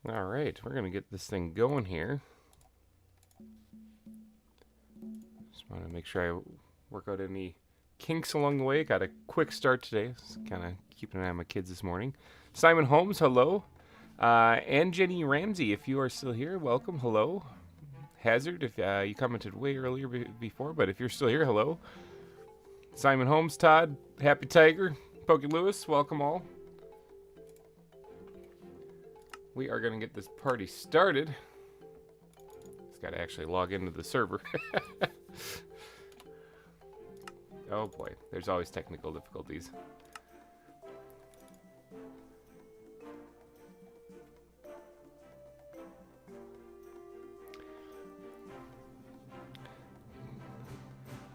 Alright, we're going to get this thing going here. Just want to make sure I work out any kinks along the way. Got a quick start today. Just kind of keeping an eye on my kids this morning. Simon Holmes, hello. And Jenny Ramsey, if you are still here, welcome. Hello. Hazard, if you commented way earlier before, but if you're still here, hello. Simon Holmes, Todd, Happy Tiger, Pokey Lewis, welcome all. We are going to get this party started. Just got to actually log into the server. Oh boy, there's always technical difficulties.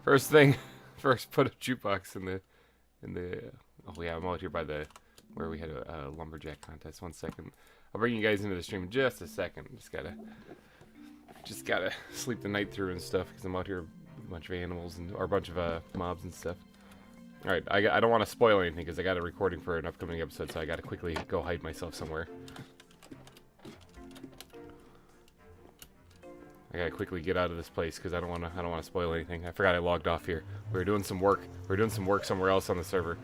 First thing, first put a jukebox in the oh yeah, I'm out here by the where we had a lumberjack contest. 1 second. I'll bring you guys into the stream in just a second. Just gotta sleep the night through and stuff because I'm out here with a bunch of animals or a bunch of mobs and stuff. All right, I don't want to spoil anything because I got a recording for an upcoming episode, so I got to quickly go hide myself somewhere. I gotta quickly get out of this place because I don't want to spoil anything. I forgot I logged off here. We were doing some work. We were doing some work somewhere else on the server.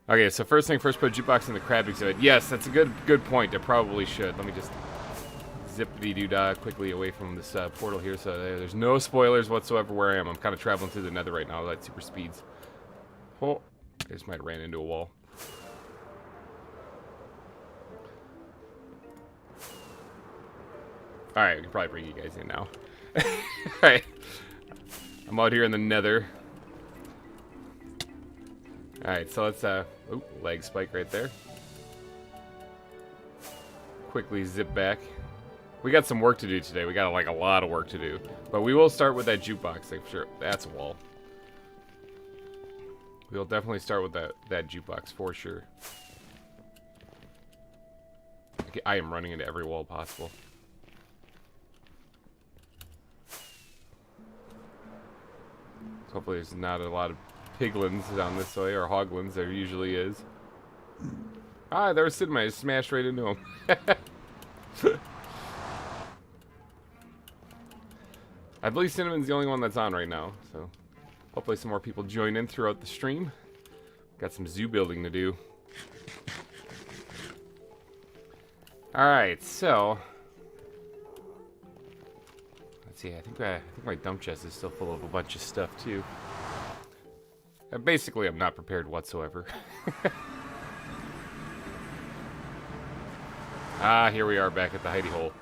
Okay, so first thing first, put a jukebox in the crab exhibit. Yes, that's a good point. I probably should. Let me just zippity-doo-dah quickly away from this portal here, so there's no spoilers whatsoever where I am. I'm kind of traveling through the nether right now at super speeds. Oh, I just might have ran into a wall. Alright, we can probably bring you guys in now. Alright. I'm out here in the nether. Alright, so let's, oop, leg spike right there. Quickly zip back. We got some work to do today. We got, like, a lot of work to do. But we will start with that jukebox, like, sure. That's a wall. We'll definitely start with that jukebox, for sure. Okay, I am running into every wall possible. Hopefully there's not a lot of piglins down this way, or hoglins. There usually is. Ah, there was Cinnamon. I just smashed right into him. I believe Cinnamon's the only one that's on right now, so hopefully some more people join in throughout the stream. Got some zoo building to do. Alright, so let's see, I think my dump chest is still full of a bunch of stuff too. Basically, I'm not prepared whatsoever. Ah, here we are back at the hidey hole.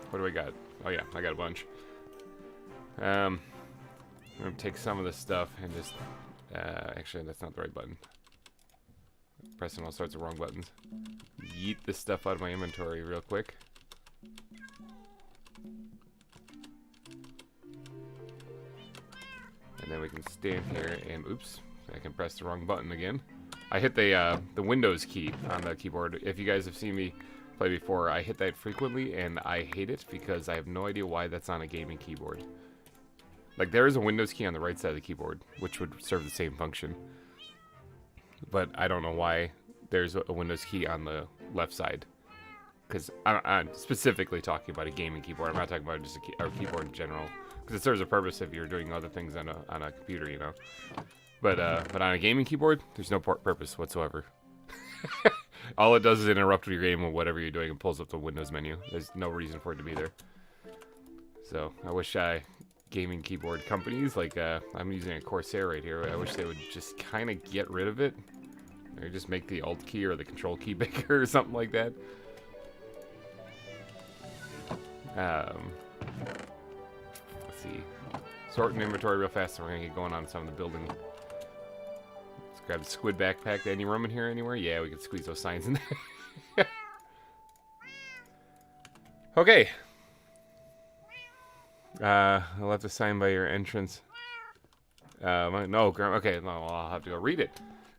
What do I got? Oh yeah, I got a bunch. I'm gonna take some of this stuff and just actually that's not the right button. Pressing all sorts of wrong buttons. Yeet this stuff out of my inventory real quick. And then we can stand here and, oops, I can press the wrong button again. I hit the Windows key on the keyboard. If you guys have seen me play before, I hit that frequently, and I hate it because I have no idea why that's on a gaming keyboard. Like, there is a Windows key on the right side of the keyboard, which would serve the same function. But I don't know why there's a Windows key on the left side. Because I'm specifically talking about a gaming keyboard. I'm not talking about just a keyboard in general. Because it serves a purpose if you're doing other things on a computer, you know. But on a gaming keyboard, there's no purpose whatsoever. All it does is interrupt your game or whatever you're doing and pulls up the Windows menu. There's no reason for it to be there. So I wish gaming keyboard companies, like I'm using a Corsair right here, I wish they would just kind of get rid of it. Or just make the Alt key or the Control key bigger or something like that. Let's see. Sorting inventory real fast, so we're gonna get going on some of the building. Let's grab the squid backpack. Any room in here anywhere? Yeah, we can squeeze those signs in there. Okay. I'll have to sign by your entrance. No, okay, no, I'll have to go read it.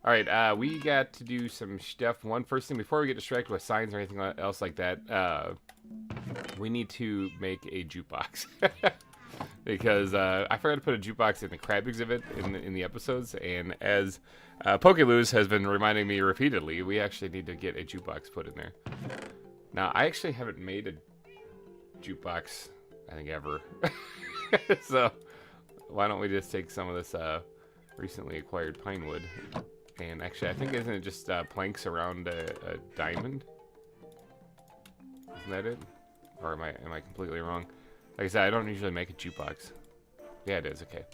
Alright, we got to do some stuff. First thing, before we get distracted with signs or anything else like that, we need to make a jukebox. Because I forgot to put a jukebox in the crab exhibit in the episodes, and as Pokeluz has been reminding me repeatedly, we actually need to get a jukebox put in there. Now, I actually haven't made a jukebox, I think, ever. So, why don't we just take some of this recently acquired pine wood, and actually, I think, isn't it just planks around a diamond? Isn't that it? Or am I completely wrong? Like I said, I don't usually make a jukebox. Yeah, it is. Okay.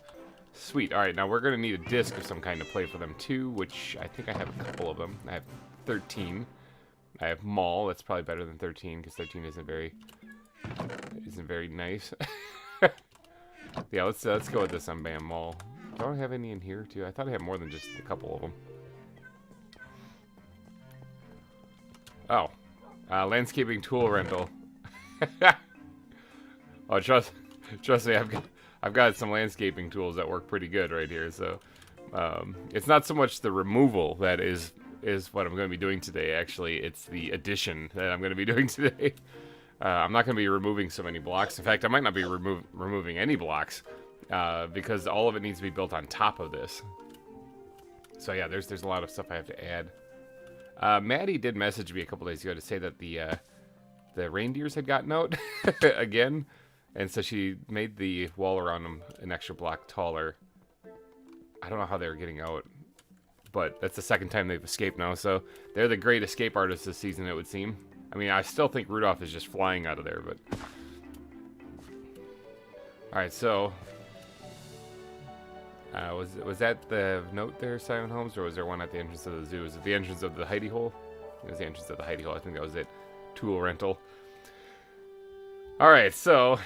Sweet. All right, now we're going to need a disc of some kind to play for them, too, which I think I have a couple of them. I have 13. I have Mall. That's probably better than 13, because 13 isn't very nice. Yeah, let's go with this on Bam Mall. Don't I have any in here, too? I thought I had more than just a couple of them. Oh. Landscaping tool rental. Oh, trust me, I've got some landscaping tools that work pretty good right here. So it's not so much the removal that is what I'm going to be doing today. Actually, it's the addition that I'm going to be doing today. I'm not going to be removing so many blocks. In fact, I might not be removing any blocks because all of it needs to be built on top of this. So yeah, there's a lot of stuff I have to add. Maddie did message me a couple days ago to say that the reindeers had gotten out again. And so she made the wall around them an extra block taller. I don't know how they were getting out, but that's the second time they've escaped now. So they're the great escape artists this season, it would seem. I mean, I still think Rudolph is just flying out of there, but... Alright, so... was that the note there, Silent Holmes, or was there one at the entrance of the zoo? Was it the entrance of the hidey hole? It was the entrance of the hidey hole. I think that was it. Tool rental. Alright, so...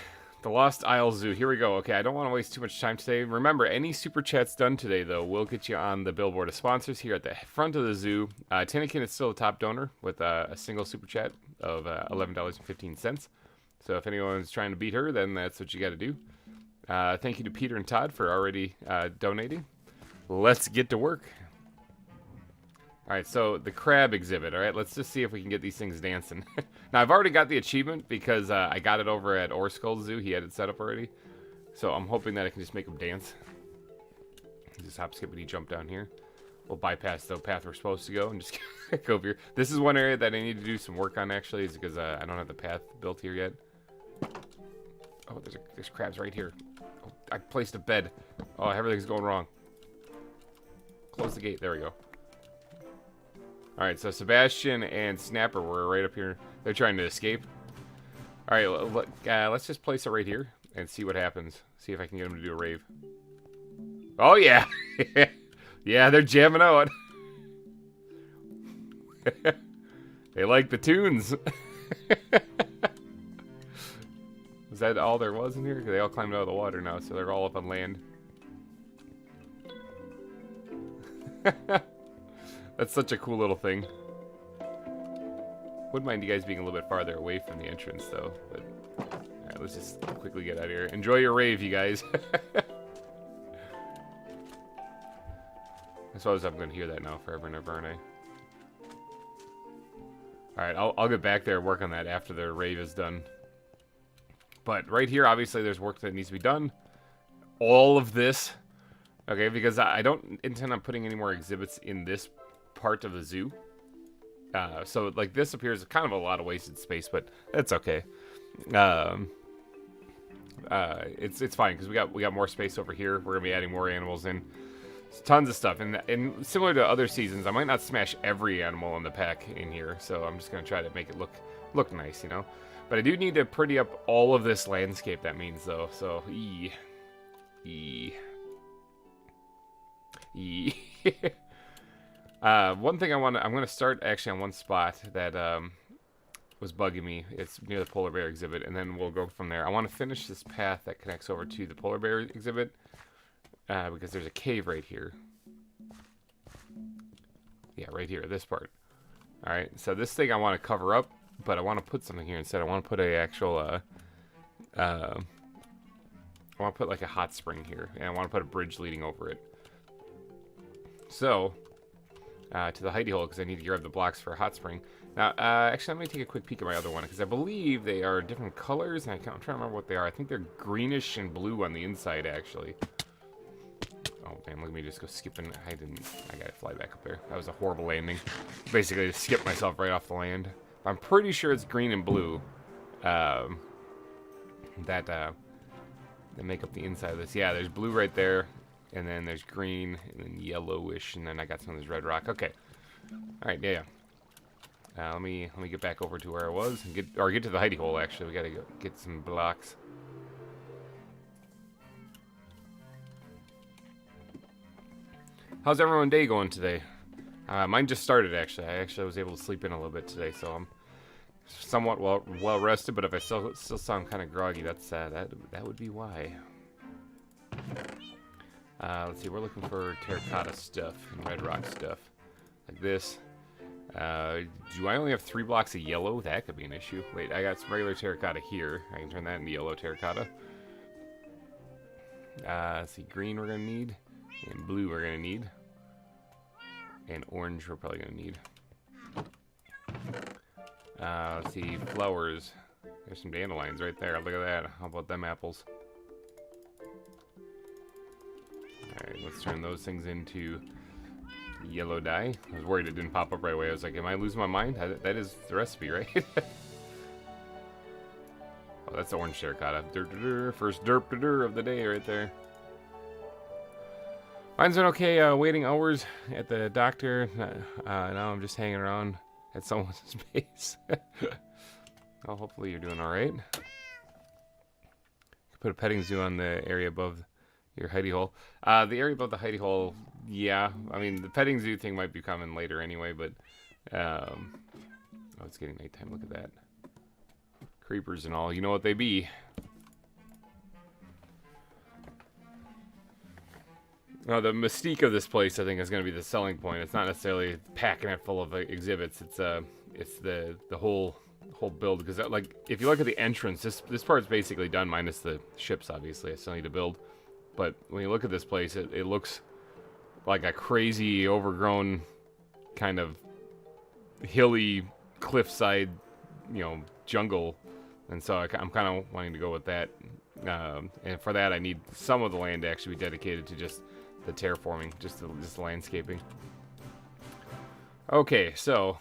The Lost Isle Zoo. Here we go. Okay, I don't want to waste too much time today. Remember, any super chats done today, though, will get you on the billboard of sponsors here at the front of the zoo. Tinnikin is still the top donor with a single super chat of $11.15. So if anyone's trying to beat her, then that's what you got to do. Thank you to Peter and Todd for already donating. Let's get to work. Alright, so the crab exhibit. Alright, let's just see if we can get these things dancing. Now, I've already got the achievement because I got it over at Orskull Zoo. He had it set up already. So I'm hoping that I can just make him dance. Just hop, skip, and he jump down here. We'll bypass the path we're supposed to go and just go over here. This is one area that I need to do some work on, actually, is because I don't have the path built here yet. Oh, there's crabs right here. Oh, I placed a bed. Oh, everything's going wrong. Close the gate. There we go. Alright, so Sebastian and Snapper were right up here. They're trying to escape. Alright, let's just place it right here and see what happens. See if I can get them to do a rave. Oh, yeah! Yeah, they're jamming out. They like the tunes. Was that all there was in here? Because they all climbed out of the water now, so they're all up on land. That's such a cool little thing. Wouldn't mind you guys being a little bit farther away from the entrance, though. But alright, let's just quickly get out of here. Enjoy your rave, you guys. I suppose I'm going to hear that now forever and ever, aren't I? Alright, I'll get back there and work on that after the rave is done. But right here, obviously, there's work that needs to be done. All of this. Okay, because I don't intend on putting any more exhibits in this part of the zoo. So like this appears kind of a lot of wasted space, but that's okay. It's fine because we got more space over here. We're gonna be adding more animals in. It's tons of stuff, and similar to other seasons, I might not smash every animal in the pack in here. So I'm just gonna try to make it look nice, you know. But I do need to pretty up all of this landscape. That means though. So one thing I'm going to start actually on one spot that was bugging me. It's near the polar bear exhibit, and then we'll go from there. I want to finish this path that connects over to the polar bear exhibit because there's a cave right here. Yeah, right here, this part. All right, so this thing I want to cover up, but I want to put something here instead. I want to put a actual I want to put like a hot spring here, and I want to put a bridge leading over it. So, to the hidey hole, because I need to grab the blocks for a hot spring. Now, actually, let me take a quick peek at my other one, because I believe they are different colors, and I'm trying to remember what they are. I think they're greenish and blue on the inside, actually. Oh, damn, let me just go skipping. I gotta fly back up there. That was a horrible landing. Basically, just skipped myself right off the land. I'm pretty sure it's green and blue that make up the inside of this. Yeah, there's blue right there, and then there's green, and then yellowish, and then I got some of this red rock. Okay. All right, yeah. Let me get back over to where I was and get to the hidey hole. Actually, we gotta go get some blocks. How's everyone's day going today? Mine just started actually. I was able to sleep in a little bit today, so I'm somewhat well rested. But if I still sound kind of groggy, that's that would be why. Let's see. We're looking for terracotta stuff and red rock stuff like this. Do I only have 3 blocks of yellow? That could be an issue. Wait, I got some regular terracotta here. I can turn that into yellow terracotta. Let's see, green we're gonna need, and blue we're gonna need, and orange we're probably gonna need. Let's see, flowers. There's some dandelions right there. Look at that. How about them apples? Alright, let's turn those things into yellow dye. I was worried it didn't pop up right away. I was like, am I losing my mind? That is the recipe, right? Oh, that's the orange terracotta. First derp of the day right there. Mine's been okay. Waiting hours at the doctor. Now I'm just hanging around at someone's base. Well, hopefully you're doing alright. Put a petting zoo on the area above your hidey hole. The area above the hidey hole, yeah. I mean, the petting zoo thing might be coming later anyway, but... oh, it's getting nighttime. Look at that. Creepers and all. You know what they be. Now, the mystique of this place, I think, is going to be the selling point. It's not necessarily packing it full of exhibits. It's the whole build. Because, like, if you look at the entrance, this part's basically done, minus the ships, obviously. I still need to build. But when you look at this place, it looks like a crazy, overgrown, kind of hilly, cliffside, jungle. And so I'm kind of wanting to go with that. And for that, I need some of the land to actually be dedicated to just the terraforming, just the landscaping. Okay, so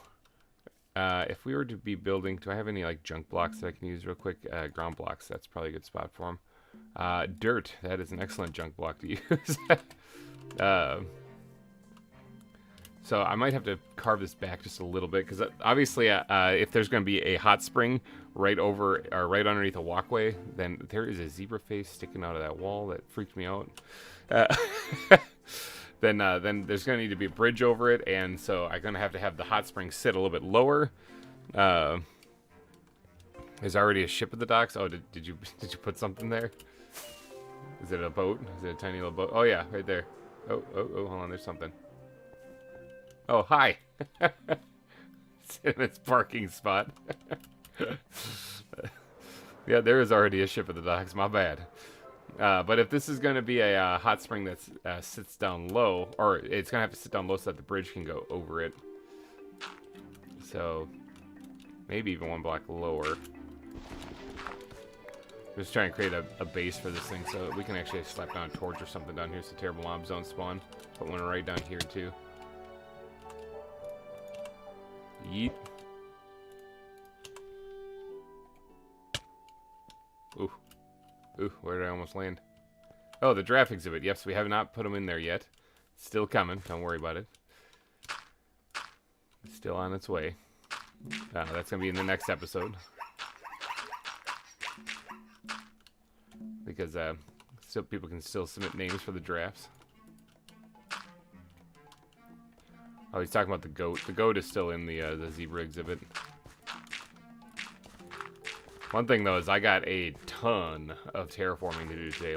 if we were to be building, do I have any like junk blocks that I can use real quick? Ground blocks, that's probably a good spot for them. Dirt, that is an excellent junk block to use. So I might have to carve this back just a little bit, because obviously if there's going to be a hot spring right over or right underneath a walkway, then there is a zebra face sticking out of that wall that freaked me out. Then there's going to need to be a bridge over it, and so I'm going to have the hot spring sit a little bit lower. There's already a ship at the docks. Oh, did you put something there? Is it a boat? Is it a tiny little boat? Oh yeah, right there. Oh, hold on, there's something. Oh, hi. It's in its parking spot. Yeah, there is already a ship at the docks. My bad. But if this is going to be a hot spring that sits down low, or it's going to have to sit down low so that the bridge can go over it. So, maybe even one block lower. Just trying to create a base for this thing so we can actually slap down a torch or something down here so terrible mobs don't spawn. Put one right down here too. Yeet. Ooh. Ooh, where did I almost land? Oh, the giraffe exhibit. Yes, we have not put them in there yet. Still coming. Don't worry about it. It's still on its way. That's going to be in the next episode. Because still people can still submit names for the giraffes. Oh, he's talking about the goat. The goat is still in the zebra exhibit. One thing though is I got a ton of terraforming to do today,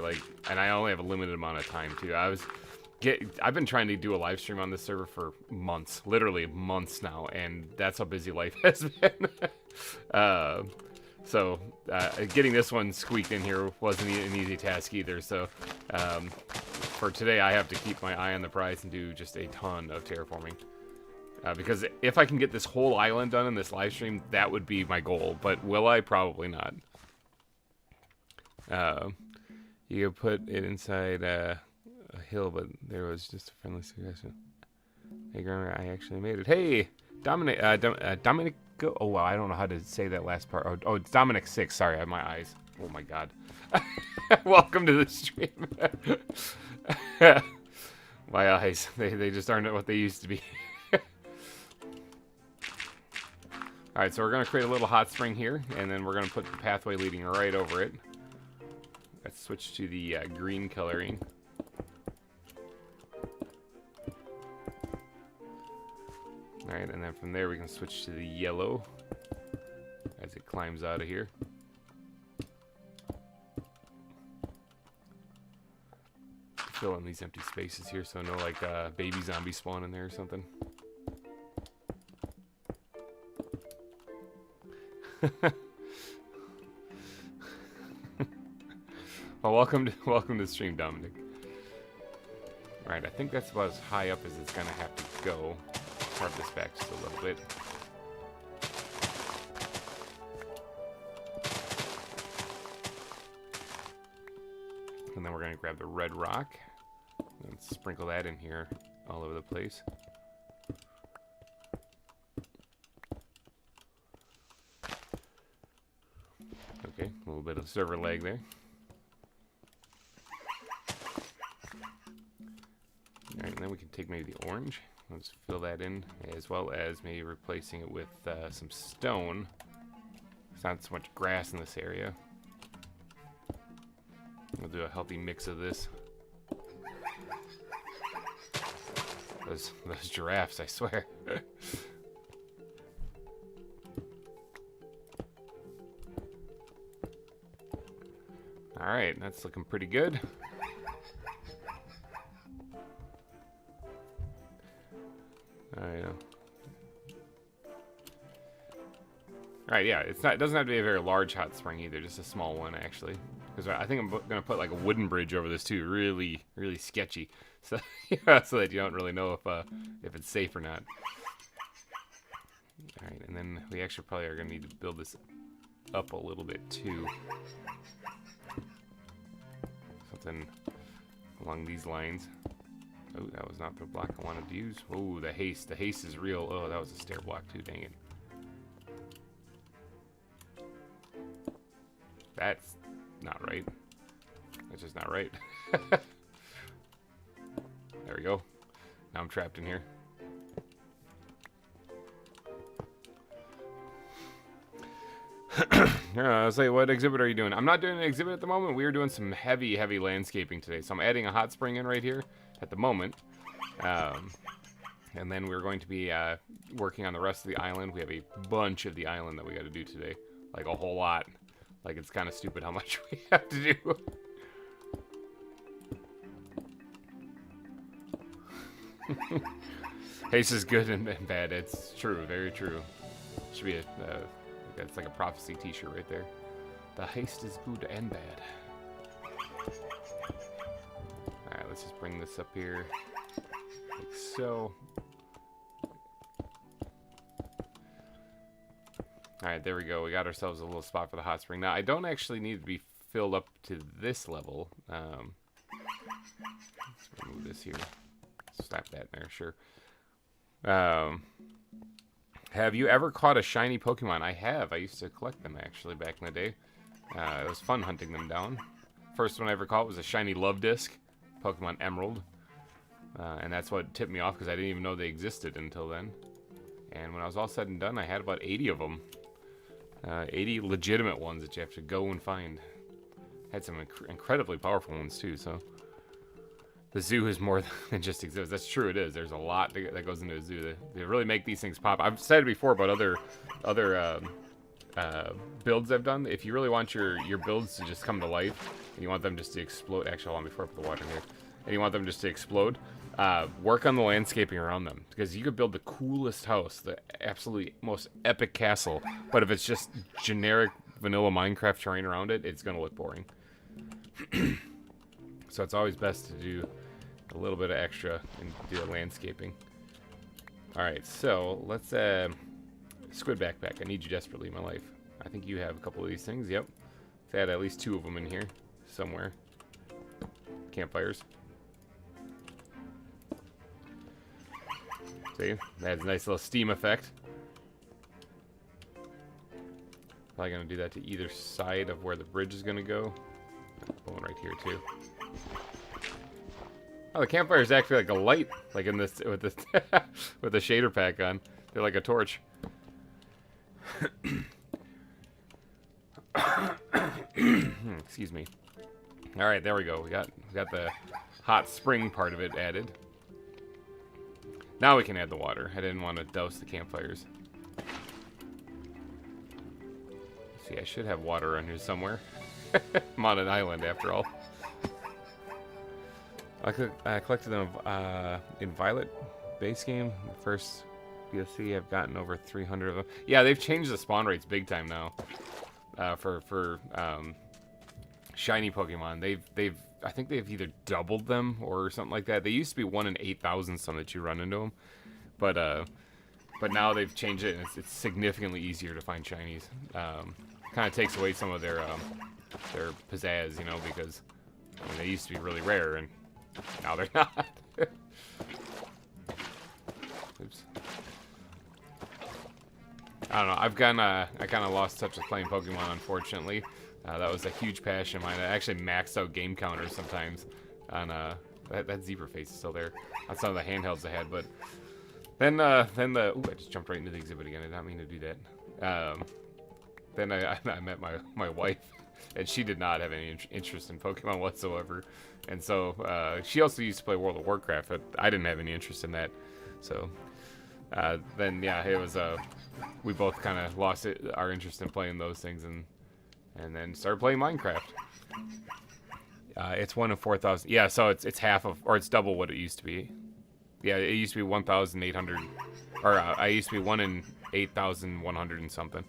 and I only have a limited amount of time too. I've been trying to do a live stream on this server for months, literally months now, and that's how busy life has been. So getting this one squeaked in here wasn't an easy task either. So for today, I have to keep my eye on the prize and do just a ton of terraforming. Because if I can get this whole island done in this live stream, that would be my goal. But will I? Probably not. You put it inside a hill, but there was just a friendly suggestion. Hey, GReimer, I actually made it. Hey, Dominic. Dominic. Oh, wow, I don't know how to say that last part. Oh, it's Dominic 6. Sorry, I have my eyes. Oh my God. Welcome to the stream. My eyes. They just aren't what they used to be. Alright, so we're going to create a little hot spring here, and then we're going to put the pathway leading right over it. Let's switch to the green coloring. Alright, and then from there we can switch to the yellow as it climbs out of here. Fill in these empty spaces here so no like baby zombie spawn in there or something. Well, welcome to the stream, Dominic. Alright, I think that's about as high up as it's gonna have to go. Carve this back just a little bit. And then we're gonna grab the red rock and sprinkle that in here all over the place. Okay, a little bit of server lag there. Alright, and then we can take maybe the orange. Let's fill that in, as well as maybe replacing it with some stone. There's not so much grass in this area. We'll do a healthy mix of this. Those giraffes, I swear. Alright, that's looking pretty good. Alright, yeah, it doesn't have to be a very large hot spring either, just a small one actually. Because I think I'm gonna put like a wooden bridge over this too, really, really sketchy, so yeah, so that you don't really know if it's safe or not. Alright, and then we actually probably are gonna need to build this up a little bit too. Something along these lines. Oh, that was not the block I wanted to use. Oh, the haste. The haste is real. Oh, that was a stair block too, dang it. That's not right. That's just not right. There we go. Now I'm trapped in here. I was like, what exhibit are you doing? I'm not doing an exhibit at the moment. We are doing some heavy, heavy landscaping today. So I'm adding a hot spring in right here at the moment. And then we're going to be working on the rest of the island. We have a bunch of the island that we got to do today. Like a whole lot. Like, it's kind of stupid how much we have to do. Haste is good and bad. It's true. Very true. Should be it's like a prophecy t-shirt right there. The haste is good and bad. Alright, let's just bring this up here. Like so. Alright, there we go. We got ourselves a little spot for the hot spring. Now, I don't actually need to be filled up to this level. Let's remove this here. Slap that in there, sure. Have you ever caught a shiny Pokemon? I have. I used to collect them, actually, back in the day. It was fun hunting them down. First one I ever caught was a shiny Love Disc, Pokemon Emerald. And that's what tipped me off, because I didn't even know they existed until then. And when I was all said and done, I had about 80 of them. 80 legitimate ones that you have to go and find. Had some incredibly powerful ones, too, so... The zoo is more than just exhibits. That's true, it is. There's a lot that goes into a zoo. They really make these things pop. I've said it before about other builds I've done. If you really want your builds to just come to life, and you want them just to explode... Actually, hold on before I put the water in here. And you want them just to explode, work on the landscaping around them. Because you could build the coolest house, the absolutely most epic castle, but if it's just generic vanilla Minecraft terrain around it, it's going to look boring. So it's always best to do a little bit of extra and do the landscaping. Alright, so let's squid backpack. I need you desperately in my life. I think you have a couple of these things. Yep. They had at least 2 of them in here somewhere. Campfires. See? That has a nice little steam effect. Probably gonna do that to either side of where the bridge is gonna go. One right here too. Oh, the campfire is actually like a light, like in this with this with the shader pack on. They're like a torch. Excuse me. All right, there we go. We got the hot spring part of it added. Now we can add the water. I didn't want to douse the campfires. See, I should have water around here somewhere. I'm on an island after all. I collected them in Violet base game. The first DLC, I've gotten over 300 of them. Yeah, they've changed the spawn rates big time now. For shiny Pokemon, I think they've either doubled them or something like that. They used to be 1 in 8,000 some that you run into them, but now they've changed it and it's significantly easier to find shinies. Kind of takes away some of their pizzazz, you know, because I mean, they used to be really rare and now they're not. Oops. I don't know. I kind of lost touch with playing Pokemon, unfortunately. That was a huge passion of mine. I actually maxed out game counters sometimes on that zebra face is still there on some of the handhelds I had. But then ooh, I just jumped right into the exhibit again. I did not mean to do that. Then I met my wife, and she did not have any interest in Pokemon whatsoever. And so she also used to play World of Warcraft, but I didn't have any interest in that. So then yeah, it was we both kind of lost our interest in playing those things, and then started playing Minecraft. It's 1 in 4,000. Yeah, so it's half of, or it's double what it used to be. Yeah, it used to be 1,800, or I used to be 1 in 8,100 and something.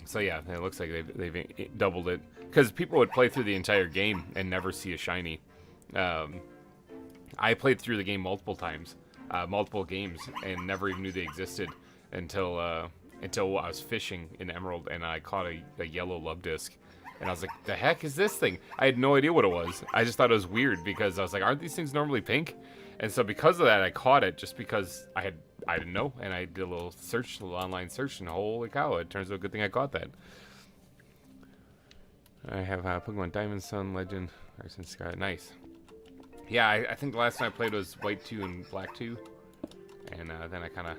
So yeah, it looks like they've doubled it because people would play through the entire game and never see a shiny. I played through the game multiple times, multiple games, and never even knew they existed until I was fishing in Emerald and I caught a yellow love disc. And I was like, the heck is this thing? I had no idea what it was. I just thought it was weird because I was like, aren't these things normally pink? And so because of that, I caught it just because I didn't know. And I did a little online search, and holy cow, it turns out a good thing I caught that. I have Pokemon Diamond, Sun, Legend, Arson, Sky. Nice. Yeah, I think the last time I played was White 2 and Black 2. And then I kind of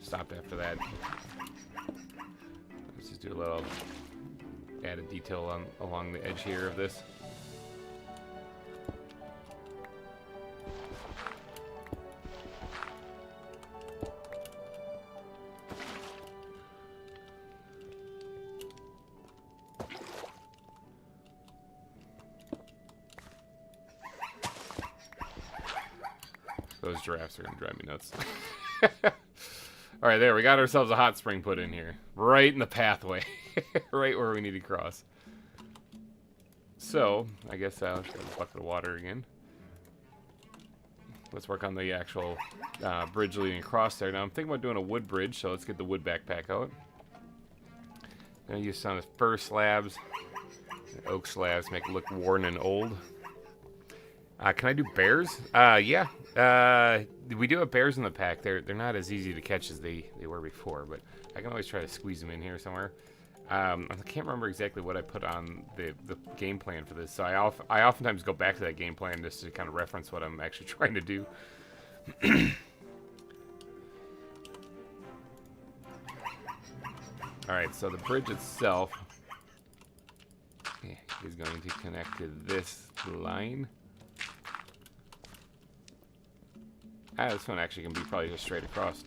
stopped after that. Let's just do a little added detail along the edge here of this. Those giraffes are gonna drive me nuts. All right, there, we got ourselves a hot spring put in here. Right in the pathway. Right where we need to cross. So, I guess I'll get a bucket of water again. Let's work on the actual bridge leading across there. Now, I'm thinking about doing a wood bridge, so let's get the wood backpack out. I'm gonna use some of the fir slabs, oak slabs, make it look worn and old. Can I do bears? Yeah. We do have bears in the pack. They're not as easy to catch as they were before, but I can always try to squeeze them in here somewhere. I can't remember exactly what I put on the game plan for this, so I oftentimes go back to that game plan just to kind of reference what I'm actually trying to do. Alright, so the bridge itself is going to connect to this line. This one actually can be probably just straight across.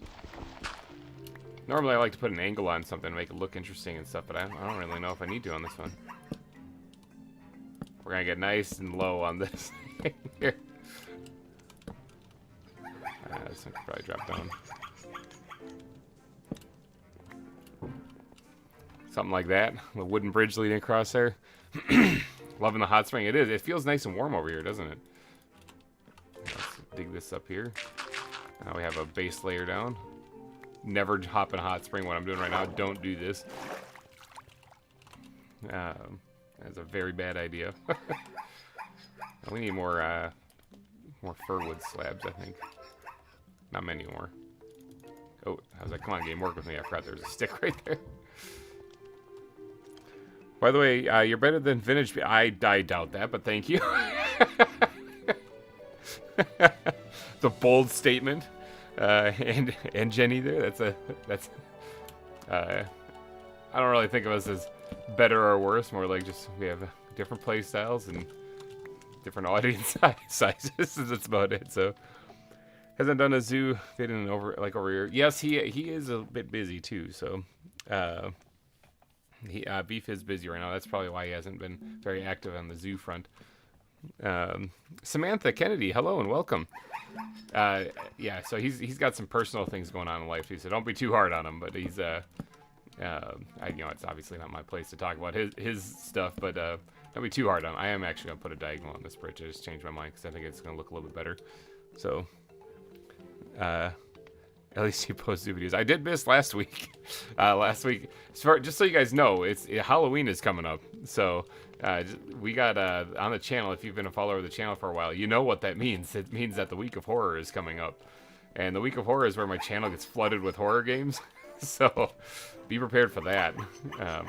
Normally I like to put an angle on something to make it look interesting and stuff, but I don't really know if I need to on this one. We're gonna get nice and low on this here. This one could probably drop down. Something like that. The wooden bridge leading across there. Loving the hot spring. It is. It feels nice and warm over here, doesn't it? dig this up here. Now we have a base layer down. Never hop in a hot spring. What I'm doing right now, don't do this. That's a very bad idea. We need more firwood slabs, I think. Not many more. Oh, I was like, come on, game, work with me. I forgot there's a stick right there. By the way, you're better than VintageBeef. I doubt that, but thank you. It's a bold statement. And Jenny there, I don't really think of us as better or worse, more like just we have different play styles and different audience sizes. That's about it. So hasn't done a zoo vid in over here. Yes, he is a bit busy too. So Beef is busy right now. That's probably why he hasn't been very active on the zoo front. Samantha Kennedy, hello and welcome. Yeah, so he's got some personal things going on in life. He said, don't be too hard on him, but he's it's obviously not my place to talk about his stuff, but don't be too hard on him. I am actually gonna put a diagonal on this bridge. I just changed my mind because I think it's gonna look a little bit better. So, at least he posts new videos. I did miss last week. Just so you guys know, Halloween is coming up. So we got on the channel. If you've been a follower of the channel for a while, you know what that means. It means that the week of horror is coming up, and the week of horror is where my channel gets flooded with horror games. So be prepared for that.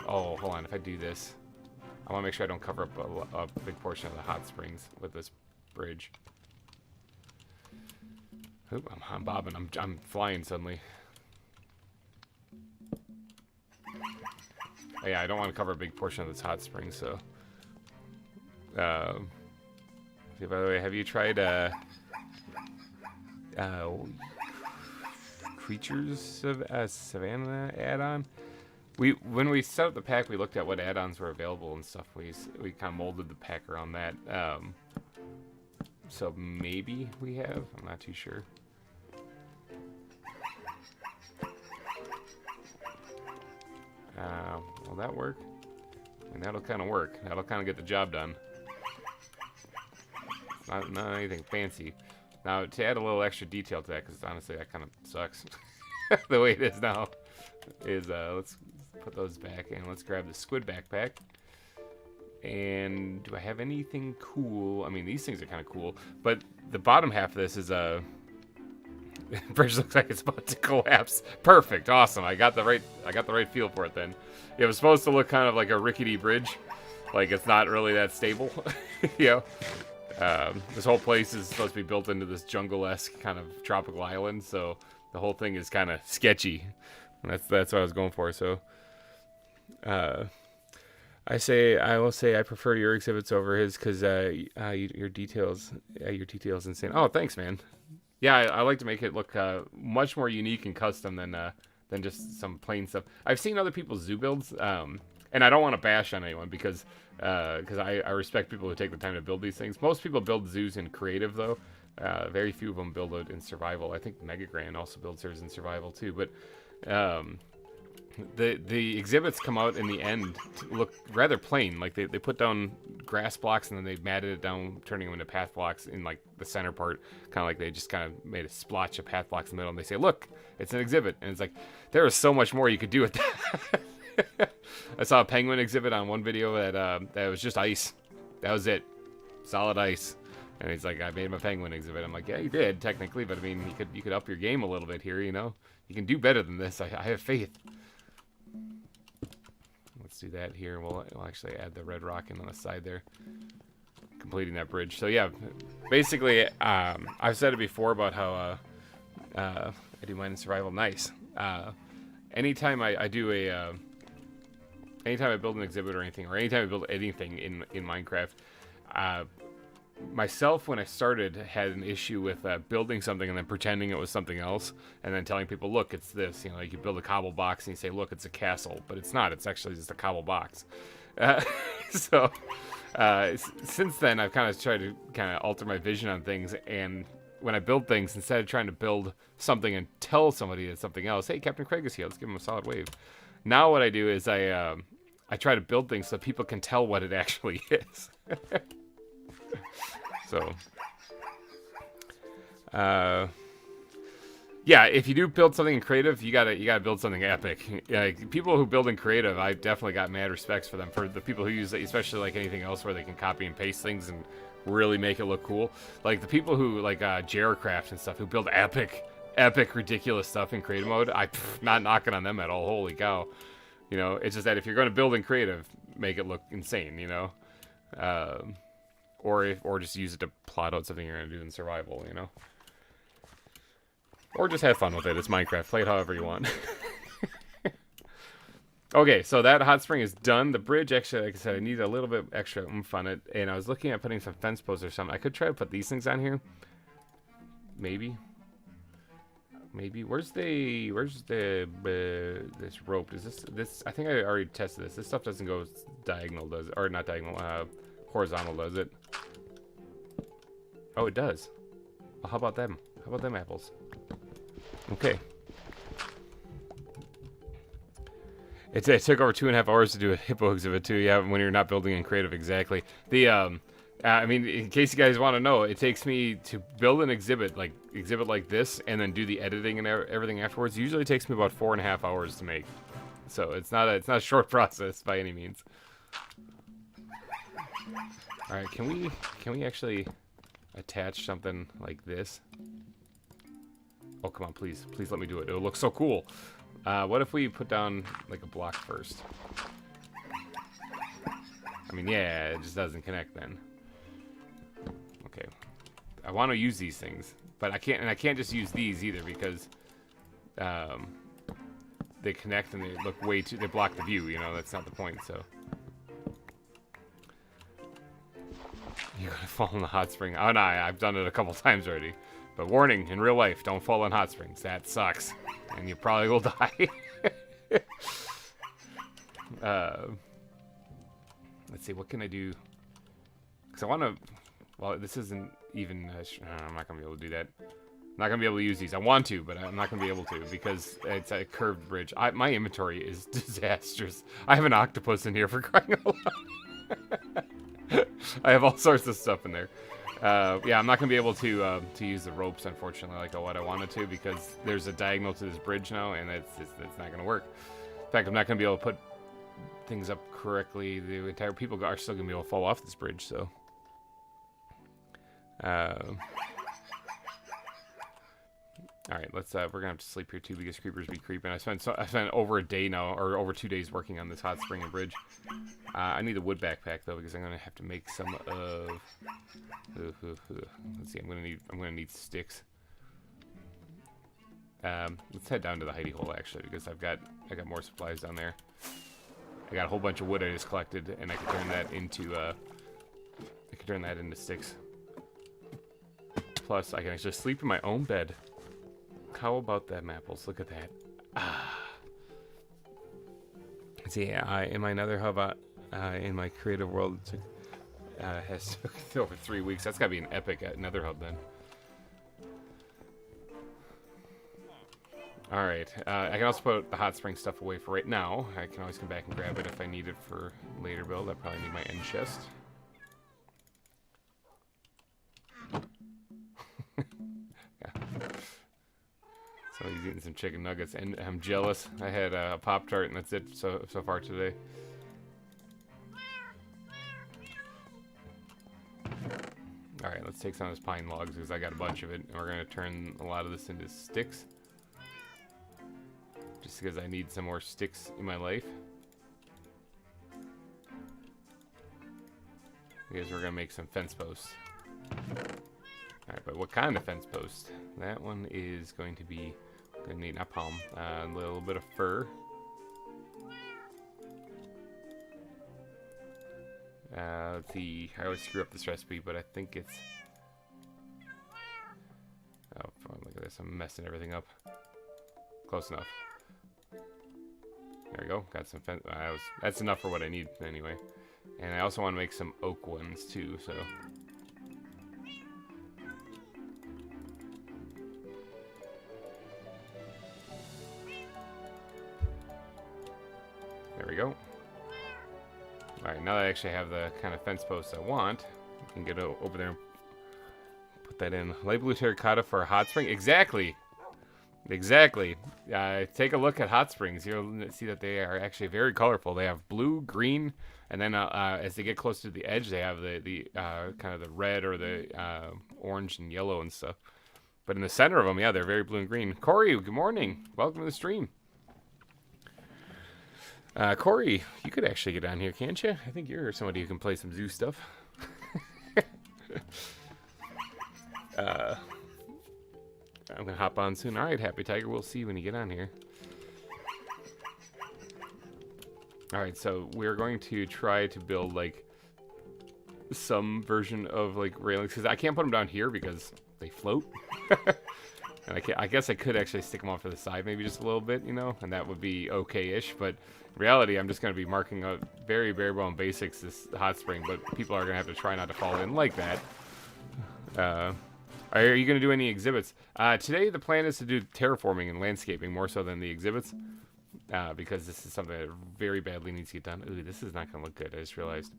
Oh, hold on. If I do this, I want to make sure I don't cover up a big portion of the hot springs with this bridge. Oop, I'm bobbing. I'm flying suddenly. Oh, yeah, I don't want to cover a big portion of this hot spring, so. By the way, have you tried Creatures of Savannah add-on? When we set up the pack, we looked at what add-ons were available and stuff. We kind of molded the pack around that. So maybe we have. I'm not too sure. Will that work? I mean, that'll kind of work. That'll kind of get the job done. Not anything fancy. Now, to add a little extra detail to that, because honestly, that kind of sucks. The way it is now, is let's put those back and let's grab the squid backpack. And do I have anything cool? I mean, these things are kind of cool, but the bottom half of this is a bridge looks like it's about to collapse. Perfect, awesome. I got the right feel for it. Then it was supposed to look kind of like a rickety bridge, like it's not really that stable. You know, this whole place is supposed to be built into this jungle-esque kind of tropical island, so the whole thing is kind of sketchy. And that's what I was going for. So. I will say I prefer your exhibits over his because your details insane. Oh, thanks, man. Yeah, I like to make it look much more unique and custom than just some plain stuff. I've seen other people's zoo builds, and I don't want to bash on anyone because I respect people who take the time to build these things. Most people build zoos in creative though. Very few of them build it in survival. I think Mega Grand also builds hers in survival too, but. The exhibits come out in the end to look rather plain. Like they put down grass blocks and then they matted it down, turning them into path blocks in like the center part. Kind of like they just kind of made a splotch of path blocks in the middle. And they say, "Look, it's an exhibit." And it's like there is so much more you could do with that. I saw a penguin exhibit on one video that was just ice. That was it, solid ice. And he's like, "I made my penguin exhibit." I'm like, "Yeah, you did technically, but I mean, you could up your game a little bit here. You know, you can do better than this. I have faith." Let's do that here. We'll actually add the red rock in on the side there, completing that bridge. So yeah, basically, I've said it before about how I do mine in survival. Nice. Anytime I do anytime I build an exhibit or anything, or anytime I build anything in Minecraft, myself, when I started, had an issue with building something and then pretending it was something else, and then telling people, "Look, it's this." You know, like you build a cobble box and you say, "Look, it's a castle," but it's not. It's actually just a cobble box. So since then, I've kind of tried to alter my vision on things, and when I build things, instead of trying to build something and tell somebody it's something else, "Hey, Captain Craig is here. Let's give him a solid wave." Now what I do is I try to build things so people can tell what it actually is. So, Yeah, if you do build something in creative, you gotta build something epic. Like, people who build in creative, I definitely got mad respects for them. For the people who use it, especially like anything else where they can copy and paste things and really make it look cool. Like the people who like GReimer and stuff who build epic, ridiculous stuff in creative mode. Not knocking on them at all. Holy cow! You know, it's just that if you're going to build in creative, make it look insane. You know, or just use it to plot out something you're going to do in survival. You know. Or just have fun with it. It's Minecraft. Play it however you want. Okay, so that hot spring is done. The bridge, actually, like I said, I need a little bit extra oomph on it. And I was looking at putting some fence posts or something. I could try to put these things on here. Maybe. Where's the this rope? Is this? I think I already tested this. This stuff doesn't go diagonal, does it? Or not diagonal, horizontal, does it? Oh, it does. Well, how about them? How about them apples? Okay. It took over 2.5 hours to do a hippo exhibit too. Yeah, when you're not building in creative, exactly. The I mean, in case you guys want to know, it takes me to build an exhibit like this, and then do the editing and everything afterwards. Usually, it takes me about 4.5 hours to make. So it's not a short process by any means. All right, can we actually attach something like this? Oh, come on, please let me do it. It'll look so cool. What if we put down like a block first? I mean, yeah, it just doesn't connect then. Okay, I want to use these things, but I can't just use these either because they connect and they look way too. They block the view. You know, that's not the point. So you're gonna fall in the hot spring. Oh no, I've done it a couple times already. But warning, in real life, don't fall in hot springs. That sucks. And you probably will die. Let's see, what can I do? Because I want to... Well, this isn't even... I'm not going to be able to do that. I'm not going to be able to use these. I want to, but I'm not going to be able to because it's a curved bridge. My inventory is disastrous. I have an octopus in here for crying out loud. I have all sorts of stuff in there. Yeah, I'm not going to be able to use the ropes, unfortunately, like what I wanted to, because there's a diagonal to this bridge now, and it's not going to work. In fact, I'm not going to be able to put things up correctly. The entire people are still going to be able to fall off this bridge, so... Alright, let's, we're going to have to sleep here, too, because creepers be creeping. I spent over a day now, or over 2 days working on this hot spring and bridge. I need a wood backpack, though, because I'm going to have to make some of... Let's see, I'm gonna need sticks. Let's head down to the hidey hole, actually, because I got more supplies down there. I got a whole bunch of wood I just collected, and I can turn that into sticks. Plus, I can actually sleep in my own bed. How about them apples? Look at that. See, in my nether hub, in my creative world, has took over 3 weeks. That's gotta be an epic nether hub then. Alright, I can also put the hot spring stuff away for right now. I can always come back and grab it if I need it for later build. I probably need my end chest. Yeah. So he's eating some chicken nuggets, and I'm jealous. I had a Pop-Tart, and that's it so far today. Alright, let's take some of this pine logs, because I got a bunch of it, and we're going to turn a lot of this into sticks. Just because I need some more sticks in my life. Because we're going to make some fence posts. Alright, but what kind of fence post? That one is going to be... Gonna need napalm, a little bit of fur. Let's see, I always screw up this recipe, but I think it's... Oh, look at this, I'm messing everything up. Close enough. There we go, got some fence... that's enough for what I need, anyway. And I also want to make some oak ones, too, so... There we go. Alright, now that I actually have the kind of fence posts I want, I can get over there and Put that in. Light blue terracotta for a hot spring. Exactly. Exactly. Take a look at hot springs. You'll see that they are actually very colorful. They have blue, green, and then as they get close to the edge, they have the kind of the red or the orange and yellow and stuff. But in the center of them, yeah, they're very blue and green. Corey, good morning. Welcome to the stream. Corey, you could actually get on here, can't you? I think you're somebody who can play some zoo stuff. I'm gonna hop on soon. All right, Happy Tiger, we'll see you when you get on here. All right, so we're going to try to build like some version of like railings because I can't put them down here because they float. And I guess I could actually stick them off to the side maybe just a little bit, you know, and that would be okay-ish. But in reality, I'm just going to be marking out very bare bone basics this hot spring, but people are going to have to try not to fall in like that. Are you going to do any exhibits? Today, the plan is to do terraforming and landscaping more so than the exhibits, because this is something that very badly needs to get done. Ooh, this is not going to look good, I just realized.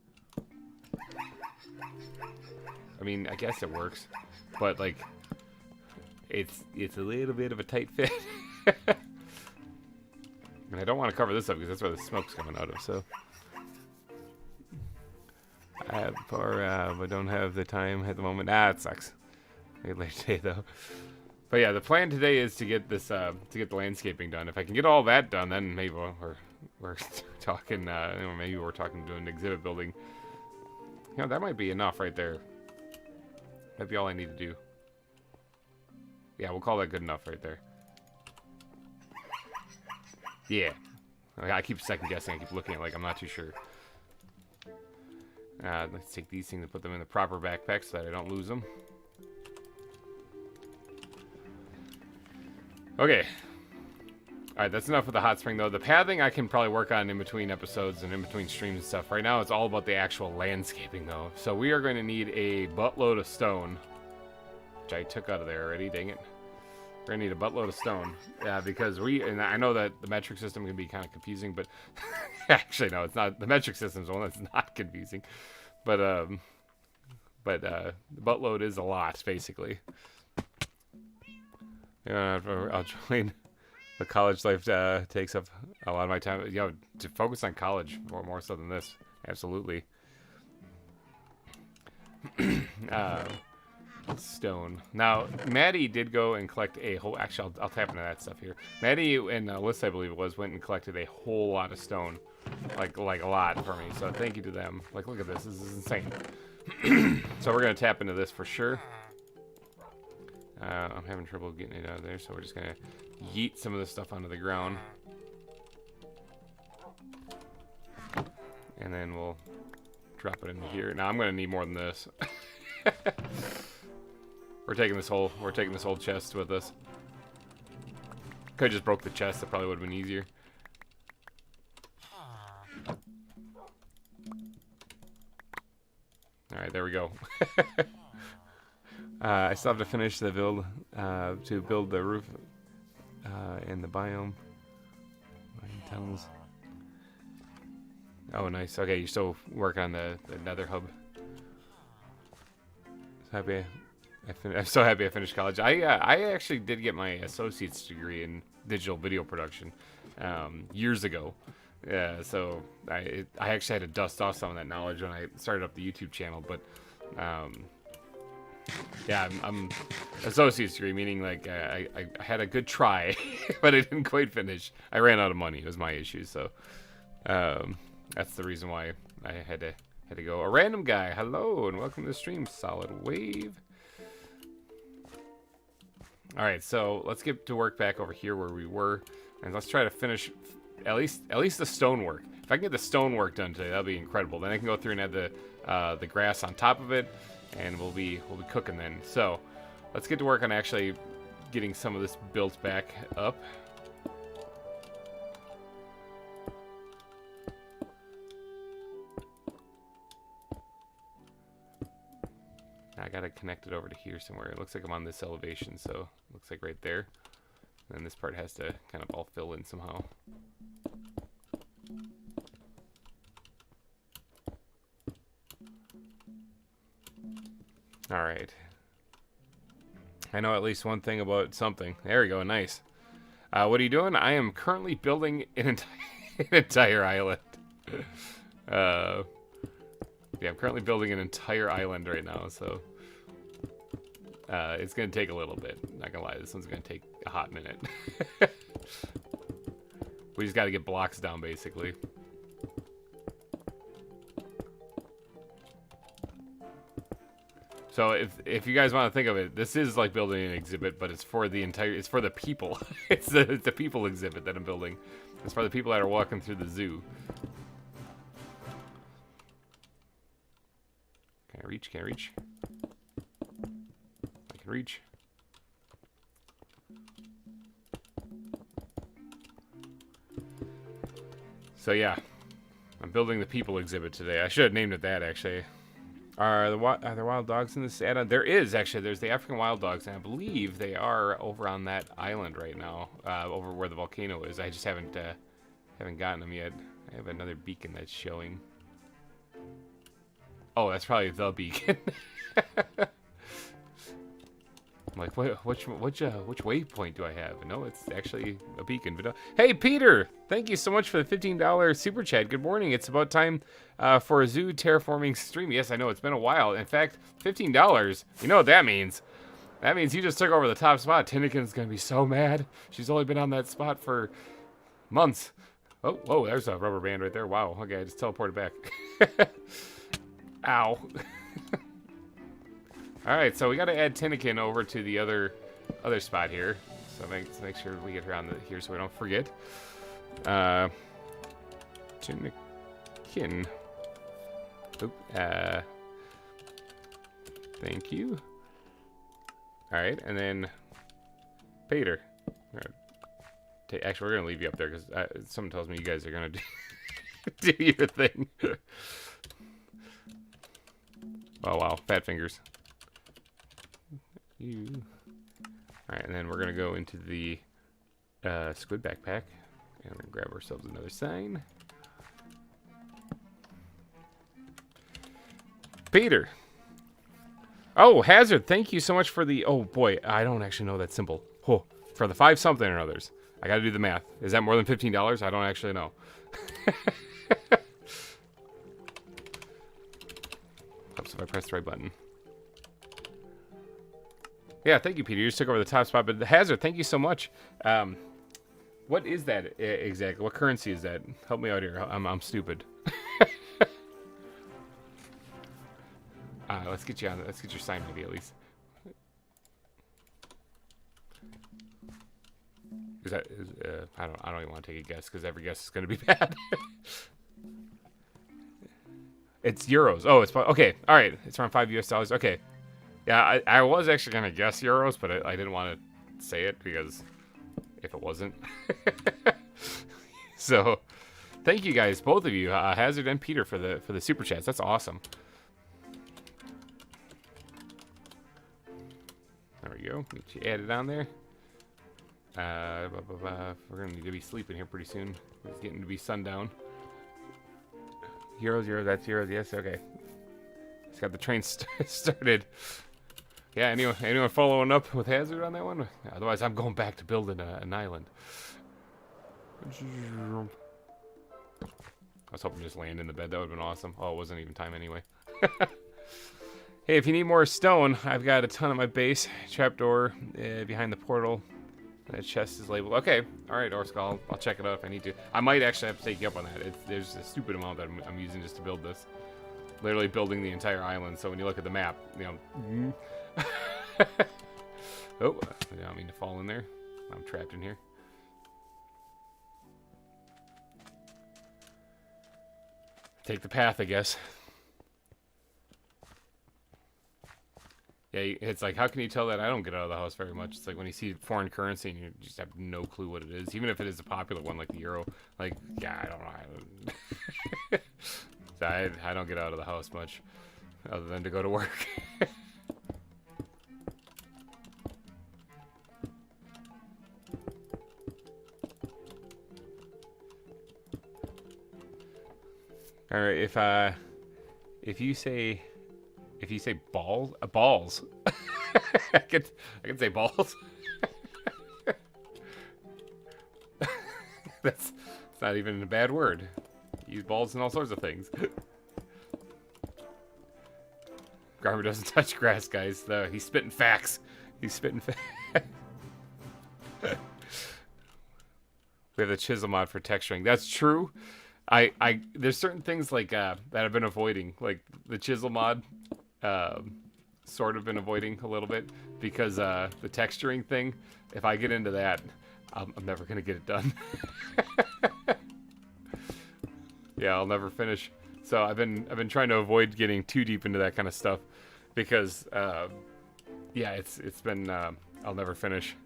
I mean, I guess it works, but, like, it's a little bit of a tight fit. And I don't want to cover this up because that's where the smoke's coming out of, so. I don't have the time at the moment. It sucks. Maybe later today, though. But yeah, the plan today is to get this, to get the landscaping done. If I can get all that done, then maybe we're talking, or maybe we're talking doing an exhibit building. You know, that might be enough right there. That'd be all I need to do. Yeah, we'll call that good enough right there. Yeah. I keep second guessing. I keep looking at it like I'm not too sure. Let's take these things and put them in the proper backpack so that I don't lose them. Okay. Alright, that's enough with the hot spring, though. The pathing I can probably work on in between episodes and in between streams and stuff. Right now, it's all about the actual landscaping, though. So we are going to need a buttload of stone. Which I took out of there already, dang it. We're going to need a buttload of stone. Yeah, because and I know that the metric system can be kind of confusing, but... actually, no, it's not. The metric system's the one that's not confusing. But the buttload is a lot, basically. I'll join... The college life takes up a lot of my time. You know, to focus on college more so than this. Absolutely. Stone. Now, Maddie did go and collect a whole... Actually, I'll tap into that stuff here. Maddie and Alyssa, I believe it was, went and collected a whole lot of stone. Like a lot for me. So thank you to them. Like, look at this. This is insane. So we're going to tap into this for sure. I'm having trouble getting it out of there, so we're just going to yeet some of this stuff onto the ground. And then we'll drop it in here. Now I'm going to need more than this. We're taking this whole chest with us. Could have just broke the chest, that probably would have been easier. Alright, there we go. I still have to finish the build to build the roof and the biome. Tunnels. Oh, nice. Okay, you're still working on the nether hub. I'm so happy I finished college. I actually did get my associate's degree in digital video production years ago. So I actually had to dust off some of that knowledge when I started up the YouTube channel, but. Yeah, I'm associate's degree, meaning like I had a good try, but I didn't quite finish. I ran out of money. It was my issue, so that's the reason why I had to go. A random guy, hello and welcome to the stream. Solid Wave. All right, so let's get to work back over here where we were, and let's try to finish at least the stonework. If I can get the stonework done today, that'll be incredible. Then I can go through and add the grass on top of it. And we'll be cooking then. So let's get to work on actually getting some of this built back up. I gotta connect it over to here somewhere. It looks like I'm on this elevation, so it looks like right there. And this part has to kind of all fill in somehow. All right. I know at least one thing about something. There we go, nice. What are you doing? I am currently building an entire island. Yeah, I'm currently building an entire island right now, so it's gonna take a little bit. Not gonna lie, this one's gonna take a hot minute. We just gotta get blocks down, basically. So if you guys want to think of it, this is like building an exhibit, but it's for the entire, it's for the people. it's the people exhibit that I'm building. It's for the people that are walking through the zoo. Can I reach? Can I reach? I can reach. So yeah, I'm building the people exhibit today. I should have named it that, actually. Are there wild dogs in this add-on? There is, actually. There's the African wild dogs, and I believe they are over on that island right now, over where the volcano is. I just haven't gotten them yet. I have another beacon that's showing. Oh, that's probably the beacon. I'm like, which waypoint do I have? No, it's actually a beacon. But hey, Peter! Thank you so much for the $15 super chat. Good morning. It's about time for a zoo terraforming stream. Yes, I know. It's been a while. In fact, $15. You know what that means? That means you just took over the top spot. Tinnikin's going to be so mad. She's only been on that spot for months. Oh, whoa, there's a rubber band right there. Wow. Okay, I just teleported back. Ow. Alright, so we got to add Tinnikin over to the other spot here. So make sure we get her on here so we don't forget. Tinnikin. Oop, thank you. Alright, and then Peter. Actually, we're going to leave you up there because someone tells me you guys are going to do your thing. Oh, wow. Fat fingers. You. Alright, and then we're going to go into the squid backpack. And we're going to grab ourselves another sign. Peter. Oh, Hazard, thank you so much for the... Oh, boy, I don't actually know that symbol. Oh, for the 5-something or others. I got to do the math. Is that more than $15? I don't actually know. Helps if I press the right button. Yeah, thank you, Peter. You just took over the top spot. But the Hazard, thank you so much. What is that exactly? What currency is that? Help me out here. I'm stupid. Let's get you on. Let's get your sign maybe at least. Is that? I don't even want to take a guess because every guess is going to be bad. It's euros. Oh, it's okay. All right. It's around $5 US. Okay. Yeah, I was actually going to guess euros, but I didn't want to say it because if it wasn't. So, thank you guys, both of you, Hazard and Peter, for the super chats. That's awesome. There we go. Get you added on there. We're gonna need to be sleeping here pretty soon. It's getting to be sundown. Euros. That's euros. Yes. Okay. It's got the train started. Yeah, anyone following up with Hazard on that one? Otherwise, I'm going back to building an island. I was hoping to just land in the bed. That would have been awesome. Oh, it wasn't even time anyway. Hey, if you need more stone, I've got a ton at my base. Trapdoor behind the portal. That chest is labeled. Okay, all right, Orskull. I'll check it out if I need to. I might actually have to take you up on that. There's a stupid amount that I'm using just to build this. Literally building the entire island. So when you look at the map, you know. Oh, I don't mean to fall in there. I'm trapped in here. Take the path, I guess. Yeah, it's like, how can you tell that I don't get out of the house very much? It's like when you see foreign currency and you just have no clue what it is, even if it is a popular one like the euro. Like, yeah, I don't know. So I don't get out of the house much, other than to go to work. All right, if you say balls, I could say balls. That's not even a bad word. Use balls in all sorts of things. GReimer doesn't touch grass, guys. He's spitting facts. He's spitting facts. We have the chisel mod for texturing. That's true. There's certain things like that I've been avoiding, like the chisel mod. Sort of been avoiding a little bit because the texturing thing. If I get into that, I'm never gonna get it done. Yeah, I'll never finish. So I've been trying to avoid getting too deep into that kind of stuff because yeah, it's been I'll never finish.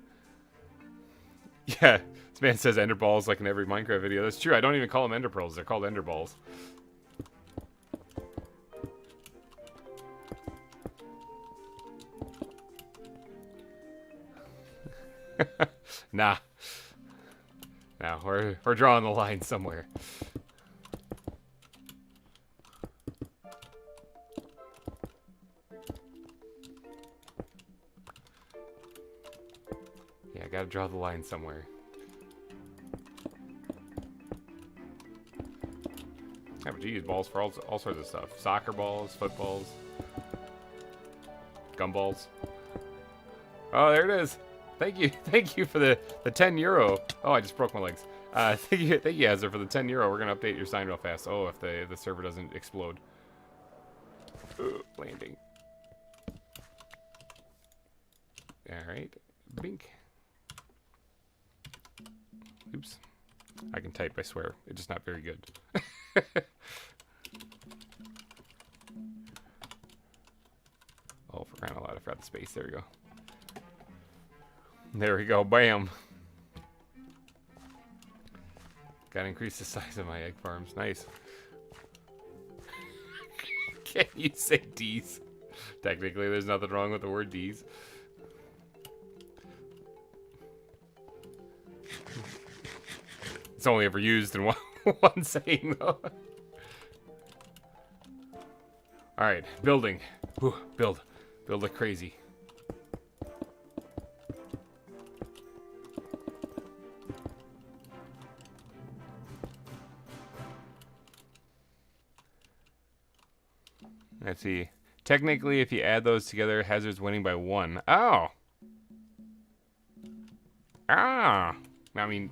Yeah, this man says ender balls like in every Minecraft video. That's true. I don't even call them ender pearls. They're called ender balls. Nah. Nah, we're drawing the line somewhere. Yeah, I gotta draw the line somewhere. Yeah, but you use balls for all sorts of stuff. Soccer balls, footballs, gumballs. Oh, there it is. Thank you for the 10 euro. Oh, I just broke my legs. Thank you, Azure, for the 10 euro. We're gonna update your sign real fast. Oh, if the server doesn't explode. Landing. All right, bink. Oops. I can type, I swear. It's just not very good. Oh, for crying out loud, I forgot the space. There we go. There we go. Bam. Gotta increase the size of my egg farms. Nice. Can you say D's? Technically, there's nothing wrong with the word D's. It's only ever used in one saying, though. Alright, building. Whew, build like crazy. Let's see. Technically, if you add those together, Hazard's winning by 1. Oh! Ah! I mean,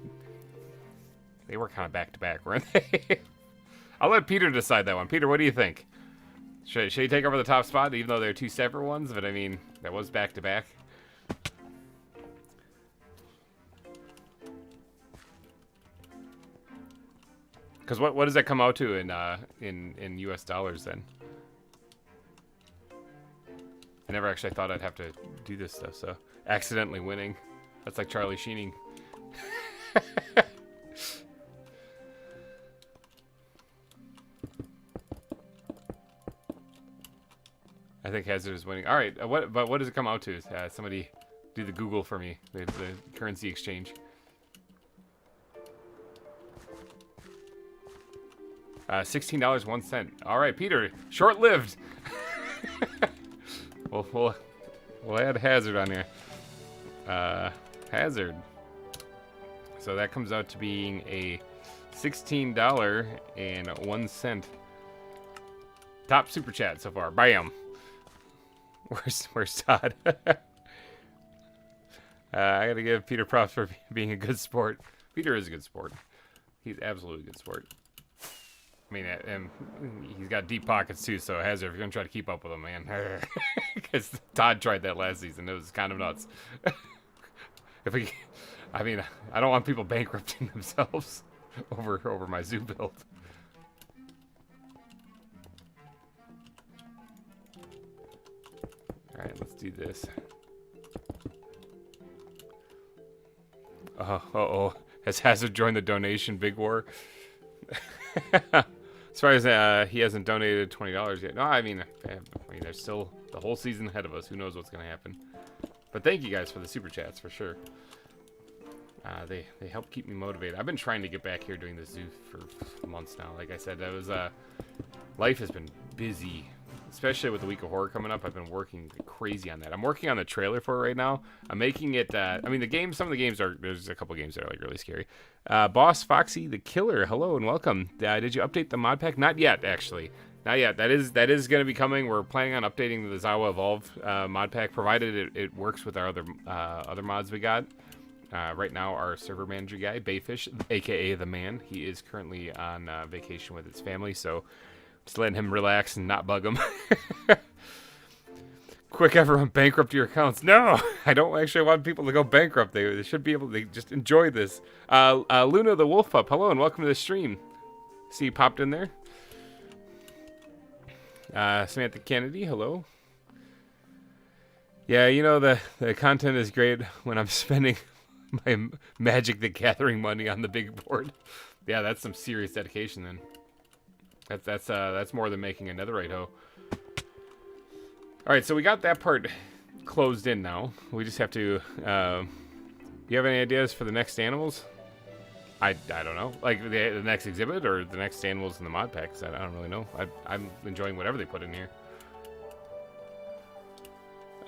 they were kind of back-to-back, weren't they? I'll let Peter decide that one. Peter, what do you think? Should he take over the top spot, even though they're two separate ones? But, I mean, that was back-to-back. Because what does that come out to in US dollars, then? I never actually thought I'd have to do this stuff, so... Accidentally winning. That's like Charlie Sheening. I think Hazard is winning. Alright, but what does it come out to? Somebody do the Google for me. The currency exchange. $16.01. Alright, Peter. Short-lived! We'll add Hazard on here. Hazard. So that comes out to being a $16.01 top super chat so far. Bam. Where's Todd? I gotta give Peter props for being a good sport. Peter is a good sport. He's absolutely a good sport. I mean, and he's got deep pockets too, so Hazard, if you're gonna try to keep up with him, man. Because Todd tried that last season. It was kind of nuts. I mean, I don't want people bankrupting themselves over my zoo build. Alright, let's do this. Uh-oh. Has Hazard joined the donation big war? As far as he hasn't donated $20 yet. No, I mean, there's still the whole season ahead of us. Who knows what's going to happen. But thank you guys for the super chats, for sure. They help keep me motivated. I've been trying to get back here doing the zoo for months now. Like I said, that was life has been busy especially with the week of horror coming up, I've been working crazy on that. I'm working on the trailer for it right now. I'm making it. I mean, the game. Some of the games are. There's a couple games that are like really scary. Boss Foxy the Killer. Hello and welcome. Did you update the mod pack? Not yet, actually. Not yet. That is going to be coming. We're planning on updating the ZAWA Evolve mod pack, provided it works with our other mods we got. Right now, our server manager guy, Bayfish, aka the Man, he is currently on vacation with his family, so just letting him relax and not bug him. Quick, everyone, bankrupt your accounts. No, I don't actually want people to go bankrupt. They should be able to just enjoy this. Luna the Wolf Pup, hello and welcome to the stream. See you popped in there. Samantha Kennedy, hello. Yeah, you know, the content is great when I'm spending my Magic the Gathering money on the big board. Yeah, that's some serious dedication then. That's more than making a netherite hoe. Alright, so we got that part closed in now. We just have to you have any ideas for the next animals? I don't know. Like the next exhibit or the next animals in the mod packs. I don't really know. I'm enjoying whatever they put in here.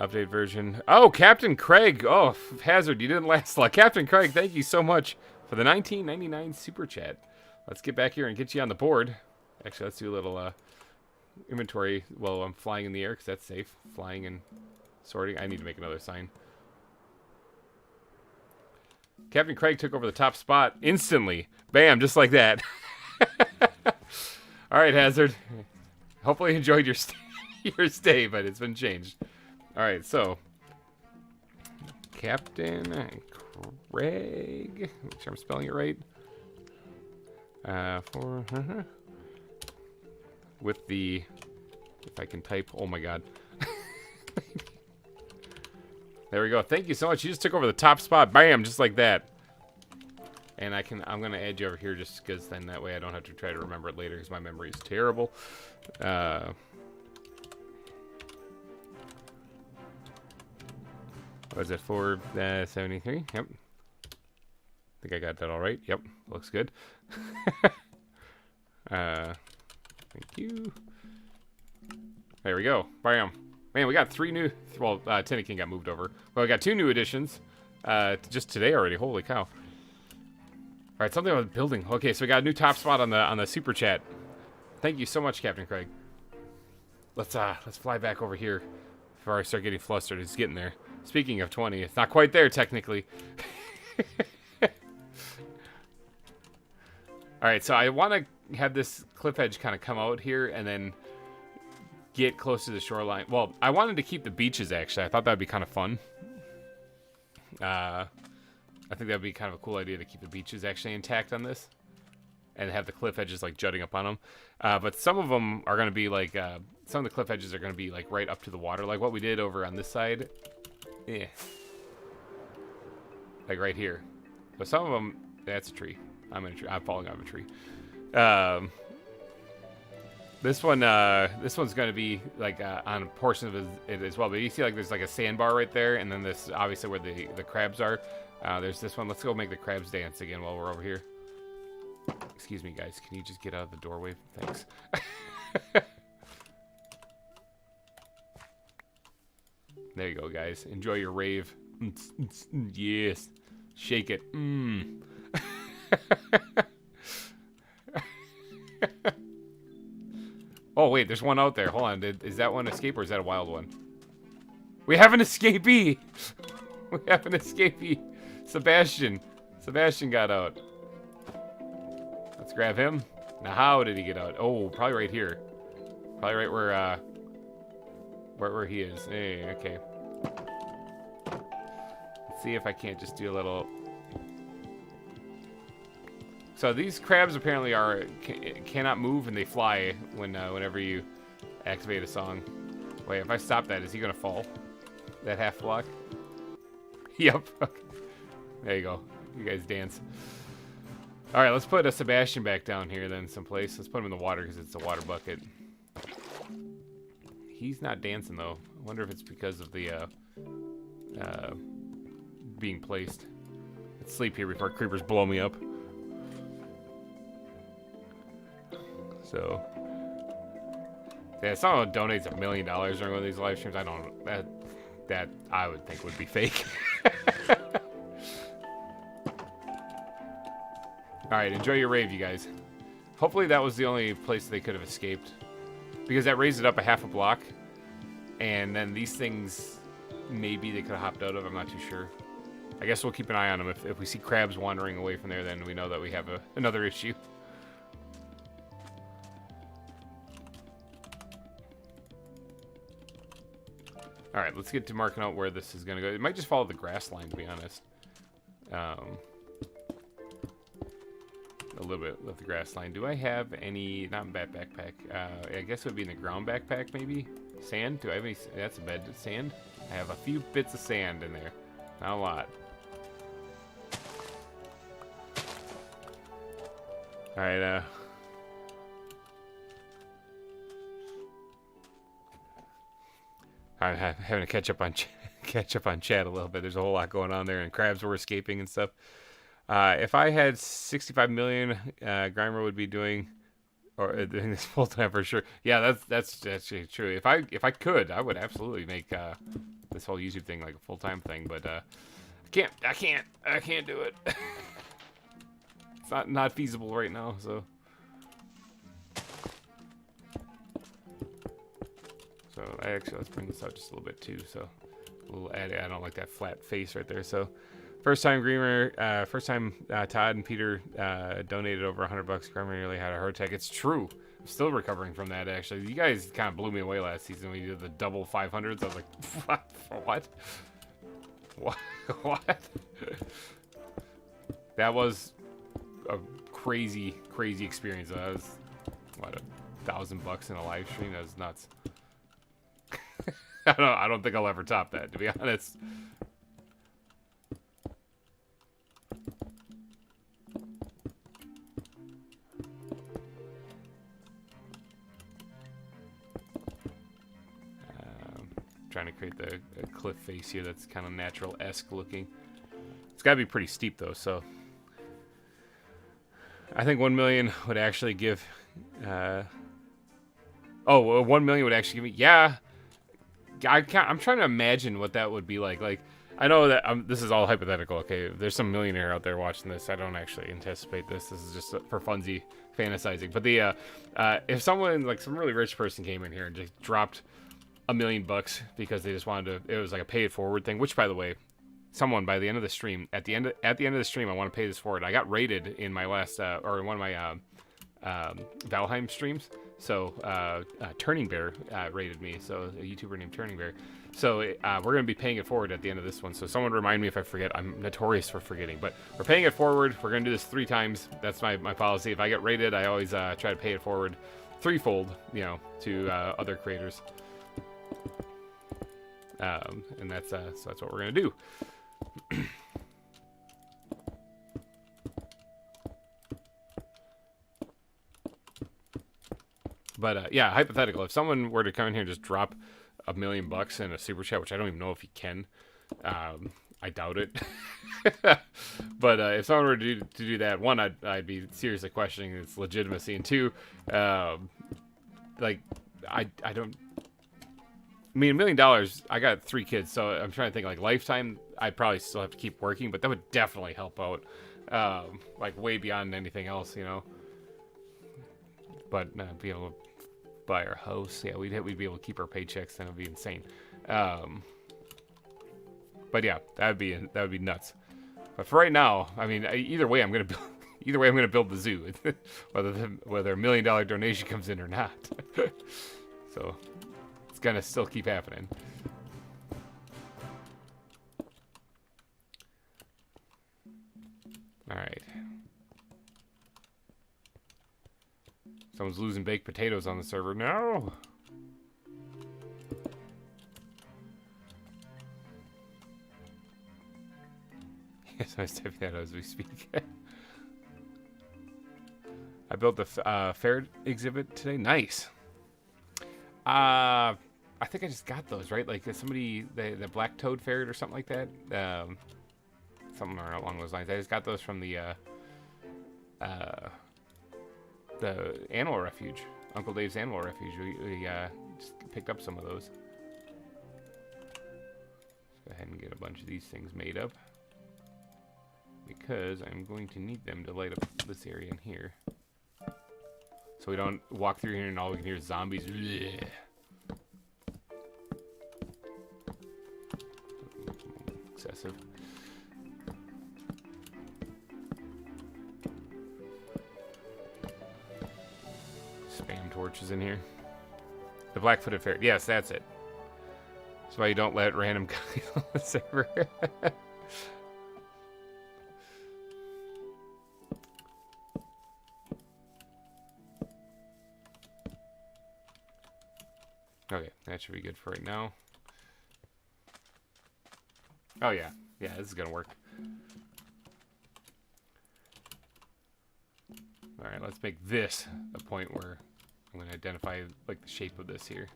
Update version. Oh, Captain Craig. Oh, Hazard, you didn't last long. Captain Craig, thank you so much for the 19.99 super chat. Let's get back here and get you on the board. Actually, let's do a little inventory while I'm flying in the air, because that's safe. Flying and sorting. I need to make another sign. Captain Craig took over the top spot instantly. Bam, just like that. All right, Hazard. Hopefully you enjoyed your stay, but it's been changed. All right, so Captain Craig. Make sure I'm spelling it right. With the, if I can type. Oh my God. There we go. Thank you so much. You just took over the top spot. Bam, just like that. And I'm gonna add you over here just because then that way I don't have to try to remember it later because my memory is terrible. What is it, 473? Yep. I think I got that all right. Yep, looks good. Thank you. There we go. Bam. Man, we got 3 new... Well, Tinnikin got moved over. Well, we got 2 new additions just today already. Holy cow. All right, something about building. Okay, so we got a new top spot on the super chat. Thank you so much, Captain Craig. Let's fly back over here before I start getting flustered. It's getting there. Speaking of 20, it's not quite there technically. All right, so I want to have this cliff edge kind of come out here and then get close to the shoreline. Well, I wanted to keep the beaches, actually. I thought that'd be kind of fun. I think that'd be kind of a cool idea to keep the beaches actually intact on this and have the cliff edges like jutting up on them. But some of them are going to be like, some of the cliff edges are going to be like right up to the water, like what we did over on this side. Yeah. Like right here. But some of them, that's a tree. I'm in a tree. I'm falling out of a tree. This one's going to be like on a portion of it as well. But you see like there's like a sandbar right there, and then this obviously where the crabs are. There's this one. Let's go make the crabs dance again while we're over here. Excuse me, guys. Can you just get out of the doorway? Thanks. There you go, guys. Enjoy your rave. Yes. Shake it. Oh, wait. There's one out there. Hold on. Is that one escape or is that a wild one? We have an escapee. We have an escapee. Sebastian. Sebastian got out. Let's grab him. Now, how did he get out? Oh, probably right here. Probably right where he is. Hey, okay. Let's see if I can't just do a little... So these crabs apparently cannot move and they fly whenever you activate a song. Wait, if I stop that, is he gonna fall? That half block? Yep. Okay. There you go. You guys dance. All right, let's put a Sebastian back down here then someplace. Let's put him in the water because it's a water bucket. He's not dancing though. I wonder if it's because of the being placed. Let's sleep here before creepers blow me up. So Yeah, someone donates $1 million during one of these live streams. I don't. That I would think would be fake. All right, enjoy your rave, you guys. Hopefully that was the only place they could have escaped, because that raised it up a half a block, and then these things maybe they could have hopped out of. I'm not too sure. I guess we'll keep an eye on them. If we see crabs wandering away from there, then we know that we have another issue. All right, let's get to marking out where this is going to go. It might just follow the grass line, to be honest. A little bit of the grass line. Do I have any... Not in that backpack. I guess it would be in the ground backpack, maybe? Sand? Do I have any... That's a bed. Sand? I have a few bits of sand in there. Not a lot. Alright, I'm having to catch up on chat a little bit. There's a whole lot going on there, and crabs were escaping and stuff. If I had 65 million, GReimer would be doing this full time for sure. Yeah, that's actually true. If I could, I would absolutely make this whole YouTube thing like a full time thing. But I can't do it. It's not feasible right now. So actually, let's bring this out just a little bit too. So a little added. I don't like that flat face right there. So. First time GReimer, first time Todd and Peter donated over $100. GReimer nearly had a heart attack. It's true. I'm still recovering from that, actually. You guys kind of blew me away last season when you did the double 500s. I was like, what? What? That was a crazy, crazy experience. That was, what, $1,000 in a live stream? That was nuts. I don't think I'll ever top that, to be honest. Trying to create the cliff face here that's kind of natural-esque looking. It's got to be pretty steep though, so I think 1 million would actually give 1 million would actually give me, yeah. I'm trying to imagine what that would be like. Like, I know that this is all hypothetical, okay? If there's some millionaire out there watching this, I don't actually anticipate this. This is just for funsy fantasizing. But the if someone, like some really rich person came in here and just dropped $1 million because they just wanted to, it was like a pay it forward thing, which by the way, someone by the end of the stream, at the end of the stream, I want to pay this forward. I got rated in my last or in one of my Valheim streams. So Turning Bear rated me, so a YouTuber named Turning Bear. So we're going to be paying it forward at the end of this one. So someone remind me if I forget. I'm notorious for forgetting, but we're paying it forward. We're going to do this 3 times. That's my policy. If I get rated, I always try to pay it forward threefold, you know, to other creators. And that's so that's what we're gonna do. But yeah, hypothetical. If someone were to come in here and just drop $1 million in a super chat, which I don't even know if he can, I doubt it. But if someone were to do that, one, I'd be seriously questioning its legitimacy, and two, like I don't. I mean, $1 million, I got 3 kids, so I'm trying to think, like, lifetime, I'd probably still have to keep working, but that would definitely help out, like, way beyond anything else, you know? But be able to buy our house, yeah, we'd be able to keep our paychecks, then it would be insane. But yeah, that would be nuts. But for right now, I mean, either way, I'm gonna build the zoo, whether $1 million donation comes in or not. So gonna still keep happening. All right. Someone's losing baked potatoes on the server. No. Yes, I was typing that as we speak. I built the fair exhibit today. Nice. I think I just got those, right? Like somebody, the black toad ferret or something like that. Something along those lines. I just got those from the animal refuge. Uncle Dave's Animal Refuge. We just picked up some of those. Let's go ahead and get a bunch of these things made up, because I'm going to need them to light up this area in here. So we don't walk through here and all we can hear is zombies. Blech. Excessive. Spam torches in here. The black-footed ferret. Yes, that's it. That's why you don't let random guys on the server. Okay, that should be good for right now. Oh yeah, yeah, this is gonna work. All right, let's make this a point where I'm gonna identify like the shape of this here.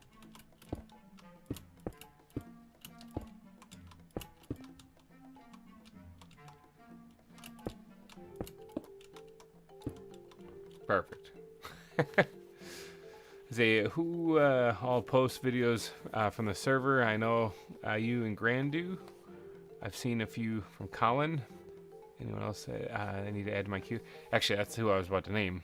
Perfect. Say who all post videos from the server? I know you and Gran do. I've seen a few from Colin. Anyone else? I need to add to my queue. Actually, that's who I was about to name.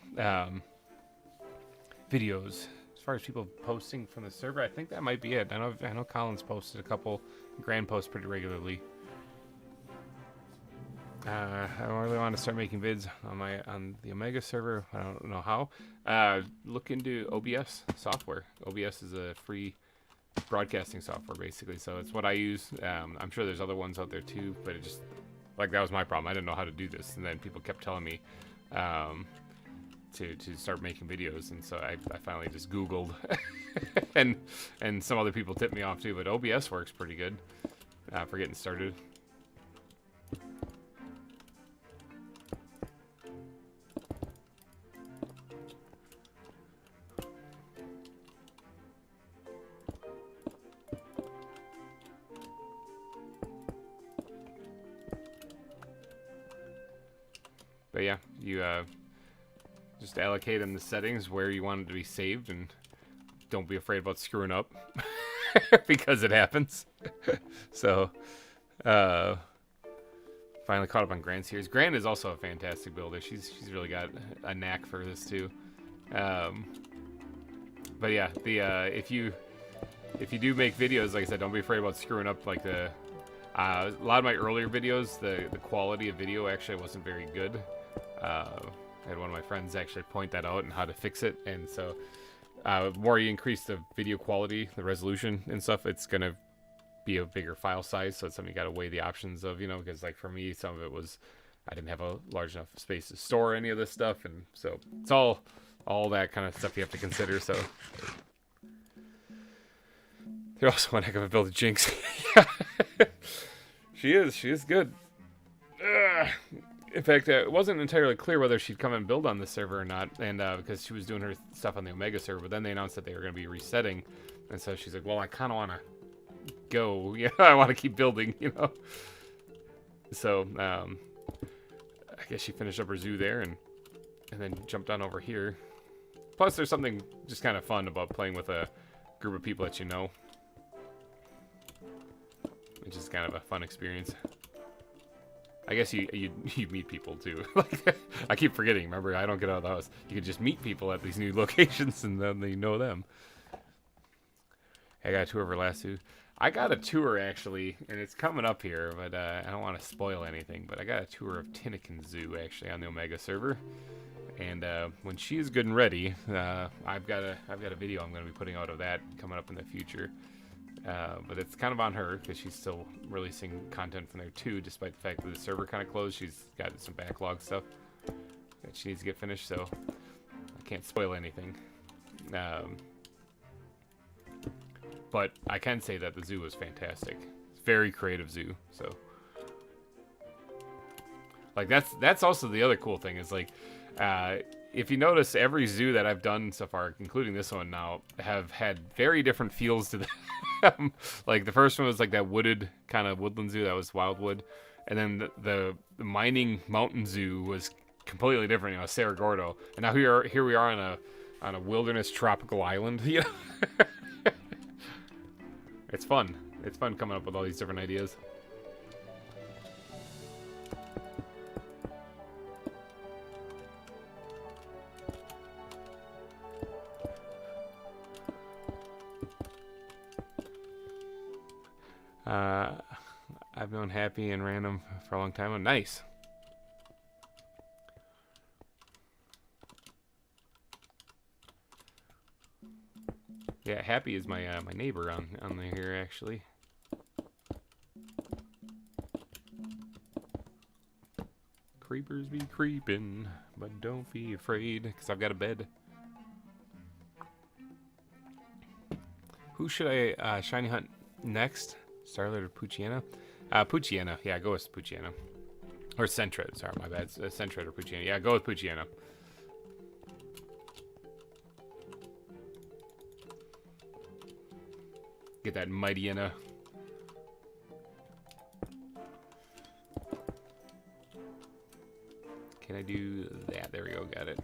Videos. As far as people posting from the server, I think that might be it. I know Colin's posted a couple. Gran posts pretty regularly. I really want to start making vids on the Omega server. I don't know how. Look into OBS software. OBS is a free broadcasting software, basically. So it's what I use. I'm sure there's other ones out there too, but it just like that was my problem. I didn't know how to do this, and then people kept telling me to start making videos, and so I finally just Googled, and some other people tipped me off too. But OBS works pretty good for getting started. But yeah, you just allocate in the settings where you want it to be saved, and don't be afraid about screwing up, because it happens. So, finally caught up on Gran's series. Gran is also a fantastic builder. She's really got a knack for this too. But yeah, if you do make videos, like I said, don't be afraid about screwing up. Like a lot of my earlier videos, the quality of video actually wasn't very good. I had one of my friends actually point that out and how to fix it, and so the more you increase the video quality, the resolution and stuff, it's gonna be a bigger file size. So it's something you gotta weigh the options of, because like for me, some of it was I didn't have a large enough space to store any of this stuff, and so it's all that kind of stuff you have to consider. So they're also one heck of a build of Jinx. She is good. In fact, it wasn't entirely clear whether she'd come and build on this server or not, and because she was doing her stuff on the Omega server, but then they announced that they were going to be resetting, and so she's like, well, I kind of want to go, I want to keep building, So, I guess she finished up her zoo there, and then jumped on over here. Plus, there's something just kind of fun about playing with a group of people that you know, which is kind of a fun experience. I guess you meet people too. Like, I keep forgetting. Remember, I don't get out of the house. You can just meet people at these new locations, and then you know them. I got a tour of her last zoo. I got a tour actually, and it's coming up here, but I don't want to spoil anything. But I got a tour of Tinnikin Zoo actually on the Omega server, and when she is good and ready, I've got a video I'm going to be putting out of that coming up in the future. But it's kind of on her because she's still releasing content from there too, despite the fact that the server kind of closed. She's got some backlog stuff that she needs to get finished, so I can't spoil anything. But I can say that the zoo was fantastic. It's a very creative zoo, so like that's also the other cool thing is like if you notice, every zoo that I've done so far, including this one now, have had very different feels to them. Like the first one was like that wooded kind of woodland zoo that was Wildwood, and then the mining mountain zoo was completely different, Cerro Gordo. And now here we are on a wilderness tropical island. You know? It's fun. It's fun coming up with all these different ideas. I've known Happy and Random for a long time. Oh, nice. Yeah, Happy is my my neighbor on here actually. Creepers be creeping, but don't be afraid, because I've got a bed. Who should I shiny hunt next? Starlight or Pucciana? Pucciana. Yeah, go with Pucciana. Or Sentret. Sorry, my bad. Sentret or Pucciana. Yeah, go with Pucciana. Get that Mightyana. Can I do that? There we go. Got it.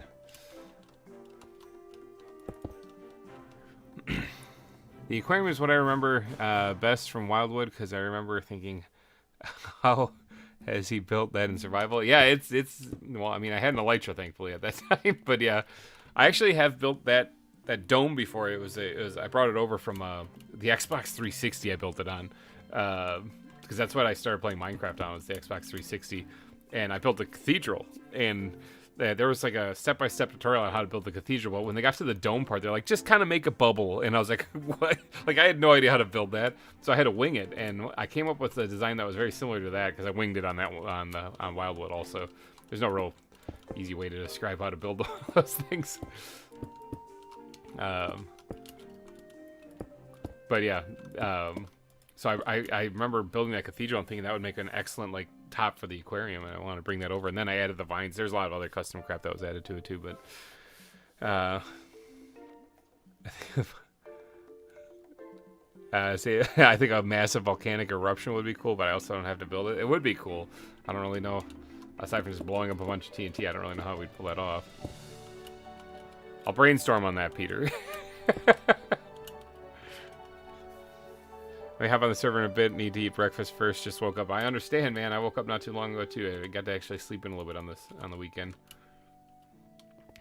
The aquarium is what I remember best from Wildwood, because I remember thinking, how has he built that in survival? Yeah, it's well, I mean, I had an Elytra thankfully at that time, but yeah, I actually have built that dome before. It was I brought it over from the Xbox 360. I built it on because that's what I started playing Minecraft on, was the Xbox 360, and I built a cathedral, and there was like a step-by-step tutorial on how to build the cathedral, but when they got to the dome part, they're like, just kind of make a bubble, and I was like, what? Like, I had no idea how to build that, so I had to wing it, and I came up with a design that was very similar to that, because I winged it on that on Wildwood also. There's no real easy way to describe how to build those things. But yeah, so I remember building that cathedral and thinking that would make an excellent, like, top for the aquarium, and I want to bring that over. And then I added the vines. There's a lot of other custom crap that was added to it too, but see, I think a massive volcanic eruption would be cool, but I also don't have to build it. It would be cool. I don't really know, aside from just blowing up a bunch of TNT, I don't really know how we'd pull that off. I'll brainstorm on that, Peter. I hop on the server in a bit. Need to eat breakfast first. Just woke up. I understand, man. I woke up not too long ago too. I got to actually sleep in a little bit on the weekend.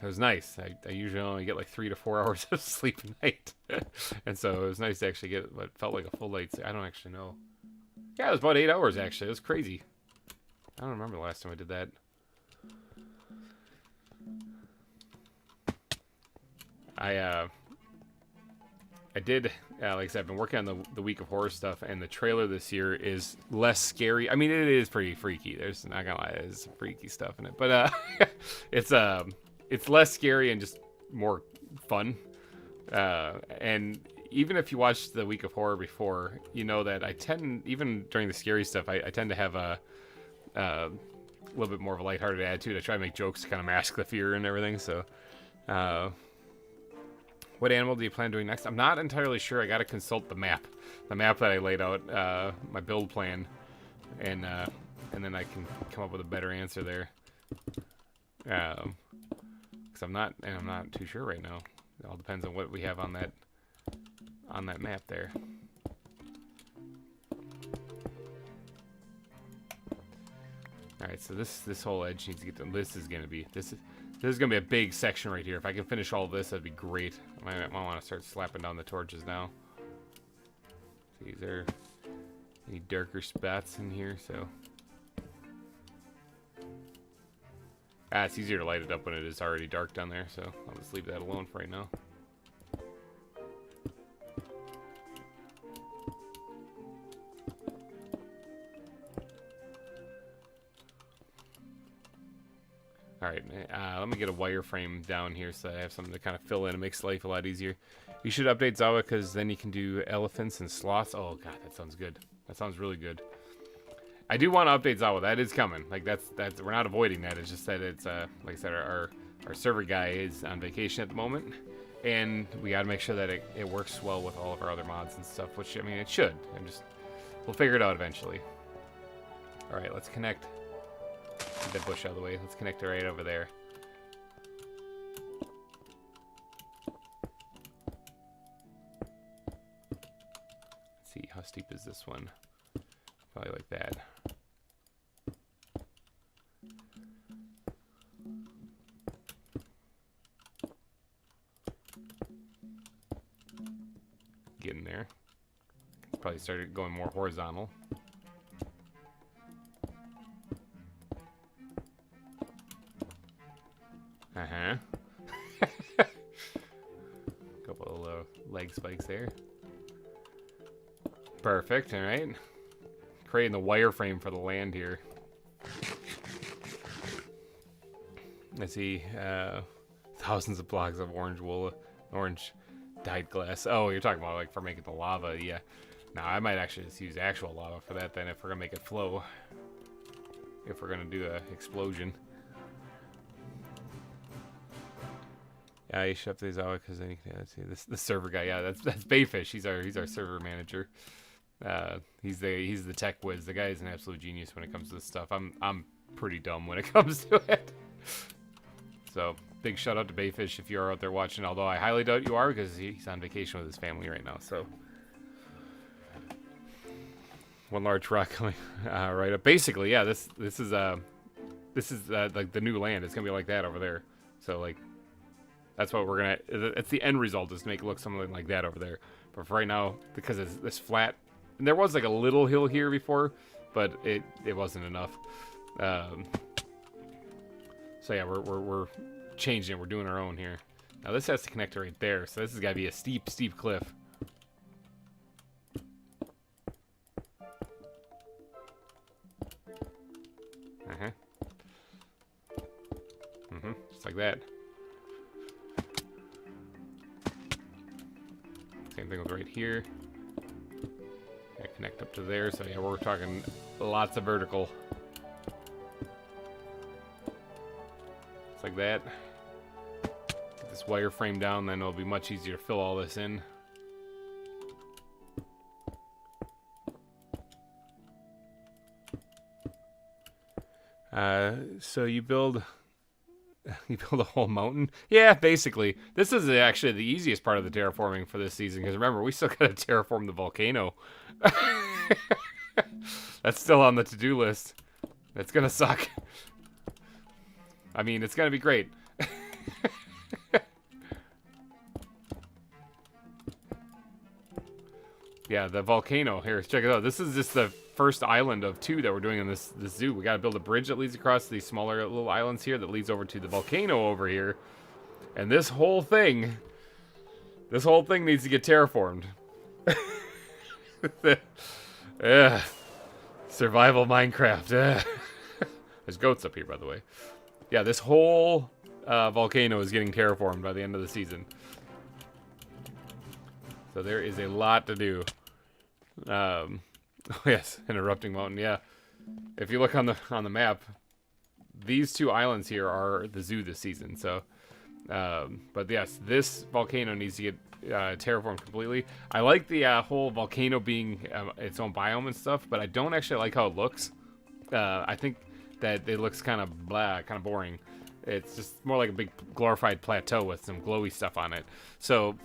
It was nice. I usually only get like 3 to 4 hours of sleep a night, and so it was nice to actually get what felt like a full night. I don't actually know. Yeah, it was about 8 hours actually. It was crazy. I don't remember the last time I did that. I did, like I said, I've been working on the week of horror stuff, and the trailer this year is less scary. I mean, it is pretty freaky. There's, not gonna lie, there's some freaky stuff in it, but it's less scary and just more fun. And even if you watched the week of horror before, you know that I tend, even during the scary stuff, I tend to have a little bit more of a lighthearted attitude. I try to make jokes to kind of mask the fear and everything. So, what animal do you plan doing next? I'm not entirely sure. I got to consult the map that I laid out, my build plan, and then I can come up with a better answer there. Because I'm not too sure right now. It all depends on what we have on that map there. All right, so this whole edge needs to get done. This is gonna be a big section right here. If I can finish all of this, that'd be great. I might want to start slapping down the torches now. See, is there any darker spots in here? So, it's easier to light it up when it is already dark down there. So I'll just leave that alone for right now. Alright, let me get a wireframe down here so I have something to kind of fill in. It makes life a lot easier. You should update ZAWA because then you can do elephants and sloths. Oh god, that sounds good. That sounds really good. I do want to update ZAWA. That is coming. Like that's we're not avoiding that. It's just that it's like I said, our server guy is on vacation at the moment, and we got to make sure that it works well with all of our other mods and stuff. Which I mean, it should. We'll figure it out eventually. All right, let's connect. Get that bush out of the way. Let's connect it right over there. steep is this one? Probably like that. Getting there. Probably started going more horizontal. Uh-huh. Couple of leg spikes there. Perfect, alright. Creating the wireframe for the land here. I see thousands of blocks of orange wool, orange dyed glass. Oh, you're talking about like for making the lava, yeah. Now I might actually just use actual lava for that then if we're gonna make it flow. If we're gonna do an explosion. Yeah, you should update ZAWA because then you can see the server guy. Yeah, that's Bayfish. He's our server manager. He's the tech whiz. The guy is an absolute genius when it comes to this stuff. I'm pretty dumb when it comes to it. So big shout out to Bayfish if you are out there watching. Although I highly doubt you are because he's on vacation with his family right now. So one large rock coming right up. Basically, yeah. This is like the new land. It's gonna be like that over there. So like. That's what we're gonna. It's the end result is to make it look something like that over there. But for right now, because it's this flat, and there was like a little hill here before, but it wasn't enough. So yeah, we're changing it. We're doing our own here. Now this has to connect to right there, so this has got to be a steep cliff. Just like that. Same thing with right here. I connect up to there, so yeah, we're talking lots of vertical. Just like that. Get this wireframe down, then it'll be much easier to fill all this in. So you build a whole mountain? Yeah, basically. This is actually the easiest part of the terraforming for this season, because remember, we still gotta terraform the volcano. That's still on the to-do list. It's gonna suck. I mean, it's gonna be great. Yeah, the volcano. Here, check it out. This is just the first island of 2 that we're doing in this zoo. We gotta build a bridge that leads across these smaller little islands here that leads over to the volcano over here. And this whole thing needs to get terraformed. Survival Minecraft. There's goats up here, by the way. Yeah, this whole volcano is getting terraformed by the end of the season. So there is a lot to do. Oh yes, an erupting mountain. Yeah, if you look on the map, these 2 islands here are the zoo this season. So, but yes, this volcano needs to get terraformed completely. I like the whole volcano being its own biome and stuff, but I don't actually like how it looks. I think that it looks kind of blah, kind of boring. It's just more like a big glorified plateau with some glowy stuff on it. So.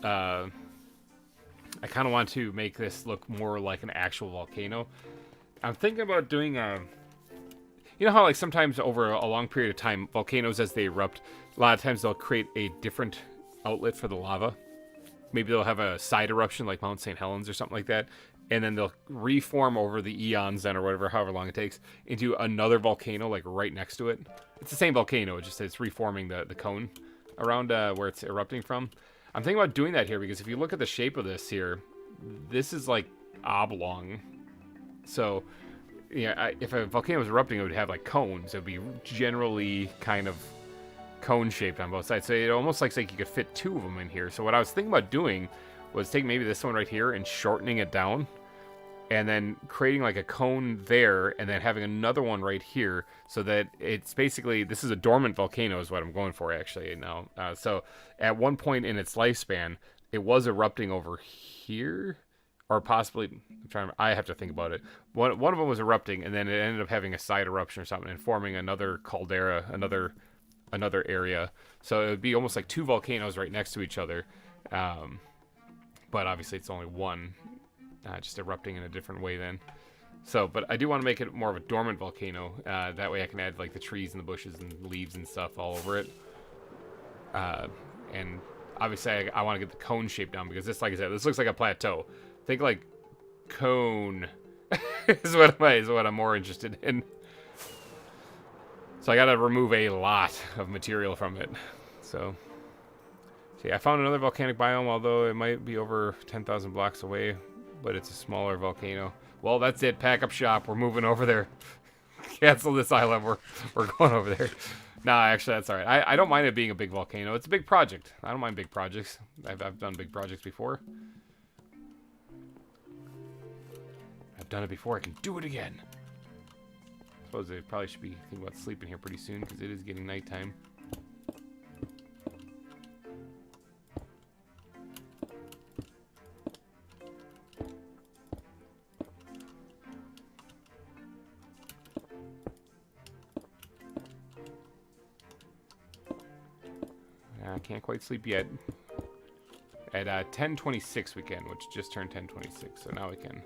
I kind of want to make this look more like an actual volcano. I'm thinking about doing you know how like sometimes over a long period of time, volcanoes as they erupt, a lot of times they'll create a different outlet for the lava. Maybe they'll have a side eruption like Mount St. Helens or something like that, and then they'll reform over the eons then or whatever, however long it takes, into another volcano like right next to it. It's the same volcano, it's just it's reforming the cone around where it's erupting from. I'm thinking about doing that here because if you look at the shape of this here, this is like oblong. So, yeah, if a volcano was erupting, it would have like cones. It would be generally kind of cone-shaped on both sides. So it almost looks like you could fit 2 of them in here. So what I was thinking about doing was take maybe this one right here and shortening it down. And then creating like a cone there and then having another one right here so that it's basically, this is a dormant volcano is what I'm going for actually now. So at one point in its lifespan, it was erupting over here or possibly, I have to think about it. One of them was erupting and then it ended up having a side eruption or something and forming another caldera, another area. So it would be almost like 2 volcanoes right next to each other. But obviously it's only one just erupting in a different way then. So, but I do want to make it more of a dormant volcano. That way I can add like the trees and the bushes and leaves and stuff all over it. And obviously I want to get the cone shape down because this, like I said, this looks like a plateau. Think like cone is what I'm more interested in. So I got to remove a lot of material from it. So, see, I found another volcanic biome, although it might be over 10,000 blocks away, but it's a smaller volcano. Well, that's it. Pack up shop. We're moving over there. Cancel this island. We're going over there. Nah, actually, that's all right. I don't mind it being a big volcano. It's a big project. I don't mind big projects. I've done big projects before. I've done it before. I can do it again. I suppose I probably should be thinking about sleeping here pretty soon because it is getting nighttime. I can't quite sleep yet. At 10:26 we can, which just turned 10:26, so now we can.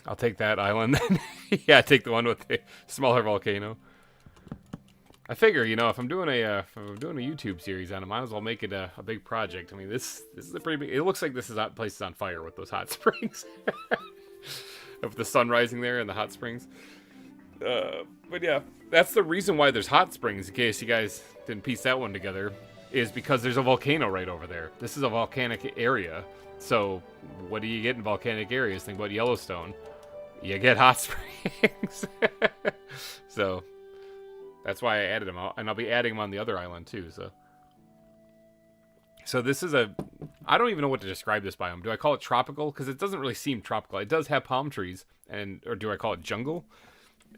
I'll take that island then. Yeah, take the one with the smaller volcano. I figure, you know, if I'm doing a YouTube series on it, I might as well make it a big project. I mean, this is a pretty big. It looks like this place is on fire with those hot springs, with the sun rising there and the hot springs. But yeah, that's the reason why there's hot springs. In case you guys didn't piece that one together, is because there's a volcano right over there. This is a volcanic area. So what do you get in volcanic areas? Think about Yellowstone. You get hot springs. So that's why I added them out, and I'll be adding them on the other island too. So this is I don't even know what to describe this biome. Do I call it tropical? Because it doesn't really seem tropical. It does have palm trees, or do I call it jungle?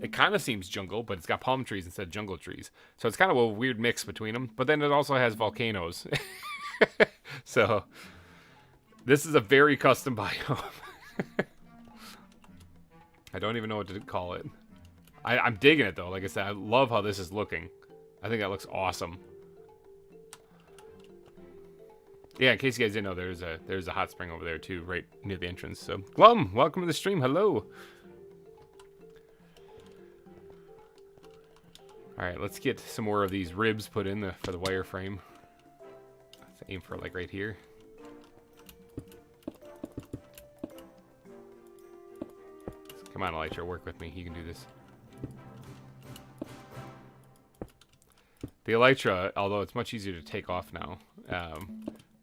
It kind of seems jungle, but it's got palm trees instead of jungle trees. So it's kind of a weird mix between them. But then it also has volcanoes. So this is a very custom biome. I don't even know what to call it. I'm digging it though. Like I said, I love how this is looking. I think that looks awesome. Yeah, in case you guys didn't know, there's a hot spring over there too, right near the entrance. So Glum, welcome to the stream. Hello. All right, let's get some more of these ribs put in for the wireframe. Let's aim for like right here. Come on, Elytra, work with me. You can do this. The Elytra, although it's much easier to take off now,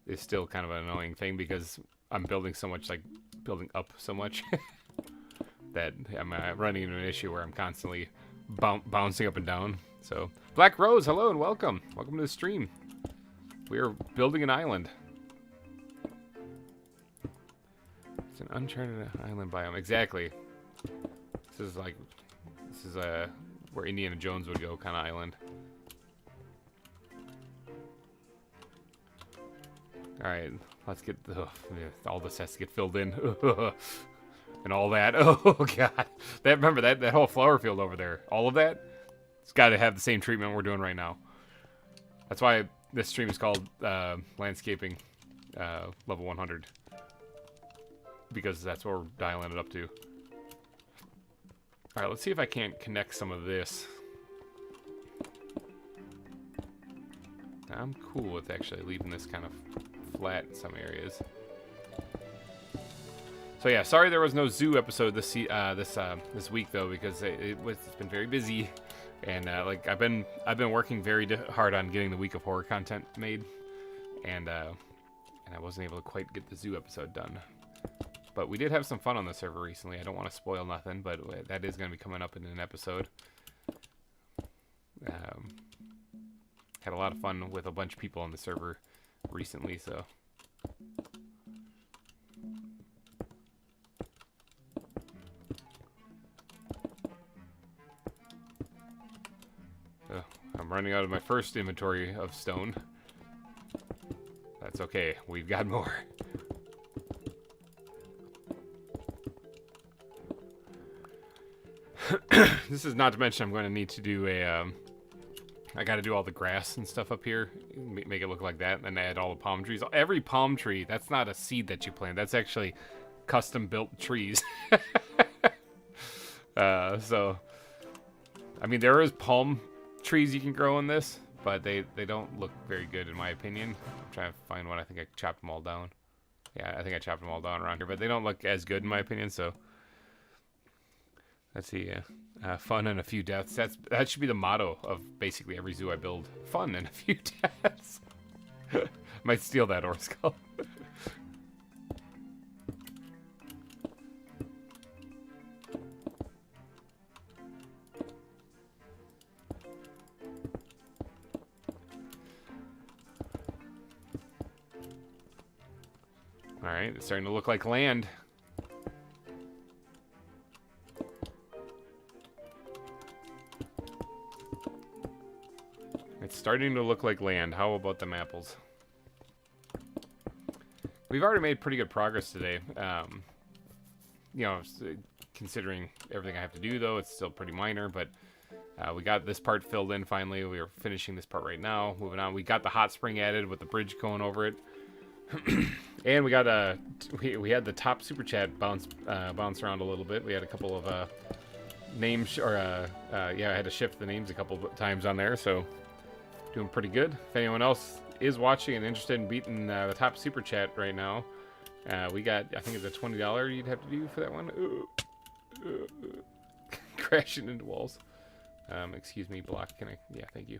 is still kind of an annoying thing because I'm building so much, like building up so much that I'm running into an issue where I'm constantly bouncing up and down. So Black Rose, hello and welcome to the stream. We are building an island. It's an uncharted island biome. Exactly. This is where Indiana Jones would go, kind of island. All right, let's get all this has to get filled in. And all that. Oh god, remember that whole flower field over there, all of that, it's got to have the same treatment we're doing right now. That's why this stream is called landscaping level 100, because that's what we're dialing it up to. All right, let's see if I can't connect some of this. I'm cool with actually leaving this kind of flat in some areas. So yeah, sorry there was no zoo episode this week though, because it's been very busy, and like I've been working very hard on getting the week of horror content made, and I wasn't able to quite get the zoo episode done. But we did have some fun on the server recently. I don't want to spoil nothing, but that is going to be coming up in an episode. Had a lot of fun with a bunch of people on the server recently, so. I'm running out of my first inventory of stone. That's okay, we've got more. This is not to mention I'm going to need to do I got to do all the grass and stuff up here, make it look like that, and then add all the palm trees. Every palm tree, that's not a seed that you plant. That's actually custom-built trees. So, I mean, there is palm trees you can grow in this, but they don't look very good in my opinion. I'm trying to find one. I think I chopped them all down. Yeah, I think I chopped them all down around here, but they don't look as good in my opinion, so... Let's see, fun and a few deaths. That should be the motto of basically every zoo I build. Fun and a few deaths. Might steal that ore skull. Alright, it's starting to look like land. It's starting to look like land. How about them apples? We've already made pretty good progress today. You know, considering everything I have to do, though, it's still pretty minor, but we got this part filled in finally. We are finishing this part right now. Moving on. We got the hot spring added with the bridge going over it. And we got we had the top super chat bounce around a little bit. We had a couple of names, or yeah, I had to shift the names a couple of times on there, so doing pretty good. If anyone else is watching and interested in beating the top super chat right now, we got, I think it's a $20 you'd have to do for that one. Crashing into walls. Excuse me, block. Can I? Yeah, thank you.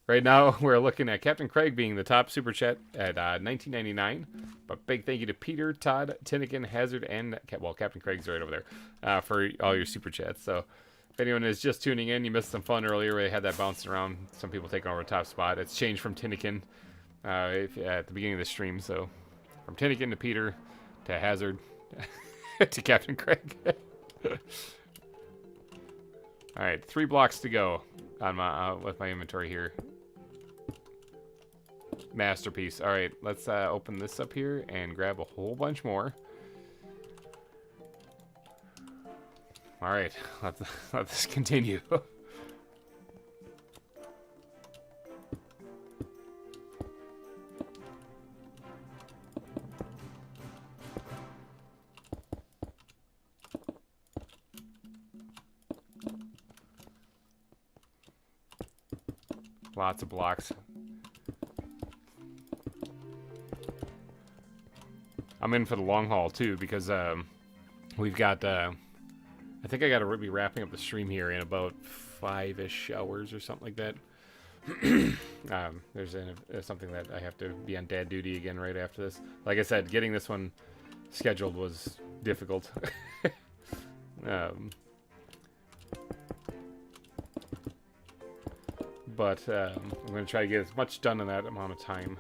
Right now, we're looking at Captain Craig being the top super chat at $19.99. But big thank you to Peter, Todd, Tinnigan, Hazard, and, well, Captain Craig's right over there, for all your super chats. So if anyone is just tuning in, you missed some fun earlier. We had that bouncing around, some people taking over the top spot. It's changed from Tinnigan at the beginning of the stream. So from Tinnigan to Peter to Hazard to Captain Craig. All right, 3 blocks to go on my with my inventory here. Masterpiece. All right, let's open this up here and grab a whole bunch more. All right, let's continue. Lots of blocks. I'm in for the long haul too, because we've got I think I got to be wrapping up the stream here in about 5-ish hours or something like that. There's something that I have to be on dad duty again right after this. Like I said, getting this one scheduled was difficult. But I'm going to try to get as much done in that amount of time.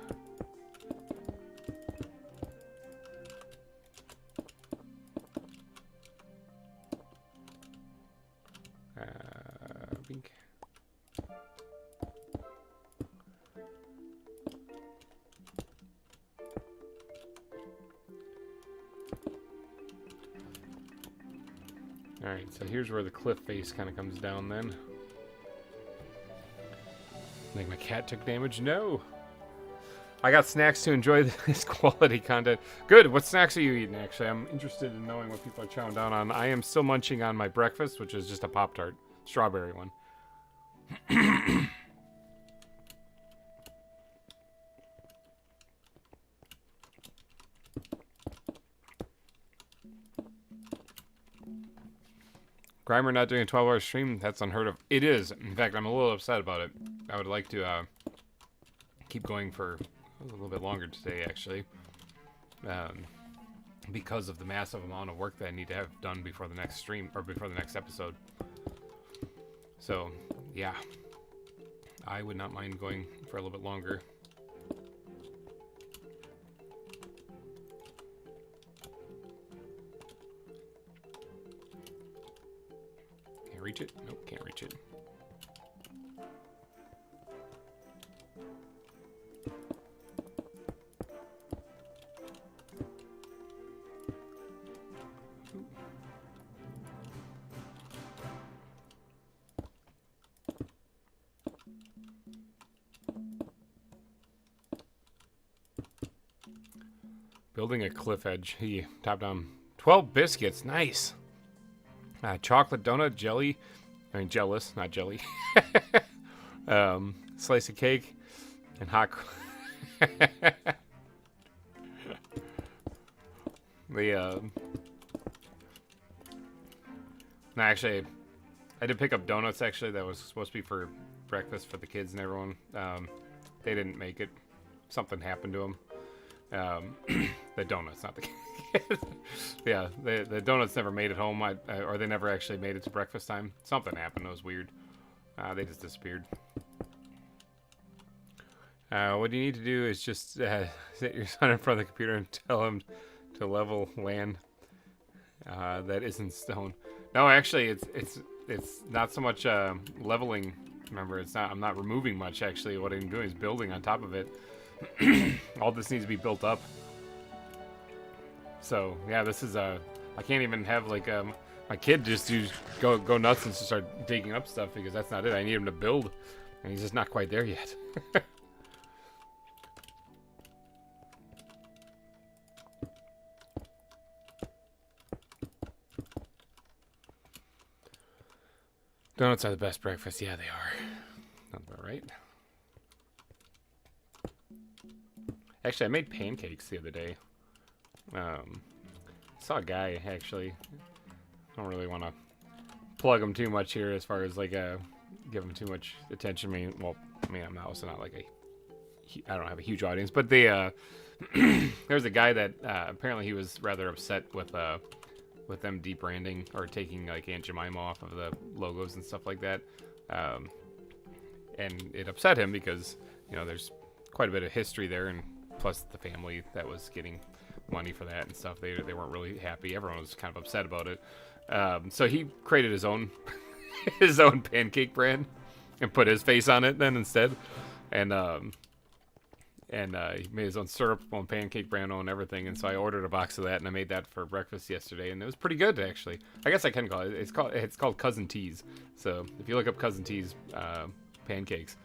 Bink. Alright, so here's where the cliff face kind of comes down then. I think my cat took damage. No! I got snacks to enjoy this quality content. Good! What snacks are you eating, actually? I'm interested in knowing what people are chowing down on. I am still munching on my breakfast, which is just a Pop-Tart. Strawberry one. GReimer not doing a 12-hour stream? That's unheard of. It is. In fact, I'm a little upset about it. I would like to keep going for a little bit longer today, actually. Because of the massive amount of work that I need to have done before the next stream, or before the next episode. So, yeah. I would not mind going for a little bit longer. Can't reach it? Nope, can't reach it. Building a cliff edge. He top down 12 biscuits. Nice. Chocolate donut, jelly. I mean, jealous, not jelly. Slice of cake and hot. No, actually, I did pick up donuts. Actually, that was supposed to be for breakfast for the kids and everyone. They didn't make it. Something happened to them. The donuts, not the kids. Yeah, the donuts never made it home, or they never actually made it to breakfast time. Something happened. It was weird. They just disappeared. What you need to do is just sit your son in front of the computer and tell him to level land that isn't stone. No, actually, it's not so much leveling. Remember, it's not. I'm not removing much. Actually, what I'm doing is building on top of it. All this needs to be built up. So yeah, this is I can't even have like my kid just go nuts and just start digging up stuff, because that's not it. I need him to build, and he's just not quite there yet. Donuts are the best breakfast. Yeah, they are. Sounds about right. Actually, I made pancakes the other day. Saw a guy, actually. I don't really want to plug him too much here as far as, like, give him too much attention. I'm also not, like, I don't have a huge audience. But there's a guy that, apparently he was rather upset with them debranding or taking, like, Aunt Jemima off of the logos and stuff like that. And it upset him because, you know, there's quite a bit of history there, and plus the family that was getting money for that and stuff, they weren't really happy. Everyone was kind of upset about it. So he created his own his own pancake brand and put his face on it then instead. And he made his own syrup, own pancake brand, own everything. And so I ordered a box of that, and I made that for breakfast yesterday, and it was pretty good, actually. I guess I can call it. It's called Cousin T's. So if you look up Cousin T's pancakes,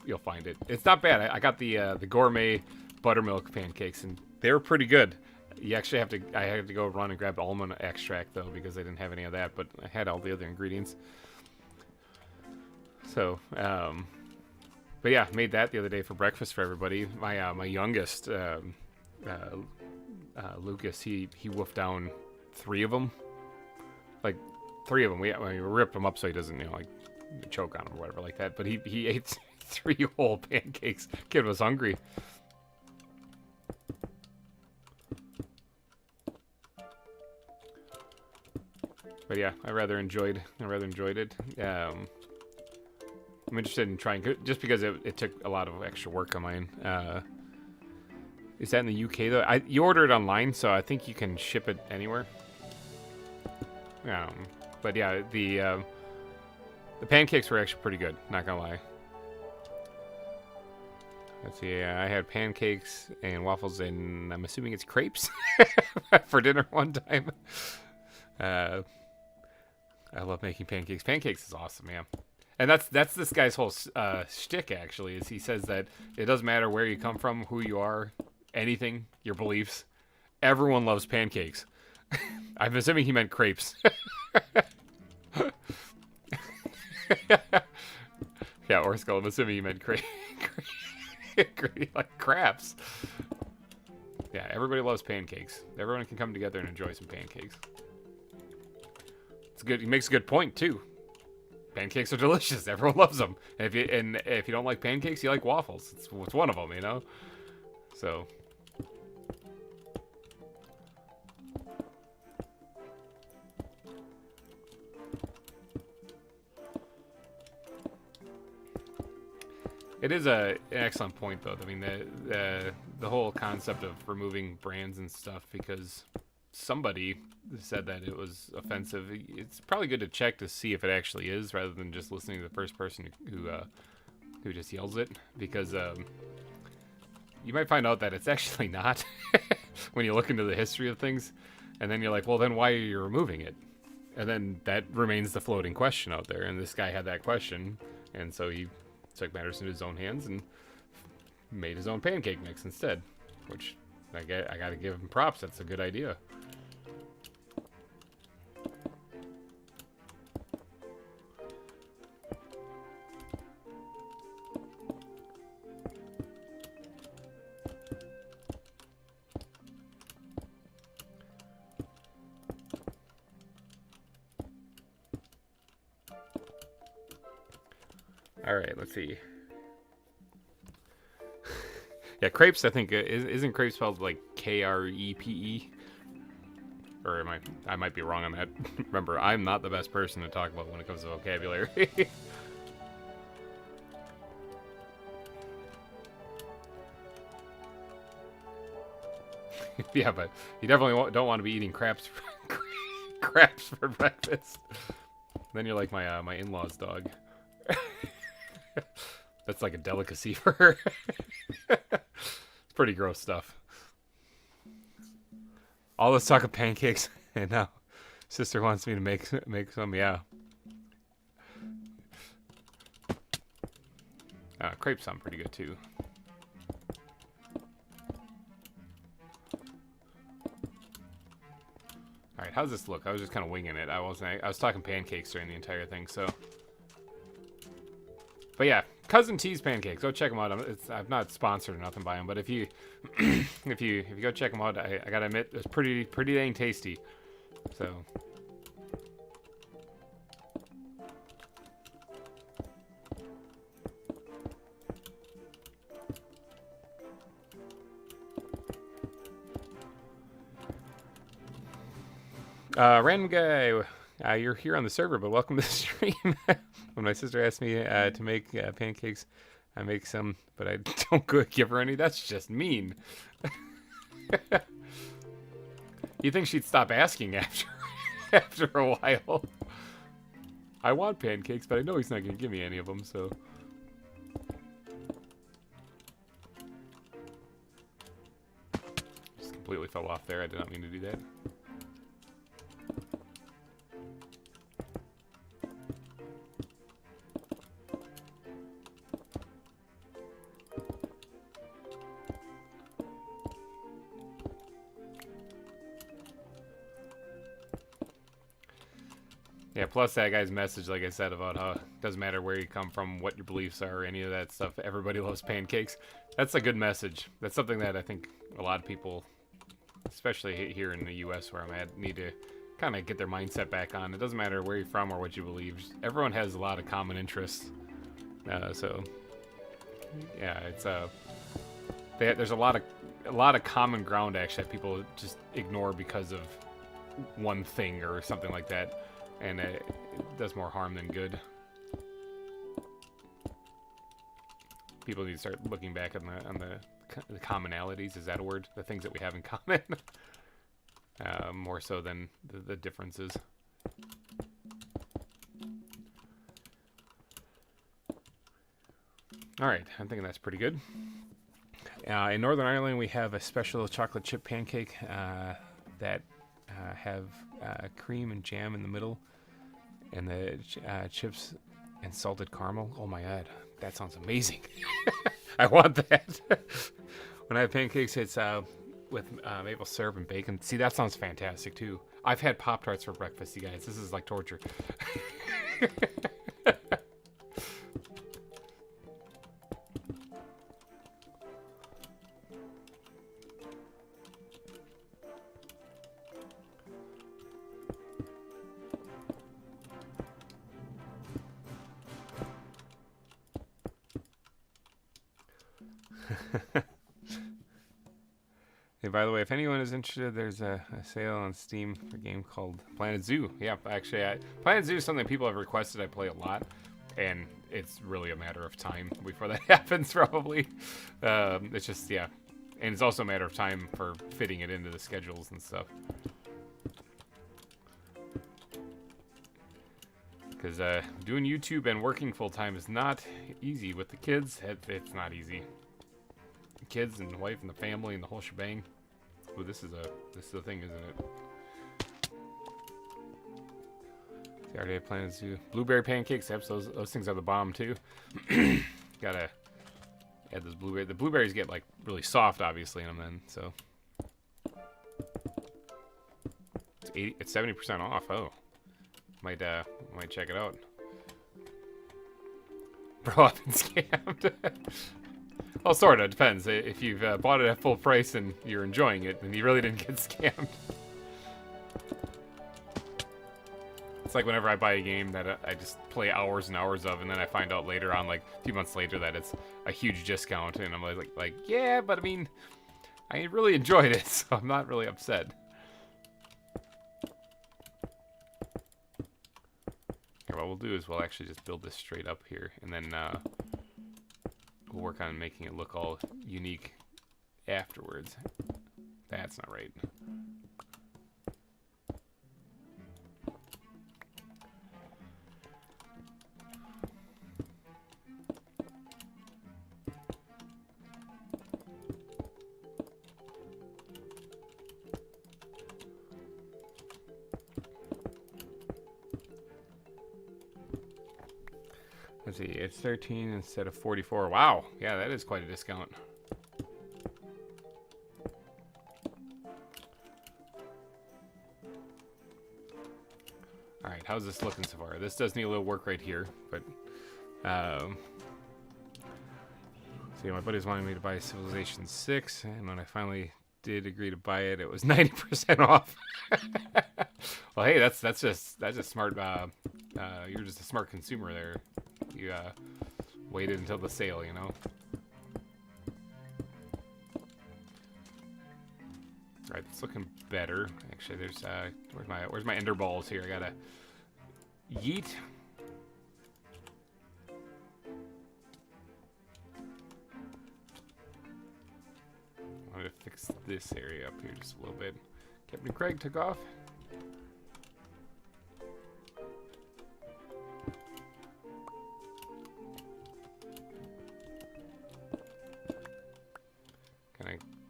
you'll find it. It's not bad. I got the gourmet buttermilk pancakes, and they were pretty good. You actually I had to go run and grab almond extract though, because I didn't have any of that, but I had all the other ingredients. So, but yeah, made that the other day for breakfast for everybody. My youngest, Lucas, he wolfed down 3 of them. Like 3 of them. We ripped them up so he doesn't, like, choke on them or whatever like that. But he ate 3 whole pancakes. Kid was hungry. But yeah, I rather enjoyed it. I'm interested in trying, just because it took a lot of extra work on mine. Is that in the UK though? You order it online, so I think you can ship it anywhere. But yeah, the pancakes were actually pretty good. Not gonna lie. Let's see. I had pancakes and waffles, and I'm assuming it's crepes for dinner one time. I love making pancakes. Pancakes is awesome, man. And that's this guy's whole shtick, actually, is he says that it doesn't matter where you come from, who you are, anything, your beliefs. Everyone loves pancakes. I'm assuming he meant crepes. Yeah, or skull. I'm assuming he meant like craps. Yeah, everybody loves pancakes. Everyone can come together and enjoy some pancakes. It's good. He makes a good point too. Pancakes are delicious. Everyone loves them. And if you don't like pancakes, you like waffles. It's one of them, you know. So. It is an excellent point, though. I mean, the whole concept of removing brands and stuff, because somebody said that it was offensive. It's probably good to check to see if it actually is, rather than just listening to the first person who just yells it, because you might find out that it's actually not when you look into the history of things, and then you're like, well, then why are you removing it? And then that remains the floating question out there, and this guy had that question, and so he took matters into his own hands and made his own pancake mix instead, which I gotta give him props. That's a good idea. All right, let's see. Yeah, crepes. I think isn't crepe spelled like Krepe? Or am I might be wrong on that. Remember, I'm not the best person to talk about when it comes to vocabulary. Yeah, but you definitely don't want to be eating craps for breakfast. Then you're like my my in-laws' dog. That's like a delicacy for her. It's pretty gross stuff. All this talk of pancakes, and now sister wants me to make some. Yeah. Crepes sound pretty good too. All right, how's this look? I was just kind of winging it. I was talking pancakes during the entire thing, so. But yeah, Cousin T's pancakes. Go check them out. I'm not sponsored or nothing by them, but if you if you go check them out, I gotta admit it's pretty dang tasty. So. Random guy, you're here on the server, but welcome to the stream. When my sister asked me to make pancakes, I make some, but I don't give her any. That's just mean. You think she'd stop asking after a while? I want pancakes, but I know he's not going to give me any of them, so. Just completely fell off there. I did not mean to do that. Yeah, plus that guy's message, like I said, about how it doesn't matter where you come from, what your beliefs are, or any of that stuff. Everybody loves pancakes. That's a good message. That's something that I think a lot of people, especially here in the U.S. where I'm at, need to kind of get their mindset back on. It doesn't matter where you're from or what you believe. Everyone has a lot of common interests. So, yeah, it's there's a lot of common ground actually that people just ignore because of one thing or something like that. And it does more harm than good. People need to start looking back on the commonalities. Is that a word? The things that we have in common, more so than the differences. All right, I'm thinking that's pretty good. In Northern Ireland, we have a special chocolate chip pancake that have cream and jam in the middle, and the chips and salted caramel. Oh my god, that sounds amazing. I want that. When I have pancakes, it's with maple syrup and bacon. See, that sounds fantastic too. I've had Pop-Tarts for breakfast, you guys. This is like torture. Hey, by the way, if anyone is interested, there's a sale on Steam for a game called Planet Zoo. Yeah, actually, Planet Zoo is something people have requested I play a lot, and it's really a matter of time before that happens, probably. It's just, yeah. And it's also a matter of time for fitting it into the schedules and stuff. Because doing YouTube and working full-time is not easy with the kids. It's not easy. The kids and the wife and the family and the whole shebang. Ooh, this is the thing, isn't it? See, I already have plans to blueberry pancakes. Yep, those things are the bomb too. Gotta add this blueberry. The blueberries get like really soft, obviously, in them then. So It's 70% off. Oh, might check it out. Bro, I've been scammed. Well, sort of depends. If you've bought it at full price and you're enjoying it, then you really didn't get scammed. It's like whenever I buy a game that I just play hours and hours of, and then I find out later on, like a few months later, that it's a huge discount, and I'm like, yeah, but I mean, I really enjoyed it, so I'm not really upset. Okay, what we'll do is we'll actually just build this straight up here, and then we'll work on making it look all unique afterwards. That's not right. Let's see, it's 13 instead of 44. Wow, yeah, that is quite a discount. Alright, how's this looking so far? This does need a little work right here, but see, my buddies wanted me to buy Civilization 6, and when I finally did agree to buy it, it was 90% off. Well, hey, that's just smart. You're just a smart consumer there. You waited until the sale, you know. All right, it's looking better. Actually, there's where's my ender balls here? I gotta yeet. I'm gonna fix this area up here just a little bit. Captain Craig took off.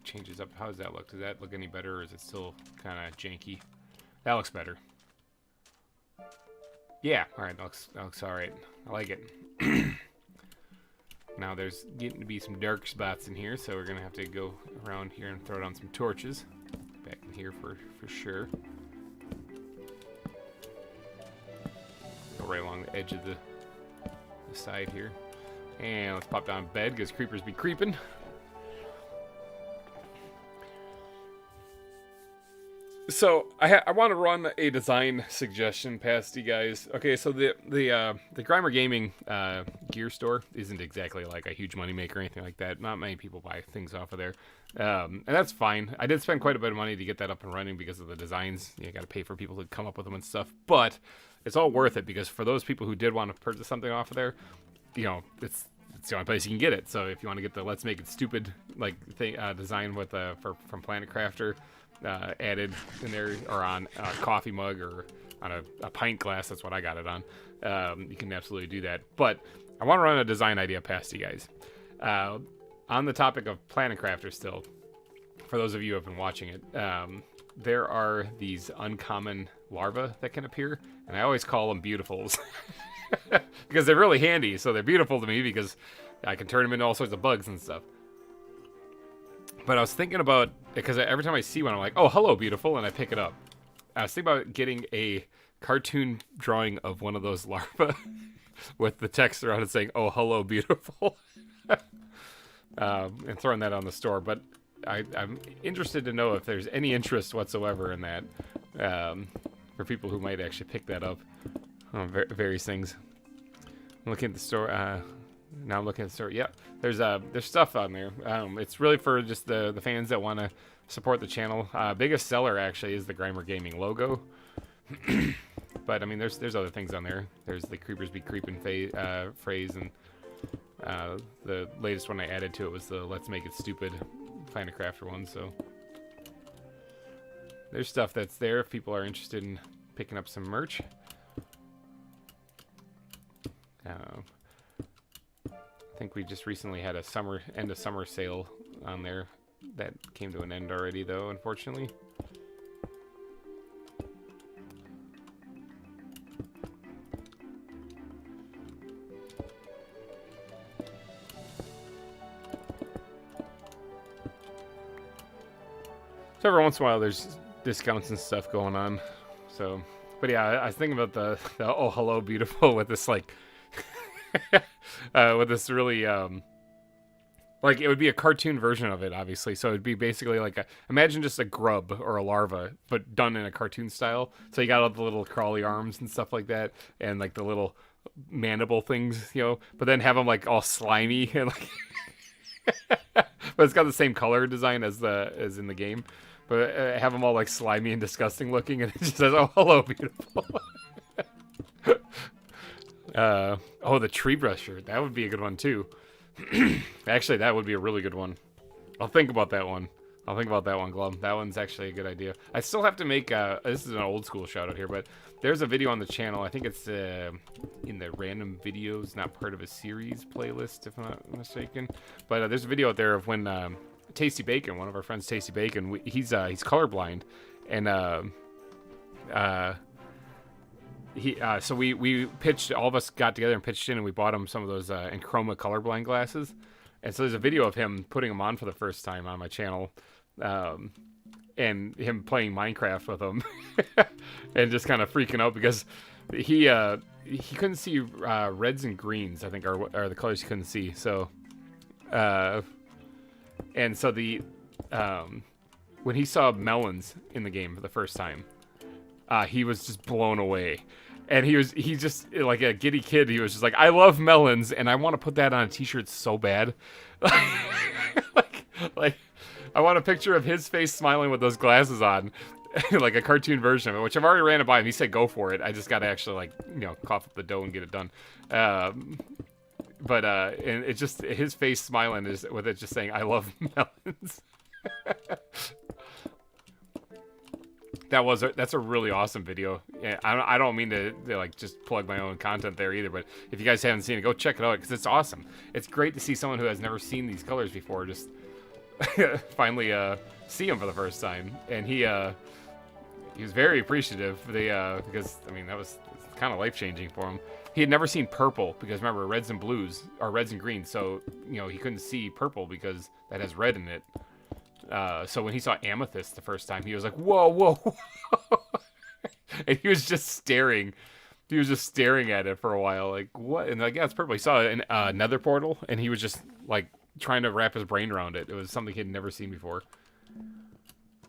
Changes up. How does that look? Does that look any better, or is it still kind of janky? That looks better. Yeah, alright, that looks alright. I like it. Now there's getting to be some dark spots in here, so we're gonna have to go around here and throw down some torches. Back in here for sure. Go right along the edge of the side here. And let's pop down bed, because creepers be creeping. So I want to run a design suggestion past you guys. Okay, so the GReimer Gaming gear store isn't exactly like a huge moneymaker or anything like that. Not many people buy things off of there, and that's fine. I did spend quite a bit of money to get that up and running because of the designs. You got to pay for people to come up with them and stuff, but it's all worth it because for those people who did want to purchase something off of there, you know, it's the only place you can get it. So if you want to get the Let's Make It Stupid like thing design with from Planet Crafter. Added in there, or on a coffee mug, or on a pint glass. That's what I got it on. You can absolutely do that. But I want to run a design idea past you guys. On the topic of Planet Crafter still, for those of you who have been watching it, there are these uncommon larvae that can appear, and I always call them beautifuls. Because they're really handy, so they're beautiful to me because I can turn them into all sorts of bugs and stuff. But I was thinking about, because every time I see one, I'm like, oh, hello, beautiful, and I pick it up. I was thinking about getting a cartoon drawing of one of those larvae with the text around it saying, oh, hello, beautiful. And throwing that on the store. But I'm interested to know if there's any interest whatsoever in that for people who might actually pick that up on various things. I'm looking at the store. Now I'm looking at the store. Yep, there's stuff on there. It's really for just the fans that want to support the channel. Biggest seller actually is the GReimer Gaming logo. But I mean, there's other things on there. There's the Creepers Be Creepin' phrase, and the latest one I added to it was the Let's Make It Stupid Planet Crafter one. So there's stuff that's there if people are interested in picking up some merch. I think we just recently had a end of summer sale on there that came to an end already, though, unfortunately. So every once in a while, there's discounts and stuff going on. So, but yeah, I was thinking about the oh hello beautiful with this like with this really like it would be a cartoon version of it, obviously. So it'd be basically like imagine just a grub or a larva, but done in a cartoon style. So you got all the little crawly arms and stuff like that, and like the little mandible things, you know. But then have them like all slimy and like, but it's got the same color design as in the game. But have them all like slimy and disgusting looking, and it just says, "Oh, hello, beautiful." Oh, the tree brusher. That would be a good one too. Actually, that would be a really good one. I'll think about that one. I'll think about that one, Glum. That one's actually a good idea. I still have to make, this is an old school shout out here, but there's a video on the channel. I think it's in the random videos, not part of a series playlist, if I'm not mistaken. But there's a video out there of when Tasty Bacon, one of our friends, Tasty Bacon, he's colorblind, and so we pitched, all of us got together and pitched in, and we bought him some of those Enchroma colorblind glasses. And so there's a video of him putting them on for the first time on my channel, and him playing Minecraft with them, and just kind of freaking out because he couldn't see reds and greens, I think are the colors he couldn't see. So, and so when he saw melons in the game for the first time, he was just blown away. And he just like a giddy kid. He was just like, I love melons, and I want to put that on a t-shirt so bad. like I want a picture of his face smiling with those glasses on, like a cartoon version of it, which I've already ran it by him. He said, go for it. I just got to actually, like, you know, cough up the dough and get it done. And it's just his face smiling is with it just saying, I love melons. That's a really awesome video. Yeah, I don't mean to like just plug my own content there either, but if you guys haven't seen it, go check it out because it's awesome. It's great to see someone who has never seen these colors before just finally see them for the first time, and he was very appreciative. Because I mean that was kind of life changing for him. He had never seen purple because remember reds and blues are reds and greens, so you know he couldn't see purple because that has red in it. So when he saw amethyst the first time, he was like, whoa, whoa, whoa. And he was just staring. He was just staring at it for a while. Like, what? And like, yeah, it's purple. He saw a nether portal, and he was just, like, trying to wrap his brain around it. It was something he'd never seen before.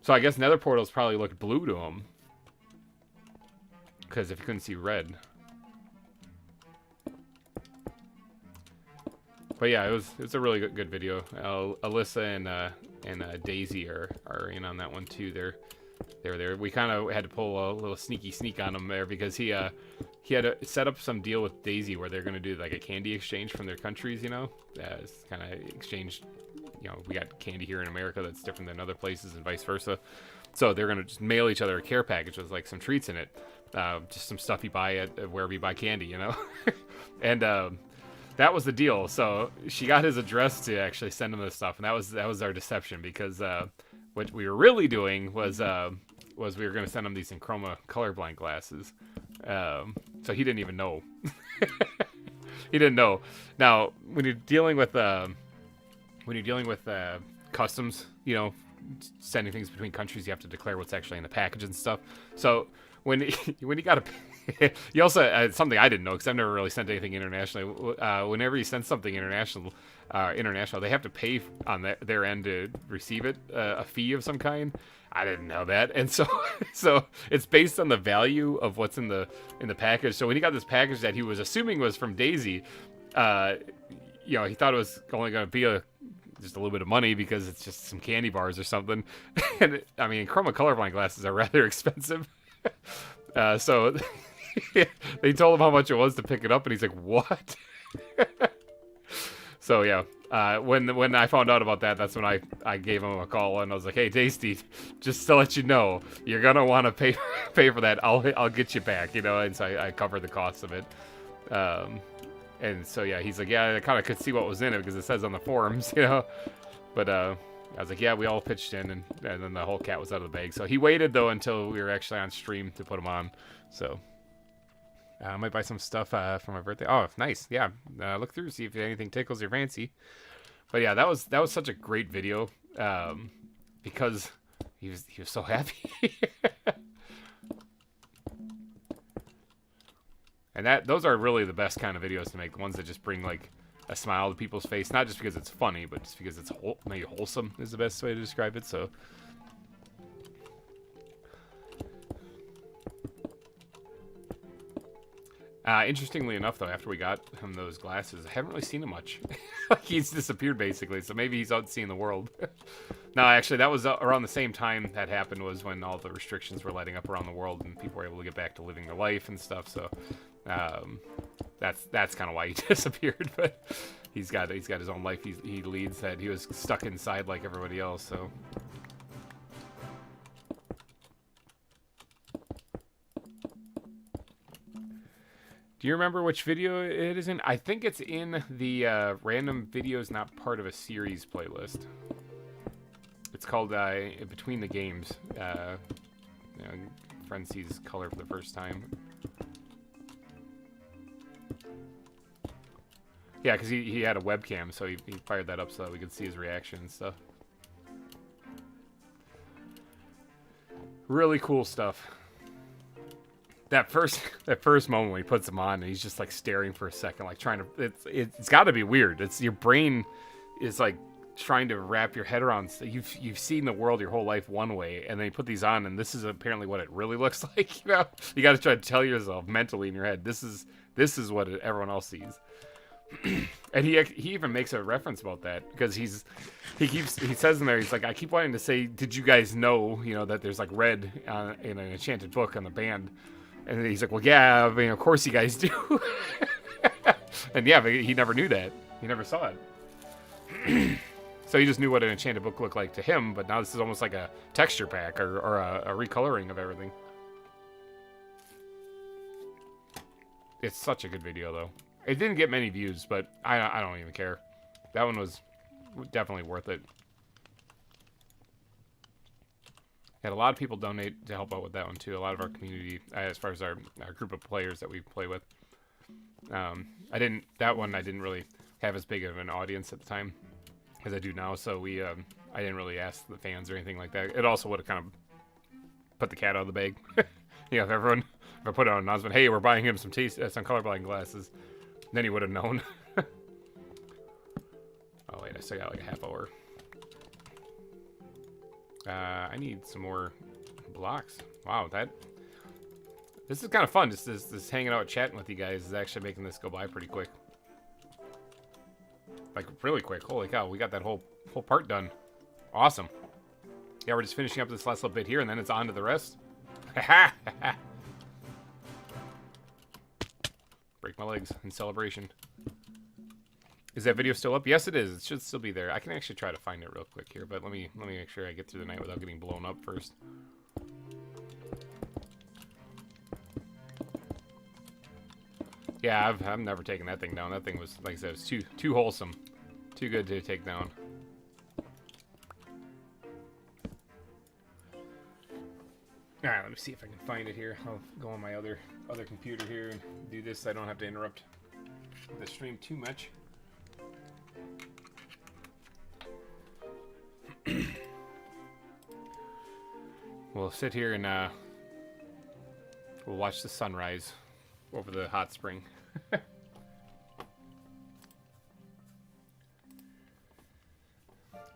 So I guess nether portals probably looked blue to him. Because if he couldn't see red. But yeah, it was a really good video. Alyssa and Daisy are in on that one too. They're there. We kind of had to pull a little sneaky sneak on him there because he had to set up some deal with Daisy where they're gonna do like a candy exchange from their countries. You know, it's kind of exchange. You know, we got candy here in America that's different than other places and vice versa. So they're gonna just mail each other a care package with like some treats in it, just some stuff you buy at wherever you buy candy. You know, and. That was the deal. So she got his address to actually send him this stuff, and that was our deception because what we were really doing was we were going to send him these Enchroma colorblind glasses. So he didn't even know. He didn't know. Now when you're dealing with customs, you know, sending things between countries, you have to declare what's actually in the package and stuff. So when he got you also something I didn't know because I've never really sent anything internationally. Whenever you send something international, they have to pay on their end to receive it, a fee of some kind. I didn't know that, and so it's based on the value of what's in the package. So when he got this package that he was assuming was from Daisy, you know, he thought it was only going to be just a little bit of money because it's just some candy bars or something. And I mean, Chroma colorblind glasses are rather expensive. So they told him how much it was to pick it up, and he's like, "What?" So yeah, when I found out about that, that's when I gave him a call and I was like, "Hey, Tasty, just to let you know, you're gonna want to pay for that. I'll get you back, you know." And so I covered the cost of it. And so yeah, he's like, "Yeah, I kind of could see what was in it because it says on the forums, you know." But I was like, "Yeah, we all pitched in, and then the whole cat was out of the bag." So he waited though until we were actually on stream to put him on. So I might buy some stuff for my birthday. Oh, nice. Yeah, look through, see if anything tickles your fancy. But yeah, that was such a great video because he was so happy. And those are really the best kind of videos to make, the ones that just bring like a smile to people's face, not just because it's funny, but just because it's maybe wholesome is the best way to describe it. So interestingly enough, though, after we got him those glasses, I haven't really seen him much. Like, he's disappeared, basically, so maybe he's out seeing the world. No, actually, that was around the same time that happened, was when all the restrictions were letting up around the world and people were able to get back to living their life and stuff, so that's kind of why he disappeared. But he's got his own life he leads, that he was stuck inside like everybody else, so... Do you remember which video it is in? I think it's in the random videos not part of a series playlist. It's called Between the Games. Friend sees color for the first time. Yeah, because he had a webcam, so he fired that up so that we could see his reaction and stuff. Really cool stuff. That first moment when he puts them on and he's just like staring for a second, like trying to, it's got to be weird. It's your brain is like trying to wrap your head around. You've seen the world your whole life one way, and then you put these on, and this is apparently what it really looks like. You know, you got to try to tell yourself mentally in your head, this is what everyone else sees. And he even makes a reference about that, because he says in there, he's like, I keep wanting to say, did you guys know, that there's like red in an enchanted book on the band. And he's like, well, yeah, I mean, of course you guys do. And yeah, but he never knew that. He never saw it. So he just knew what an enchanted book looked like to him, but now this is almost like a texture pack or a recoloring of everything. It's such a good video, though. It didn't get many views, but I don't even care. That one was definitely worth it. Had a lot of people donate to help out with that one too. A lot of our community, as far as our group of players that we play with. That one I didn't really have as big of an audience at the time as I do now, so I didn't really ask the fans or anything like that. It also would have kind of put the cat out of the bag. If I put out an announcement, hey, we're buying him some colorblind glasses, then he would have known. Oh wait, I still got like a half hour. I need some more blocks. Wow, this is kind of fun. Just hanging out, chatting with you guys is actually making this go by pretty quick. Like, really quick. Holy cow, we got that whole part done. Awesome. Yeah, we're just finishing up this last little bit here, and then it's on to the rest. Break my legs in celebration. Is that video still up? Yes, it is. It should still be there. I can actually try to find it real quick here, but let me make sure I get through the night without getting blown up first. Yeah, I've never taken that thing down. That thing was, like I said, it was too wholesome, too good to take down. All right, let me see if I can find it here. I'll go on my other computer here and do this so I don't have to interrupt the stream too much. We'll sit here and we'll watch the sunrise over the hot spring. It's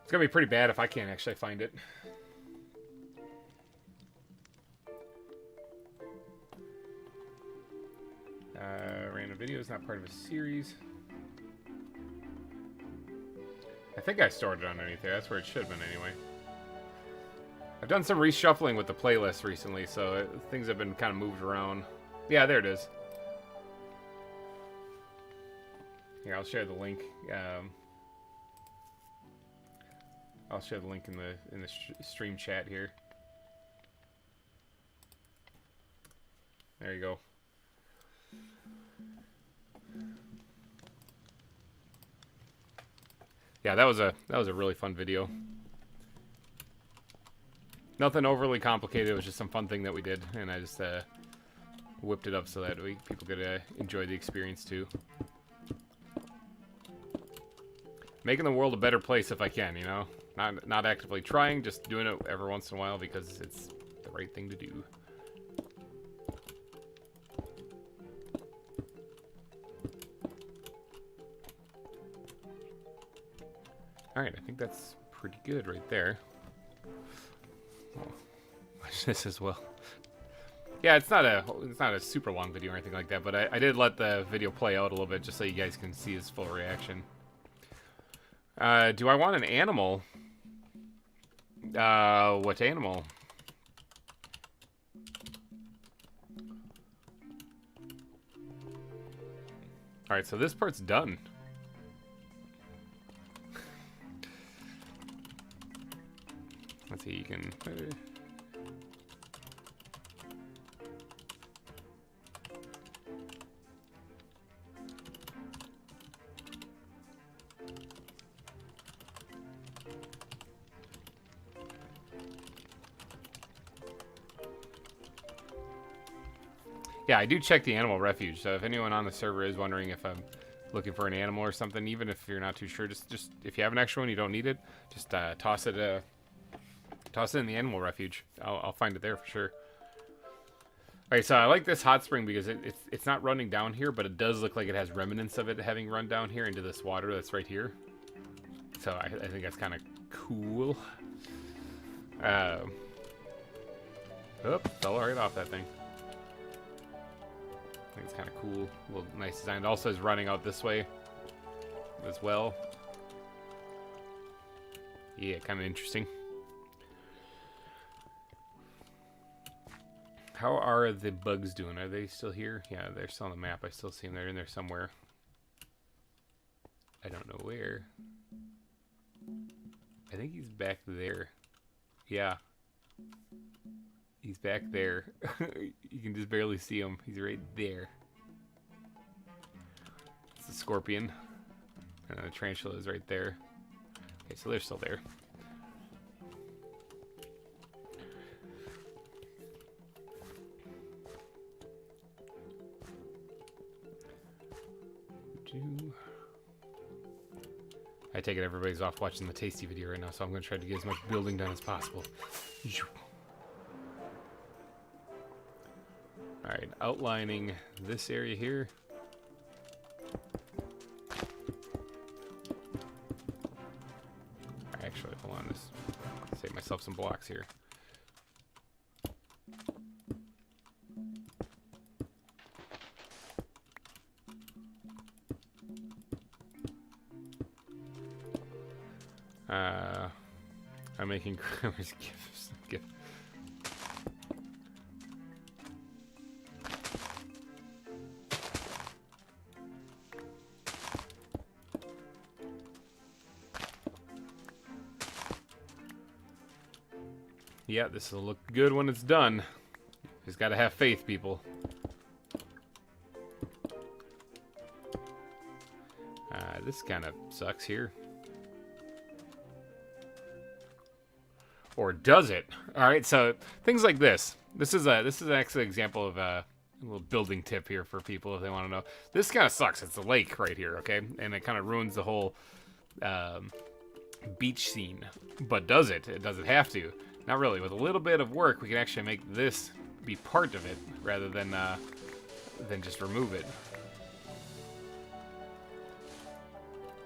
gonna be pretty bad if I can't actually find it. Random video is not part of a series. I think I stored it underneath there. That's where it should have been anyway. I've done some reshuffling with the playlist recently, so things have been kind of moved around. Yeah, there it is. Here, I'll share the link. I'll share the link in the stream chat here. There you go. Yeah, that was a really fun video. Nothing overly complicated. It was just some fun thing that we did, and I just whipped it up so that people could enjoy the experience too. Making the world a better place if I can, Not actively trying, just doing it every once in a while because it's the right thing to do. Alright, I think that's pretty good right there. Watch this as well. Yeah, it's not a super long video or anything like that, but I did let the video play out a little bit just so you guys can see his full reaction. Do I want an animal? What animal? Alright, so this part's done. Let's see, you can... Yeah, I do check the animal refuge, so if anyone on the server is wondering if I'm looking for an animal or something, even if you're not too sure, just if you have an extra one, you don't need it, just toss it in the animal refuge. I'll find it there for sure. Alright, so I like this hot spring because it's not running down here, but it does look like it has remnants of it having run down here into this water that's right here. So I think that's kind of cool. Oop, fell right off that thing. I think it's kind of cool. A little nice design. It also is running out this way as well. Yeah, kind of interesting. How are the bugs doing? Are they still here? Yeah, they're still on the map. I still see them. They're in there somewhere. I don't know where. I think he's back there. Yeah. He's back there. You can just barely see him. He's right there. It's a scorpion. And the tarantula is right there. Okay, so they're still there. I take it everybody's off watching the tasty video right now, so I'm going to try to get as much building done as possible. Alright, outlining this area here. Actually, hold on, let's save myself some blocks here. I'm making GReimer's gifts. Yeah, this will look good when it's done. Just gotta have faith, people. This kind of sucks here. Or does it? All right, so things like this. This is actually an example of a little building tip here for people if they want to know. This kind of sucks. It's a lake right here, okay, and it kind of ruins the whole beach scene. But does it? Does it have to? Not really. With a little bit of work, we can actually make this be part of it rather than just remove it.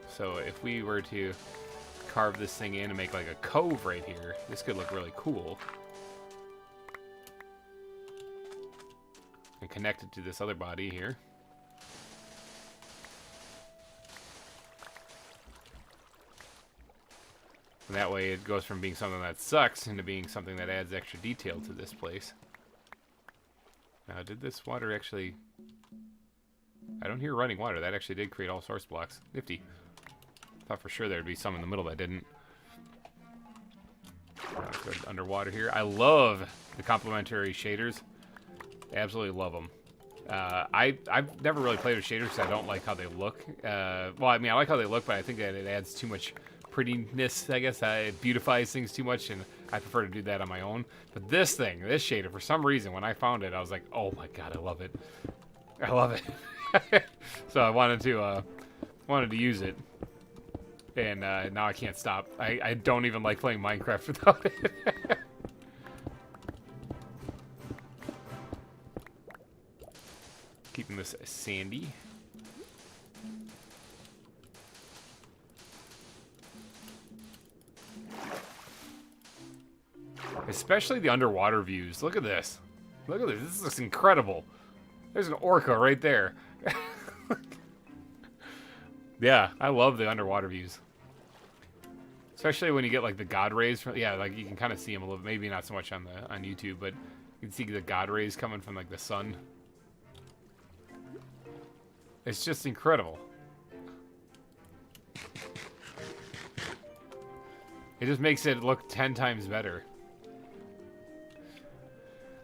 So if we were to carve this thing in and make like a cove right here, this could look really cool. And connect it to this other body here. And that way it goes from being something that sucks into being something that adds extra detail to this place. Now, did this water actually... I don't hear running water. That actually did create all source blocks. Nifty. Thought for sure there'd be some in the middle that didn't. Let's go underwater here. I love the complementary shaders. Absolutely love them. I've never really played with shaders because I don't like how they look. Well, I mean, I like how they look, but I think that it adds too much prettiness, I guess. It beautifies things too much, and I prefer to do that on my own. But this thing, this shader, for some reason, when I found it, I was like, oh my god, I love it. I love it. So I wanted to use it. And now I can't stop. I don't even like playing Minecraft without it. Keeping this sandy. Especially the underwater views. Look at this. Look at this. This looks incredible. There's an orca right there. Yeah, I love the underwater views. Especially when you get like the god rays from, yeah, like you can kind of see them a little bit. Maybe not so much on YouTube, but you can see the god rays coming from like the sun. It's just incredible. It just makes it look 10 times better.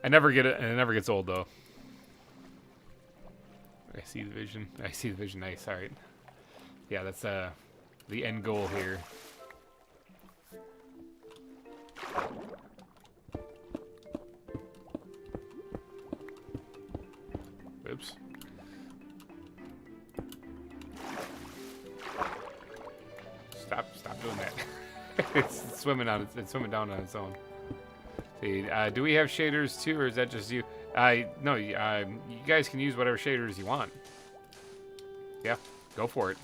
I never get it, and it never gets old though. I see the vision. I see the vision. Nice. All right. Yeah, that's the end goal here. Oops. Stop doing that. It's swimming on it's swimming down on its own. See, do we have shaders too, or is that just you? No, you guys can use whatever shaders you want. Yeah, go for it.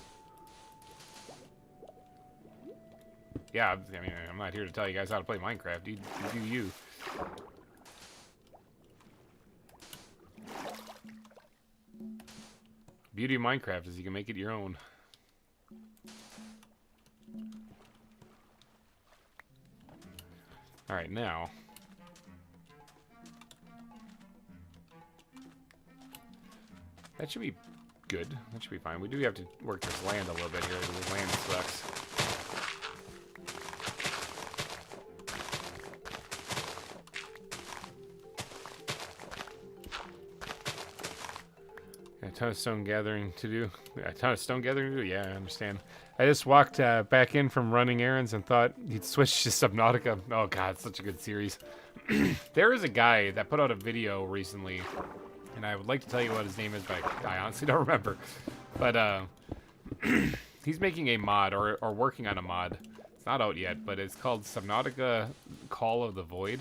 Yeah, I mean, I'm not here to tell you guys how to play Minecraft. You do you. Beauty of Minecraft is you can make it your own. All right, now. That should be good. That should be fine. We do have to work this land a little bit here. The land sucks. A ton of stone gathering to do. A ton of stone gathering to do? Yeah, I understand. I just walked back in from running errands and thought you'd switch to Subnautica. Oh god, it's such a good series. There is a guy that put out a video recently, and I would like to tell you what his name is, but I honestly don't remember. But he's making a mod, or working on a mod. It's not out yet, but it's called Subnautica Call of the Void.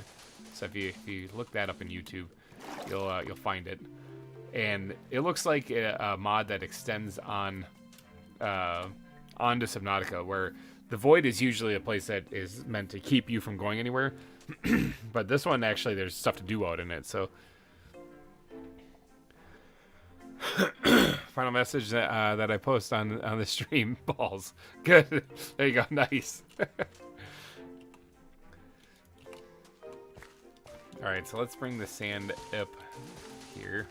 So if you look that up in YouTube, you'll find it. And it looks like a mod that extends on onto Subnautica, where the Void is usually a place that is meant to keep you from going anywhere. But this one, actually, there's stuff to do out in it, so... Final message that I post on the stream. Balls. Good. There you go. Nice. Alright, so let's bring the sand up here.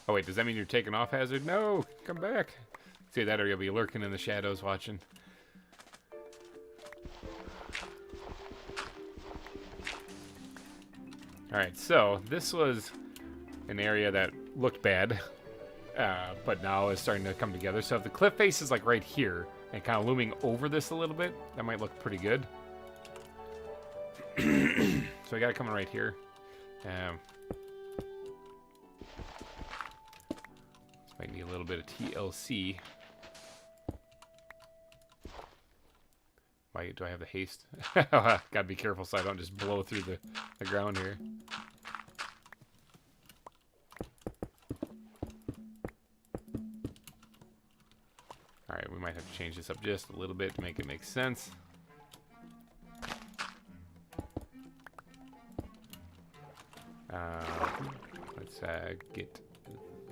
Oh wait, does that mean you're taking off, Hazard? No! Come back! See that, or you'll be lurking in the shadows watching. Alright, so this was an area that looked bad, but now is starting to come together. So if the cliff face is like right here, and kind of looming over this a little bit, that might look pretty good. So I got it coming right here. Might need a little bit of TLC. Why do I have the haste? Gotta be careful so I don't just blow through the ground here. Alright, we might have to change this up just a little bit to make it make sense. Let's get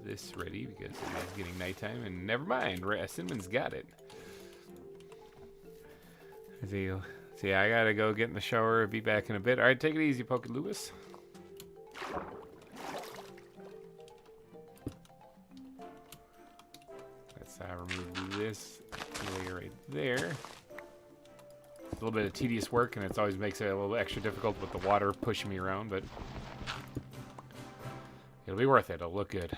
this ready because it is getting nighttime, and never mind, Cinnamon got it. See, I gotta go get in the shower, be back in a bit. Alright, take it easy, Poke Lewis. Let's remove this layer right there. It's a little bit of tedious work, and it always makes it a little extra difficult with the water pushing me around, but it'll be worth it. It'll look good.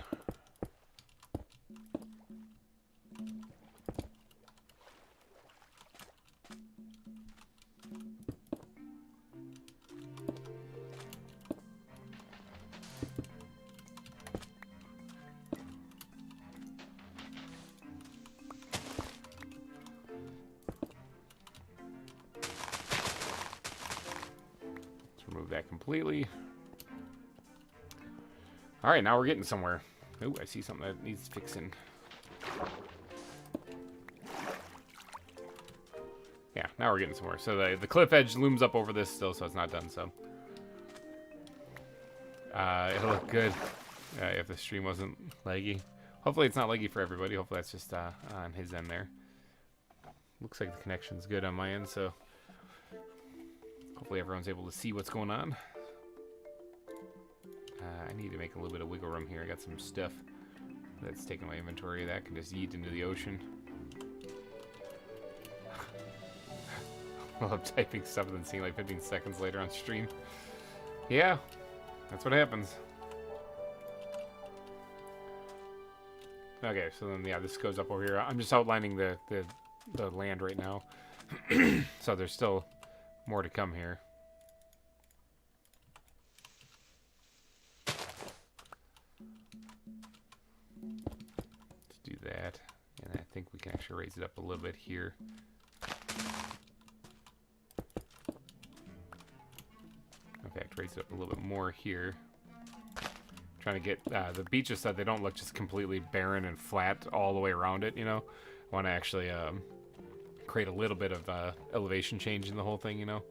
completely. Alright, now we're getting somewhere. Oh, I see something that needs fixing. Yeah, now we're getting somewhere. So the cliff edge looms up over this still, so it's not done, so. It'll look good if the stream wasn't laggy. Hopefully it's not laggy for everybody. Hopefully that's just on his end there. Looks like the connection's good on my end, so hopefully everyone's able to see what's going on. I need to make a little bit of wiggle room here. I got some stuff that's taking my inventory that can just yeet into the ocean. While I'm typing stuff and then seeing like 15 seconds later on stream. Yeah, that's what happens. Okay, so then yeah, this goes up over here. I'm just outlining the land right now. So there's still more to come here. Let's do that. And I think we can actually raise it up a little bit here. In fact, raise it up a little bit more here. Trying to get the beaches so they don't look just completely barren and flat all the way around it, you know. I want to actually create a little bit of elevation change in the whole thing, you know.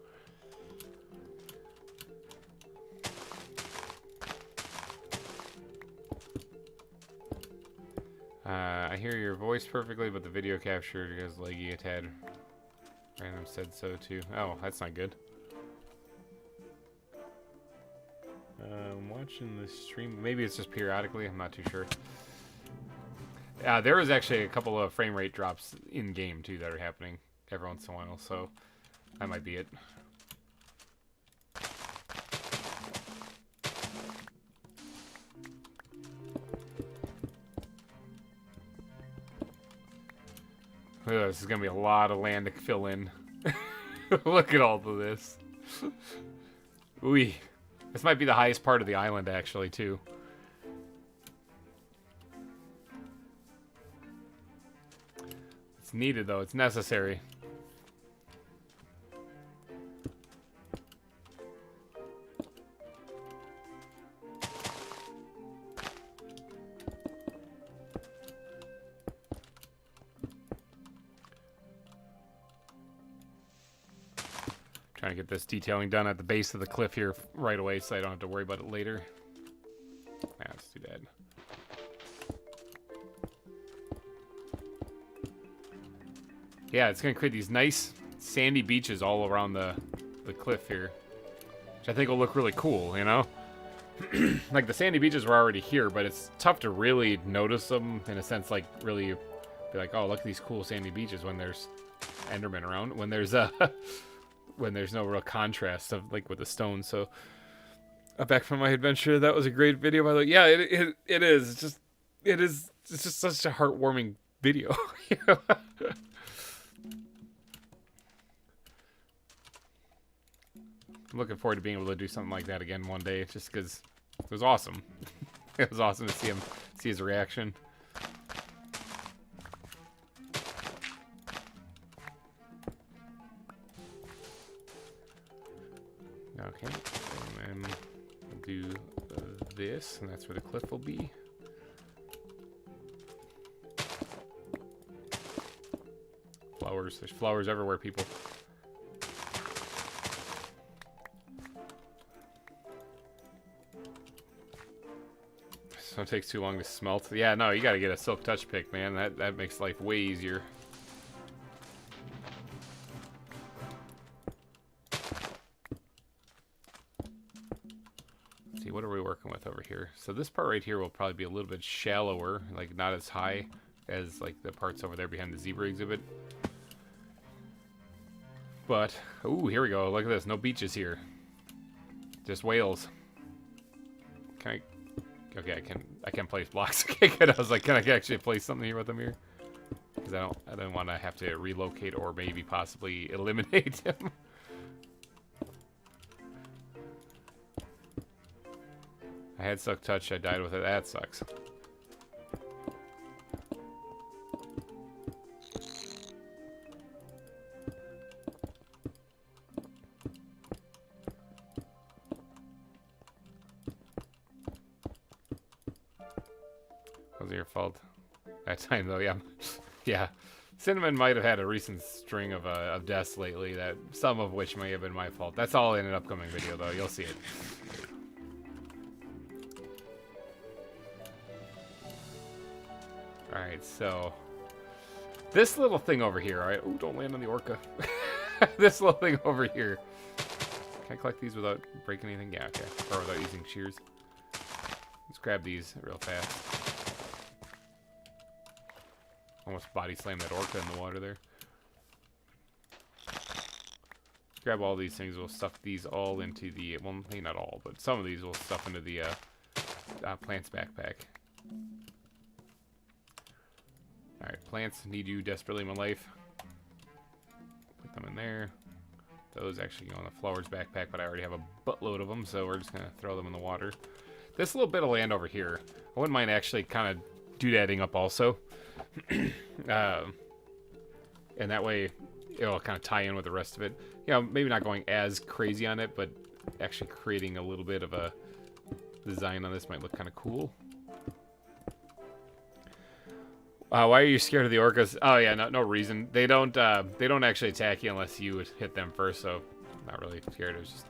I hear your voice perfectly, but the video capture is laggy a tad. Random said so too. Oh, that's not good. I'm watching the stream. Maybe it's just periodically. I'm not too sure. There was actually a couple of frame rate drops in game too that are happening every once in a while, so that might be it. This is gonna be a lot of land to fill in. Look at all of this. Ooh. This might be the highest part of the island, actually, too. It's needed, though. It's necessary. Trying to get this detailing done at the base of the cliff here right away so I don't have to worry about it later. That's too bad. Yeah, it's going to create these nice sandy beaches all around the cliff here, which I think will look really cool, you know? Like, the sandy beaches were already here, but it's tough to really notice them in a sense, like, really be like, oh, look at these cool sandy beaches when there's Endermen around, when there's when there's no real contrast of like with the stones. So back from my adventure, that was a great video by the way. Yeah, it is. It's just such a heartwarming video. You know? I'm looking forward to being able to do something like that again one day, just because it was awesome. It was awesome to see his reaction. Okay, and then we'll do this, and that's where the cliff will be. Flowers. There's flowers everywhere, people. So it takes too long to smelt. Yeah, no, you gotta get a silk touch pick, man. That makes life way easier. What are we working with over here? So this part right here will probably be a little bit shallower, like not as high as like the parts over there behind the zebra exhibit. But, ooh, here we go. Look at this. No beaches here. Just whales. Can I... Okay, I can place blocks. Okay, good. I was like, can I actually place something here with them here? Because I don't want to have to relocate or maybe possibly eliminate him. I had Suck Touch, I died with it. That sucks. wasn't your fault that time, though. Yeah, yeah. Cinnamon might have had a recent string of deaths lately, that some of which may have been my fault. That's all in an upcoming video, though. You'll see it. Alright, so this little thing over here, alright? Oh, don't land on the orca. This little thing over here. Can I collect these without breaking anything? Yeah, okay. Or without using shears. Let's grab these real fast. Almost body slam that orca in the water there. Grab all these things. We'll stuff these all into the, well, maybe not all, but some of these we'll stuff into the plant's backpack. Alright, plants need you desperately in my life. Put them in there. Those actually go in the flower's backpack, but I already have a buttload of them, so we're just going to throw them in the water. This little bit of land over here, I wouldn't mind actually kind of doodadding up also. And that way it'll kind of tie in with the rest of it. You know, maybe not going as crazy on it, but actually creating a little bit of a design on this might look kind of cool. Why are you scared of the orcas? Oh yeah, no reason. They don't actually attack you unless you would hit them first, so not really scared. It was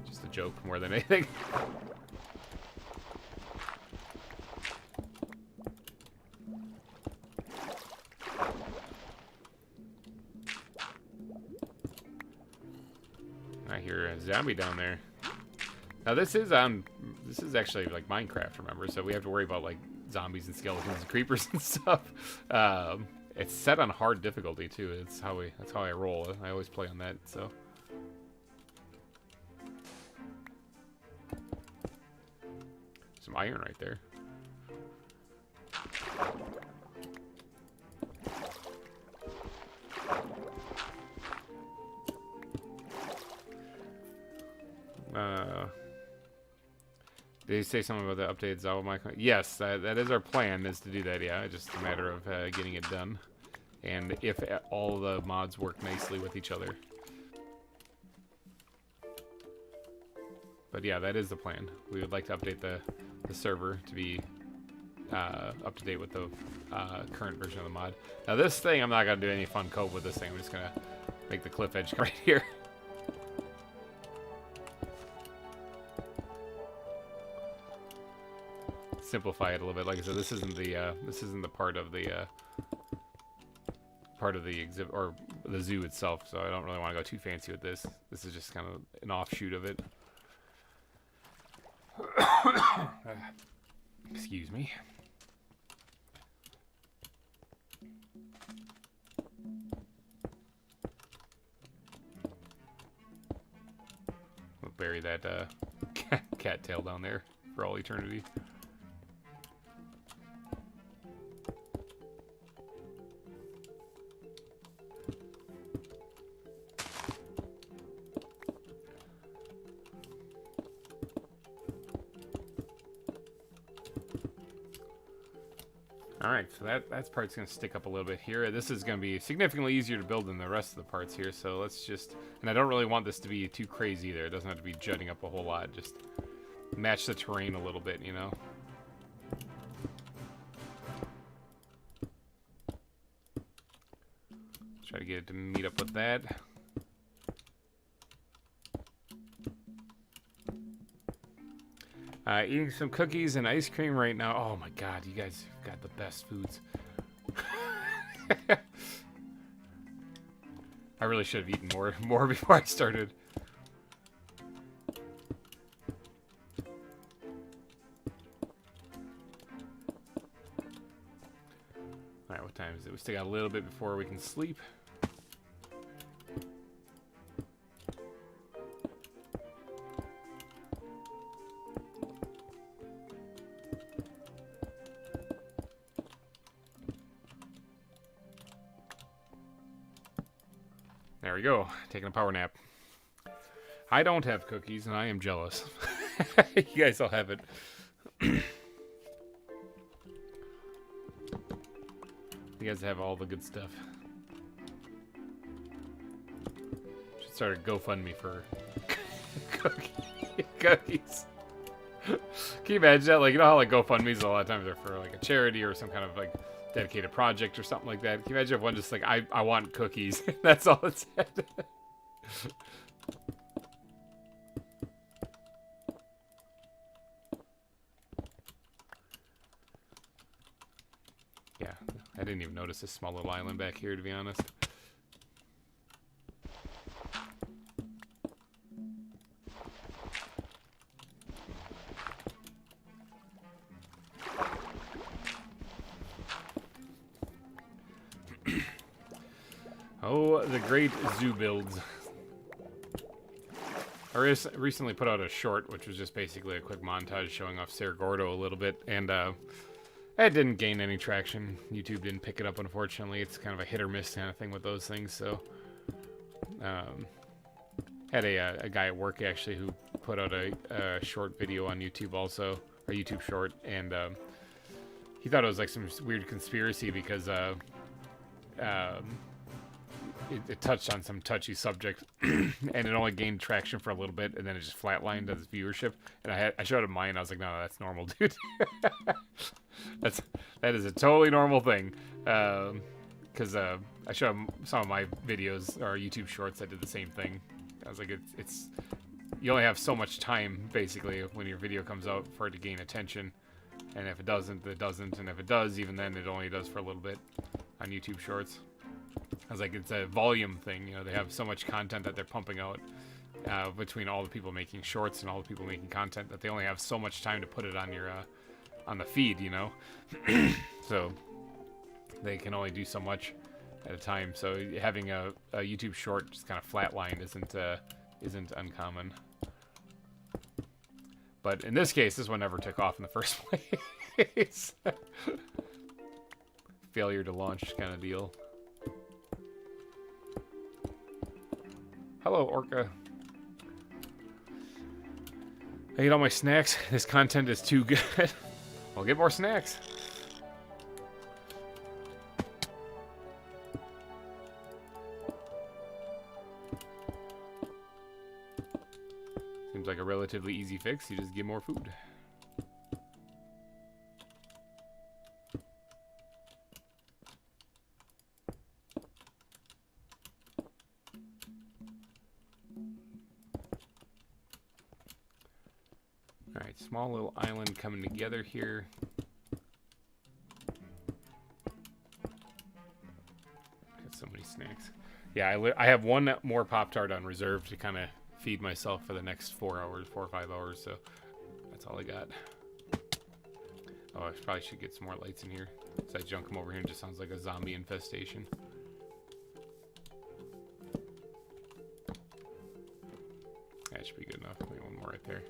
just a joke more than anything. I hear a zombie down there. Now this is actually like Minecraft, remember? So we have to worry about like zombies and skeletons and creepers and stuff. It's set on hard difficulty too. That's how I roll. I always play on that. So some iron right there. Did you say something about the updated ZAWA mic? Yes, that is our plan, is to do that, yeah. It's just a matter of getting it done. And if all the mods work nicely with each other. But yeah, that is the plan. We would like to update the server to be up to date with the current version of the mod. Now this thing, I'm not going to do any fun code with this thing. I'm just going to make the cliff edge right here. Simplify it a little bit. Like I said, this isn't the part of the exhibit or the zoo itself, so I don't really want to go too fancy with this. This is just kind of an offshoot of it. Excuse me. We'll bury that cat tail down there for all eternity. Alright, so that part's going to stick up a little bit here. This is going to be significantly easier to build than the rest of the parts here, so let's just... And I don't really want this to be too crazy either. It doesn't have to be jutting up a whole lot. Just match the terrain a little bit, you know? Try to get it to meet up with that. Eating some cookies and ice cream right now. Oh my god, you guys have got the best foods. I really should have eaten more before I started. Alright, what time is it? We still got a little bit before we can sleep. There we go, taking a power nap. I don't have cookies, and I am jealous. You guys all have it. You guys have all the good stuff. Should start a GoFundMe for cookies. you imagine that? Like, you know how like GoFundMe's a lot of times are for like a charity or some kind of like dedicated project or something like that. Can you imagine if one just like I want cookies? That's all it said. Yeah, I didn't even notice this small little island back here, to be honest. Oh, the great zoo builds. I recently put out a short, which was just basically a quick montage showing off Cerro Gordo a little bit, and it didn't gain any traction. YouTube didn't pick it up, unfortunately. It's kind of a hit or miss kind of thing with those things, so... had a guy at work, actually, who put out a short video on YouTube also, a YouTube short, and he thought it was like some weird conspiracy because it touched on some touchy subject, and it only gained traction for a little bit, and then it just flatlined as viewership. And I showed him mine. I was like, no, that's normal, dude. that is a totally normal thing. Because I showed him some of my videos or YouTube shorts that did the same thing. I was like, it's you only have so much time basically when your video comes out for it to gain attention, and if it doesn't, it doesn't, and if it does, even then, it only does for a little bit on YouTube shorts. I was like, it's a volume thing, you know, they have so much content that they're pumping out between all the people making shorts and all the people making content that they only have so much time to put it on your on the feed, you know. So they can only do so much at a time. So having a YouTube short just kind of flatlined isn't uncommon. But in this case, this one never took off in the first place. Failure to launch kind of deal. Hello, Orca. I ate all my snacks. This content is too good. I'll get more snacks. Seems like a relatively easy fix. You just get more food. Alright, small little island coming together here. Got so many snacks. Yeah, I have one more Pop-Tart on reserve to kind of feed myself for the next 4 or 5 hours, so that's all I got. Oh, I probably should get some more lights in here. So I junk them over here and it just sounds like a zombie infestation. That should be good enough. Maybe one more right there.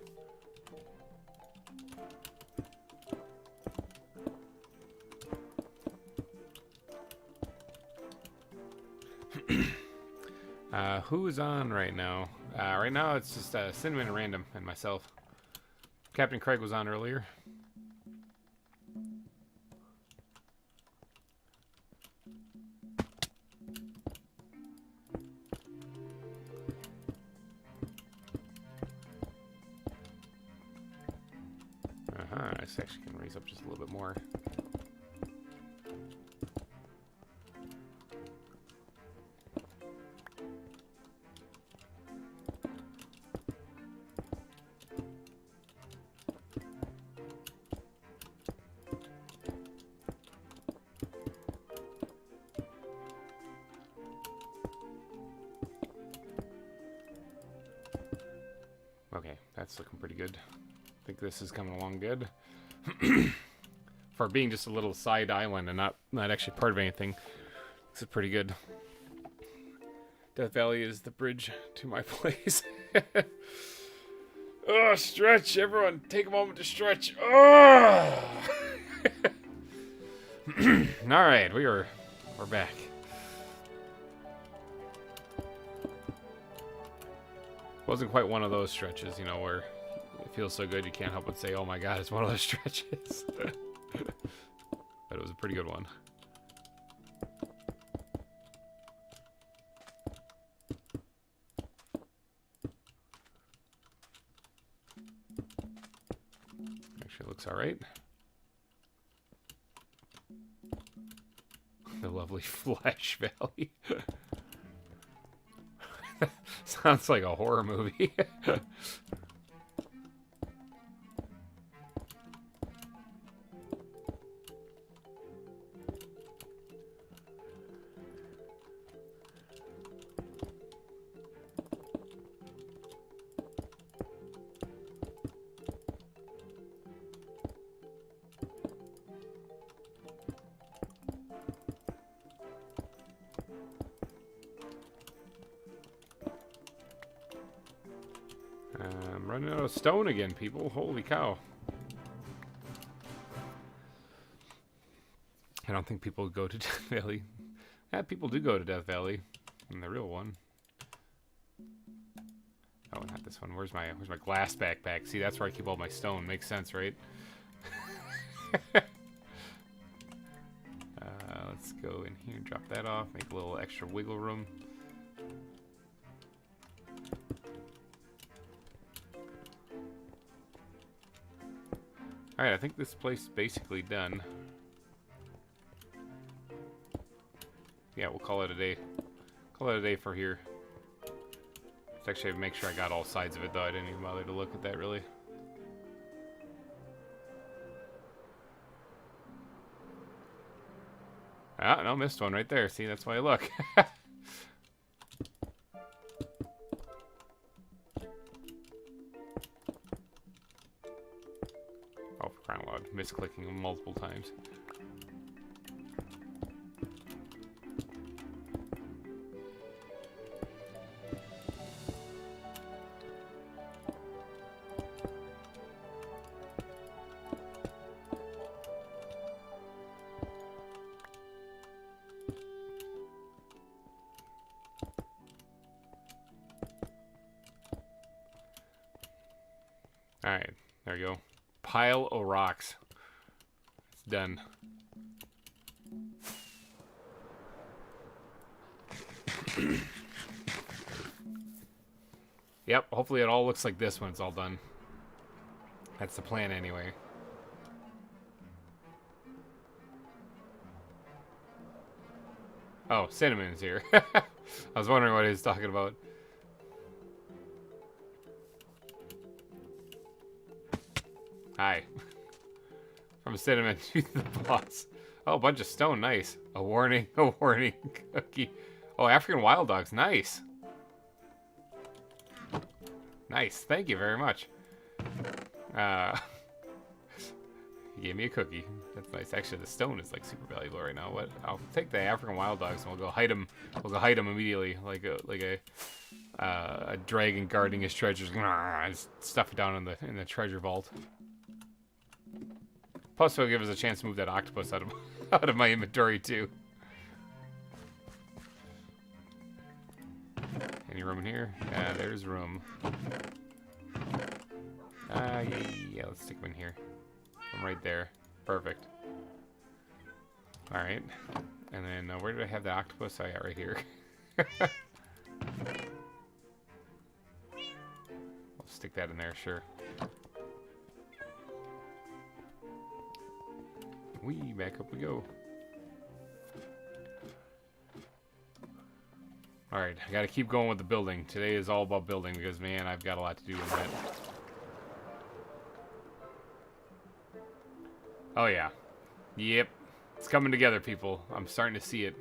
Who's on right now? Right now it's just Cinnamon and Random and myself. Captain Craig was on earlier. This actually can raise up just a little bit more. Okay, that's looking pretty good. I think this is coming along good. For being just a little side island and not actually part of anything, this is pretty good. Death Valley is the bridge to my place. Oh, stretch! Everyone, take a moment to stretch. Oh! All right, we're back. Wasn't quite one of those stretches, you know, where it feels so good you can't help but say, "Oh my God, it's one of those stretches." But it was a pretty good one. looks alright. The lovely Flash Valley. Sounds like a horror movie. I'm running out of stone again, people. Holy cow. I don't think people go to Death Valley. Yeah, people do go to Death Valley. In the real one. Oh, not this one. Where's my glass backpack? See, that's where I keep all my stone. Makes sense, right? Let's go in here, drop that off, make a little extra wiggle room. Alright, I think this place is basically done. Yeah, we'll call it a day. Call it a day for here. Let's actually make sure I got all sides of it, though. I didn't even bother to look at that, really. Ah, no, missed one right there. See, that's why I look. Oh, for crying out loud. Misclicking multiple times. Alright, there we go. Pile of rocks. It's done. Yep, hopefully it all looks like this when it's all done. That's the plan anyway. Oh, Cinnamon's here. I was wondering what he was talking about. Hi. From Cinnamon to the boss. Oh, a bunch of stone. Nice. A warning. A warning. Cookie. Oh, African wild dogs. Nice. Nice. Thank you very much. He gave me a cookie. That's nice. Actually, the stone is like super valuable right now. What? I'll take the African wild dogs and we'll go hide them. We'll go hide them immediately, like a dragon guarding his treasures. Just stuff it down in the treasure vault. Plus, it'll give us a chance to move that octopus out of my inventory too. Any room in here? Yeah, there's room. Yeah, let's stick him in here. I'm right there. Perfect. All right. And then where did I have the octopus? I got right here. I'll stick that in there, sure. Back up we go. Alright, I gotta keep going with the building. Today is all about building because, man, I've got a lot to do with that. Oh, yeah. Yep. It's coming together, people. I'm starting to see it.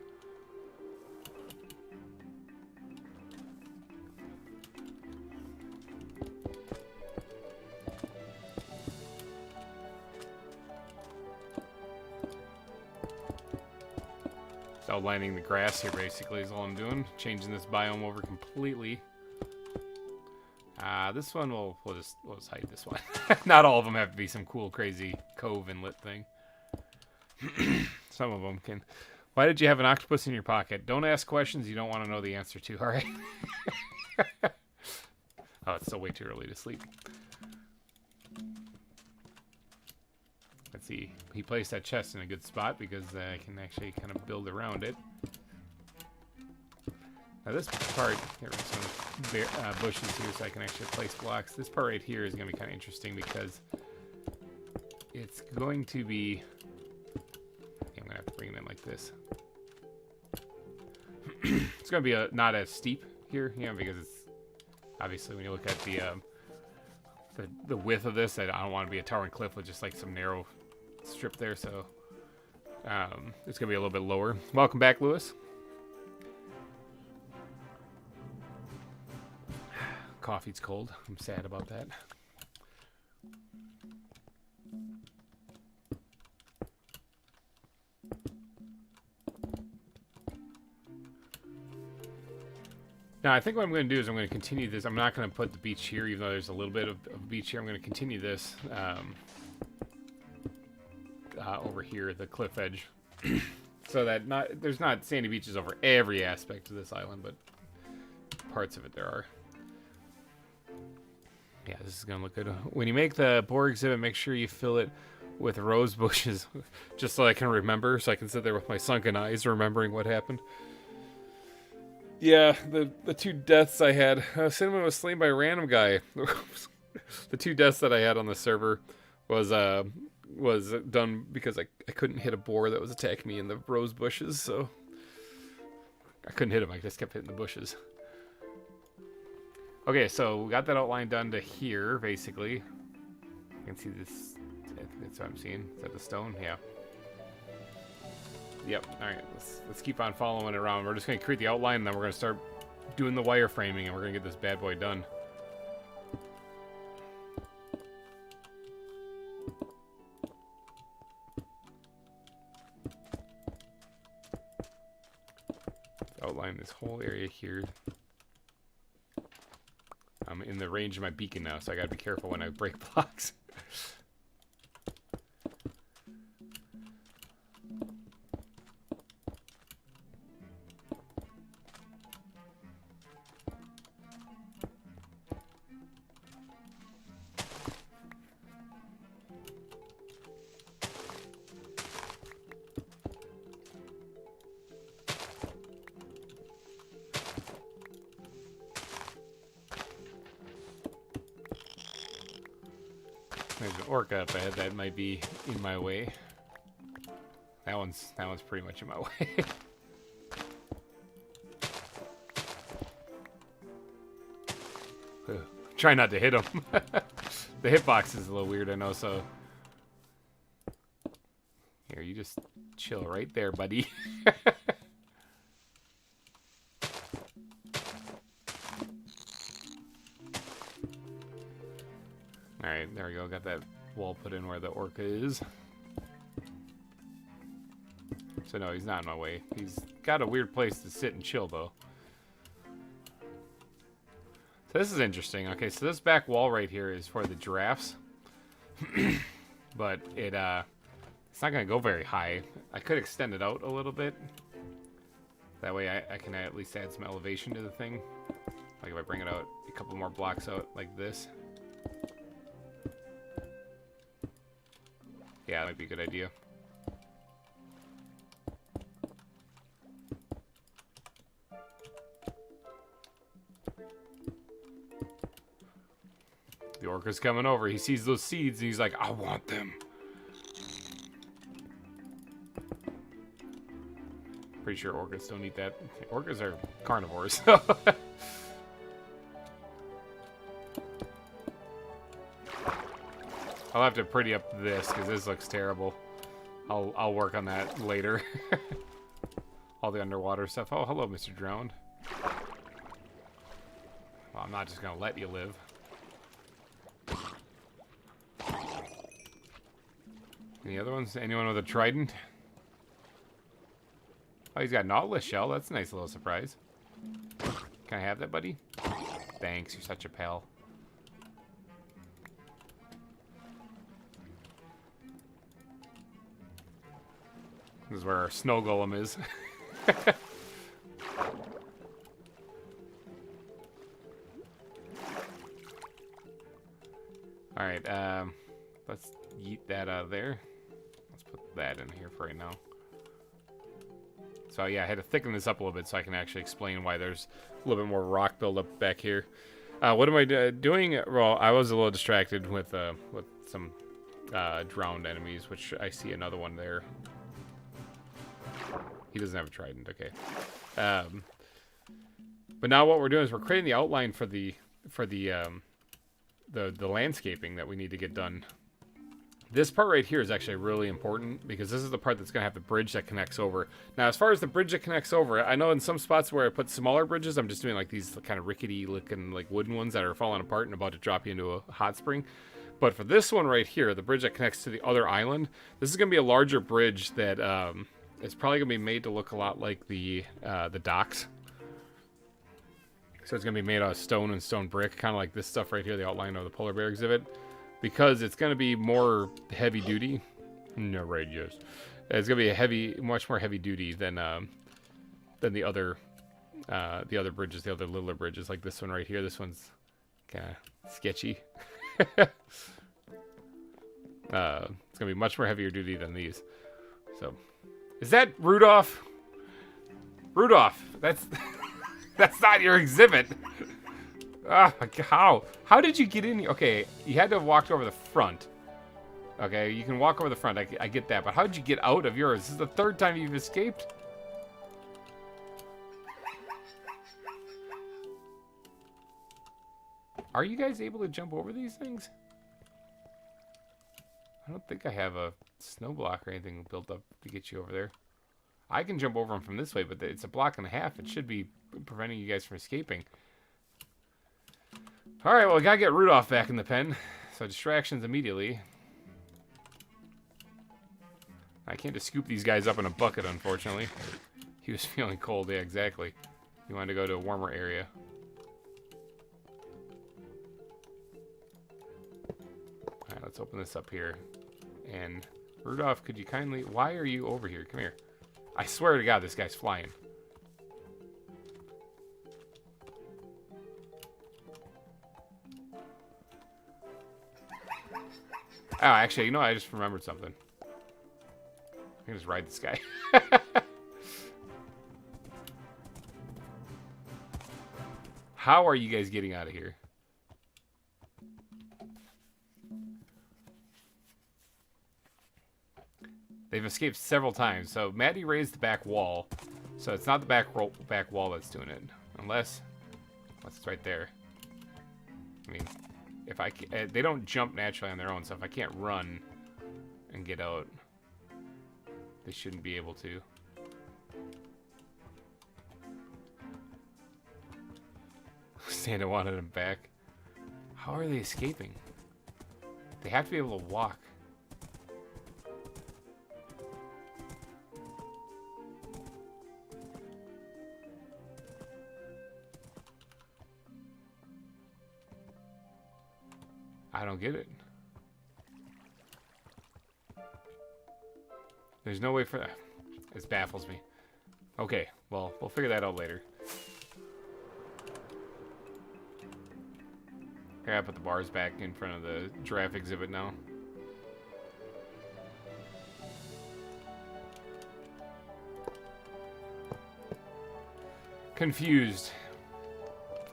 Outlining the grass here basically is all I'm doing. Changing this biome over completely. This one we'll just hide this one. Not all of them have to be some cool crazy cove inlet thing. Some of them can. Why did you have an octopus in your pocket? Don't ask questions you don't want to know the answer to, alright? Oh, it's still way too early to sleep. Let's see. He placed that chest in a good spot because I can actually kind of build around it. Now this part, here are some bushes here so I can actually place blocks. This part right here is going to be kind of interesting because it's going to be... I'm gonna have to bring it in like this. It's gonna be not as steep here, you know, because it's obviously when you look at the width of this, I don't want to be a towering cliff with just like some narrow strip there, so it's gonna be a little bit lower. Welcome back, Lewis. Coffee's cold. I'm sad about that. Now, I think what I'm going to do is I'm going to continue this. I'm not going to put the beach here, even though there's a little bit of beach here. I'm going to continue this over here, the cliff edge, so that there's not sandy beaches over every aspect of this island, but parts of it there are. Yeah, this is going to look good. When you make the boar exhibit, make sure you fill it with rose bushes, just so I can remember, so I can sit there with my sunken eyes remembering what happened. Yeah, the 2 deaths I had. Cinnamon was slain by a random guy. The 2 deaths that I had on the server was done because I couldn't hit a boar that was attacking me in the rose bushes, so I couldn't hit him. I just kept hitting the bushes. Okay, so we got that outline done to here, basically. You can see this. That's what I'm seeing. Is that the stone? Yeah. Yep. All right. Let's keep on following it around. We're just going to create the outline, and then we're going to start doing the wireframing, and we're going to get this bad boy done. Let's outline this whole area here. I'm in the range of my beacon now, so I got to be careful when I break blocks. There's an orca up ahead that might be in my way. That one's pretty much in my way. Try not to hit him. The hitbox is a little weird, I know, so... Here, you just chill right there, buddy. Alright, there we go. Got that wall put in where the orca is. So no, he's not in my way. He's got a weird place to sit and chill, though. So this is interesting. Okay, so this back wall right here is for the giraffes. But it's not going to go very high. I could extend it out a little bit. That way I can at least add some elevation to the thing. Like if I bring it out a couple more blocks out like this. Yeah, that might be a good idea. The orca's coming over. He sees those seeds and he's like, I want them. Pretty sure orcas don't eat that. Orcas are carnivores. I'll have to pretty up this because this looks terrible. I'll work on that later. All the underwater stuff. Oh, hello, Mr. Drowned. Well, I'm not just gonna let you live. Any other ones? Anyone with a trident? Oh, he's got a nautilus shell. That's a nice little surprise. Can I have that, buddy? Thanks, you're such a pal. This is where our snow golem is. Alright, let's yeet that out of there. Let's put that in here for right now. So yeah, I had to thicken this up a little bit so I can actually explain why there's a little bit more rock buildup back here. What am I doing? Well, I was a little distracted with some drowned enemies, which I see another one there. He doesn't have a trident, okay. But now what we're doing is we're creating the outline for the landscaping that we need to get done. This part right here is actually really important because this is the part that's going to have the bridge that connects over. Now, as far as the bridge that connects over, I know in some spots where I put smaller bridges, I'm just doing like these kind of rickety looking like wooden ones that are falling apart and about to drop you into a hot spring. But for this one right here, the bridge that connects to the other island, this is going to be a larger bridge that is probably going to be made to look a lot like the docks. So it's going to be made out of stone and stone brick, kind of like this stuff right here, the outline of the polar bear exhibit. Because it's going to be more heavy duty. No, right, yes. It's going to be much more heavy duty than the other bridges, the other littler bridges, like this one right here. This one's kind of sketchy. It's going to be much more heavier duty than these. So, is that Rudolph? Rudolph, that's that's not your exhibit. How did you get in here? Okay, you had to have walked over the front. Okay, you can walk over the front. I get that, but how did you get out of yours? This is the third time you've escaped. Are you guys able to jump over these things? I don't think I have a snow block or anything built up to get you over there. I can jump over them from this way, but it's a block and a half. It should be preventing you guys from escaping. Alright, well, we gotta get Rudolph back in the pen. So distractions immediately. I can't just scoop these guys up in a bucket, unfortunately. He was feeling cold, yeah, exactly. He wanted to go to a warmer area. Alright, let's open this up here. And Rudolph, could you kindly... Why are you over here? Come here. I swear to God, this guy's flying. Oh, actually, you know, I just remembered something. I can just ride this guy. How are you guys getting out of here? They've escaped several times. So Maddie raised the back wall. So it's not the back wall that's doing it. Unless it's right there. I mean... If I they don't jump naturally on their own, so if I can't run and get out, they shouldn't be able to. Santa wanted him back. How are they escaping? They have to be able to walk. I don't get it. There's no way for that. This baffles me. Okay, well, we'll figure that out later. I gotta put the bars back in front of the giraffe exhibit now. Confused.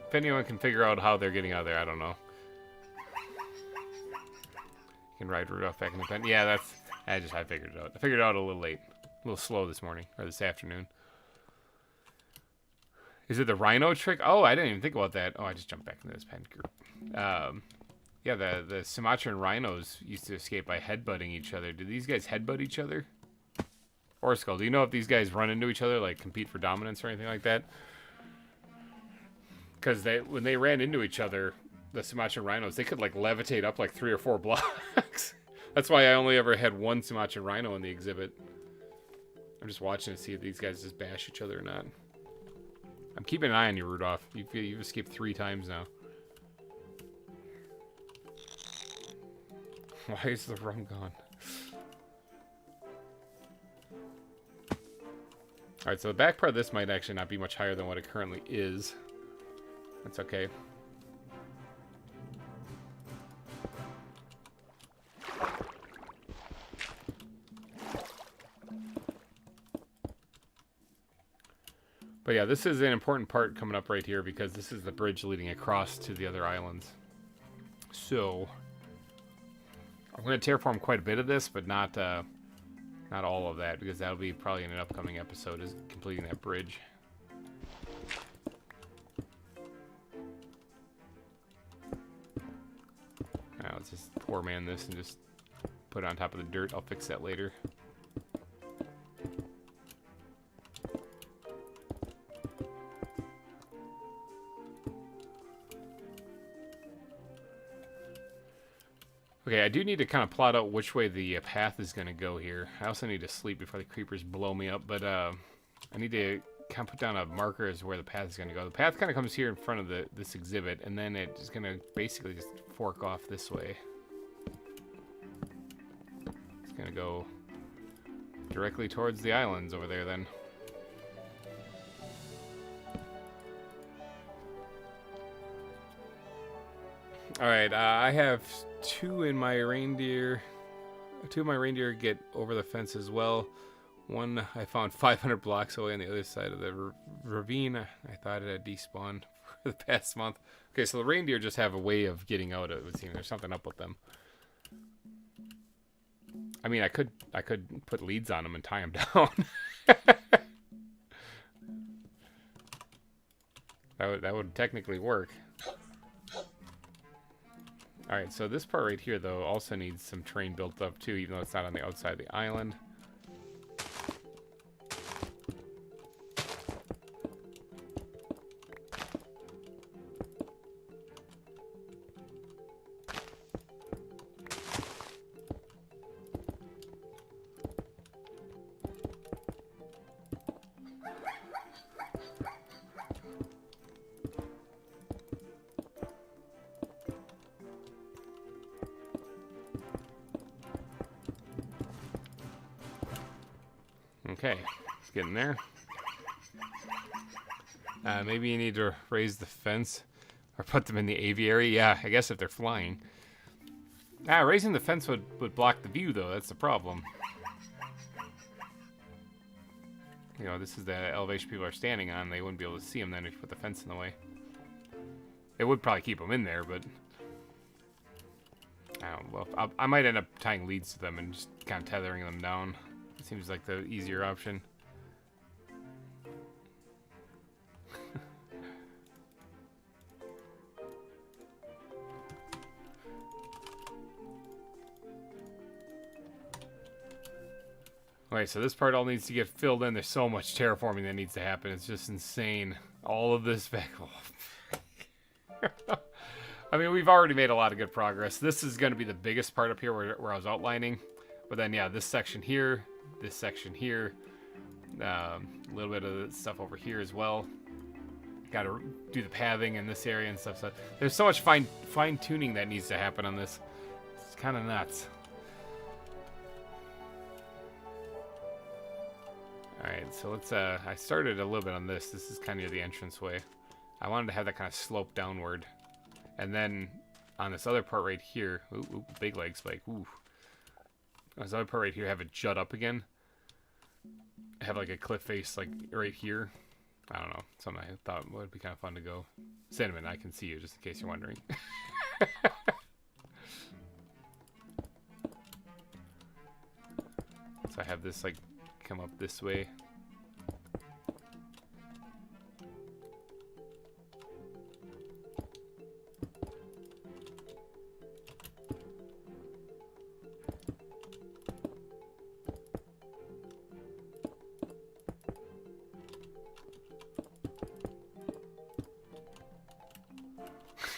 If anyone can figure out how they're getting out of there, I don't know. Can ride Rudolph back in the pen. Yeah, that's... I figured it out. I figured it out a little late. A little slow this morning. Or this afternoon. Is it the rhino trick? Oh, I didn't even think about that. Oh, I just jumped back into this pen group. Yeah, the Sumatran rhinos used to escape by headbutting each other. Do these guys headbutt each other? Orskull, do you know if these guys run into each other, like compete for dominance or anything like that? Because when they ran into each other... The Sumatran rhinos, they could like levitate up like 3 or 4 blocks. That's why I only ever had one Sumatran rhino in the exhibit. I'm just watching to see if these guys just bash each other or not. I'm keeping an eye on you, Rudolph. You've escaped 3 times now. Why is the rum gone? Alright, so the back part of this might actually not be much higher than what it currently is. That's okay. But yeah, this is an important part coming up right here because this is the bridge leading across to the other islands. So, I'm going to terraform quite a bit of this, but not all of that, because that'll be probably in an upcoming episode, is completing that bridge. Now let's just poor man this and just put it on top of the dirt. I'll fix that later. Okay, I do need to kind of plot out which way the path is going to go here. I also need to sleep before the creepers blow me up, but I need to kind of put down a marker as where the path is going to go. The path kind of comes here in front of this exhibit, and then it's going to basically just fork off this way. It's going to go directly towards the islands over there then. Alright, I have two of my reindeer get over the fence as well. One I found 500 blocks away on the other side of the ravine. I thought it had despawned for the past month. Okay, so the reindeer just have a way of getting out, it would seem. There's something up with them. I mean, I could put leads on them and tie them down. That would technically work. Alright, so this part right here, though, also needs some terrain built up, too, even though it's not on the outside of the island. Okay, it's getting there. Maybe you need to raise the fence or put them in the aviary. Yeah, I guess if they're flying. Raising the fence would block the view, though. That's the problem. You know, this is the elevation people are standing on. They wouldn't be able to see them then if you put the fence in the way. It would probably keep them in there, but... well, I might end up tying leads to them and just kind of tethering them down. Seems like the easier option. Alright, so this part all needs to get filled in. There's so much terraforming that needs to happen. It's just insane. All of this back. I mean, we've already made a lot of good progress. This is going to be the biggest part up here where I was outlining. But then, yeah, this section here. This section here, a little bit of stuff over here as well. Got to do the pathing in this area and stuff. So there's so much fine tuning that needs to happen on this. It's kind of nuts. All right, so let's. I started a little bit on this. This is kind of near the entranceway. I wanted to have that kind of slope downward, and then on this other part right here, ooh, big leg spike. Ooh. This other part right here, have it jut up again. Have like a cliff face like right here. I don't know. Something I thought would be kind of fun to go. Cinnamon, I can see you just in case you're wondering. So I have this like come up this way.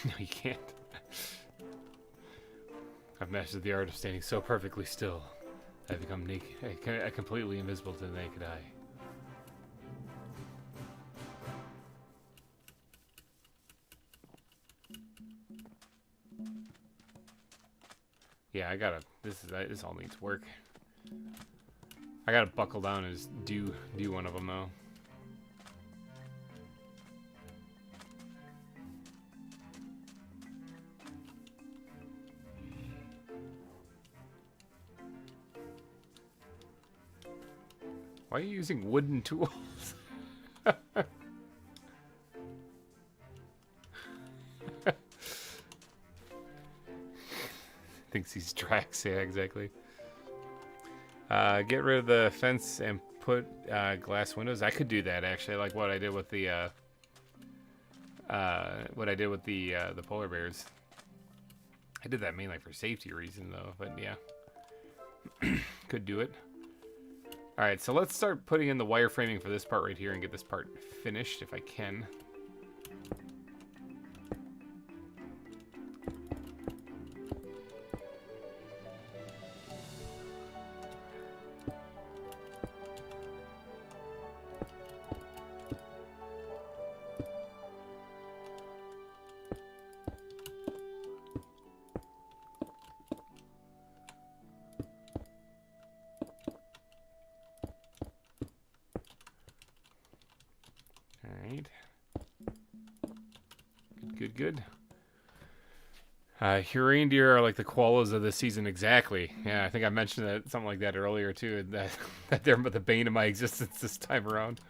No, you can't. I've mastered the art of standing so perfectly still. I've become naked, completely invisible to the naked eye. Yeah, I gotta. This all needs work. I gotta buckle down and just do one of them though. Why are you using wooden tools? Thinks he's Drax. Yeah, exactly. Get rid of the fence and put glass windows. I could do that actually. I like what I did with the the polar bears. I did that mainly for safety reason though, but yeah, could do it. All right, so let's start putting in the wireframing for this part right here and get this part finished if I can. Good. Your reindeer are like the koalas of this season, exactly. Yeah, I think I mentioned that something like that earlier too. That they're the bane of my existence this time around.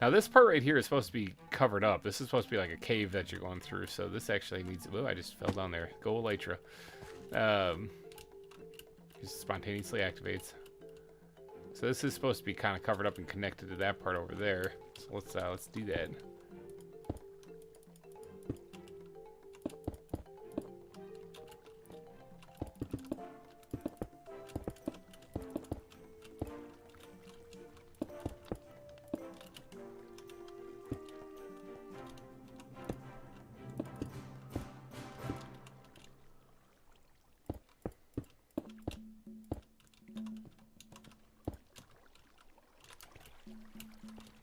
Now this part right here is supposed to be covered up. This is supposed to be like a cave that you're going through. So this actually needs. Oh, I just fell down there. Go Elytra. Just spontaneously activates. So this is supposed to be kind of covered up and connected to that part over there. So let's do that.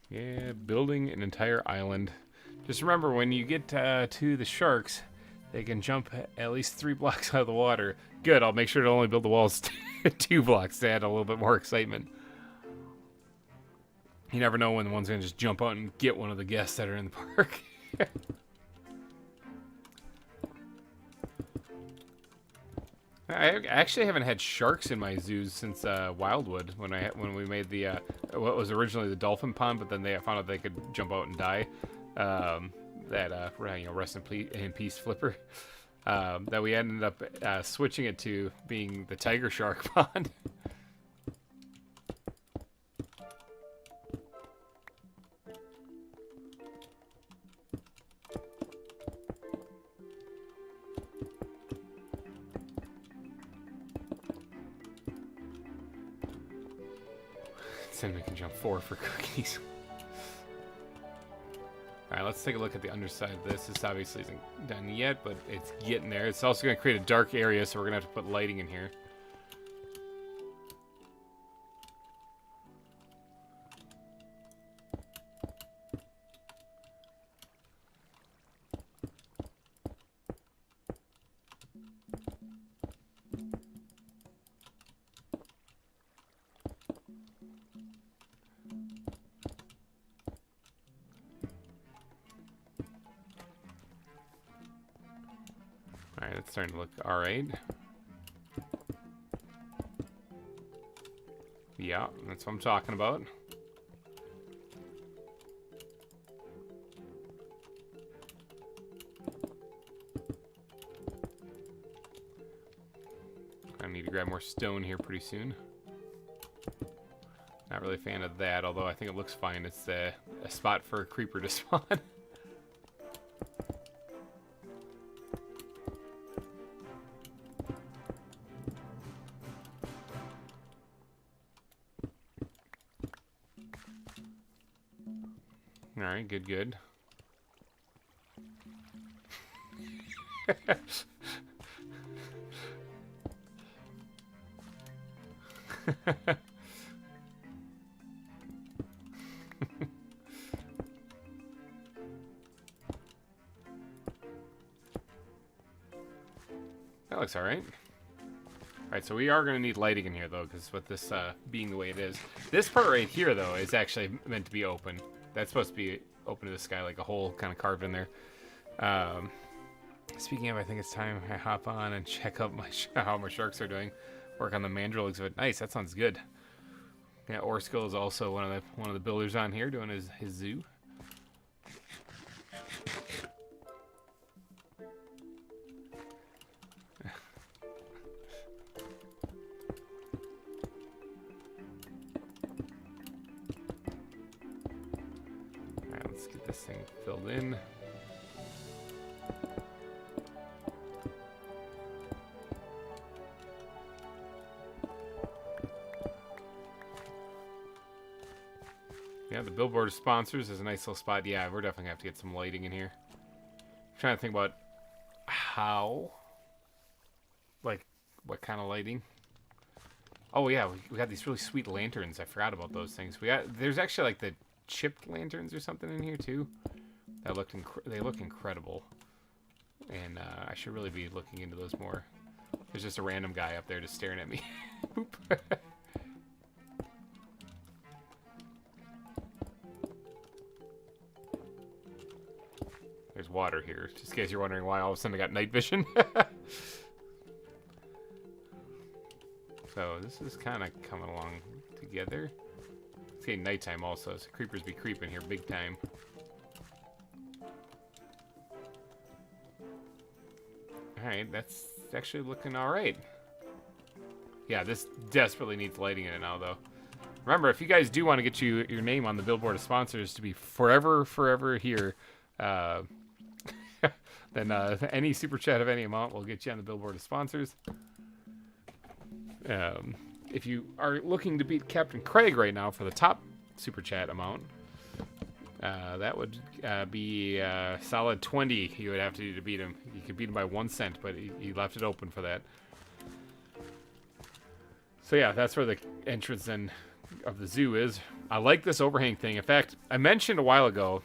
Yeah, building an entire island. Just remember, when you get to the sharks, they can jump at least 3 blocks out of the water. Good, I'll make sure to only build the walls 2 blocks to add a little bit more excitement. You never know when the one's going to just jump out and get one of the guests that are in the park. I actually haven't had sharks in my zoos since Wildwood when we made the what was originally the dolphin pond, but then they found out they could jump out and die. Rest in peace, Flipper. That we ended up switching it to being the tiger shark pond. Cinnamon can jump 4 for cookies. Alright, let's take a look at the underside of this. This obviously isn't done yet, but it's getting there. It's also going to create a dark area, so we're going to have to put lighting in here. Alright, it's starting to look alright. Yeah, that's what I'm talking about. I need to grab more stone here pretty soon. Not really a fan of that, although I think it looks fine. It's a spot for a creeper to spawn. Alright, good. That looks alright. Alright, so we are going to need lighting in here, though, because with this being the way it is. This part right here, though, is actually meant to be open. That's supposed to be open to the sky, like a hole kind of carved in there. Speaking of, I think it's time I hop on and check out how my sharks are doing. Work on the mandrill exhibit. Nice, that sounds good. Yeah, Orskill is also one of the builders on here doing his zoo. let's get this thing filled in. Yeah, the billboard of sponsors is a nice little spot. Yeah, we're definitely gonna have to get some lighting in here. I'm trying to think about how, like, what kind of lighting. Oh yeah, we got these really sweet lanterns. I forgot about those things. There's actually like the chipped lanterns or something in here too. That they look incredible, and I should really be looking into those more. There's just a random guy up there just staring at me. Boop. There's water here, just in case you're wondering why all of a sudden I got night vision. So this is kind of coming along together. It's getting nighttime also, so creepers be creeping here big time. Alright, that's actually looking alright. Yeah, this desperately needs lighting in it now, though. Remember, if you guys do want to get your name on the billboard of sponsors to be forever here, then any super chat of any amount will get you on the billboard of sponsors. If you are looking to beat Captain Craig right now for the top super chat amount, that would be solid 20 you would have to do to beat him. You could beat him by 1 cent, but he left it open for that. So yeah, that's where the entrance in of the zoo is. I like this overhang thing. In fact, I mentioned a while ago,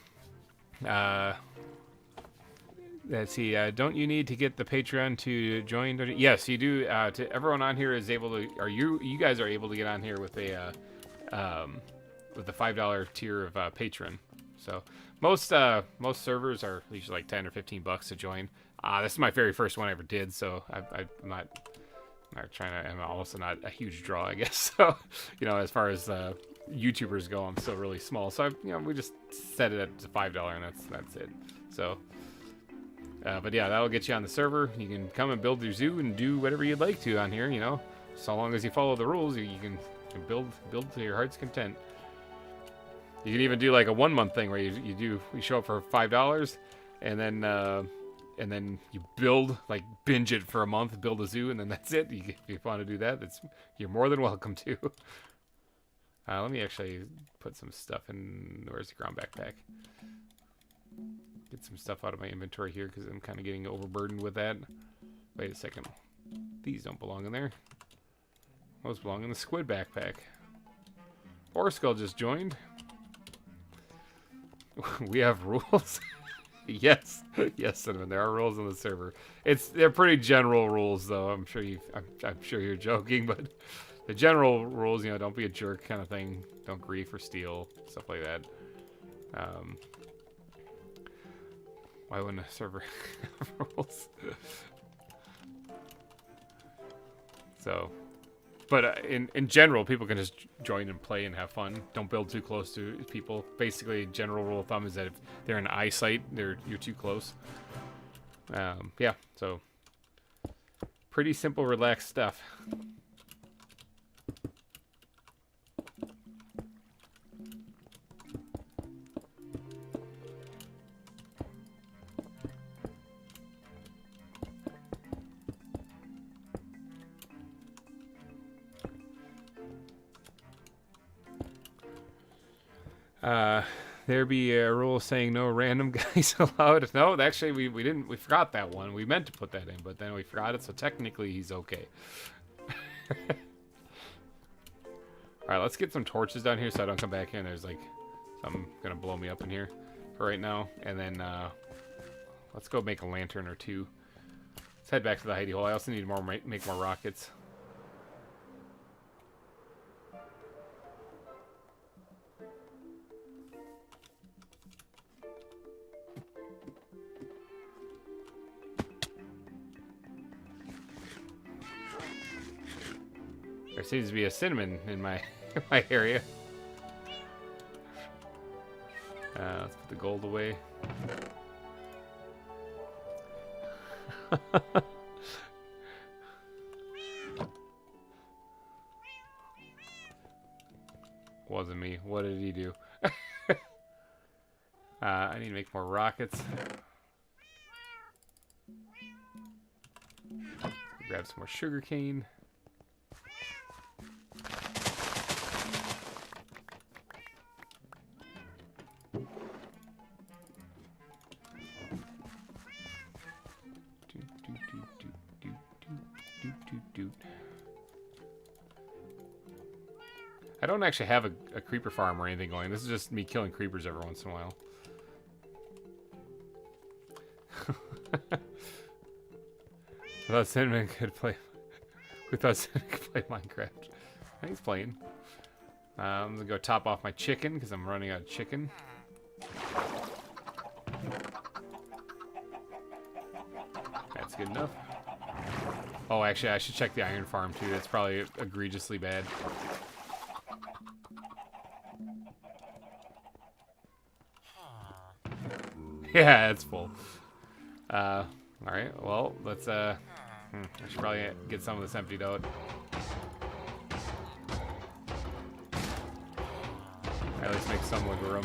let's see, don't you need to get the Patreon to join? Yes, you do. To everyone on here is able to, or you guys are able to get on here with a with the $5 tier of patron. So most servers are usually like 10 or 15 bucks to join. This is my very first one I ever did, so I'm not trying to. I'm also not a huge draw, I guess. So as far as YouTubers go, I'm still really small. So we just set it at $5, and that's it. So. But yeah, that'll get you on the server. You can come and build your zoo and do whatever you'd like to on here, So long as you follow the rules, you can build to your heart's content. You can even do like a 1 month thing where you show up for $5 and then you build, like binge it for a month, build a zoo, and then that's it. If you want to do that, you're more than welcome to. Let me actually put some stuff in. Where's the ground backpack? Get some stuff out of my inventory here because I'm kind of getting overburdened with that. Wait a second. These don't belong in there. Those belong in the squid backpack. Orskull just joined. We have rules. Yes, Cinnamon. There are rules on the server. They're pretty general rules, though. I'm sure you're joking, but the general rules, don't be a jerk, kind of thing. Don't grief or steal, stuff like that. Why wouldn't a server have rules? So, but in general, people can just join and play and have fun. Don't build too close to people. Basically, general rule of thumb is that if they're in eyesight, you're too close. Yeah, so pretty simple, relaxed stuff. There be a rule saying no random guys allowed. No, actually, we didn't. We forgot that one. We meant to put that in, but then we forgot it. So technically, he's okay. All right, let's get some torches down here so I don't come back here and there's like something gonna blow me up in here for right now. And then let's go make a lantern or two. Let's head back to the hidey hole. I also need to make more rockets. There seems to be a cinnamon in my area. Let's put the gold away. Wasn't me. What did he do? I need to make more rockets. Grab some more sugar cane. I don't actually have a creeper farm or anything going. This is just me killing creepers every once in a while. I thought Cinnamon could play. We thought Cinnamon could play Minecraft. I think he's playing. I'm gonna go top off my chicken because I'm running out of chicken. That's good enough. Oh, actually, I should check the iron farm too. That's probably egregiously bad. Yeah, it's full. Alright, well, let's, I should probably get some of this emptied out. At least make some wiggle room.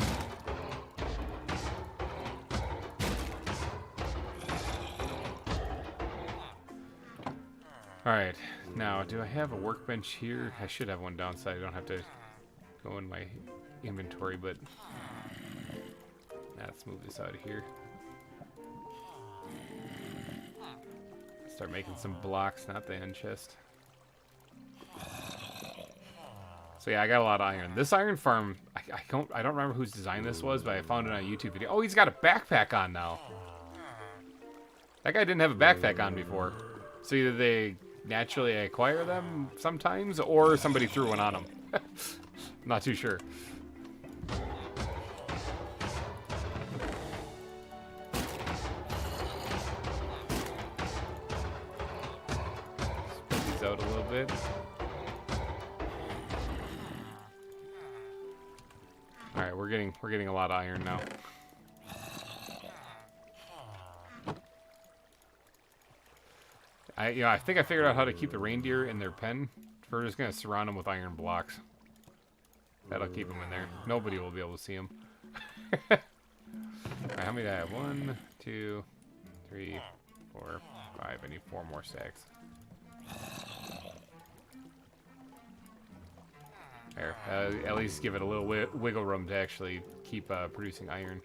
Alright, now, do I have a workbench here? I should have one downside. I don't have to go in my inventory, but... Let's move this out of here. Start making some blocks, not the end chest. So yeah, I got a lot of iron. This iron farm, I don't remember whose design this was, but I found it on a YouTube video. Oh, he's got a backpack on now. That guy didn't have a backpack on before. So either they naturally acquire them sometimes, or somebody threw one on him. Not too sure. Out a little bit. All right, we're getting a lot of iron now. I think I figured out how to keep the reindeer in their pen. We're just gonna surround them with iron blocks. That'll keep them in there. Nobody will be able to see them. All right, how many do I have? 1, 2, 3, 4, 5. I need 4 more stacks. There, at least give it a little wiggle room to actually keep producing iron.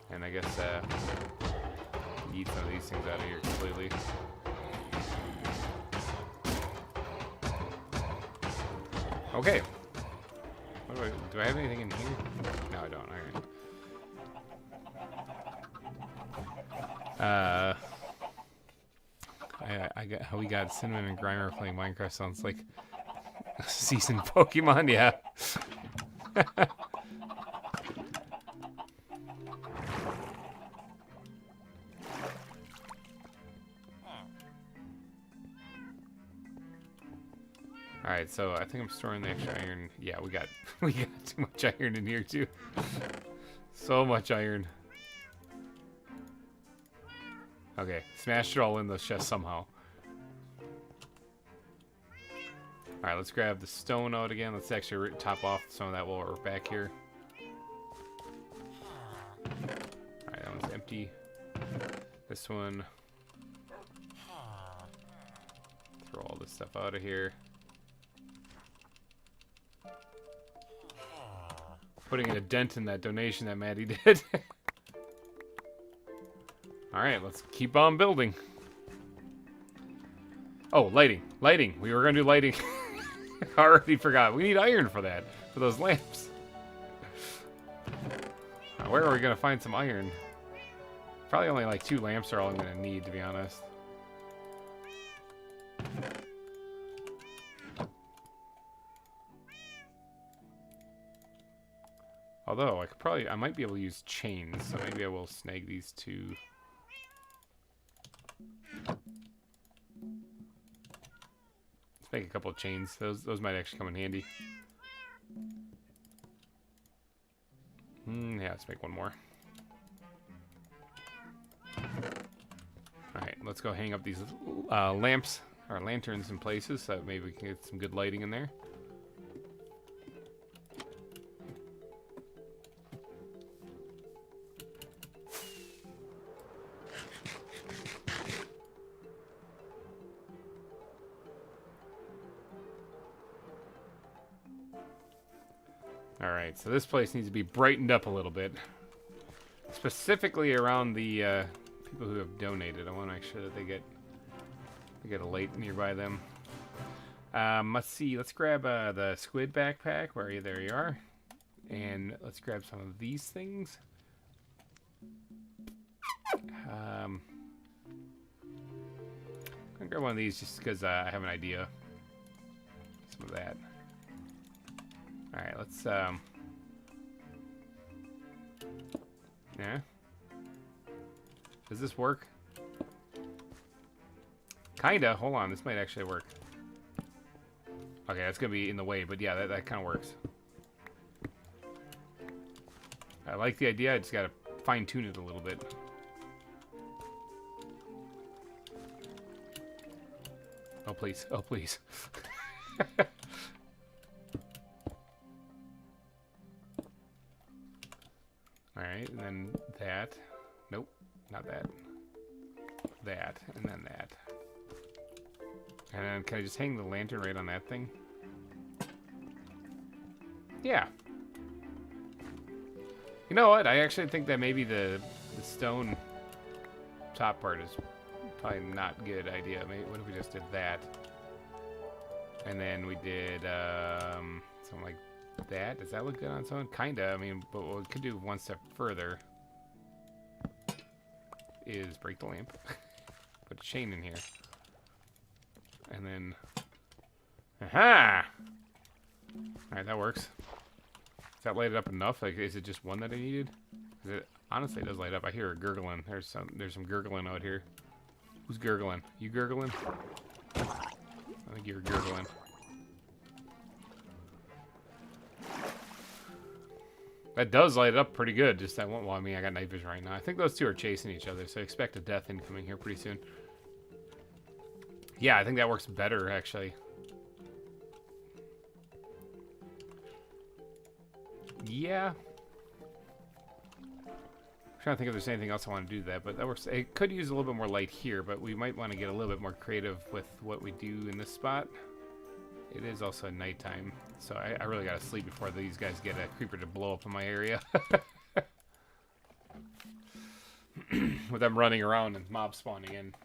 And I guess eat some of these things out of here completely. Okay. Do I have anything in here? No, I don't. Iron. We got Cinnamon and GReimer playing Minecraft. Sounds like a seasoned Pokemon, yeah. Alright, so I think I'm storing the extra iron. Yeah, we got too much iron in here too. So much iron. Okay, smashed it all in those chests somehow. Alright, let's grab the stone out again. Let's actually top off some of that while we're back here. Alright, that one's empty. This one. Throw all this stuff out of here. Putting a dent in that donation that Maddie did. Alright, let's keep on building. Oh, lighting. Lighting. We were going to do lighting. I already forgot. We need iron for that. For those lamps. Where are we going to find some iron? Probably only like 2 lamps are all I'm going to need, to be honest. Although, I might be able to use chains, so maybe I will snag these 2. Let's make a couple of chains. Those might actually come in handy. Yeah, let's make one more. Alright, let's go hang up these lamps. our lanterns in places so that maybe we can get some good lighting in there. Alright, so this place needs to be brightened up a little bit. Specifically around the people who have donated. I want to make sure that they get a light nearby them. Let's see, let's grab the squid backpack. Where are you? There you are. And let's grab some of these things. I'm gonna grab one of these just because I have an idea. Some of that. Alright, let's, yeah. Does this work? Kinda. Hold on, this might actually work. Okay, that's gonna be in the way, but yeah, that kind of works. I like the idea, I just gotta fine-tune it a little bit. Oh, please. Oh, please. Alright, and then that. Nope, not that. That, and then that. And then can I just hang the lantern right on that thing? Yeah. You know what? I actually think that maybe the stone top part is probably not a good idea. Maybe, what if we just did that? And then we did something like that. Does that look good on its own? Kinda. I mean, but what we could do one step further is break the lamp. Put a chain in here. And then... Aha! Alright, that works. Is that lighted up enough? Like, is it just one that I needed? It honestly does light up. I hear a gurgling. There's some gurgling out here. Who's gurgling? You gurgling? I think you're gurgling. That does light up pretty good. Just that one. Well, I mean, I got night vision right now. I think those two are chasing each other, so expect a death incoming here pretty soon. Yeah, I think that works better, actually. Yeah. I'm trying to think if there's anything else I want to do to that, but that works. It could use a little bit more light here, but we might want to get a little bit more creative with what we do in this spot. It is also nighttime, so I really gotta sleep before these guys get a creeper to blow up in my area. With them running around and mob spawning in.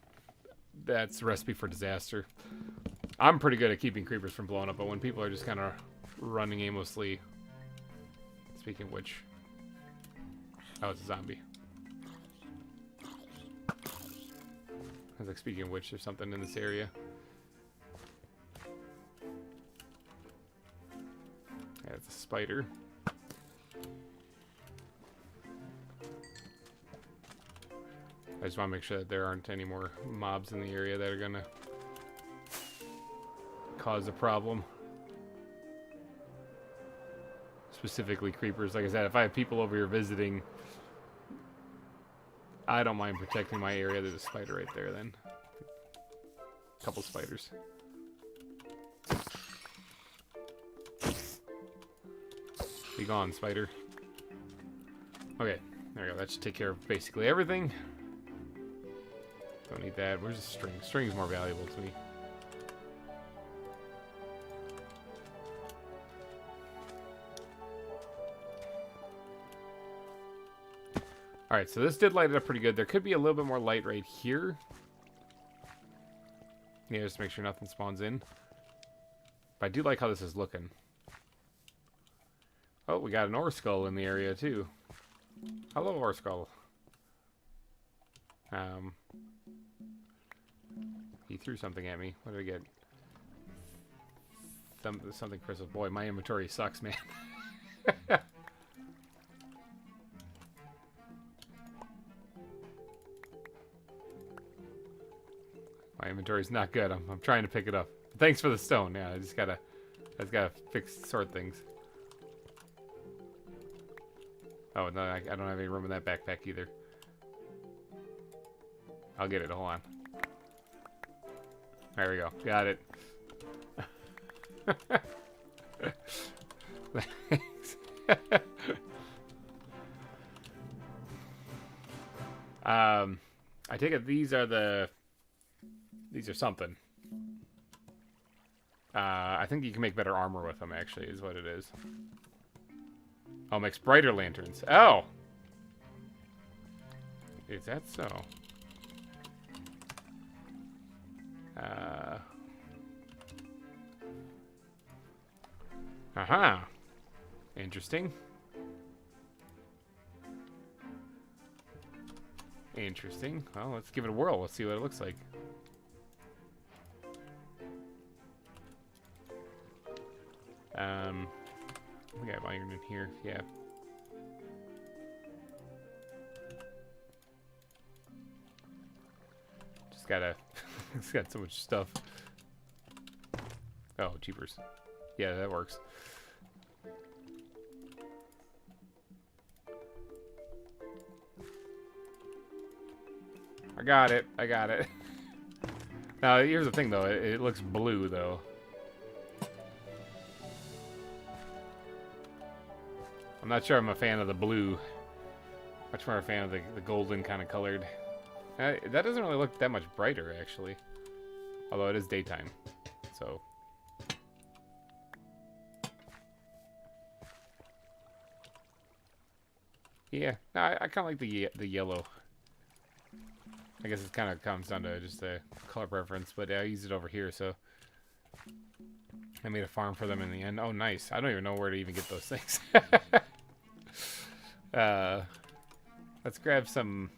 That's a recipe for disaster. I'm pretty good at keeping creepers from blowing up, but when people are just kind of running aimlessly... Speaking of which... Oh, it's a zombie. I was like, speaking of which, there's something in this area. Yeah, it's a spider. I just want to make sure that there aren't any more mobs in the area that are going to cause a problem. Specifically creepers. Like I said, if I have people over here visiting, I don't mind protecting my area. There's a spider right there then. A couple spiders. Be gone, spider. Okay, there we go. That should take care of basically everything. Don't need that. Where's the string? String's more valuable to me. Alright, so this did light it up pretty good. There could be a little bit more light right here. Yeah, just to make sure nothing spawns in. But I do like how this is looking. Oh, we got an ore skull in the area, too. Hello, ore skull. He threw something at me. What did I get? Something crystal. Boy, my inventory sucks, man. My inventory's not good. I'm trying to pick it up. Thanks for the stone. Yeah, I just gotta sort things. Oh no, I don't have any room in that backpack either. I'll get it. Hold on. There we go. Got it. Thanks. I take it these are something. I think you can make better armor with them, actually, is what it is. Oh, makes brighter lanterns. Oh! Is that so? Aha! Interesting. Interesting. Well, let's give it a whirl. Let's see what it looks like. We got iron in here. Yeah. Just gotta. It's got so much stuff. Oh, jeepers. Yeah, that works. I got it. I got it. Now, here's the thing, though. It looks blue, though. I'm not sure I'm a fan of the blue. Much more a fan of the golden kind of colored. That doesn't really look that much brighter, actually. Although it is daytime. So. Yeah. No, I kind of like the yellow. I guess it kind of comes down to just a color preference, but I use it over here, so I made a farm for them in the end. Oh, nice. I don't even know where to even get those things. Let's grab some.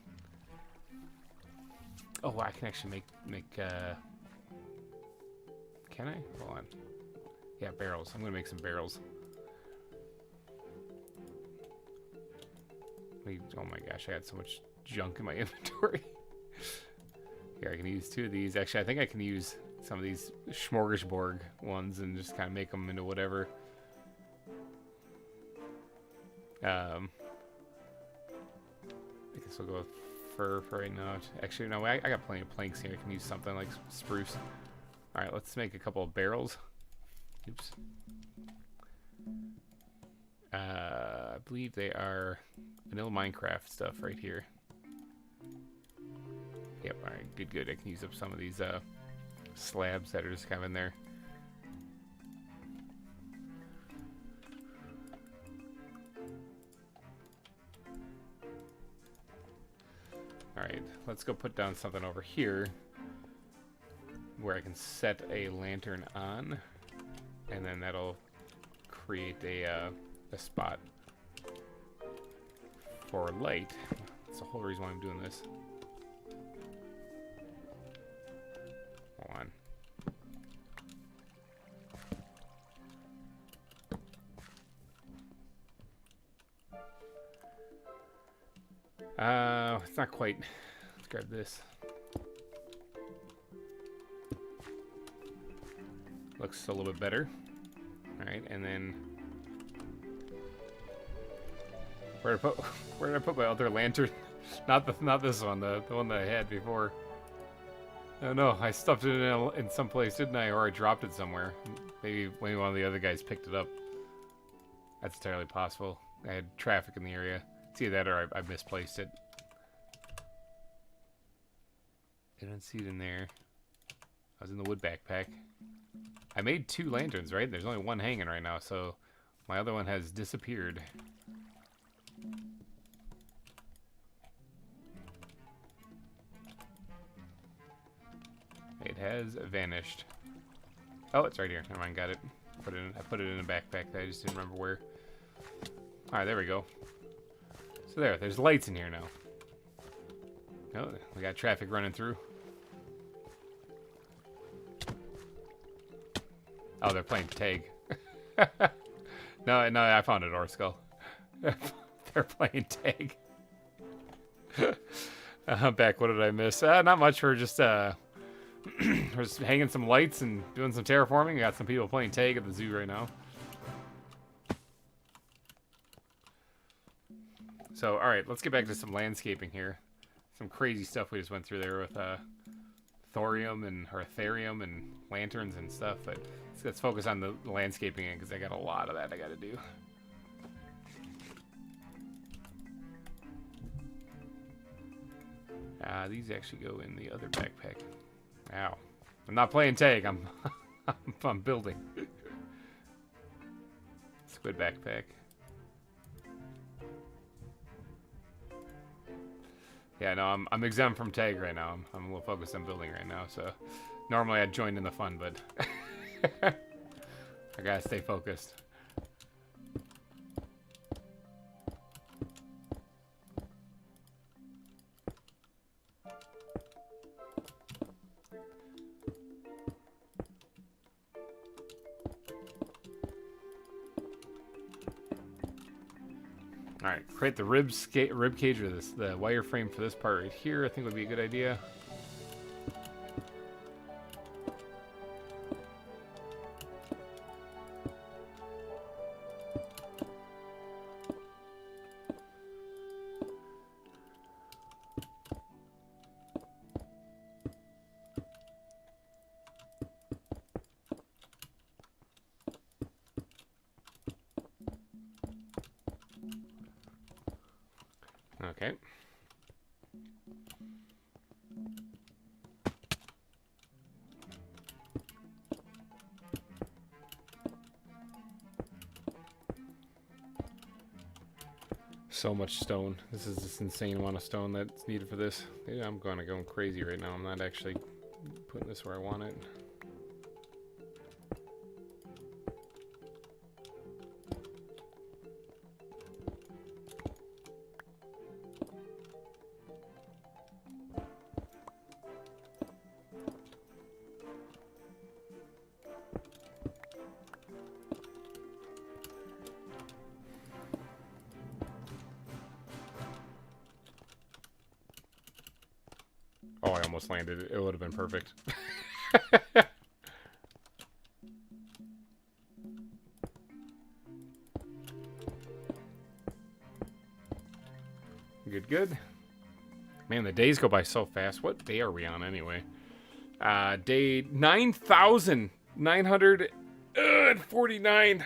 Oh, I can actually make can I? Hold on. Yeah, barrels. I'm gonna make some barrels. Oh my gosh, I got so much junk in my inventory. Here, I can use 2 of these. Actually, I think I can use some of these smorgasbord ones and just kind of make them into whatever. I guess we'll go with fur for right now. Actually, no, I got plenty of planks here. I can use something like spruce. Alright, let's make a couple of barrels. Oops. I believe they are vanilla Minecraft stuff right here. Yep, alright, good. I can use up some of these slabs that are just kind of in there. Alright, let's go put down something over here where I can set a lantern on, and then that'll create a spot for light. That's the whole reason why I'm doing this. Hold on. It's not quite. Let's grab this. Looks a little bit better. Alright, and then where did I put my other lantern? Not this one, the one that I had before. Oh no, I stuffed it in some place, didn't I? Or I dropped it somewhere. Maybe one of the other guys picked it up. That's entirely possible. I had traffic in the area. It's either that or I misplaced it. I didn't see it in there. I was in the wood backpack. I made 2 lanterns, right? There's only one hanging right now, so my other one has disappeared. It has vanished. Oh, it's right here. Never mind, got it. I put it in a backpack. I just didn't remember where. Alright, there we go. So there's lights in here now. Oh, we got traffic running through. Oh, they're playing tag. No, I found an ore skull. They're playing tag. Back, what did I miss? Not much. We're just hanging some lights and doing some terraforming. We got some people playing tag at the zoo right now. So, alright, let's get back to some landscaping here. Some crazy stuff we just went through there with thorium and or therium and lanterns and stuff, but let's focus on the landscaping because I got a lot of that I got to do. These actually go in the other backpack. Ow. I'm not playing tag. I'm building. Squid backpack. Yeah, no, I'm exempt from tag right now. I'm a little focused on building right now, so normally I'd join in the fun, but I gotta stay focused. All right, create the rib cage or the wireframe for this part right here. I think would be a good idea. Okay. So much stone. This is this insane amount of stone that's needed for this. Yeah, I'm going crazy right now. I'm not actually putting this where I want it. Oh, I almost landed it. It would have been perfect. Good, good. Man, the days go by so fast. What day are we on anyway? Day 9,949.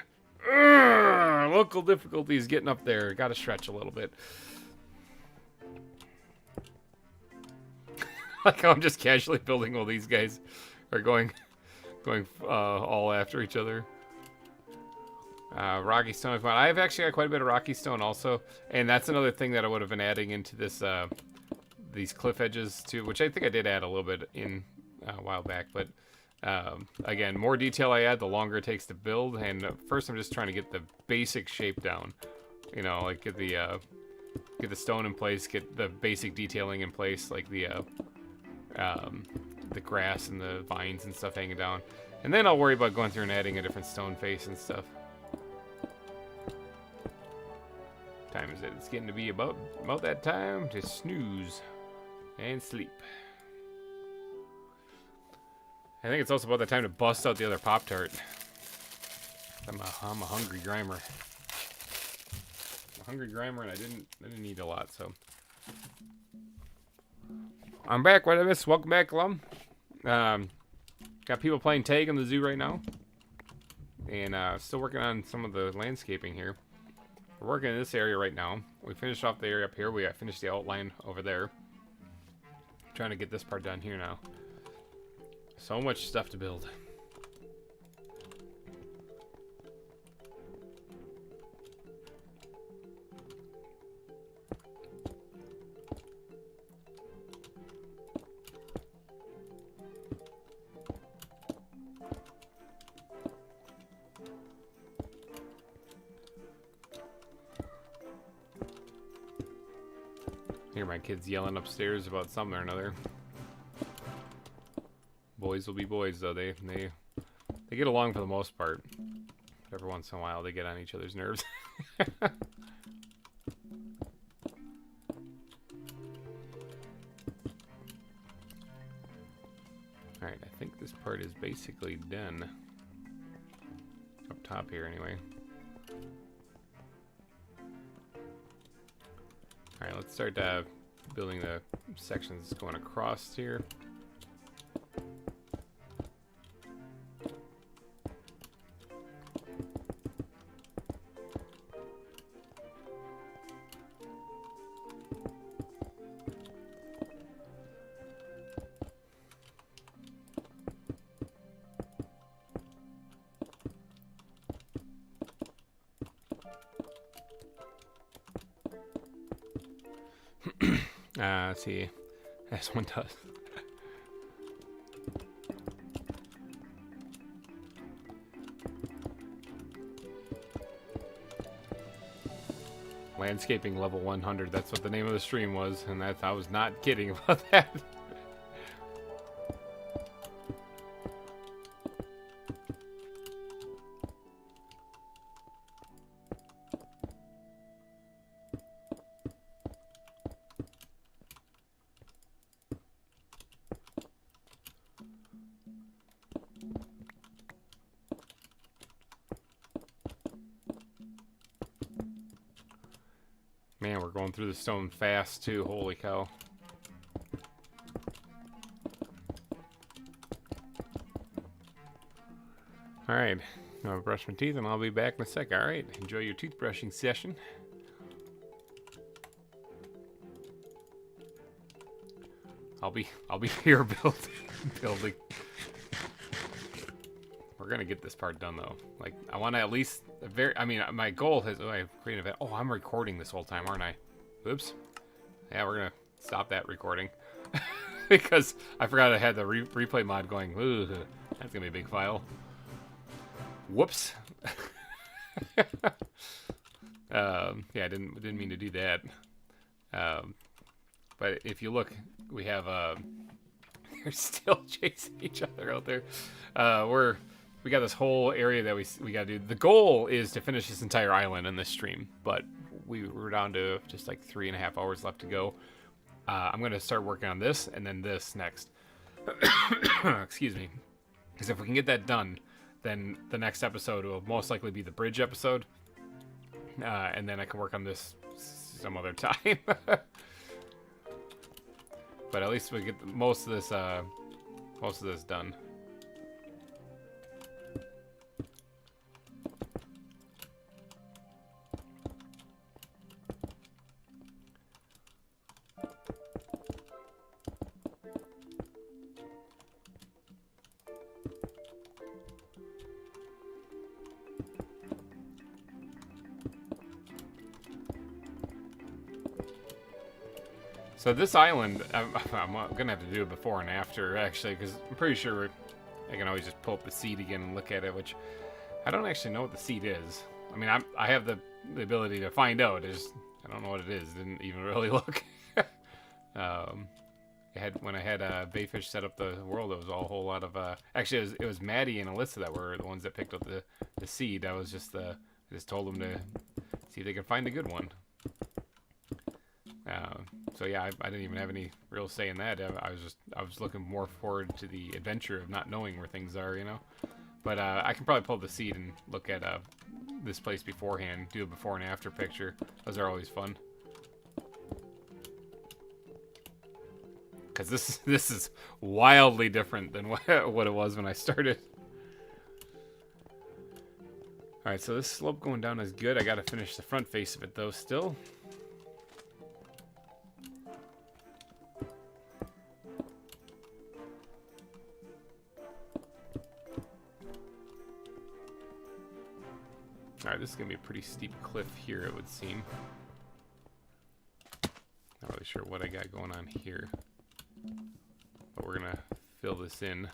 Local difficulties getting up there. Got to stretch a little bit. Like how I'm just casually building while these guys are going all after each other. Rocky stone. I've actually got quite a bit of rocky stone also, and that's another thing that I would have been adding into this these cliff edges too, which I think I did add a little bit in a while back. But again, more detail I add, the longer it takes to build. And first, I'm just trying to get the basic shape down. You know, like get the stone in place, get the basic detailing in place, like the grass and the vines and stuff hanging down, and then I'll worry about going through and adding a different stone face and stuff. Time is it? It's getting to be about that time to snooze and sleep. I think it's also about the time to bust out the other Pop-Tart. I'm a hungry GReimer. I'm a hungry GReimer, and I didn't eat a lot, so. I'm back. What did I miss? Welcome back, alum. Got people playing tag in the zoo right now. And still working on some of the landscaping here. We're working in this area right now. We finished off the area up here. We finished the outline over there. I'm trying to get this part done here now. So much stuff to build. Hear my kids yelling upstairs about something or another. Boys will be boys, though. They get along for the most part. Every once in a while, they get on each other's nerves. Alright, I think this part is basically done. Up top here, anyway. Alright, let's start building the sections going across here. Let's see. This one does. Landscaping level 100. That's what the name of the stream was, and that's, I was not kidding about that. Man, we're going through the stone fast, too. Holy cow. Alright. I'll brush my teeth and I'll be back in a sec. Alright. Enjoy your toothbrushing session. I'll be here building. We're gonna get this part done though. Like, I want to at least I mean, my goal is I create an event. Oh, I'm recording this whole time, aren't I? Oops. Yeah, we're gonna stop that recording because I forgot I had the replay mod going. Ooh, that's gonna be a big file. Whoops. Yeah, I didn't mean to do that. But if you look, we have they're still chasing each other out there. We got this whole area that we got to do. The goal is to finish this entire island in this stream, but we're down to just like 3.5 hours left to go. I'm gonna start working on this and then this next. Excuse me, because if we can get that done, then the next episode will most likely be the bridge episode, and then I can work on this some other time. But at least we get most of this done. So this island, I'm gonna have to do it before and after, actually, because I'm pretty sure I can always just pull up the seed again and look at it, which I don't actually know what the seed is. I mean, I have the ability to find out. I don't know what it is. Didn't even really look. When I had Bayfish set up the world, it was all a whole lot of. Actually, it was Maddie and Alyssa that were the ones that picked up the seed. I just told them to see if they could find a good one. So yeah, I didn't even have any real say in that. I was looking more forward to the adventure of not knowing where things are, you know. But I can probably pull the seed and look at this place beforehand, do a before and after picture. Those are always fun. Because this is wildly different than what it was when I started. All right, so this slope going down is good. I got to finish the front face of it though still. Alright, this is going to be a pretty steep cliff here, it would seem. Not really sure what I got going on here. But we're going to fill this in.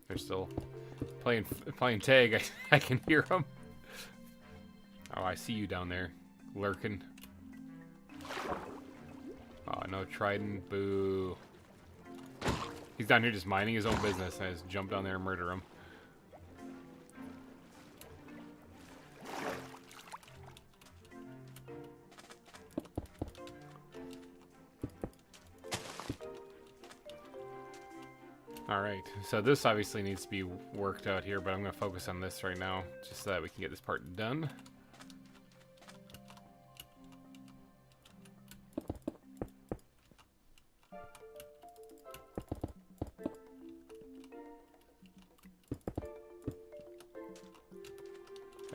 They're still playing tag. I can hear them. Oh, I see you down there, lurking. Oh, no Trident. Boo. He's down here just minding his own business. I just jump down there and murder him. Alright, so this obviously needs to be worked out here, but I'm going to focus on this right now, just so that we can get this part done.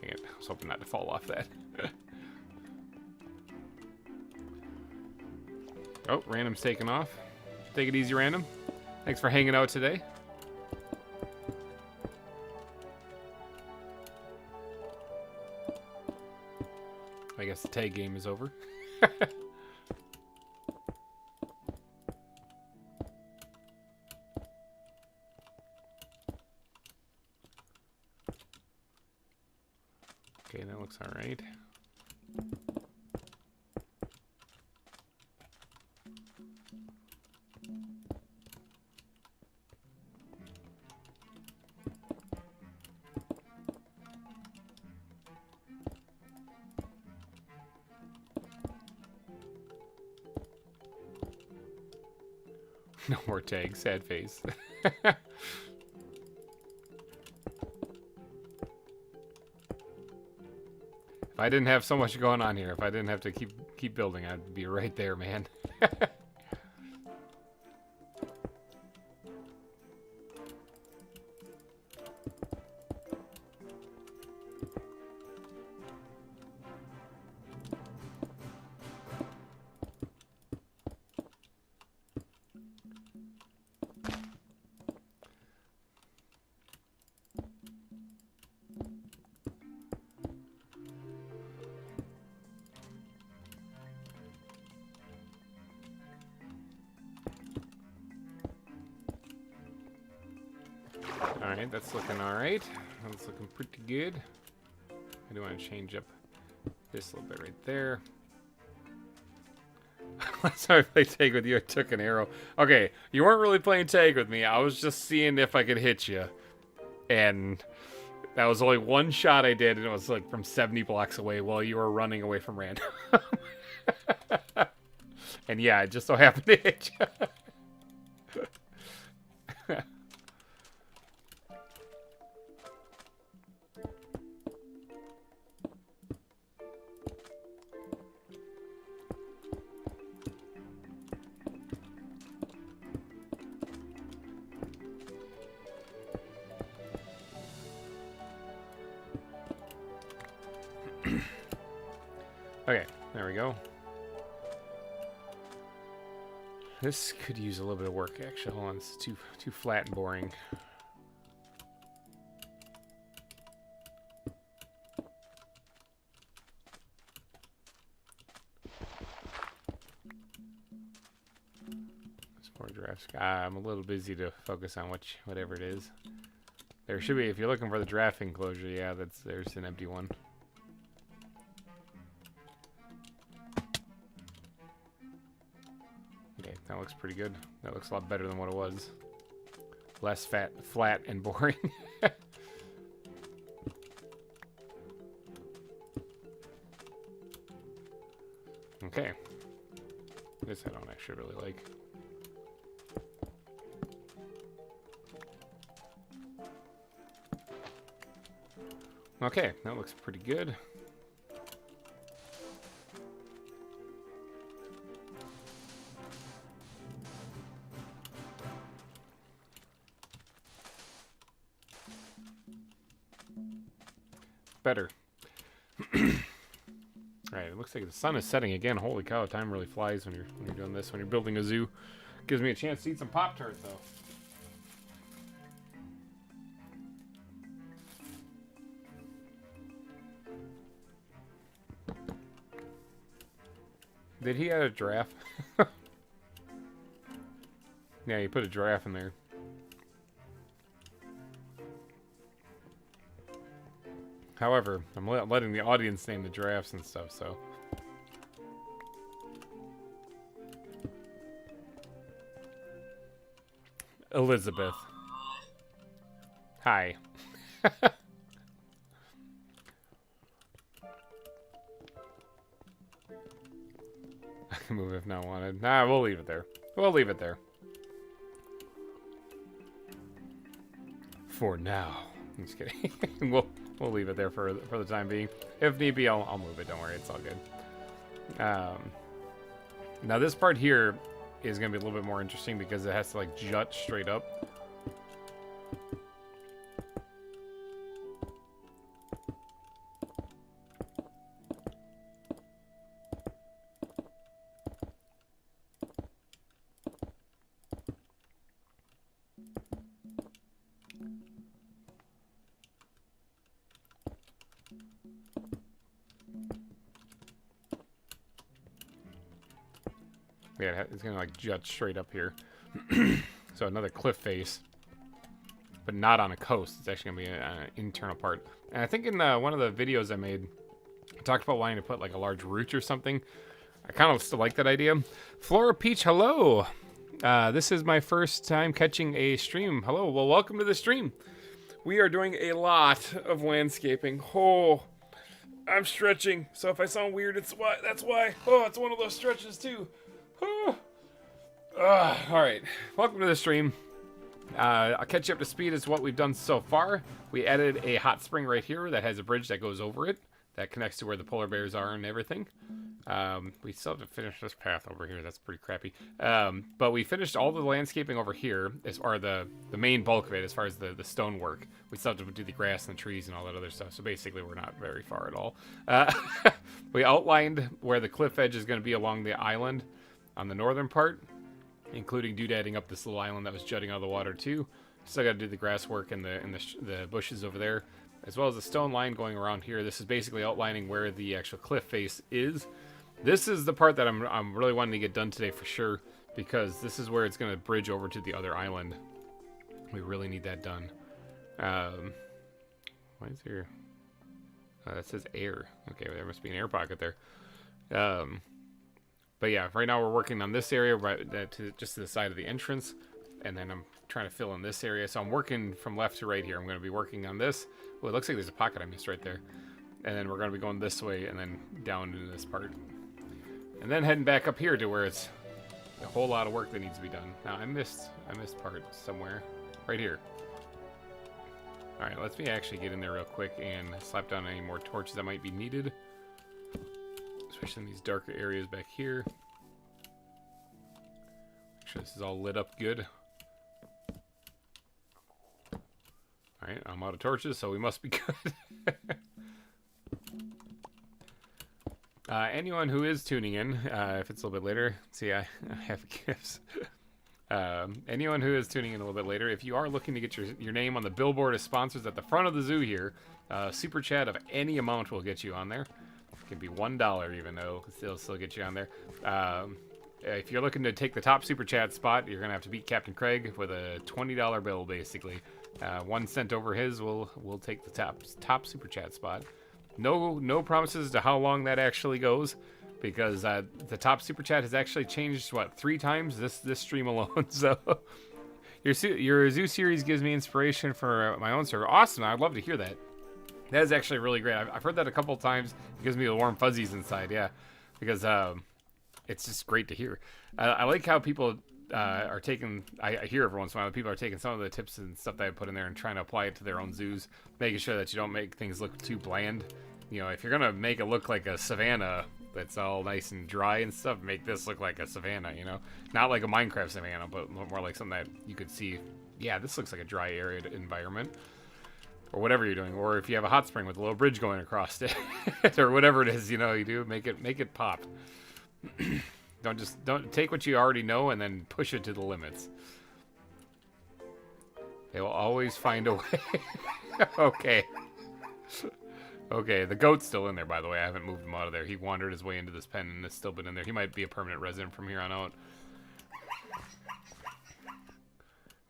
Dang it, I was hoping not to fall off that. Oh, random's taking off. Take it easy, random. Thanks for hanging out today. Oh I guess the tag game is over. Okay, that looks alright. No more tags, sad face. If I didn't have so much going on here, if I didn't have to keep building, I'd be right there, man. Alright, that's looking alright. That's looking pretty good. I do want to change up this a little bit right there. Last time I played tag with you, I took an arrow. Okay, you weren't really playing tag with me. I was just seeing if I could hit you. And that was only one shot I did, and it was like from 70 blocks away while you were running away from random. And yeah, it just so happened to hit you. Okay, there we go. This could use a little bit of work, actually. Hold on, it's too flat and boring. More drafts. I'm a little busy to focus on whatever it is. There should be, if you're looking for the draft enclosure, yeah, there's an empty one. Okay, that looks pretty good. That looks a lot better than what it was. Less flat, and boring. Okay. This I don't actually really like. Okay, that looks pretty good. Better. Alright, it looks like the sun is setting again. Holy cow, time really flies when you're doing this. When you're building a zoo. Gives me a chance to eat some Pop-Tarts, though. Did he add a giraffe? Yeah, he put a giraffe in there. However, I'm letting the audience name the giraffes and stuff, so. Elizabeth. Hi. I can move if not wanted. Nah, we'll leave it there. We'll leave it there. For now. I'm just kidding. We'll leave it there for the time being. If need be, I'll move it. Don't worry, it's all good. Now this part here is gonna be a little bit more interesting because it has to like jut straight up. Yeah, it's gonna like jut straight up here. So another cliff face, but not on a coast. It's actually gonna be an internal part. And I think in one of the videos I made, I talked about wanting to put like a large root or something. I kind of still like that idea. Flora Peach, hello. This is my first time catching a stream. Hello, well, welcome to the stream. We are doing a lot of landscaping. Oh, I'm stretching, so if I sound weird, that's why. Oh, it's one of those stretches too. Oh. All right, welcome to the stream. I'll catch you up to speed as what we've done so far. We added a hot spring right here that has a bridge that goes over it, that connects to where the polar bears are and everything. We still have to finish this path over here. That's pretty crappy. But we finished all the landscaping over here, or the main bulk of it, as far as the stone work. We still have to do the grass and the trees and all that other stuff. So basically, we're not very far at all. We outlined where the cliff edge is going to be along the island on the northern part, including doodadding up this little island that was jutting out of the water too. Still got to do the grass work and the bushes over there, as well as the stone line going around here. This is basically outlining where the actual cliff face is. This is the part that I'm really wanting to get done today for sure, because this is where it's going to bridge over to the other island. We really need that done. Why is here? That says air. Okay, there must be an air pocket there. But yeah, right now we're working on this area just to the side of the entrance, and then I'm trying to fill in this area. So I'm working from left to right here. I'm going to be working on this. Well, it looks like there's a pocket I missed right there. And then we're going to be going this way and then down into this part. And then heading back up here to where it's a whole lot of work that needs to be done. Now, I missed part somewhere. Right here. Alright, let's me actually get in there real quick and slap down any more torches that might be needed. Especially in these darker areas back here. Make sure this is all lit up good. Alright, I'm out of torches, so we must be good. Anyone who is tuning in, if it's a little bit later, see, I have gifts. Anyone who is tuning in a little bit later, if you are looking to get your name on the billboard as sponsors at the front of the zoo here, super chat of any amount will get you on there. It can be $1 even, though it'll still get you on there. If you're looking to take the top super chat spot, you're gonna have to beat Captain Craig with a $20 bill, basically. 1 cent over his will take the top super chat spot. No promises to how long that actually goes, because the top super chat has actually changed 3 times this stream alone. So your zoo series gives me inspiration for my own server. Awesome! I'd love to hear that. That is actually really great. I've heard that a couple of times. It gives me the warm fuzzies inside. Yeah, because it's just great to hear. I like how people are taking. I hear every once in a while people are taking some of the tips and stuff that I put in there and trying to apply it to their own zoos, making sure that you don't make things look too bland. You know, if you're gonna make it look like a savanna that's all nice and dry and stuff, make this look like a savanna. You know, not like a Minecraft savanna, but more like something that you could see. Yeah, this looks like a dry, arid environment, or whatever you're doing. Or if you have a hot spring with a little bridge going across it, or whatever it is, you know, you do make it pop. Don't take what you already know and then push it to the limits. They will always find a way. Okay. Okay, the goat's still in there, by the way. I haven't moved him out of there. He wandered his way into this pen and has still been in there. He might be a permanent resident from here on out.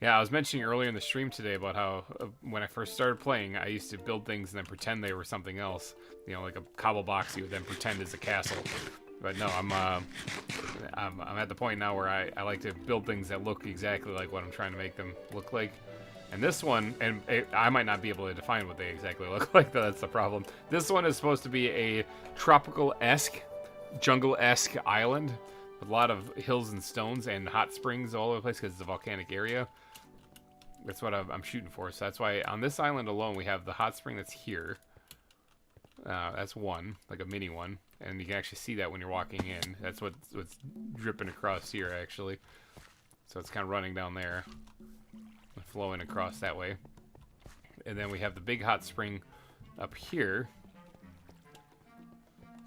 Yeah, I was mentioning earlier in the stream today about how when I first started playing, I used to build things and then pretend they were something else. You know, like a cobble box you would then pretend is a castle. But no, I'm at the point now where I like to build things that look exactly like what I'm trying to make them look like. And this one, and I might not be able to define what they exactly look like, though that's the problem. This one is supposed to be a tropical-esque, jungle-esque island with a lot of hills and stones and hot springs all over the place because it's a volcanic area. That's what I'm shooting for. So that's why on this island alone we have the hot spring that's here. That's one, like a mini one. And you can actually see that when you're walking in. That's what's dripping across here, actually. So it's kind of running down there. Flowing across that way. And then we have the big hot spring up here.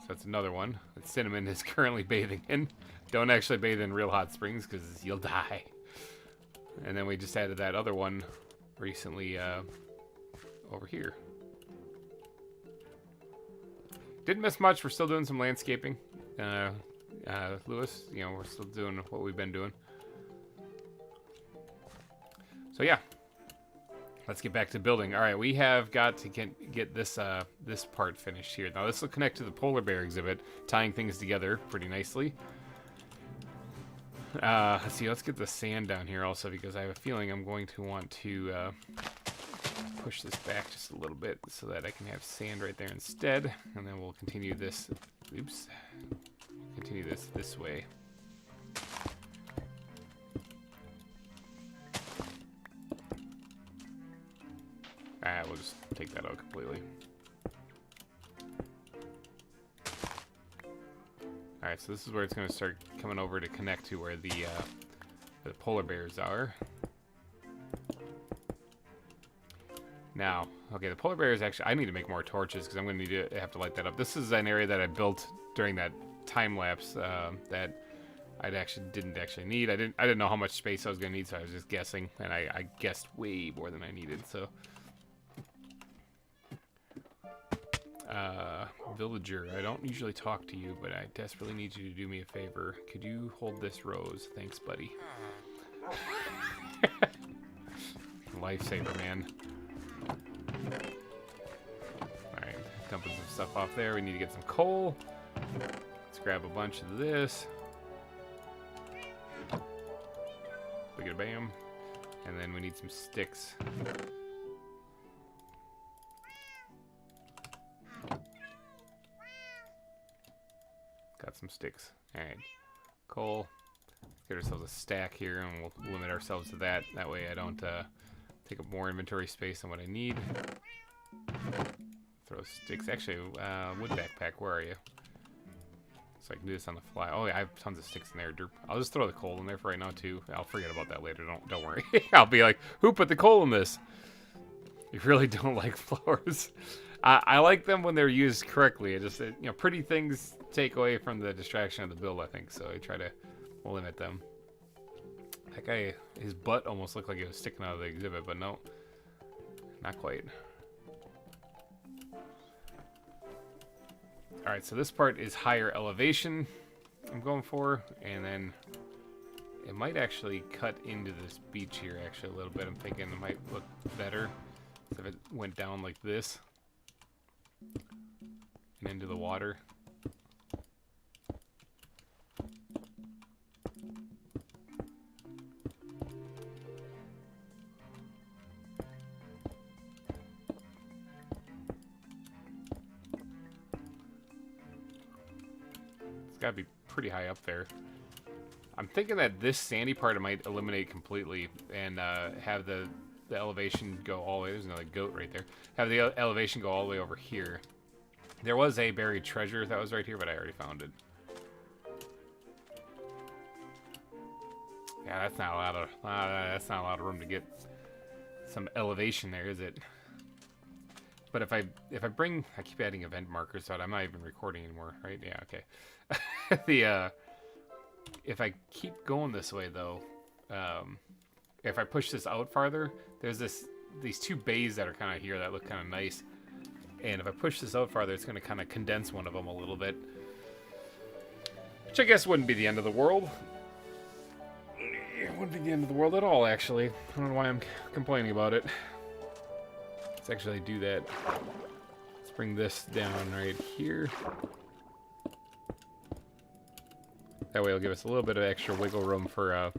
So that's another one that Cinnamon is currently bathing in. Don't actually bathe in real hot springs because you'll die. And then we just added that other one recently over here. Didn't miss much. We're still doing some landscaping. Lewis. You know, we're still doing what we've been doing. So yeah, let's get back to building. All right, we have got to get this this part finished here. Now this will connect to the polar bear exhibit, tying things together pretty nicely. Let's see, let's get the sand down here also, because I have a feeling I'm going to want to push this back just a little bit so that I can have sand right there instead, and then we'll continue this. Oops, continue this way. We'll just take that out completely. Alright, so this is where it's going to start coming over to connect to where the polar bears are. Now, okay, the polar bears actually, I need to make more torches because I'm going to need to have to light that up. This is an area that I built during that time lapse that I didn't actually need. I didn't know how much space I was going to need, so I was just guessing, and I guessed way more than I needed. So, villager, I don't usually talk to you, but I desperately need you to do me a favor. Could you hold this rose? Thanks, buddy. Lifesaver, man. Alright, dumping some stuff off there. We need to get some coal. Let's grab a bunch of this. Look at bam. And then we need some sticks. Got some sticks. Alright. Coal. Let's get ourselves a stack here, and we'll limit ourselves to that. That way I don't take up more inventory space than what I need. Throw sticks. Actually, wood backpack, where are you? So I can do this on the fly. Oh yeah, I have tons of sticks in there. Derp. I'll just throw the coal in there for right now too. I'll forget about that later. Don't worry. I'll be like, who put the coal in this? You really don't like flowers. I like them when they're used correctly. It just, you know, pretty things take away from the distraction of the build, I think. So I try to limit them. That guy, his butt almost looked like it was sticking out of the exhibit, but no, not quite. Alright, so this part is higher elevation I'm going for, and then it might actually cut into this beach here actually a little bit. I'm thinking it might look better if it went down like this and into the water. It's got to be pretty high up there. I'm thinking that this sandy part I might eliminate completely and have the elevation go all the way. There's another goat right there. Have the elevation go all the way over here. There was a buried treasure that was right here, but I already found it. Yeah, that's not a lot of room to get some elevation there, is it? But if I bring, I keep adding event markers, so I'm not even recording anymore, right? Yeah, okay. If I keep going this way though, if I push this out farther, there's these two bays that are kind of here that look kind of nice. And if I push this out farther, it's going to kind of condense one of them a little bit. Which I guess wouldn't be the end of the world. It wouldn't be the end of the world at all, actually. I don't know why I'm complaining about it. Let's actually do that. Let's bring this down right here. That way it'll give us a little bit of extra wiggle room for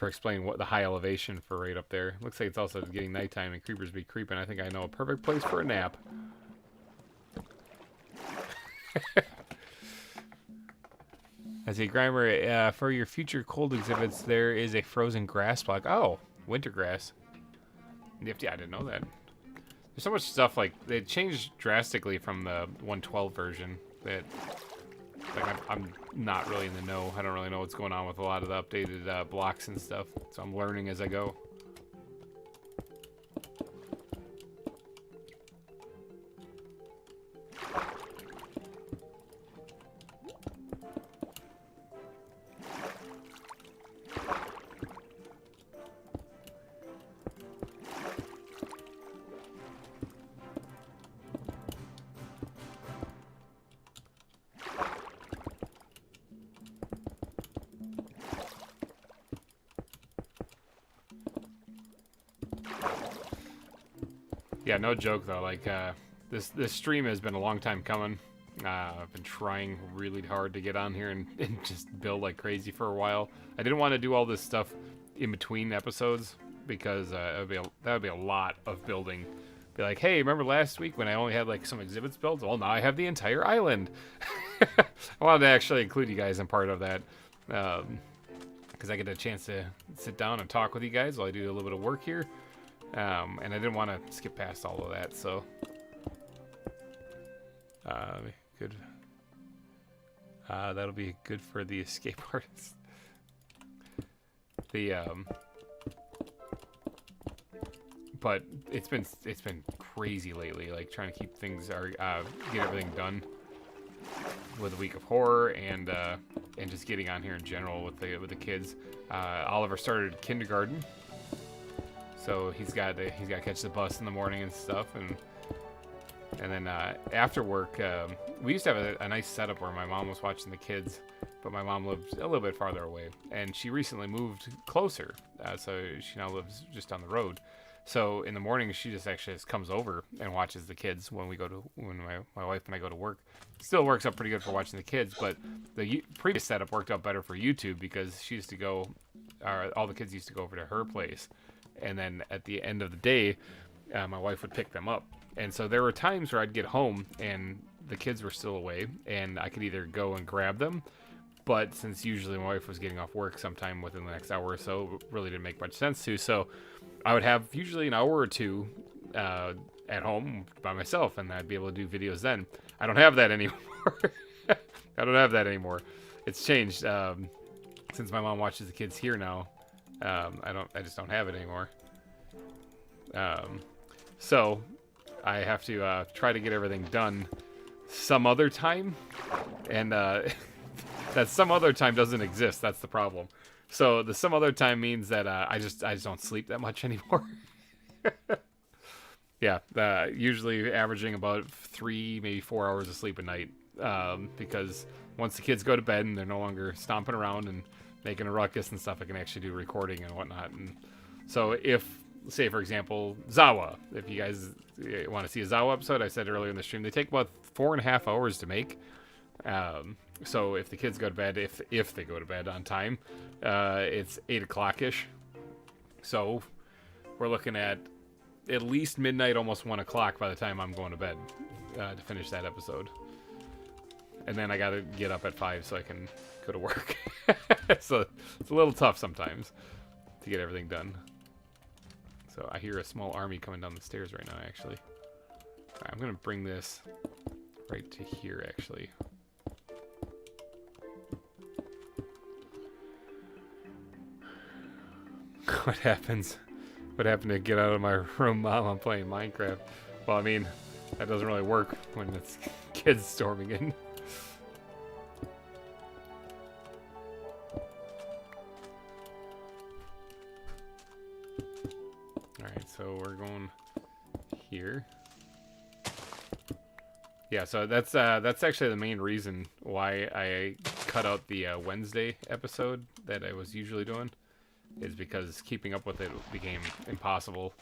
explaining what the high elevation for right up there. Looks like it's also getting nighttime and creepers be creeping. I think I know a perfect place for a nap. I see, GReimer, for your future cold exhibits, there is a frozen grass block. Oh, winter grass. Nifty, I didn't know that. There's so much stuff, like, they changed drastically from the 1.12 version that, like, I'm not really in the know. I don't really know what's going on with a lot of the updated blocks and stuff, so I'm learning as I go. Yeah, no joke though. Like this stream has been a long time coming. I've been trying really hard to get on here and just build like crazy for a while. I didn't want to do all this stuff in between episodes because that would be a lot of building. Be like, hey, remember last week when I only had like some exhibits built? Well, now I have the entire island. I wanted to actually include you guys in part of that because I get a chance to sit down and talk with you guys while I do a little bit of work here. And I didn't want to skip past all of that, so good. That'll be good for the escape artist. But it's been crazy lately, like trying to keep things get everything done with a week of horror and just getting on here in general with the kids. Oliver started kindergarten. So he's got to catch the bus in the morning and stuff, and then after work, we used to have a nice setup where my mom was watching the kids, but my mom lives a little bit farther away, and she recently moved closer, so she now lives just down the road. So in the morning, she just comes over and watches the kids when my wife and I go to work. Still works out pretty good for watching the kids, but the previous setup worked out better for YouTube because she used to go, all the kids used to go over to her place. And then at the end of the day, my wife would pick them up. And so there were times where I'd get home and the kids were still away and I could either go and grab them. But since usually my wife was getting off work sometime within the next hour or so, it really didn't make much sense to. So I would have usually an hour or two at home by myself and I'd be able to do videos then. I don't have that anymore. I don't have that anymore. It's changed. Since my mom watches the kids here now. I just don't have it anymore. So I have to try to get everything done some other time, and that some other time doesn't exist. That's the problem. So the some other time means that I just don't sleep that much anymore. Yeah, usually averaging about 3, maybe 4 hours of sleep a night, because once the kids go to bed and they're no longer stomping around and making a ruckus and stuff, I can actually do recording and whatnot. And so if, say for example, ZAWA, if you guys want to see a ZAWA episode, I said earlier in the stream, they take about 4.5 hours to make. So if the kids go to bed, if they go to bed on time, it's 8 o'clock-ish. So we're looking at least midnight, almost 1 o'clock by the time I'm going to bed to finish that episode. And then I got to get up at 5 so I can go to work. So it's a little tough sometimes to get everything done. So I hear a small army coming down the stairs right now, actually. All right, I'm going to bring this right to here, actually. What happens? What happened to get out of my room, Mom? I'm playing Minecraft. Well, I mean, that doesn't really work when it's kids storming in. Alright, so we're going here. Yeah, so that's actually the main reason why I cut out the Wednesday episode that I was usually doing, is because keeping up with it became impossible,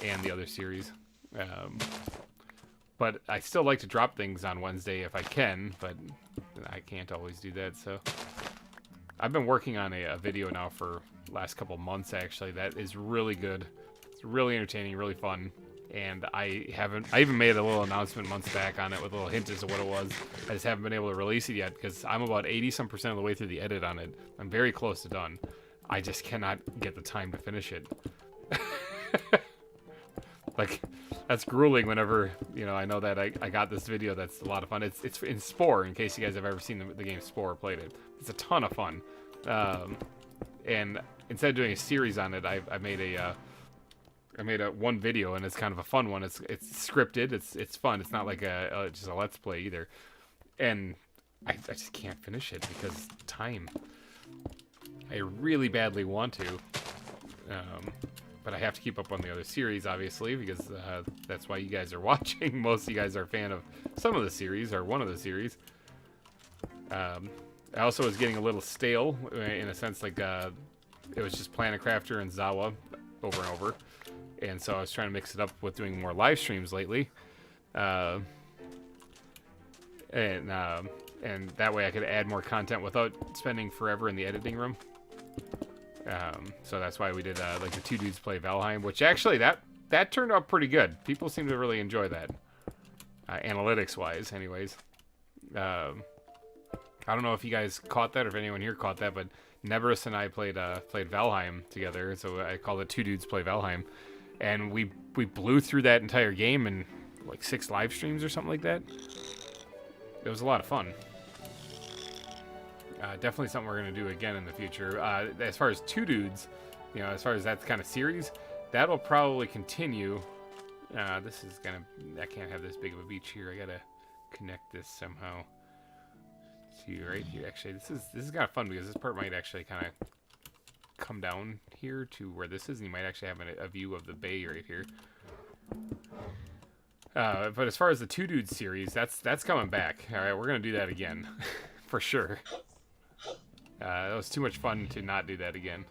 and the other series. But I still like to drop things on Wednesday if I can, but I can't always do that. So I've been working on a video now for the last couple months, actually, that is really good. It's really entertaining, really fun. And I even made a little announcement months back on it with a little hint as to what it was. I just haven't been able to release it yet because I'm about 80-some% of the way through the edit on it. I'm very close to done. I just cannot get the time to finish it. Like, that's grueling whenever, you know, I know that I got this video that's a lot of fun. It's in Spore, in case you guys have ever seen the game Spore or played it. It's a ton of fun. And instead of doing a series on it, I made a one video, and it's kind of a fun one. It's scripted. It's fun. It's not like just a let's play either. And I just can't finish it because time. I really badly want to, but I have to keep up on the other series, obviously, because that's why you guys are watching. Most of you guys are a fan of some of the series, or one of the series. I also was getting a little stale, in a sense, like it was just Planet Crafter and ZAWA over and over. and so I was trying to mix it up with doing more live streams lately, and that way I could add more content without spending forever in the editing room. So that's why we did like the 2 dudes play Valheim, which actually that turned out pretty good. People seem to really enjoy that, analytics wise, anyways. I don't know if you guys caught that or if anyone here caught that, but Neverus and I played Valheim together, so I called it 2 dudes play Valheim, and we blew through that entire game in like 6 live streams or something like that. It was a lot of fun. Definitely something we're going to do again in the future. As far as 2 dudes, you know, as far as that kind of series, that'll probably continue. This is going to... I can't have this big of a beach here. I got to connect this somehow to right here. Actually, this is kind of fun because this part might actually kind of come down here to where this is, and you might actually have a view of the bay right here. But as far as the 2 dudes series, that's coming back. All right, we're going to do that again. For sure. It was too much fun to not do that again.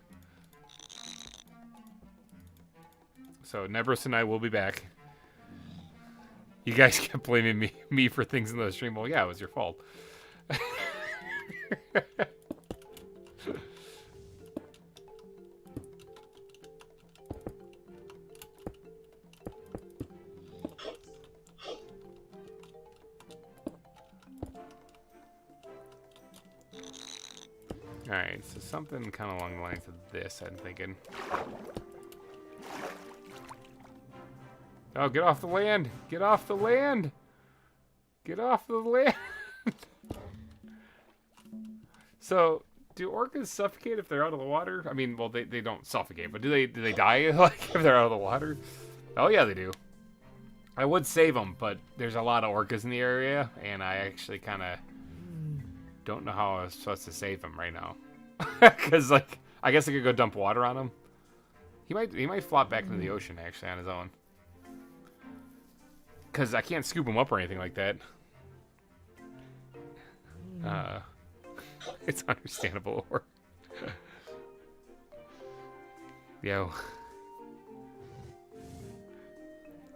So Neverus and I will be back. You guys kept blaming me for things in the stream. Well, yeah, it was your fault. Alright, so something kind of along the lines of this, I'm thinking. Oh, get off the land! Get off the land! Get off the land! So, do orcas suffocate if they're out of the water? I mean, well, they don't suffocate, but do they die like if they're out of the water? Oh yeah, they do. I would save them, but there's a lot of orcas in the area, and I actually kind of don't know how I was supposed to save him right now. Because, like, I guess I could go dump water on him. He might flop back into the ocean, actually, on his own. Because I can't scoop him up or anything like that. It's understandable. Yo.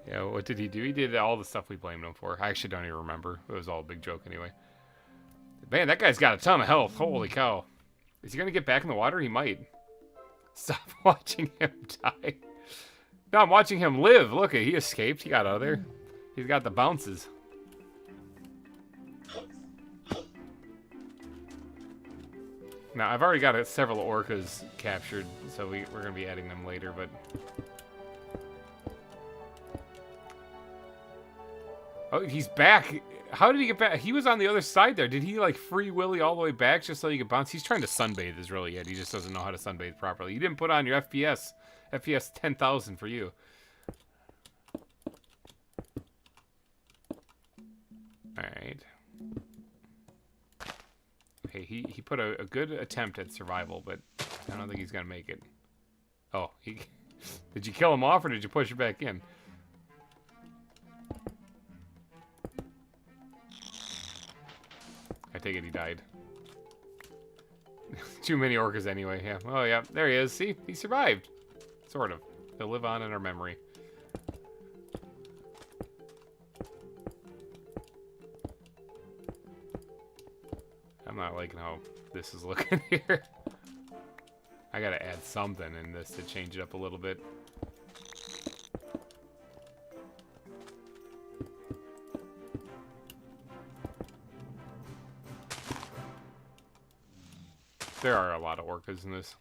Yeah, what did he do? He did all the stuff we blamed him for. I actually don't even remember. It was all a big joke anyway. Man, that guy's got a ton of health. Holy cow. Is he going to get back in the water? He might. Stop watching him die. No, I'm watching him live. Look, he escaped. He got out of there. He's got the bounces. Now, I've already got several orcas captured, so we're going to be adding them later, but... Oh, he's back. How did he get back? He was on the other side there. Did he, like, free willy all the way back just so he could bounce? He's trying to sunbathe is really it. He just doesn't know how to sunbathe properly. You didn't put on your FPS. FPS 10,000 for you. Alright. Okay, he put a good attempt at survival, but I don't think he's going to make it. Oh, did you kill him off or did you push him back in? I take it he died. Too many orcas anyway, yeah. Oh, yeah, there he is. See? He survived. Sort of. He'll live on in our memory. I'm not liking how this is looking here. I gotta add something in this to change it up a little bit. There are a lot of orcas in this.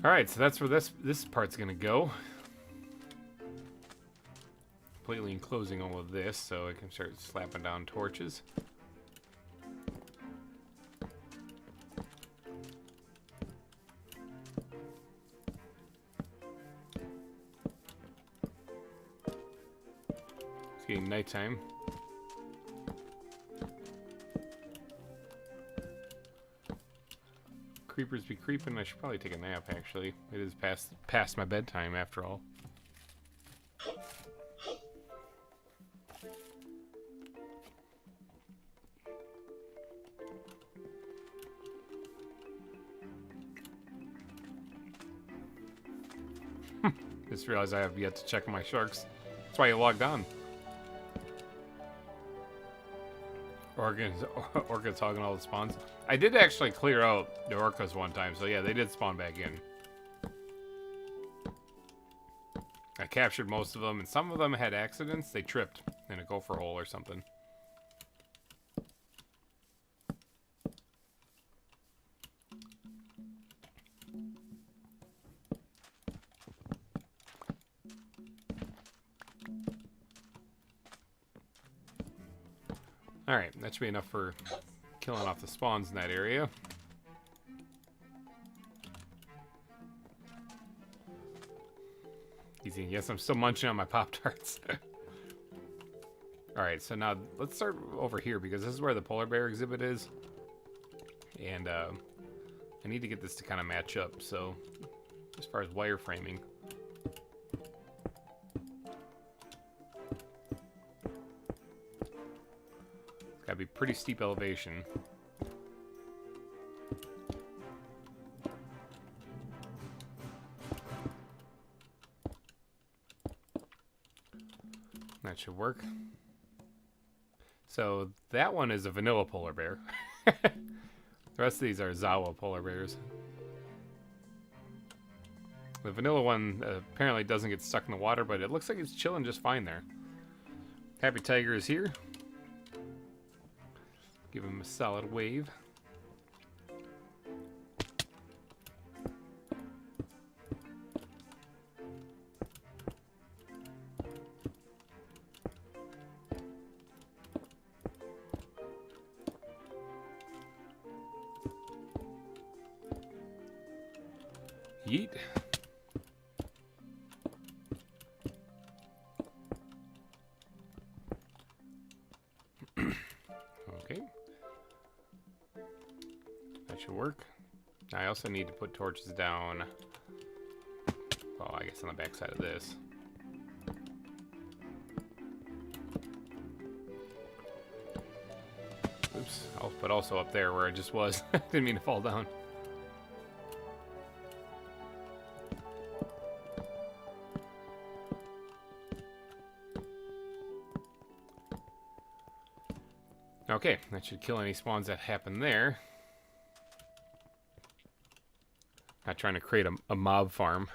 Alright, so that's where this part's gonna go. Completely enclosing all of this so I can start slapping down torches. It's getting nighttime. Creepers be creeping. I should probably take a nap, actually. It is past my bedtime, after all. Just realized I have yet to check my sharks. That's why you logged on. Orcas hogging all the spawns. I did actually clear out the orcas one time, so yeah, they did spawn back in. I captured most of them, and some of them had accidents. They tripped in a gopher hole or something. Alright, that should be enough for killing off the spawns in that area. Easy. Yes, I'm still munching on my Pop-Tarts. Alright, so now let's start over here because this is where the polar bear exhibit is. And I need to get this to kind of match up. So as far as wireframing, it's gotta be pretty steep elevation. That should work. So that one is a vanilla polar bear. The rest of these are ZAWA polar bears. The vanilla one apparently doesn't get stuck in the water, but it looks like it's chilling just fine there. Happy Tiger is here. Give him a solid wave. Yeet. Okay. That should work. I also need to put torches down. Well, I guess on the back side of this. Oops. But also up there where I just was. Didn't mean to fall down. Okay, that should kill any spawns that happen there. Not trying to create a mob farm.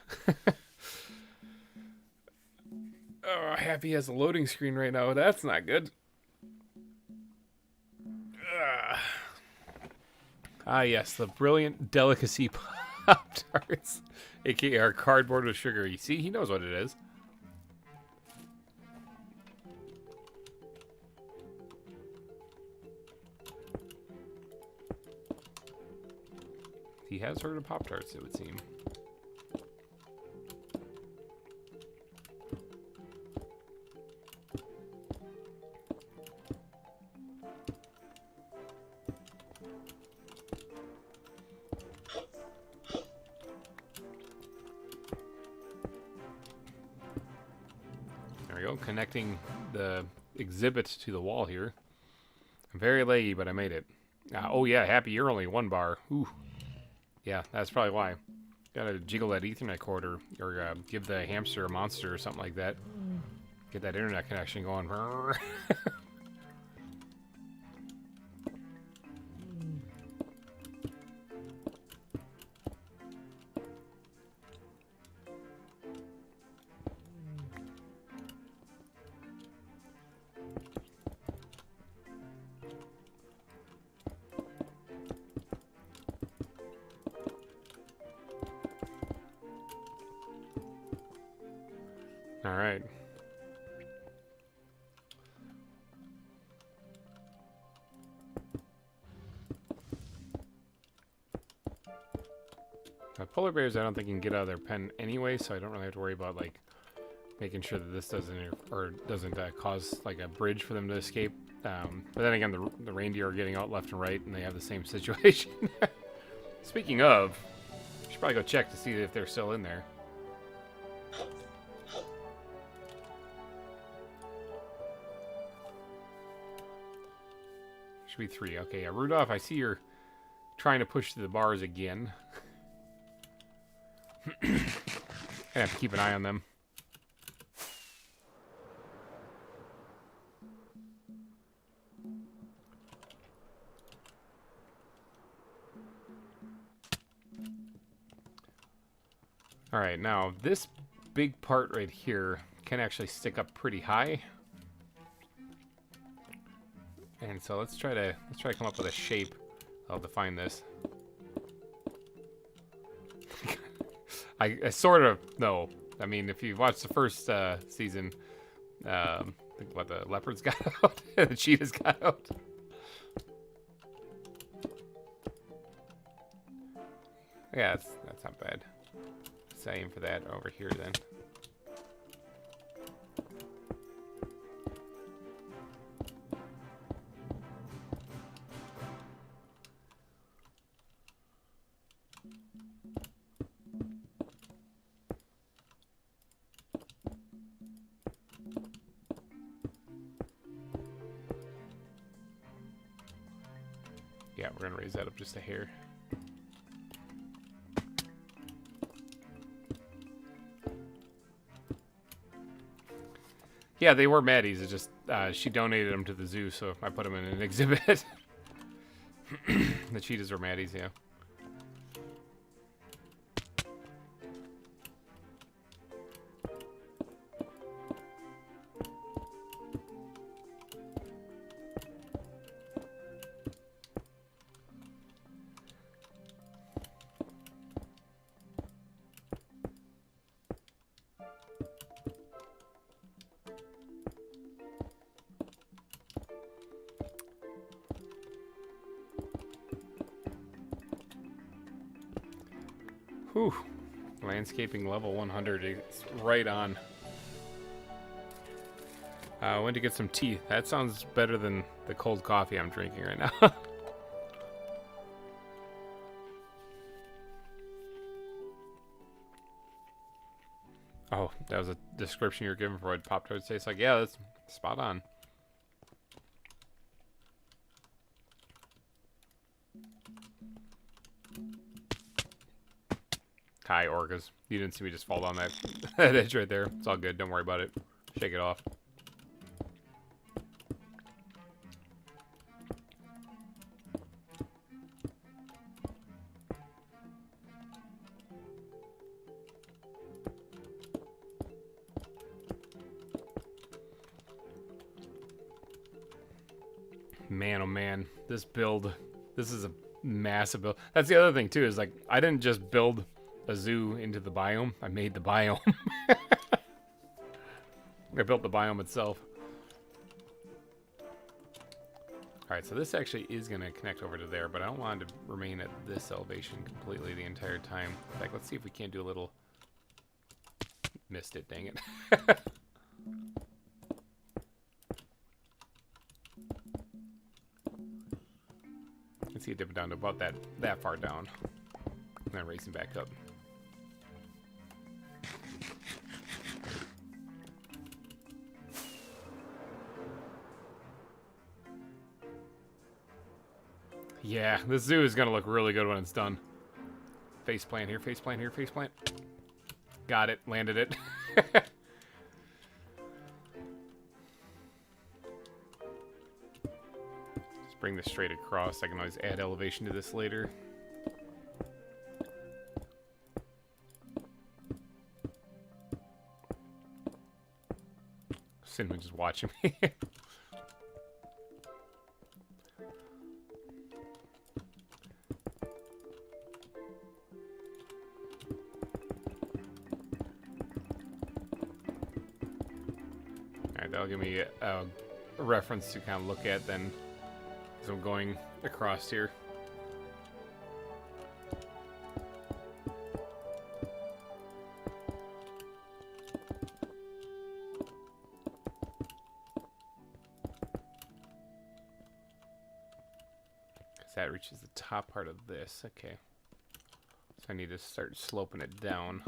Oh, Happy has a loading screen right now. That's not good. Ah, yes, the brilliant delicacy Pop-Tarts, aka our cardboard with sugar. You see, he knows what it is. He has heard of Pop-Tarts, it would seem. There we go, connecting the exhibit to the wall here. I'm very laggy, but I made it. Oh yeah, Happy, you're only 1 bar. Ooh. Yeah, that's probably why. Gotta jiggle that Ethernet cord or give the hamster a monster or something like that. Get that internet connection going. All right. Polar bears, I don't think can get out of their pen anyway, so I don't really have to worry about like making sure that this doesn't cause like a bridge for them to escape. But then again, the reindeer are getting out left and right, and they have the same situation. Speaking of, I should probably go check to see if they're still in there. Should be 3. Okay, yeah, Rudolph, I see you're trying to push to the bars again. I have to keep an eye on them. Alright, now this big part right here can actually stick up pretty high. And so let's try to come up with a shape. I'll define this. I sort of know. I mean, if you watched the first season, I think what the leopards got out, the cheetahs got out. Yeah, that's not bad. Let's aim for that over here then. Yeah, we're gonna raise that up just a hair. Yeah, they were Maddie's. It's just she donated them to the zoo, so I put them in an exhibit. The cheetahs were Maddie's, yeah. Whew. Landscaping level 100. It's right on. I went to get some tea. That sounds better than the cold coffee I'm drinking right now. Oh, that was a description you were given for what Pop-Tarts taste like. Yeah, that's spot on. Hi, orcas. You didn't see me just fall down that, that edge right there. It's all good. Don't worry about it. Shake it off. Man, oh man. This build. This is a massive build. That's the other thing, too, is like, I didn't just build a zoo into the biome. I made the biome. I built the biome itself. Alright, so this actually is going to connect over to there, but I don't want it to remain at this elevation completely the entire time. In fact, let's see if we can't do a little... Missed it, dang it. Let's see it dipping down to about that far down. And then racing back up. Yeah, this zoo is gonna look really good when it's done. Face plant here, face plant here, face plant. Got it, landed it. Just bring this straight across. I can always add elevation to this later. Cinnamon just watching me. That'll give me a reference to kind of look at then as I'm going across here. Because that reaches the top part of this. Okay. So I need to start sloping it down.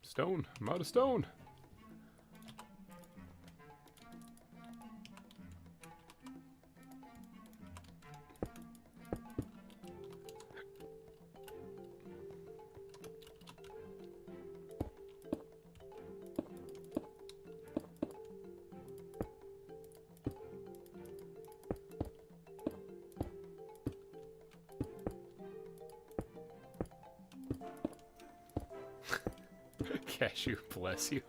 Stone. I'm out of stone. cashew, bless you.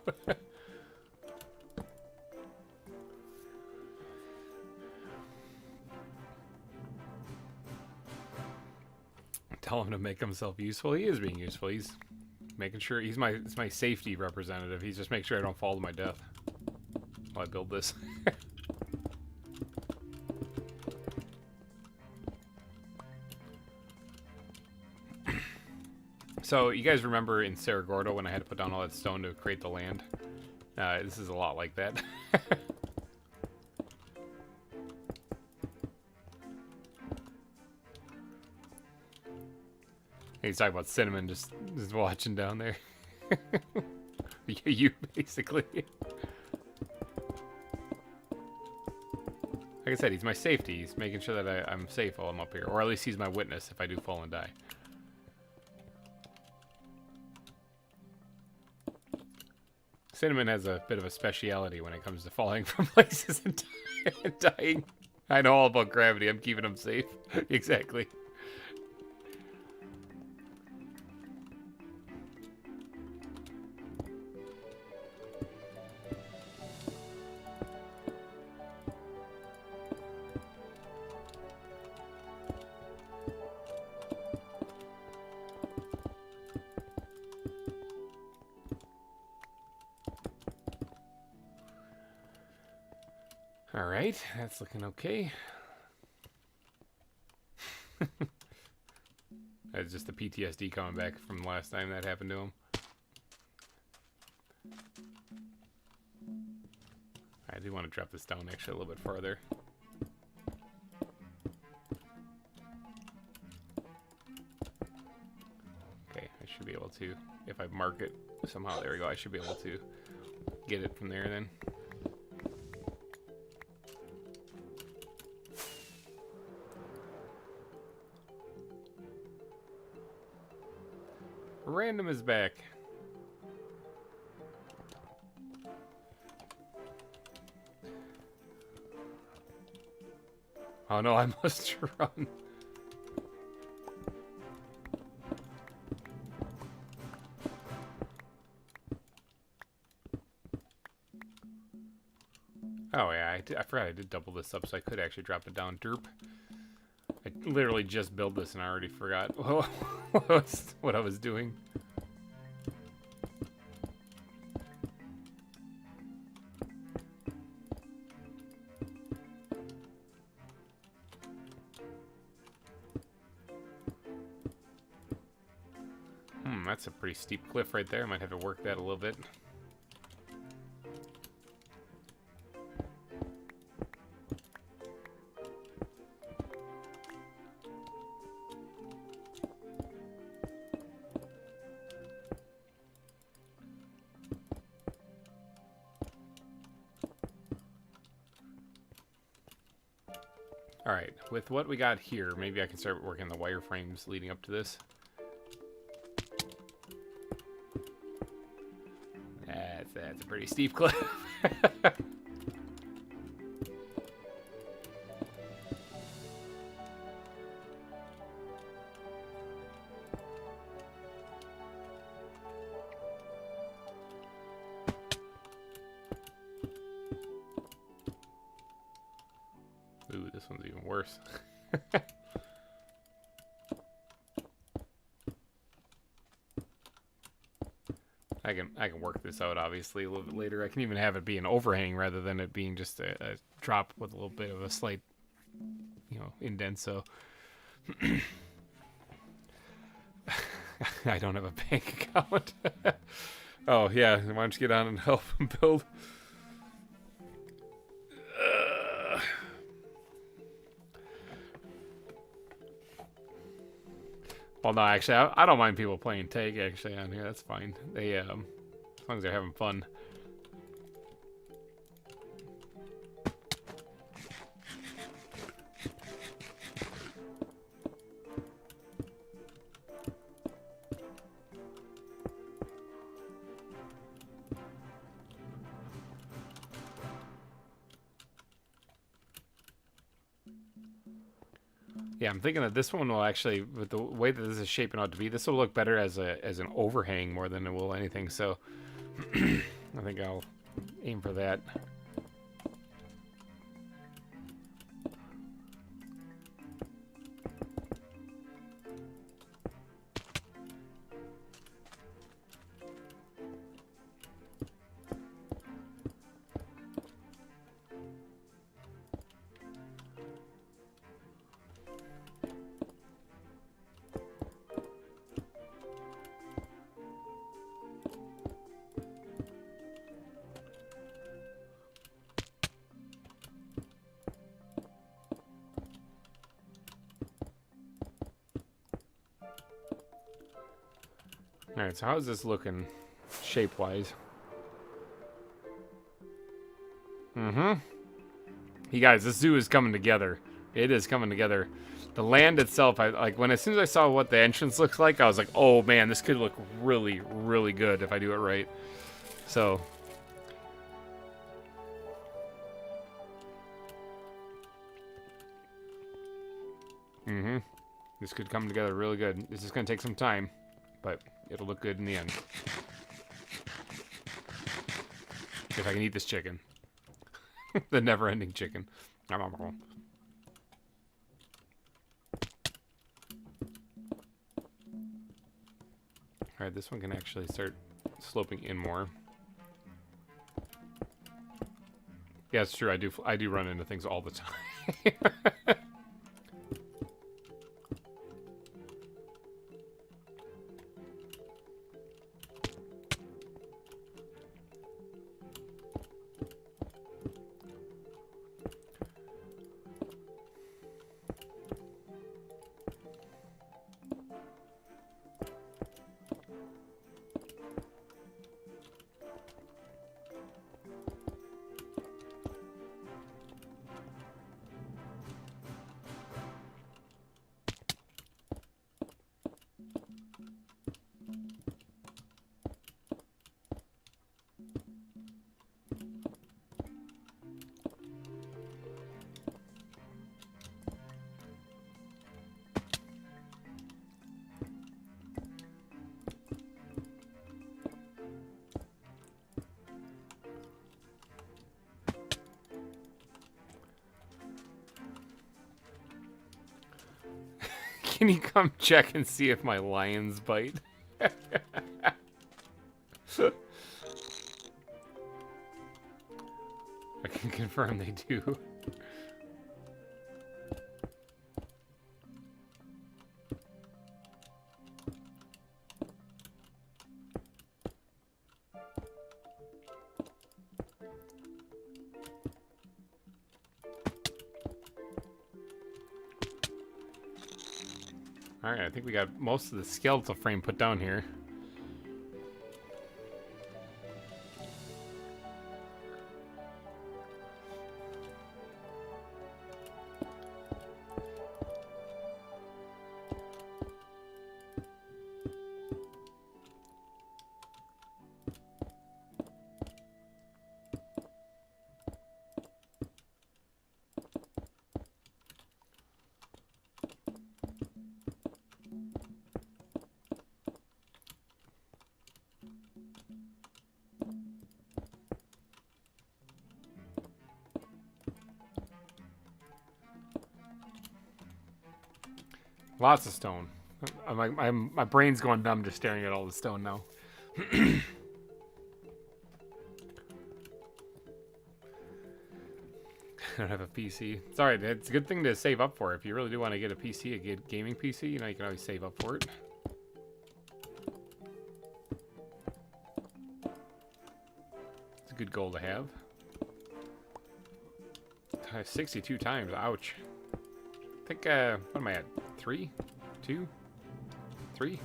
Tell him to make himself useful. He is being useful. He's making sure he's my safety representative. He's just making sure I don't fall to my death while I build this. So you guys remember in Cerro Gordo when I had to put down all that stone to create the land? This is a lot like that. He's talking about Cinnamon just watching down there. You, basically. Like I said, he's my safety. He's making sure that I'm safe while I'm up here. Or at least he's my witness if I do fall and die. Cinnamon has a bit of a speciality when it comes to falling from places and dying. I know all about gravity. I'm keeping him safe. Exactly. Alright, that's looking okay. That's just the PTSD coming back from the last time that happened to him. I do want to drop this down actually a little bit farther. Okay, I should be able to, if I mark it somehow, there we go, I should be able to get it from there then. Random is back. Oh no, I must run. Oh yeah, I forgot I did double this up so I could actually drop it down. Derp. I literally just built this and I already forgot what I was doing. That's a pretty steep cliff right there. I might have to work that a little bit. Alright, with what we got here, maybe I can start working the wireframes leading up to this. That's a pretty steep cliff. Ooh, this one's even worse. I can work this out obviously a little bit later. I can even have it be an overhang rather than it being just a drop with a little bit of a slight, indent. So I don't have a bank account. Oh yeah, why don't you get on and help him build? Well, no, actually, I don't mind people playing tag actually on here. That's fine. They, as long as they're having fun. Yeah, I'm thinking that this one will actually, with the way that this is shaping out to be, this will look better as an overhang more than it will anything. So I think I'll aim for that. Alright, so how's this looking shape-wise? You guys, this zoo is coming together. It is coming together. The land itself, as soon as I saw what the entrance looks like, I was like, oh man, this could look really, really good if I do it right. So... this could come together really good. This is going to take some time, but it'll look good in the end. If I can eat this chicken. The never-ending chicken. Alright, this one can actually start sloping in more. Yeah, it's true. I do run into things all the time. Can you come check and see if my lions bite? I can confirm they do. Alright, I think we got most of the skeletal frame put down here. Lots of stone. My brain's going numb just staring at all the stone now. I don't have a PC. It's alright, it's a good thing to save up for. If you really do want to get a PC, a gaming PC, you know, you can always save up for it. It's a good goal to have. 62 times, ouch. I think, what am I at? 3? 2? 3?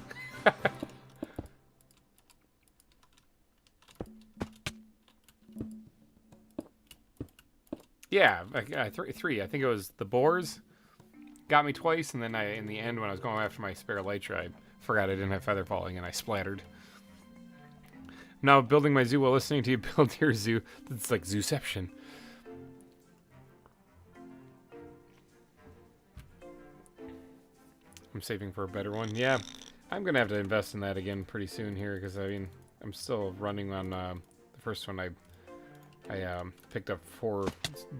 Yeah, three. I think it was the boars got me twice, and then in the end, when I was going after my spare elytra, I forgot I didn't have feather falling, and I splattered. Now building my zoo while listening to you build your zoo. It's like Zooception. I'm saving for a better one. Yeah, I'm gonna have to invest in that again pretty soon here, because I mean, I'm still running on the first one I picked up for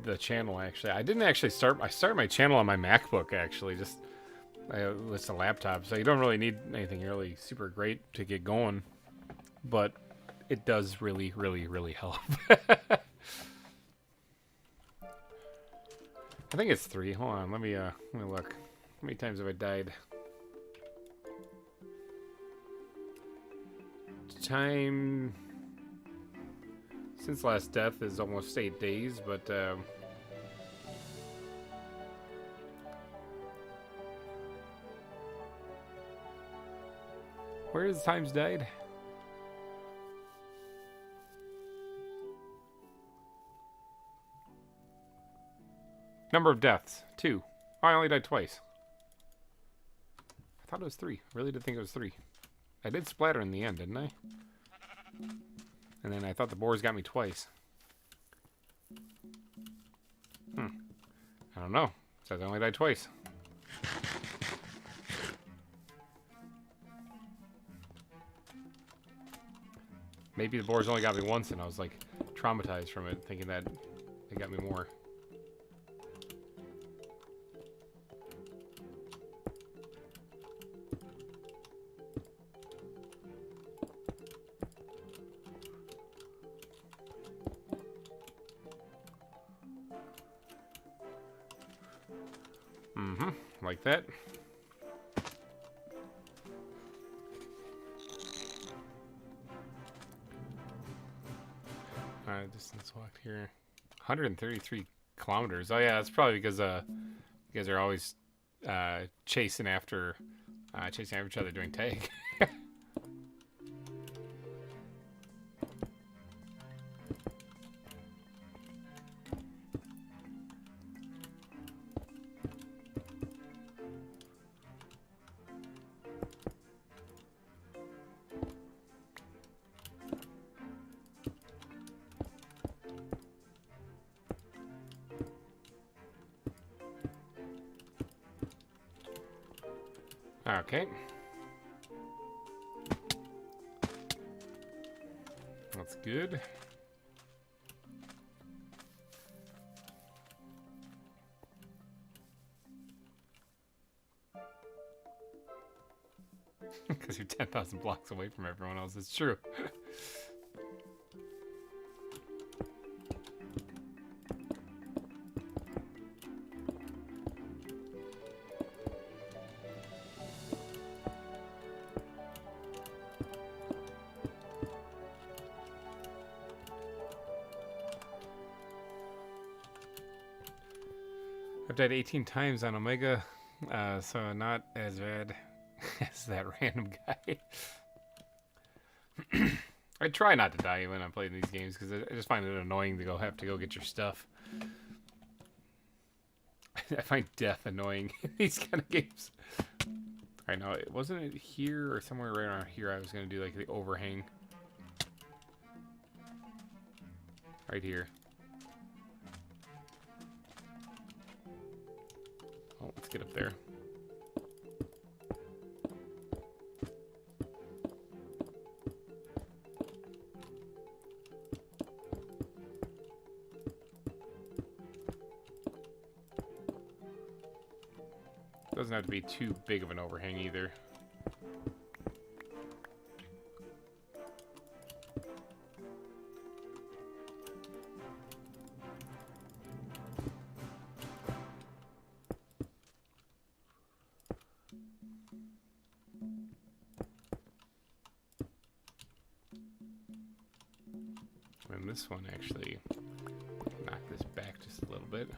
the channel. Actually, I didn't actually start. I started my channel on my MacBook actually, just with a laptop. So you don't really need anything really super great to get going, but it does really, really, really help. I think it's 3. Hold on, let me look. How many times have I died? Time since last death is almost 8 days, but where is times died? Number of deaths, 2. Oh, I only died twice. I thought it was 3. I really did think it was 3. I did splatter in the end, didn't I? And then I thought the boars got me twice. I don't know. It says I only died twice. Maybe the boars only got me once and I was like traumatized from it, thinking that they got me more. Like that. Distance walk here. 133 kilometers. Oh yeah, that's probably because you guys are always chasing after each other doing tag. Okay. That's good. Because you're 10,000 blocks away from everyone else. It's true. I've died 18 times on Omega, so not as bad as that random guy. I try not to die when I'm playing these games because I just find it annoying to have to go get your stuff. I find death annoying in these kind of games. I know, wasn't it here or somewhere right around here I was going to do like the overhang? Right here. Oh, let's get up there. Doesn't have to be too big of an overhang either. And this one actually knock this back just a little bit.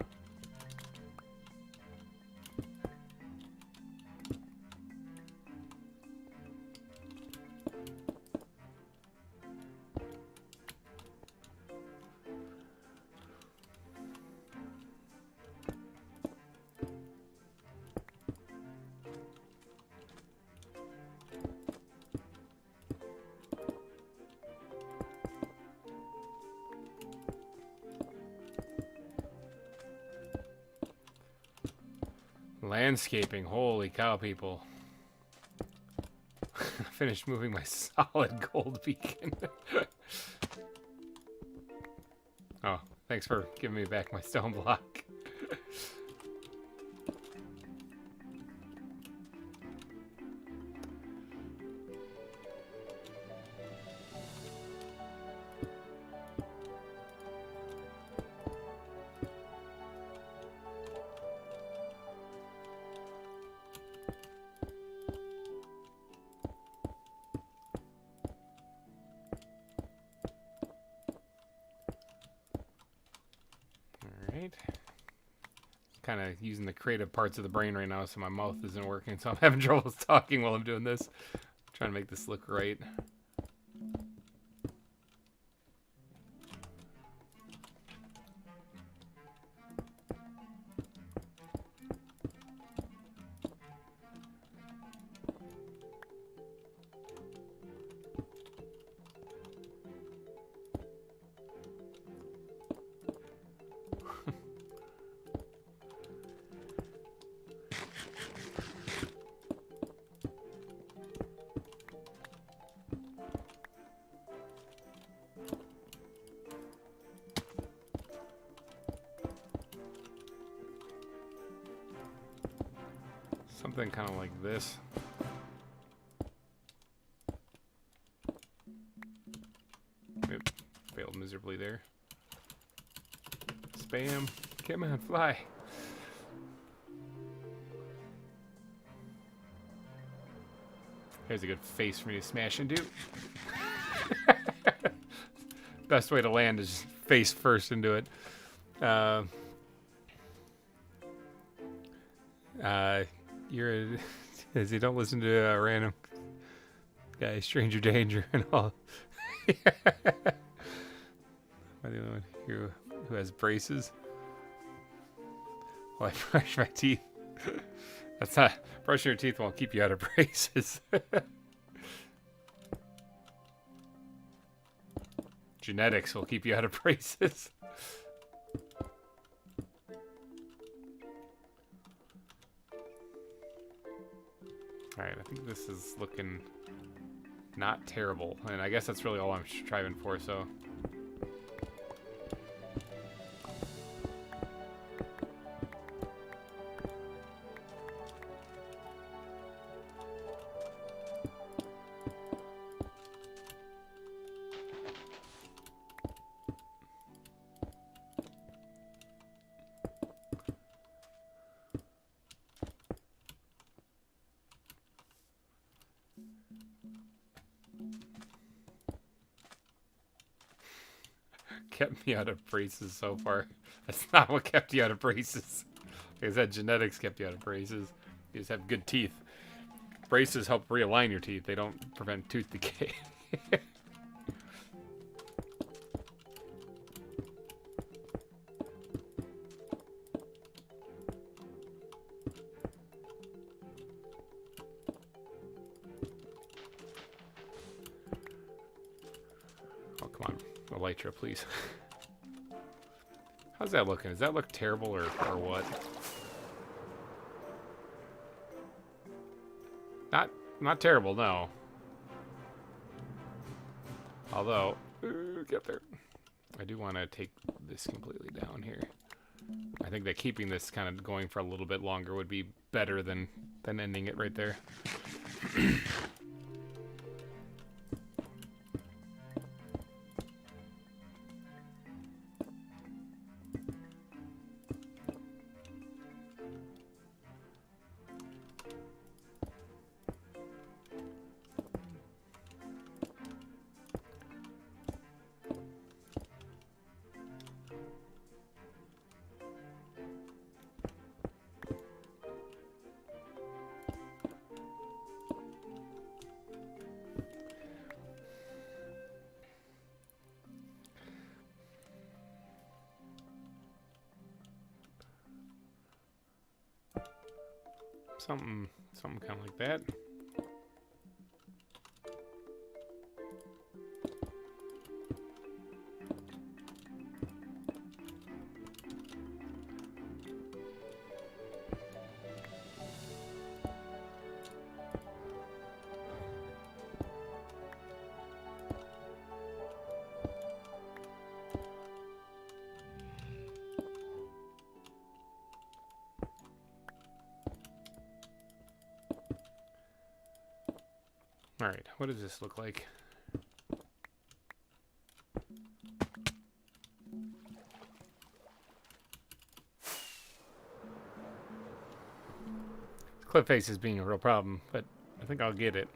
Landscaping, holy cow, people. I finished moving my solid gold beacon. Oh, thanks for giving me back my stone block. Kind of using the creative parts of the brain right now, so my mouth isn't working, so I'm having trouble talking while I'm doing this. I'm trying to make this look right. Something kind of like this. Oop, failed miserably there. Spam. Come on, fly. Here's a good face for me to smash into. Best way to land is face first into it. As you don't listen to a random guy, stranger danger and all. Am I the only one here who has braces? Well, I brush my teeth. That's not brushing your teeth won't keep you out of braces. Genetics will keep you out of braces. Alright, I think this is looking not terrible. And I guess that's really all I'm striving for, so. Kept me out of braces so far. That's not what kept you out of braces. Like I said, genetics kept you out of braces. You just have good teeth. Braces help realign your teeth. They don't prevent tooth decay. Oh, come on. Elytra, please. How's that looking? Does that look terrible or what? Not terrible, no. Although, get there. I do want to take this completely down here. I think that keeping this kind of going for a little bit longer would be better than ending it right there. Something kind of like that. Alright, what does this look like? Cliff face is being a real problem, but I think I'll get it.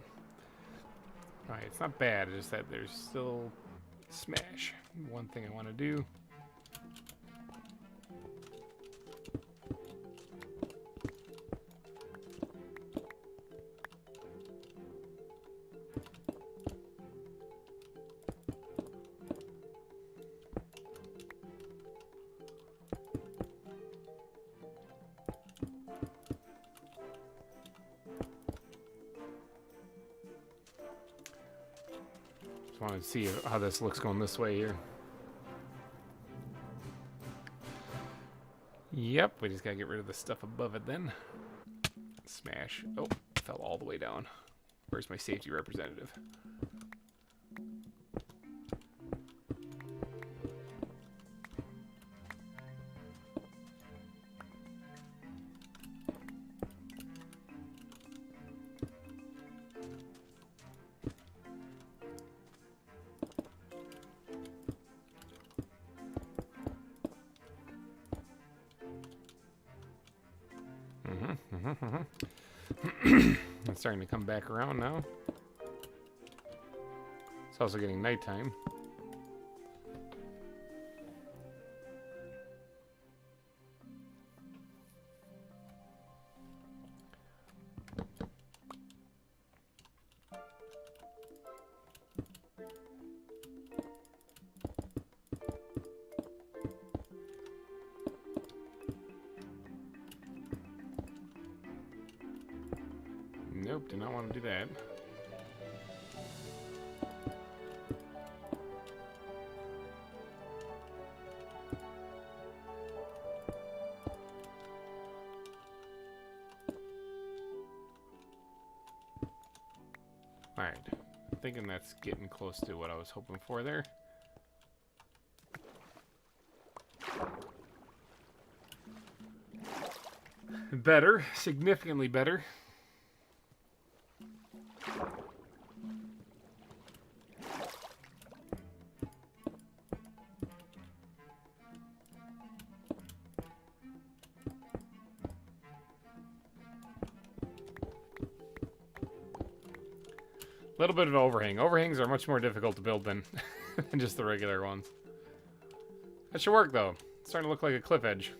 Alright, it's not bad, it's just that there's still smash. One thing I want to do. Want to see how this looks going this way here. Yep, we just gotta get rid of the stuff above it then. Smash. Oh, fell all the way down. Where's my safety representative? It's starting to come back around now. It's also getting nighttime. Nope, do not want to do that. Alright, I'm thinking that's getting close to what I was hoping for there. Better, significantly better. A little bit of overhang. Overhangs are much more difficult to build than, than just the regular ones. That should work, though. It's starting to look like a cliff edge.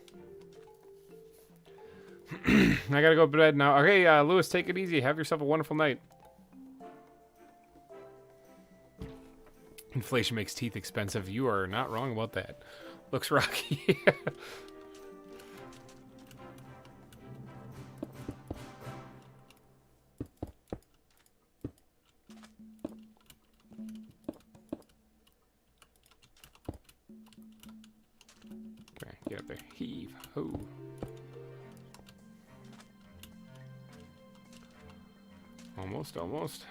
I gotta go to bed now. Okay, Lewis, take it easy. Have yourself a wonderful night. Inflation makes teeth expensive. You are not wrong about that. Looks rocky. Get up there. Heave. Ho. Almost, almost.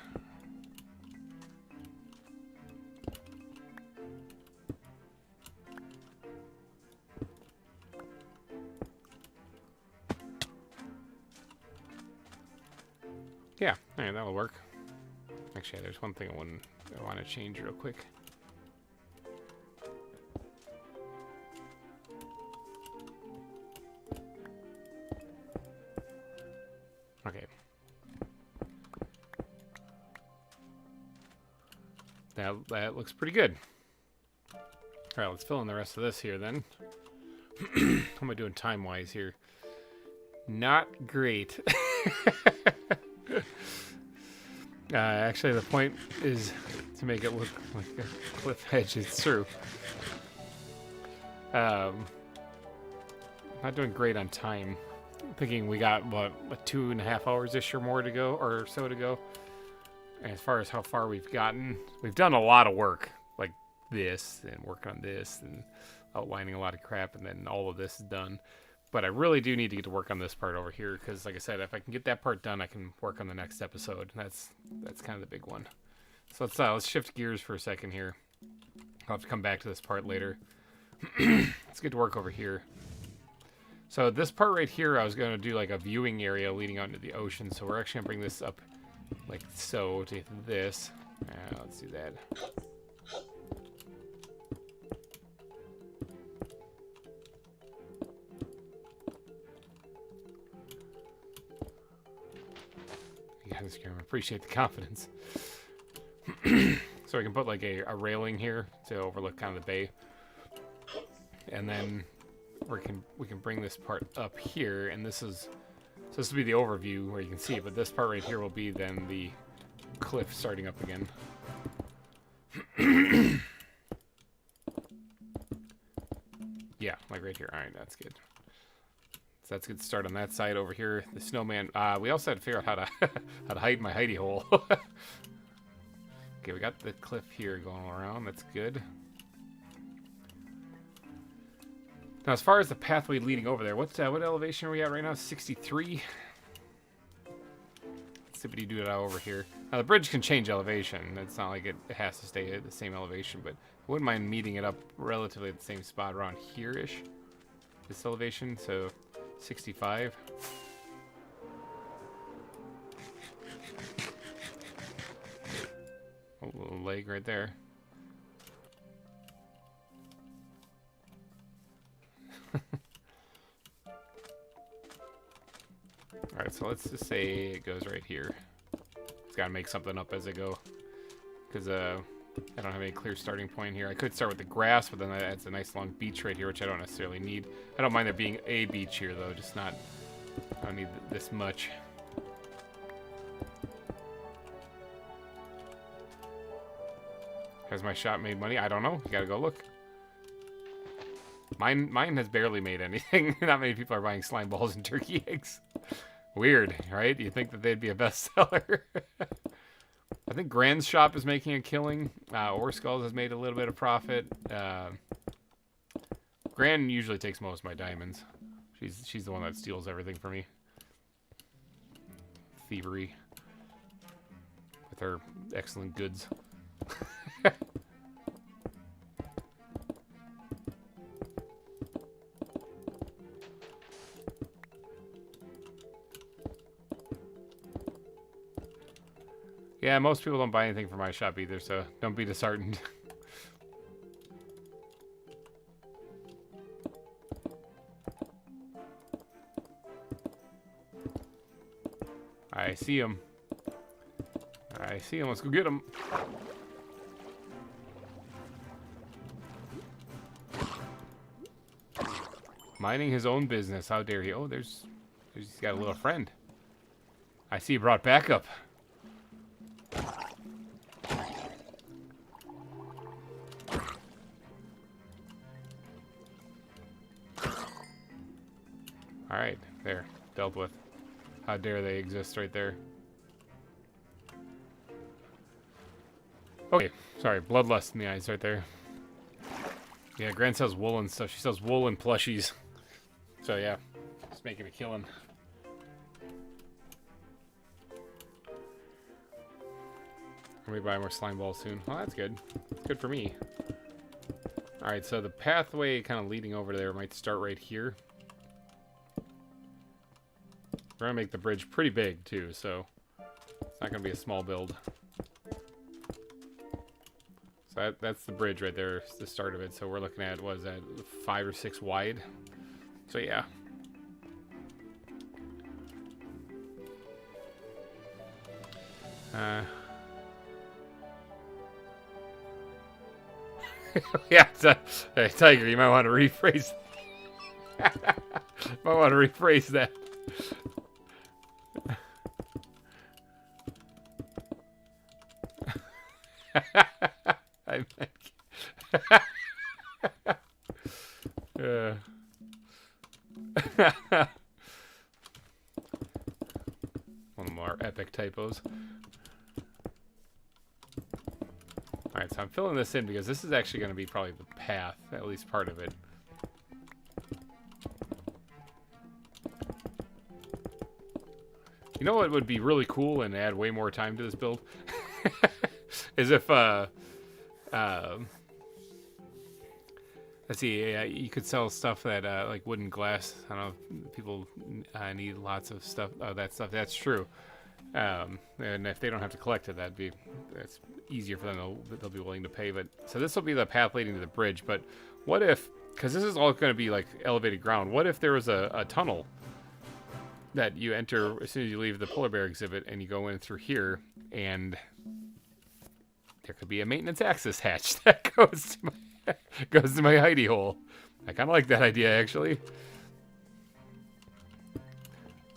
Yeah, alright, that'll work. Actually, there's one thing I want to change real quick. Okay. That looks pretty good. Alright, let's fill in the rest of this here then. How am I doing time-wise here? Not great. Actually, the point is to make it look like a cliff edge. It's true. Not doing great on time. Thinking we got, what 2.5 hours-ish or more to go, or so to go. And as far as how far we've gotten, we've done a lot of work, like this, and work on this, and outlining a lot of crap, and then all of this is done. But I really do need to get to work on this part over here, because like I said, if I can get that part done, I can work on the next episode. That's kind of the big one. So let's shift gears for a second here. I'll have to come back to this part later. Let's get to work over here. So this part right here, I was going to do like a viewing area leading out into the ocean. So we're actually going to bring this up like so to this. Let's do that. Yeah, this game, I appreciate the confidence. So I can put like a railing here to overlook kind of the bay, and then we can bring this part up here, and this will be the overview where you can see it, but this part right here will be then the cliff starting up again. Yeah, like right here. All right, that's good. So that's a good start on that side. Over here, the snowman. We also had to figure out how to how to hide my hidey hole. Okay, we got the cliff here going around. That's good. Now, as far as the pathway leading over there, what elevation are we at right now? 63. Sippity doo dah over here. Now the bridge can change elevation. It's not like it has to stay at the same elevation, but I wouldn't mind meeting it up relatively at the same spot around here-ish. This elevation, so 65. A little leg right there. Alright, so let's just say it goes right here. Just gotta make something up as I go, because I don't have any clear starting point here. I could start with the grass, but then that adds a nice long beach right here, which I don't necessarily need. I don't mind there being a beach here, though, just not... I don't need this much. Has my shop made money? I don't know. You gotta go look. Mine has barely made anything. Not many people are buying slime balls and turkey eggs. Weird, right? You think that they'd be a bestseller? I think Gran's shop is making a killing. Orskulls has made a little bit of profit. Gran usually takes most of my diamonds. She's the one that steals everything from me. Thievery. With her excellent goods. Yeah, most people don't buy anything from my shop either, so don't be disheartened. I see him. I see him. Let's go get him. Minding his own business. How dare he? Oh, he's got a little friend. I see he brought backup. Alright, there. Dealt with. How dare they exist right there. Okay, sorry. Bloodlust in the eyes right there. Yeah, Gran sells woolen stuff. She sells woolen plushies. So yeah, just making a killing. Let me buy more slime balls soon. Well, that's good. Good for me. Alright, so the pathway kind of leading over there might start right here. We're going to make the bridge pretty big, too, so it's not going to be a small build. So that's the bridge right there, the start of it. So we're looking at, what is that, 5 or 6 wide? So, yeah. Yeah, hey, Tiger, you might want to rephrase. Might want to rephrase that. I one more epic typos. Alright, so I'm filling this in because this is actually going to be probably the path, at least part of it. You know what would be really cool and add way more time to this build? Is if, let's see, you could sell stuff that, like wooden glass. I don't know if people need lots of stuff, that stuff. That's true. And if they don't have to collect it, that's easier for them. They'll be willing to pay. But so this will be the path leading to the bridge. But what if, because this is all going to be like elevated ground, what if there was a tunnel that you enter as soon as you leave the polar bear exhibit and you go in through here, and there could be a maintenance access hatch that goes to my hidey hole. I kind of like that idea, actually.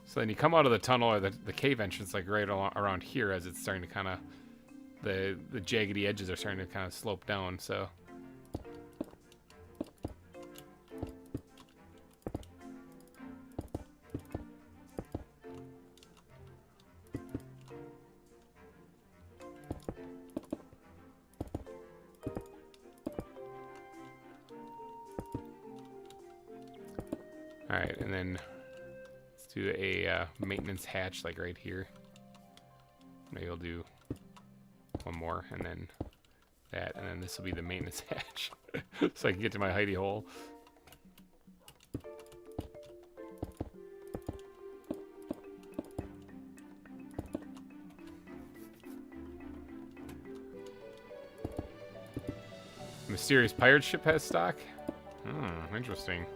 So then you come out of the tunnel or the cave entrance, like right around here, as it's starting to kind of, the jaggedy edges are starting to kind of slope down, so. Alright, and then let's do a maintenance hatch, like right here. Maybe I'll do one more, and then that, and then this will be the maintenance hatch. So I can get to my hidey hole. Mysterious pirate ship has stock? Interesting.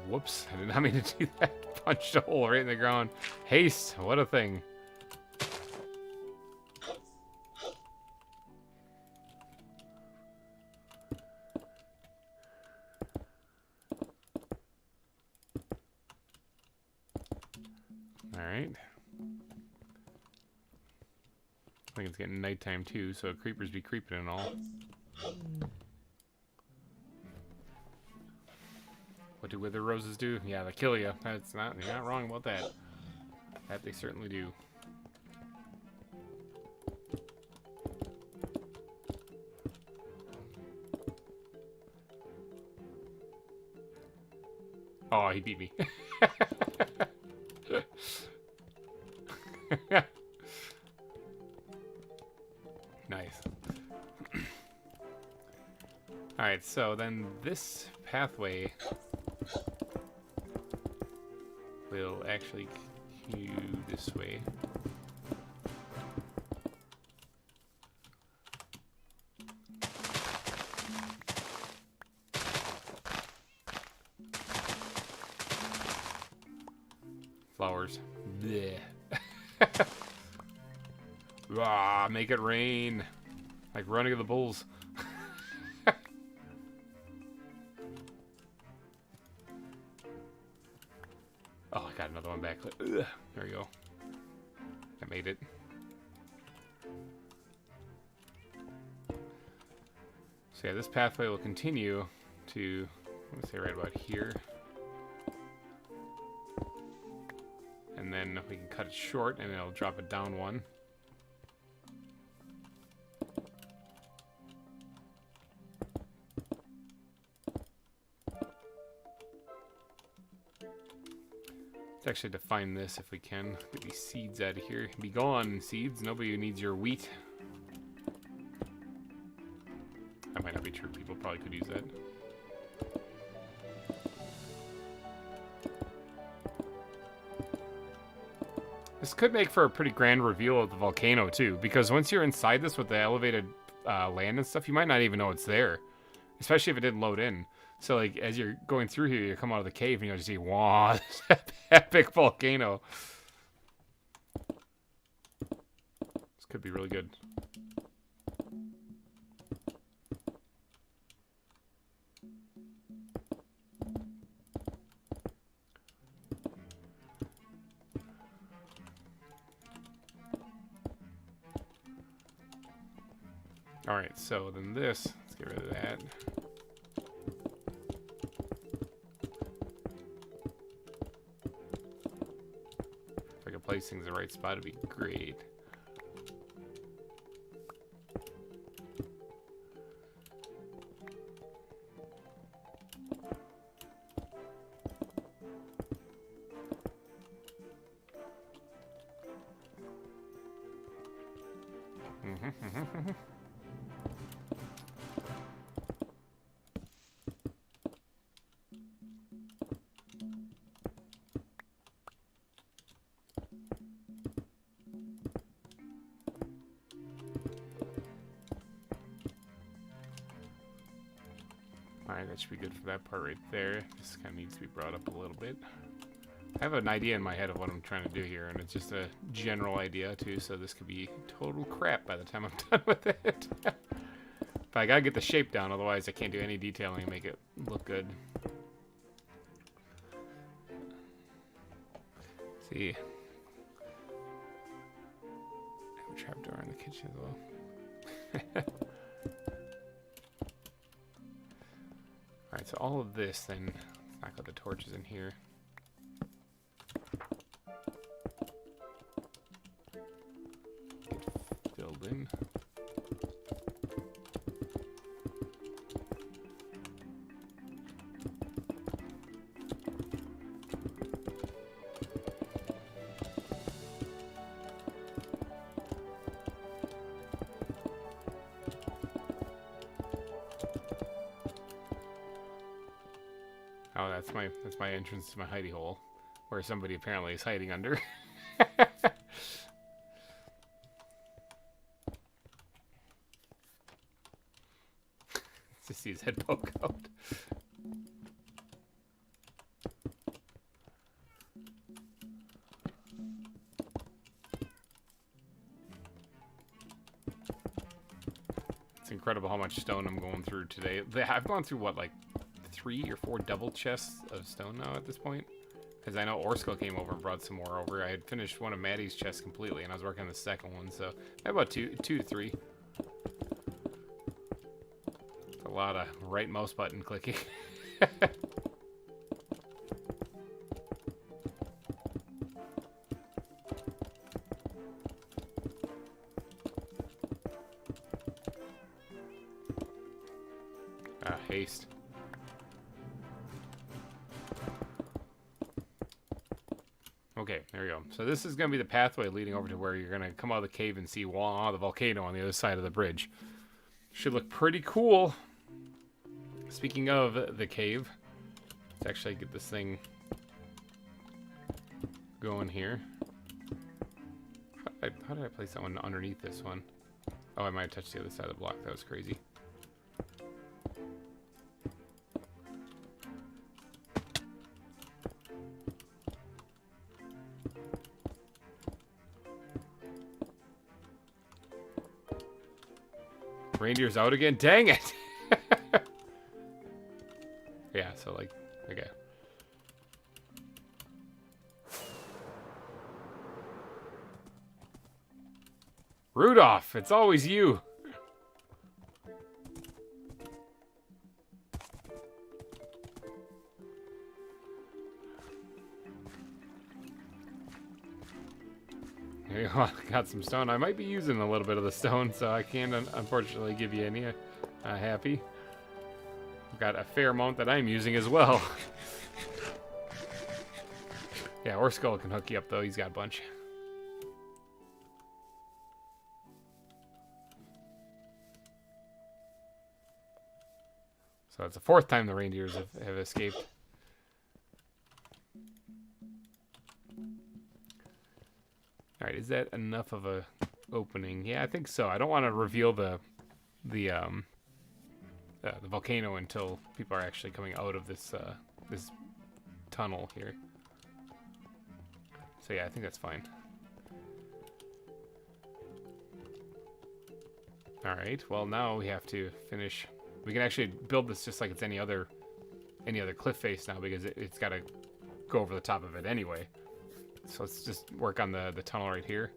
Whoops, I did not mean to do that. Punched a hole right in the ground. Haste, what a thing. Alright. I think it's getting nighttime too, so creepers be creeping and all. What do wither roses do? Yeah, they kill you. That's not, you're not wrong about that. That they certainly do. Oh, he beat me. Nice. Alright, so then this pathway will actually continue this way. Flowers. Blech. Ah, make it rain. Like running of the bulls. Oh, I got another one back. Ugh. There we go. I made it. So yeah, this pathway will continue to, let's say right about here. And then we can cut it short and it'll drop it down one. Let's actually define this if we can. Get these seeds out of here. Be gone, seeds. Nobody needs your wheat. That might not be true. People probably could use that. This could make for a pretty grand reveal of the volcano, too. Because once you're inside this with the elevated land and stuff, you might not even know it's there. Especially if it didn't load in. So, like, as you're going through here, you come out of the cave and you'll just see, wow, this epic volcano. This could be really good. Alright, so then this, let's get rid of that. If I could place things in the right spot, it'd be great. Alright, that should be good for that part right there. This kind of needs to be brought up a little bit. I have an idea in my head of what I'm trying to do here, and it's just a general idea too, so this could be total crap by the time I'm done with it. But I gotta get the shape down, otherwise I can't do any detailing and make it look good. Let's see. I have a trapdoor in the kitchen as well. Alright, so all of this then, let's knock out the torches in here. Get filled in. Oh, that's my entrance to my hidey hole, where somebody apparently is hiding under. Just see his head poke out. It's incredible how much stone I'm going through today. I've gone through what, like 3 or 4 double chests of stone now at this point, because I know Orsko came over and brought some more over. I had finished one of Maddie's chests completely, and I was working on the second one, so about 2 to 3. It's a lot of right mouse button clicking. Haste. Okay, there we go. So this is going to be the pathway leading over to where you're going to come out of the cave and see the volcano on the other side of the bridge. Should look pretty cool. Speaking of the cave, let's actually get this thing going here. How did I place that one underneath this one? Oh, I might have touched the other side of the block. That was crazy. Reindeer's out again? Dang it! Yeah, so like, okay. Rudolph, it's always you. Here you go. Got some stone. I might be using a little bit of the stone, so I can't unfortunately give you any happy. I've got a fair amount that I'm using as well. Yeah, Orsko can hook you up though. He's got a bunch. So it's the 4th time the reindeers have escaped. Alright, is that enough of a opening? Yeah, I think so. I don't want to reveal the volcano until people are actually coming out of this this tunnel here. So yeah, I think that's fine. Alright, well now we have to finish. We can actually build this just like it's any other cliff face now, because it's got to go over the top of it anyway. So let's just work on the tunnel right here.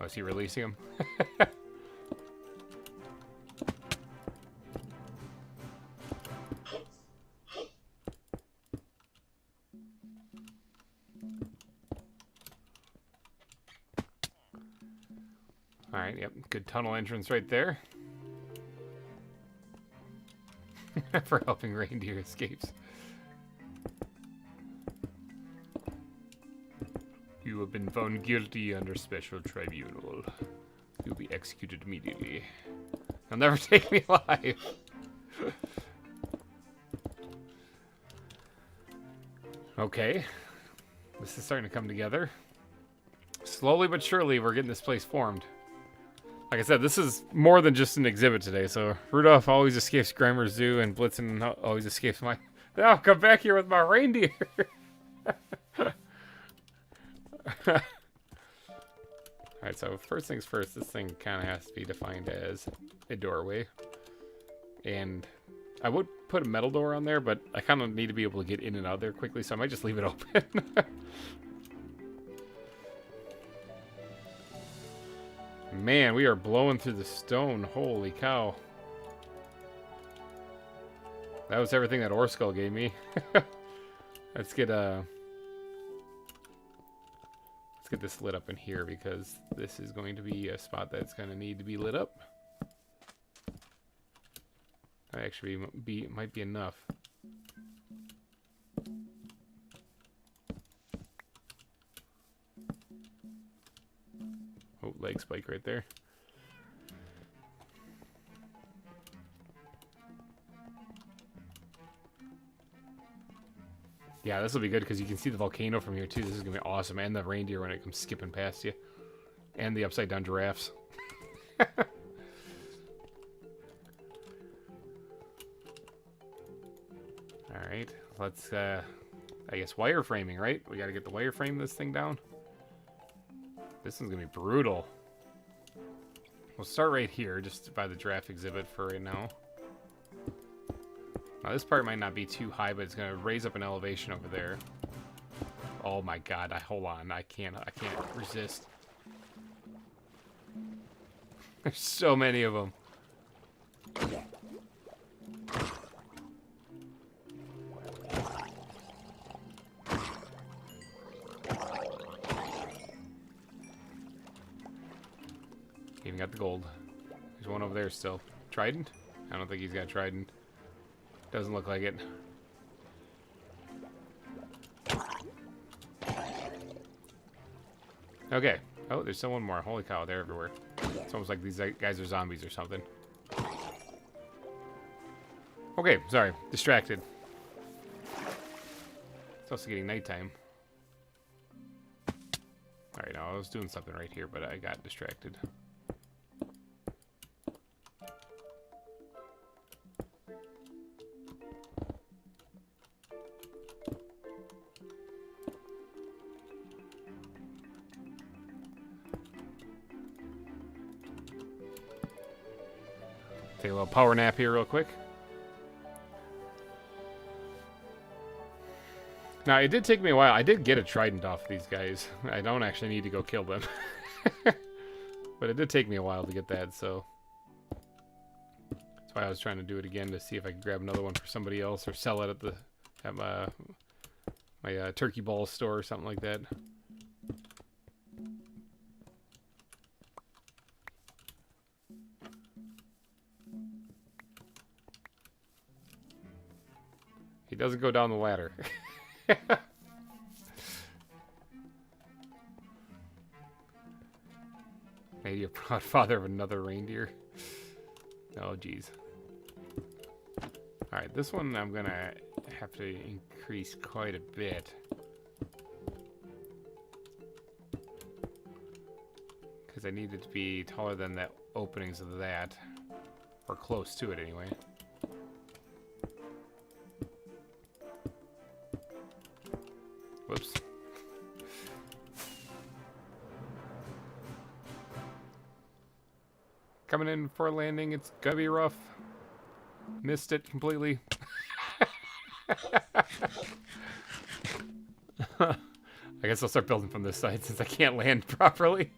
Oh, is he releasing him? Alright, yep, good tunnel entrance right there. For helping reindeer escapes. You have been found guilty under special tribunal. You'll be executed immediately. They'll never take me alive. Okay. This is starting to come together. Slowly but surely, we're getting this place formed. Like I said, this is more than just an exhibit today. So Rudolph always escapes Greimer Zoo, and Blitzen always escapes my... I'll come back here with my reindeer. Alright, so first things first, this thing kind of has to be defined as a doorway. And I would put a metal door on there, but I kind of need to be able to get in and out there quickly, so I might just leave it open. Man, we are blowing through the stone. Holy cow. That was everything that Orskull gave me. Let's get this lit up in here, because this is going to be a spot that's going to need to be lit up. That actually might be enough. Oh, leg spike right there. Yeah, this will be good because you can see the volcano from here too. This is gonna be awesome, and the reindeer when it comes skipping past you, and the upside down giraffes. All right, let's I guess wireframing, right? We got to get the wireframe this thing down. This is gonna be brutal. We'll start right here, just by the giraffe exhibit for right now. Now this part might not be too high, but it's gonna raise up an elevation over there. Oh my god! Hold on, I can't resist. There's so many of them. Even got the gold. There's one over there still. Trident? I don't think he's got trident. Doesn't look like it. Okay. Oh, there's still one more. Holy cow, they're everywhere. It's almost like these guys are zombies or something. Okay, sorry. Distracted. It's also getting nighttime. Alright, now I was doing something right here, but I got distracted. Take a little power nap here real quick. Now, it did take me a while. I did get a trident off these guys. I don't actually need to go kill them. But it did take me a while to get that, so... That's why I was trying to do it again, to see if I could grab another one for somebody else, or sell it at my turkey ball store or something like that. He doesn't go down the ladder. Maybe a proud father of another reindeer. Oh, geez. Alright, this one I'm gonna have to increase quite a bit. Because I need it to be taller than the openings of that. Or close to it, anyway. Whoops. Coming in for a landing, it's gonna be rough. Missed it completely. I guess I'll start building from this side since I can't land properly.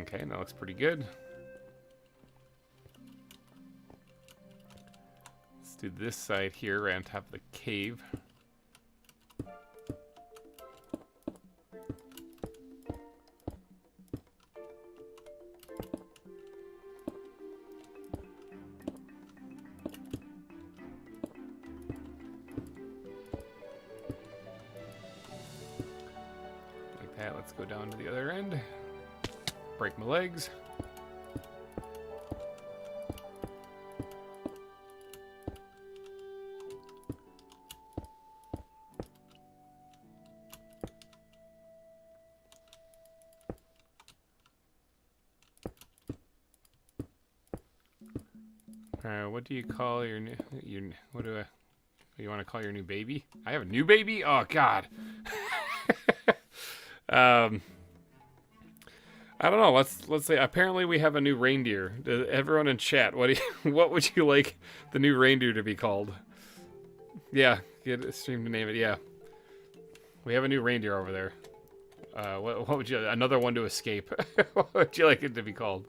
Okay, that looks pretty good. Let's do this side here, right on top of the cave. Alright, let's go down to the other end. Break my legs. What do you call your what do you want to call your new baby? I have a new baby? Oh God. I don't know. Let's say apparently we have a new reindeer. Everyone in chat, what would you like the new reindeer to be called? Yeah, get a stream to name it. Yeah, we have a new reindeer over there. What would you? Another one to escape. What would you like it to be called?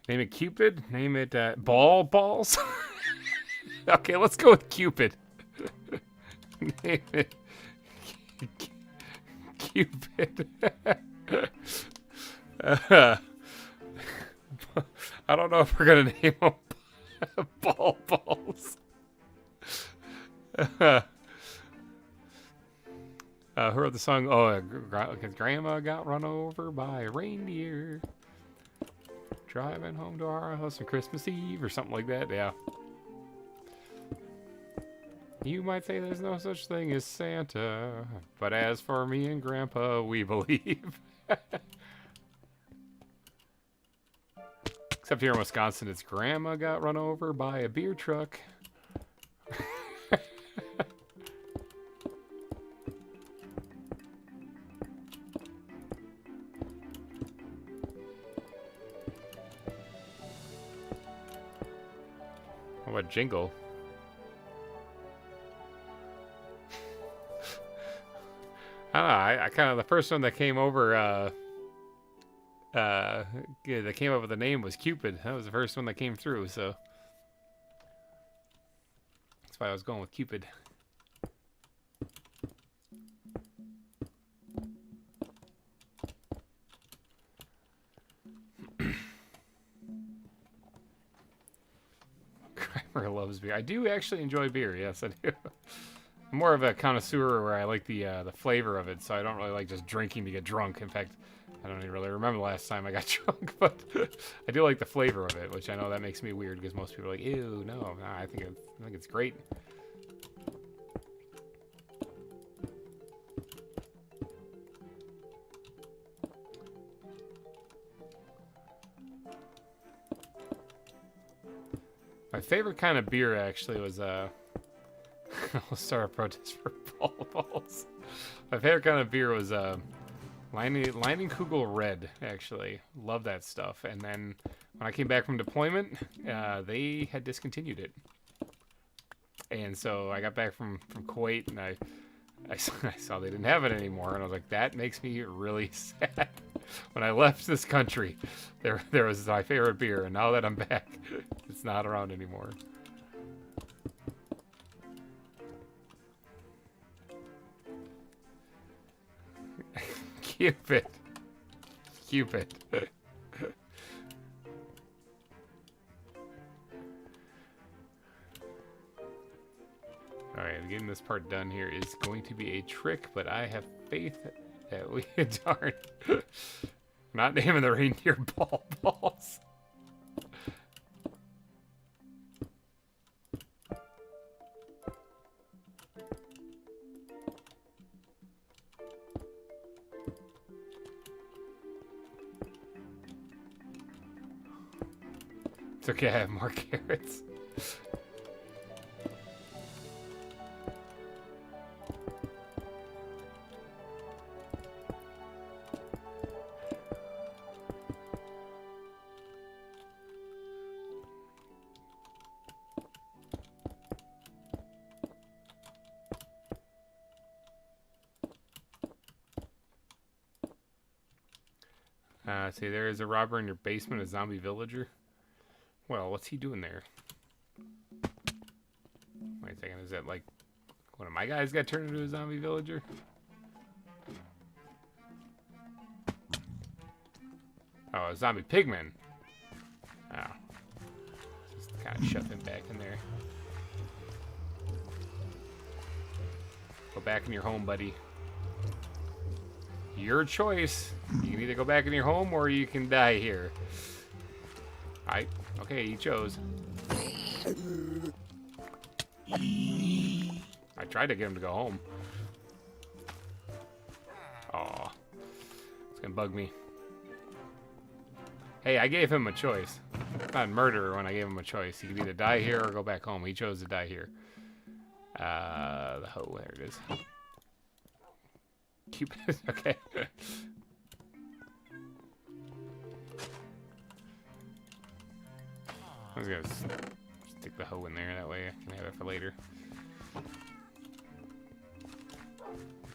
Name it Cupid. Name it Balls. Okay, let's go with Cupid. Name it Cupid. I don't know if we're gonna name them Balls. Who wrote the song? Oh, because Grandma got run over by a reindeer. Driving home to our house on Christmas Eve or something like that, yeah. You might say there's no such thing as Santa, but as for me and Grandpa, we believe. Except here in Wisconsin, it's Grandma got run over by a beer truck. What jingle? I don't know. I kind of the first one that came over. That came up with the name was Cupid. That was the first one that came through. So that's why I was going with Cupid. GReimer loves beer. I do actually enjoy beer. Yes, I do. I'm more of a connoisseur where I like the flavor of it, so I don't really like just drinking to get drunk. In fact, I don't even really remember the last time I got drunk, but I do like the flavor of it, which I know that makes me weird because most people are like, ew, no, I think it's great. My favorite kind of beer actually was I'll start a protest for balls. My favorite kind of beer was Leinenkugel Red, actually. Love that stuff. And then when I came back from deployment, they had discontinued it. And so I got back from Kuwait and I saw they didn't have it anymore, and I was like, that makes me really sad. When I left this country, there was my favorite beer, and now that I'm back, it's not around anymore. Cupid. Cupid. Alright, getting this part done here is going to be a trick, but I have faith that we darn. Not naming the reindeer balls. It's okay, I have more carrots. See, there is a robber in your basement, a zombie villager. Well, what's he doing there? Wait a second, is that like one of my guys got turned into a zombie villager? Oh, a zombie pigman. Oh. Just kind of shove him back in there. Go back in your home, buddy. Your choice. You can either go back in your home or you can die here. Okay, he chose. I tried to get him to go home. Aw. It's gonna bug me. Hey, I gave him a choice. I'm not a murderer when I gave him a choice. He could either die here or go back home. He chose to die here. The hoe, there it is. Cupid, okay. I was gonna stick the hoe in there, that way I can have it for later.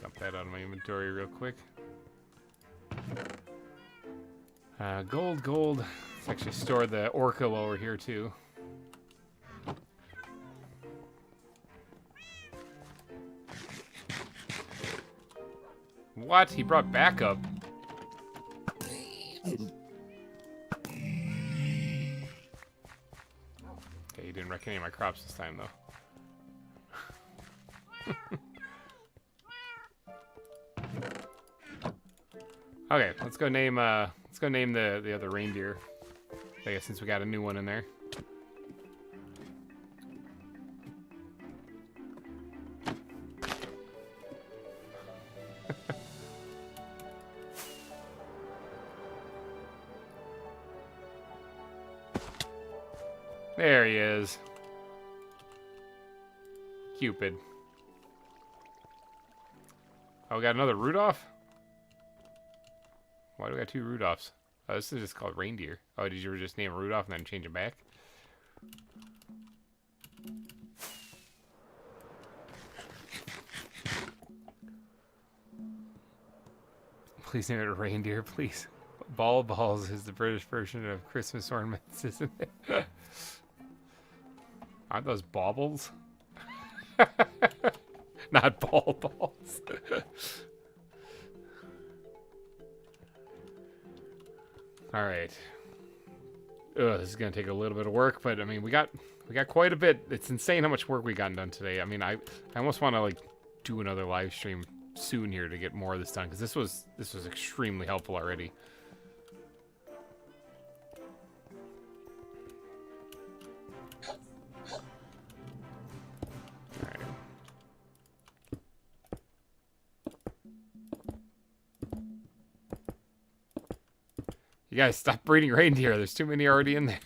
Dump that out of my inventory real quick. Gold. Let's actually store the orca while we're here too. What? He brought backup. Okay, he didn't wreck any of my crops this time though. Okay, let's go name the other reindeer. I guess since we got a new one in there. There he is. Cupid. Oh, we got another Rudolph? Why do we got two Rudolphs? Oh, this is just called reindeer. Oh, did you just name Rudolph and then change it back? Please name it a reindeer, please. Balls is the British version of Christmas ornaments, isn't it? Aren't those baubles? Not balls. All right. Ugh, this is gonna take a little bit of work, but I mean, we got quite a bit. It's insane how much work we got done today. I mean, I almost want to like do another live stream soon here to get more of this done, because this was extremely helpful already. You guys stop breeding reindeer. There's too many already in there.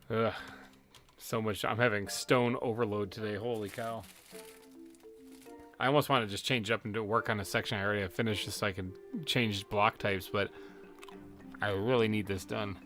Ugh, so much. I'm having stone overload today. Holy cow. I almost want to just change up and do work on a section I already have finished just so I can change block types, but I really need this done.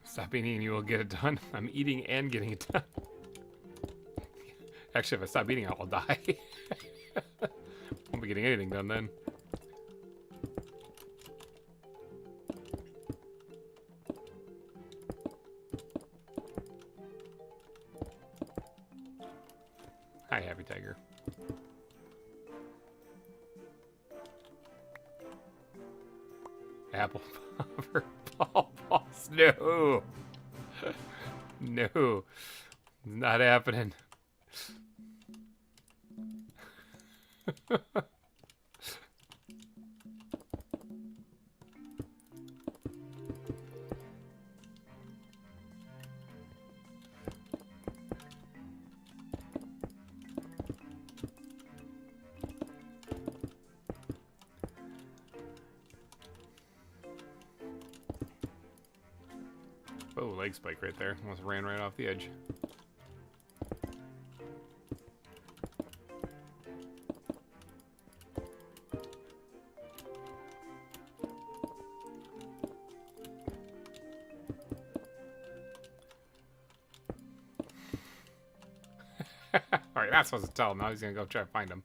Stop eating and you will get it done. I'm eating and getting it done. Actually, if I stop eating, I'll die. Won't be getting anything done then. Hi, Happy Tiger. Apple popper ball balls. No. No. Not happening. Oh, leg spike right there. Almost ran right off the edge. Alright, that's supposed to tell him. Now he's gonna go try to find him.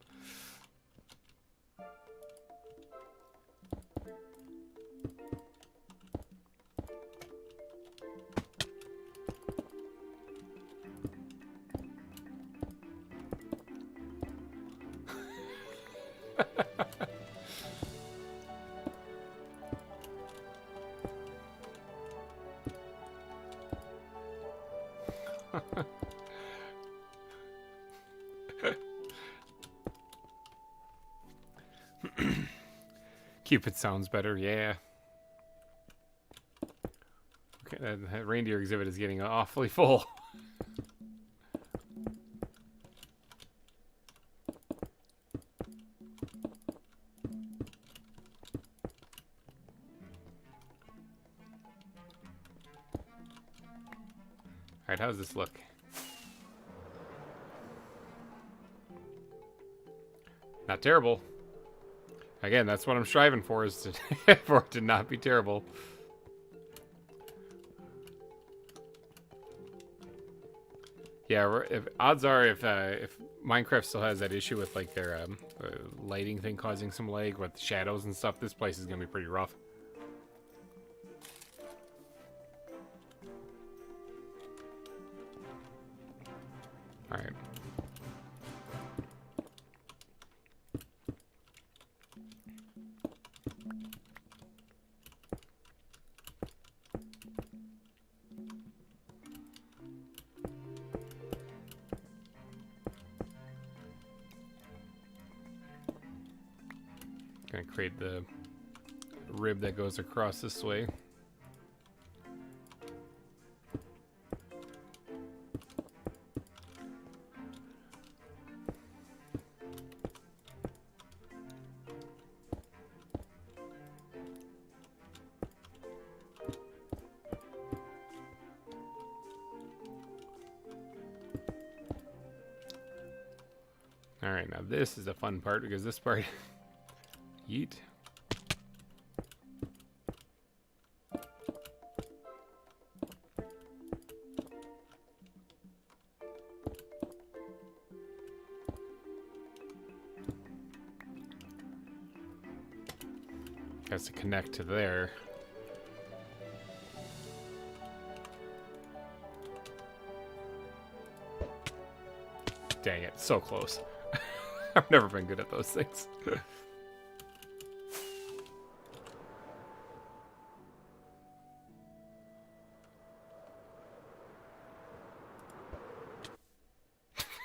Cupid sounds better, yeah. Okay, that reindeer exhibit is getting awfully full. Alright, how does this look? Not terrible. Again, that's what I'm striving for, is to for it to not be terrible. Yeah, if odds are, if Minecraft still has that issue with like their lighting thing causing some lag with shadows and stuff, this place is gonna be pretty rough. All right. Gonna create the rib that goes across this way. All right, now this is the fun part, because this part, yeet. Has to connect to there. Dang it, so close. I've never been good at those things.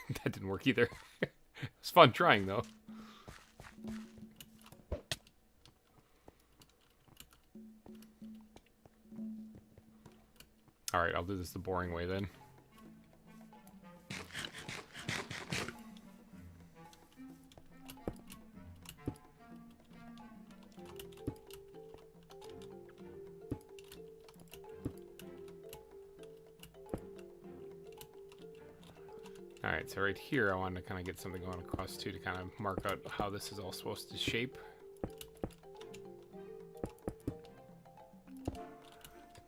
That didn't work either. It was fun trying, though. Alright, I'll do this the boring way then. Alright, so right here I wanted to kind of get something going across too, to kind of mark out how this is all supposed to shape.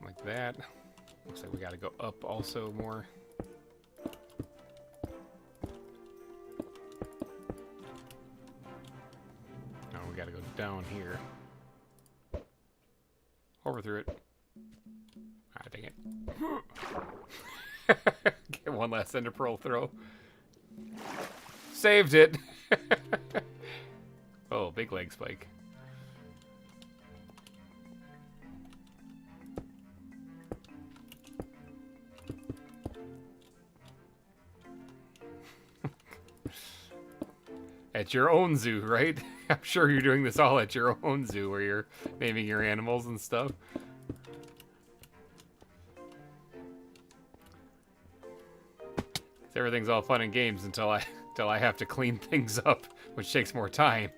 Like that. Looks like we got to go up also more. down here. Over through it. Ah, dang it. Get one last ender pearl throw. Saved it. Oh, big leg spike. At your own zoo, right? I'm sure you're doing this all at your own zoo where you're naming your animals and stuff. Everything's all fun and games until I have to clean things up, which takes more time.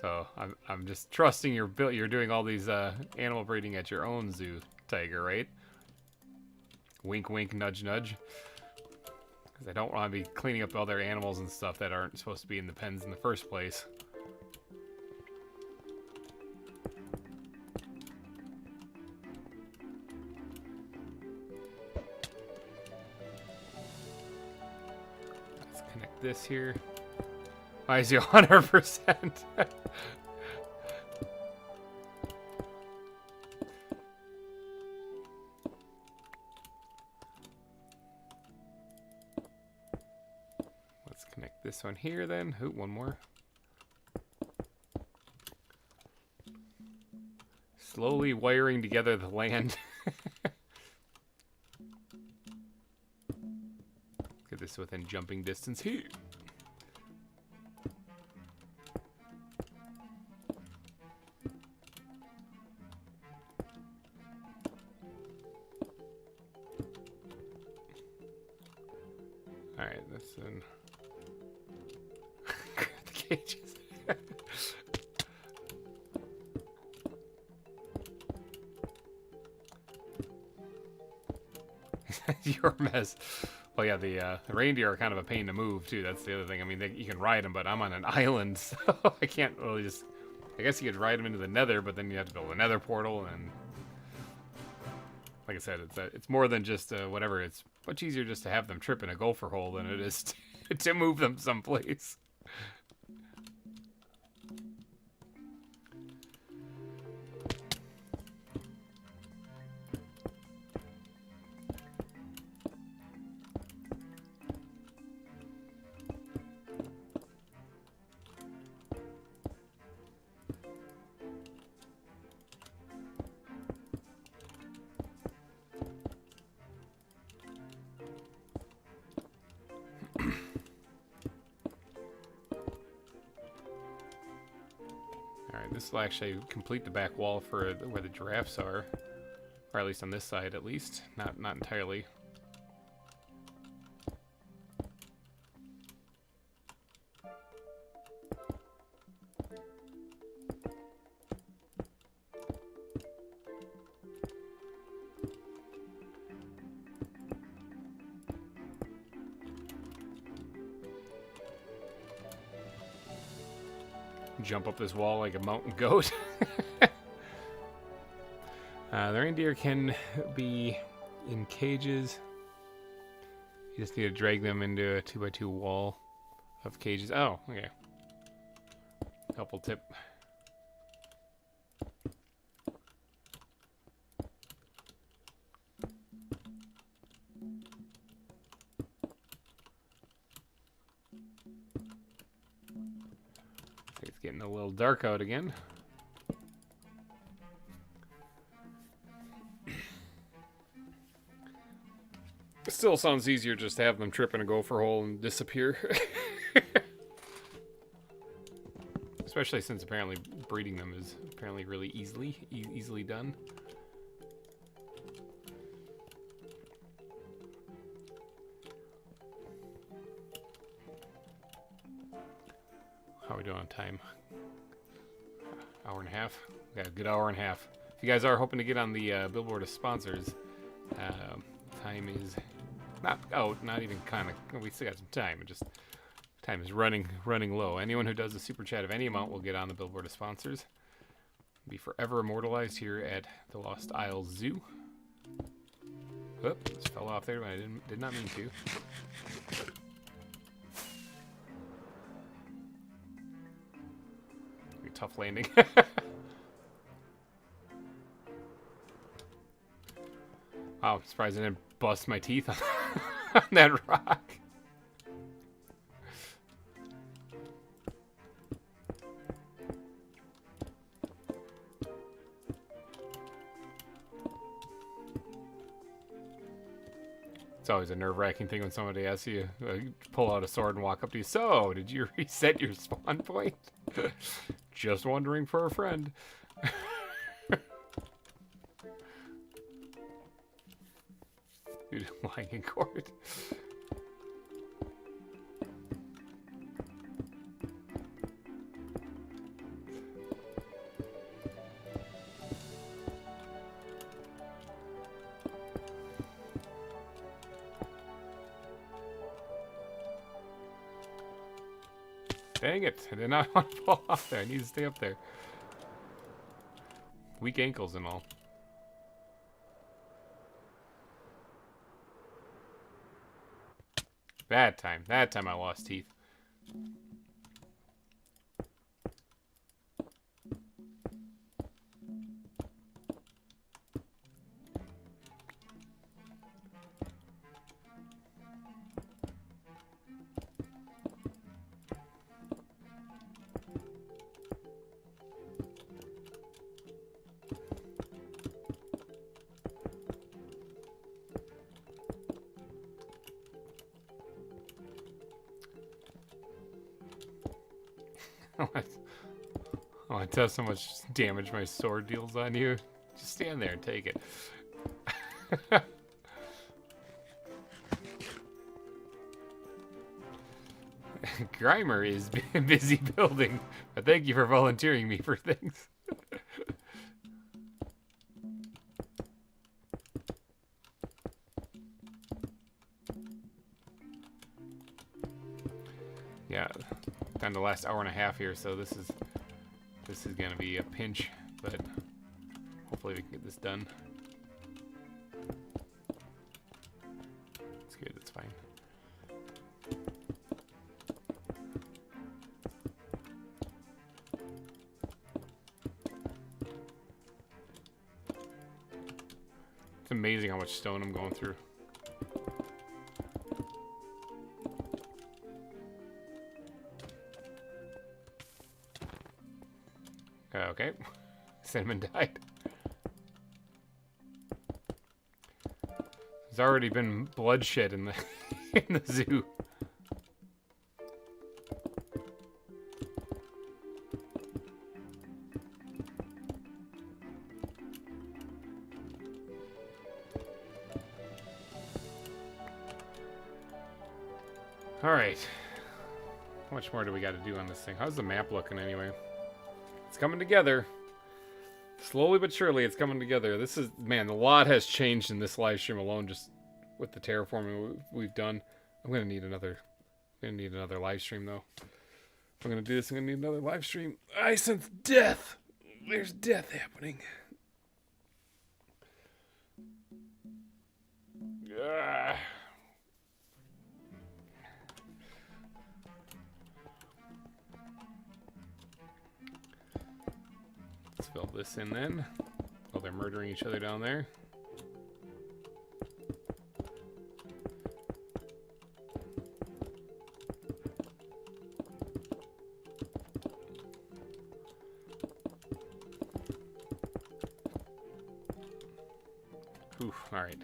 So I'm just trusting you're doing all these animal breeding at your own zoo, Tiger, right? Wink, wink, nudge, nudge. Because I don't want to be cleaning up all their animals and stuff that aren't supposed to be in the pens in the first place. Let's connect this here. Why is he 100%? Let's connect this one here then. Ooh, one more. Slowly wiring together the land. Get this within jumping distance here. Alright, this then. The cages. Your mess. Well, yeah, the reindeer are kind of a pain to move, too. That's the other thing. I mean, you can ride them, but I'm on an island, so I can't really just... I guess you could ride them into the nether, but then you have to build a nether portal, and... Like I said, it's more than just whatever. It's much easier just to have them trip in a gopher hole than it is to move them someplace. Alright, this will actually complete the back wall for where the giraffes are. Or at least on this side, at least. Not entirely. Jump up this wall like a mountain goat. The reindeer can be in cages. You just need to drag them into a 2x2 wall of cages. Oh, okay. Helpful tip. It's getting a little dark out again. It still sounds easier just to have them trip in a gopher hole and disappear. Especially since apparently breeding them is apparently really easily done. How are we doing on time? Hour and a half? We got a good hour and a half. If you guys are hoping to get on the billboard of sponsors, time is not out, not even kind of. We still got some time. It just time is running low. Anyone who does a super chat of any amount will get on the billboard of sponsors. Be forever immortalized here at the Lost Isles Zoo. Whoop, just fell off there, but I did not mean to. tough landing. Wow, I'm surprised I didn't bust my teeth on that rock. It's always a nerve-wracking thing when somebody asks you, pull out a sword and walk up to you. So, did you reset your spawn point? Just wondering for a friend. Dude, lying in court. Dang it, I did not want to fall off there. I need to stay up there. Weak ankles and all. That time I lost teeth. I want to test how much damage my sword deals on you. Just stand there and take it. GReimer is busy building, but thank you for volunteering me for things. Yeah, down to the last hour and a half here, so this is gonna be a pinch, but hopefully we can get this done. It's good, it's fine. It's amazing how much stone I'm going through. Okay, Cinnamon died. There's already been bloodshed in the in the zoo. All right, how much more do we got to do on this thing? How's the map looking anyway? It's coming together. Slowly but surely, it's coming together. This is, man, a lot has changed in this live stream alone, just with the terraforming we've done. I'm gonna need another live stream though. If I'm gonna do this, I'm gonna need another live stream. I sense death. There's death happening. Let's fill this in then. Oh, they're murdering each other down there. Oof, alright.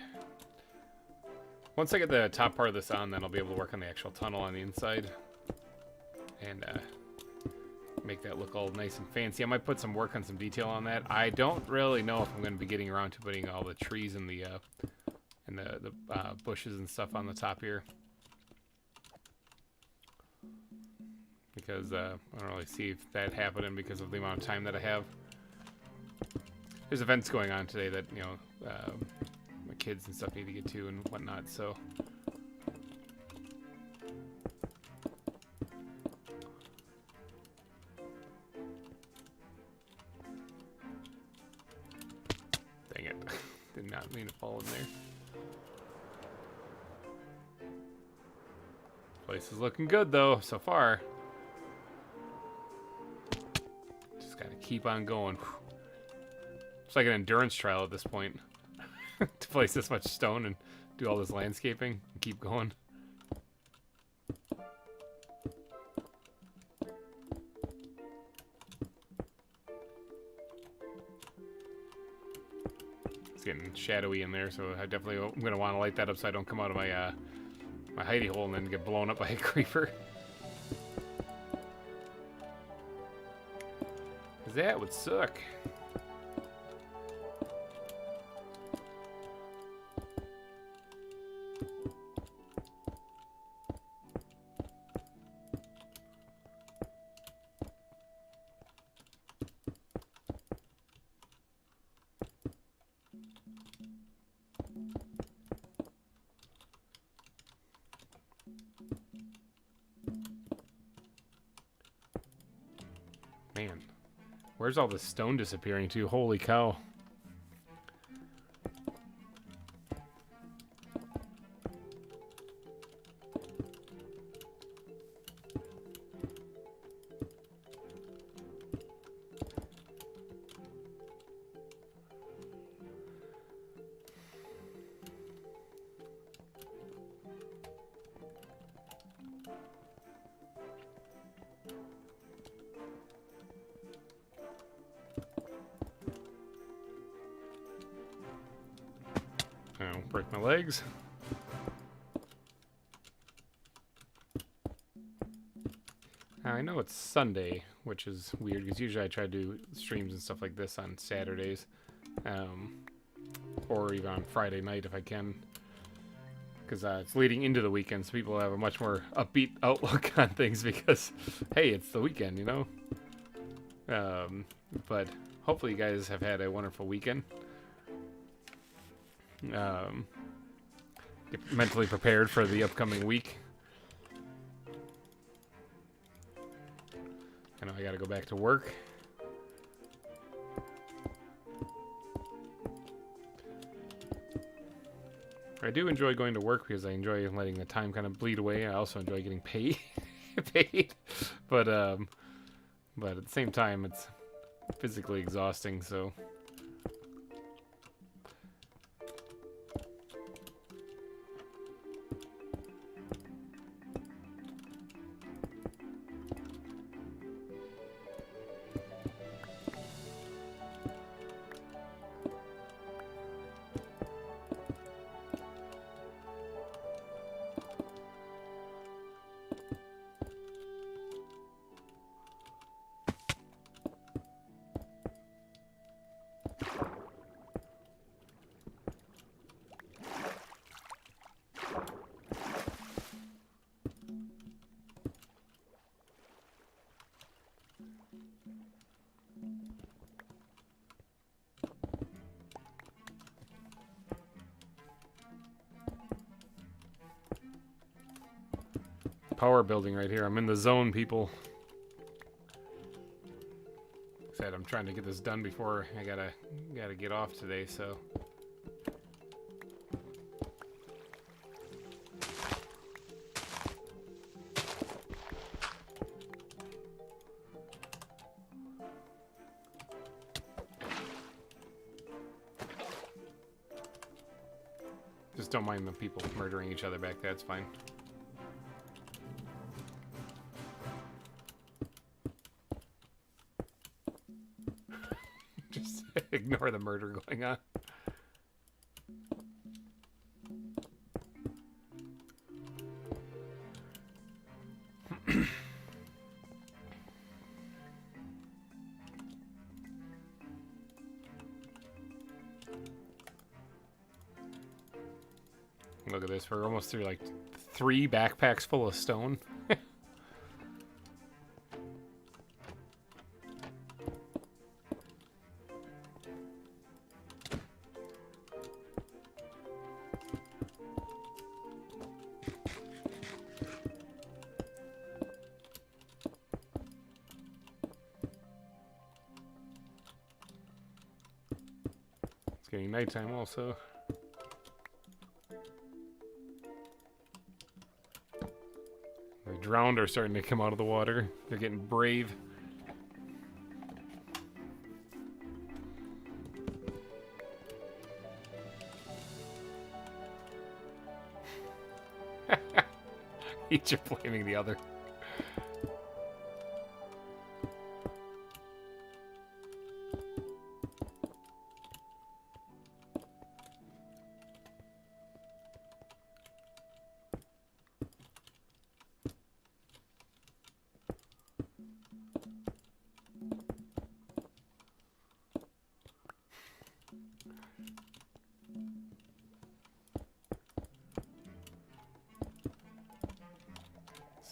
Once I get the top part of this on, then I'll be able to work on the actual tunnel on the inside. And, make that look all nice and fancy. I might put some work on some detail on that. I don't really know if I'm going to be getting around to putting all the trees and the bushes and stuff on the top here, because I don't really see if that happening because of the amount of time that I have. There's events going on today that, you know, my kids and stuff need to get to and whatnot, so. Dang it. Did not mean to fall in there. Place is looking good though, so far. keep on going. It's like an endurance trial at this point. To place this much stone and do all this landscaping and keep going. It's getting shadowy in there, so I definitely am going to want to light that up so I don't come out of my my hidey hole and then get blown up by a creeper. That would suck. Man, where's all this stone disappearing to? Holy cow. Oh, break my legs. I know it's Sunday, which is weird because usually I try to do streams and stuff like this on Saturdays, or even on Friday night if I can, because it's leading into the weekend, so people have a much more upbeat outlook on things because, hey, it's the weekend, you know? But hopefully you guys have had a wonderful weekend. Get mentally prepared for the upcoming week. I know I gotta go back to work. I do enjoy going to work because I enjoy letting the time kind of bleed away. I also enjoy getting paid, but at the same time, it's physically exhausting. So. Power building right here. I'm in the zone, people. Like I said, I'm trying to get this done before I gotta get off today, so. Just don't mind the people murdering each other back there, it's fine. Just ignore the murder going on. Look at this, we're almost through like 3 backpacks full of stone. It's getting nighttime also. The drowned are starting to come out of the water. They're getting brave. Each are blaming the other.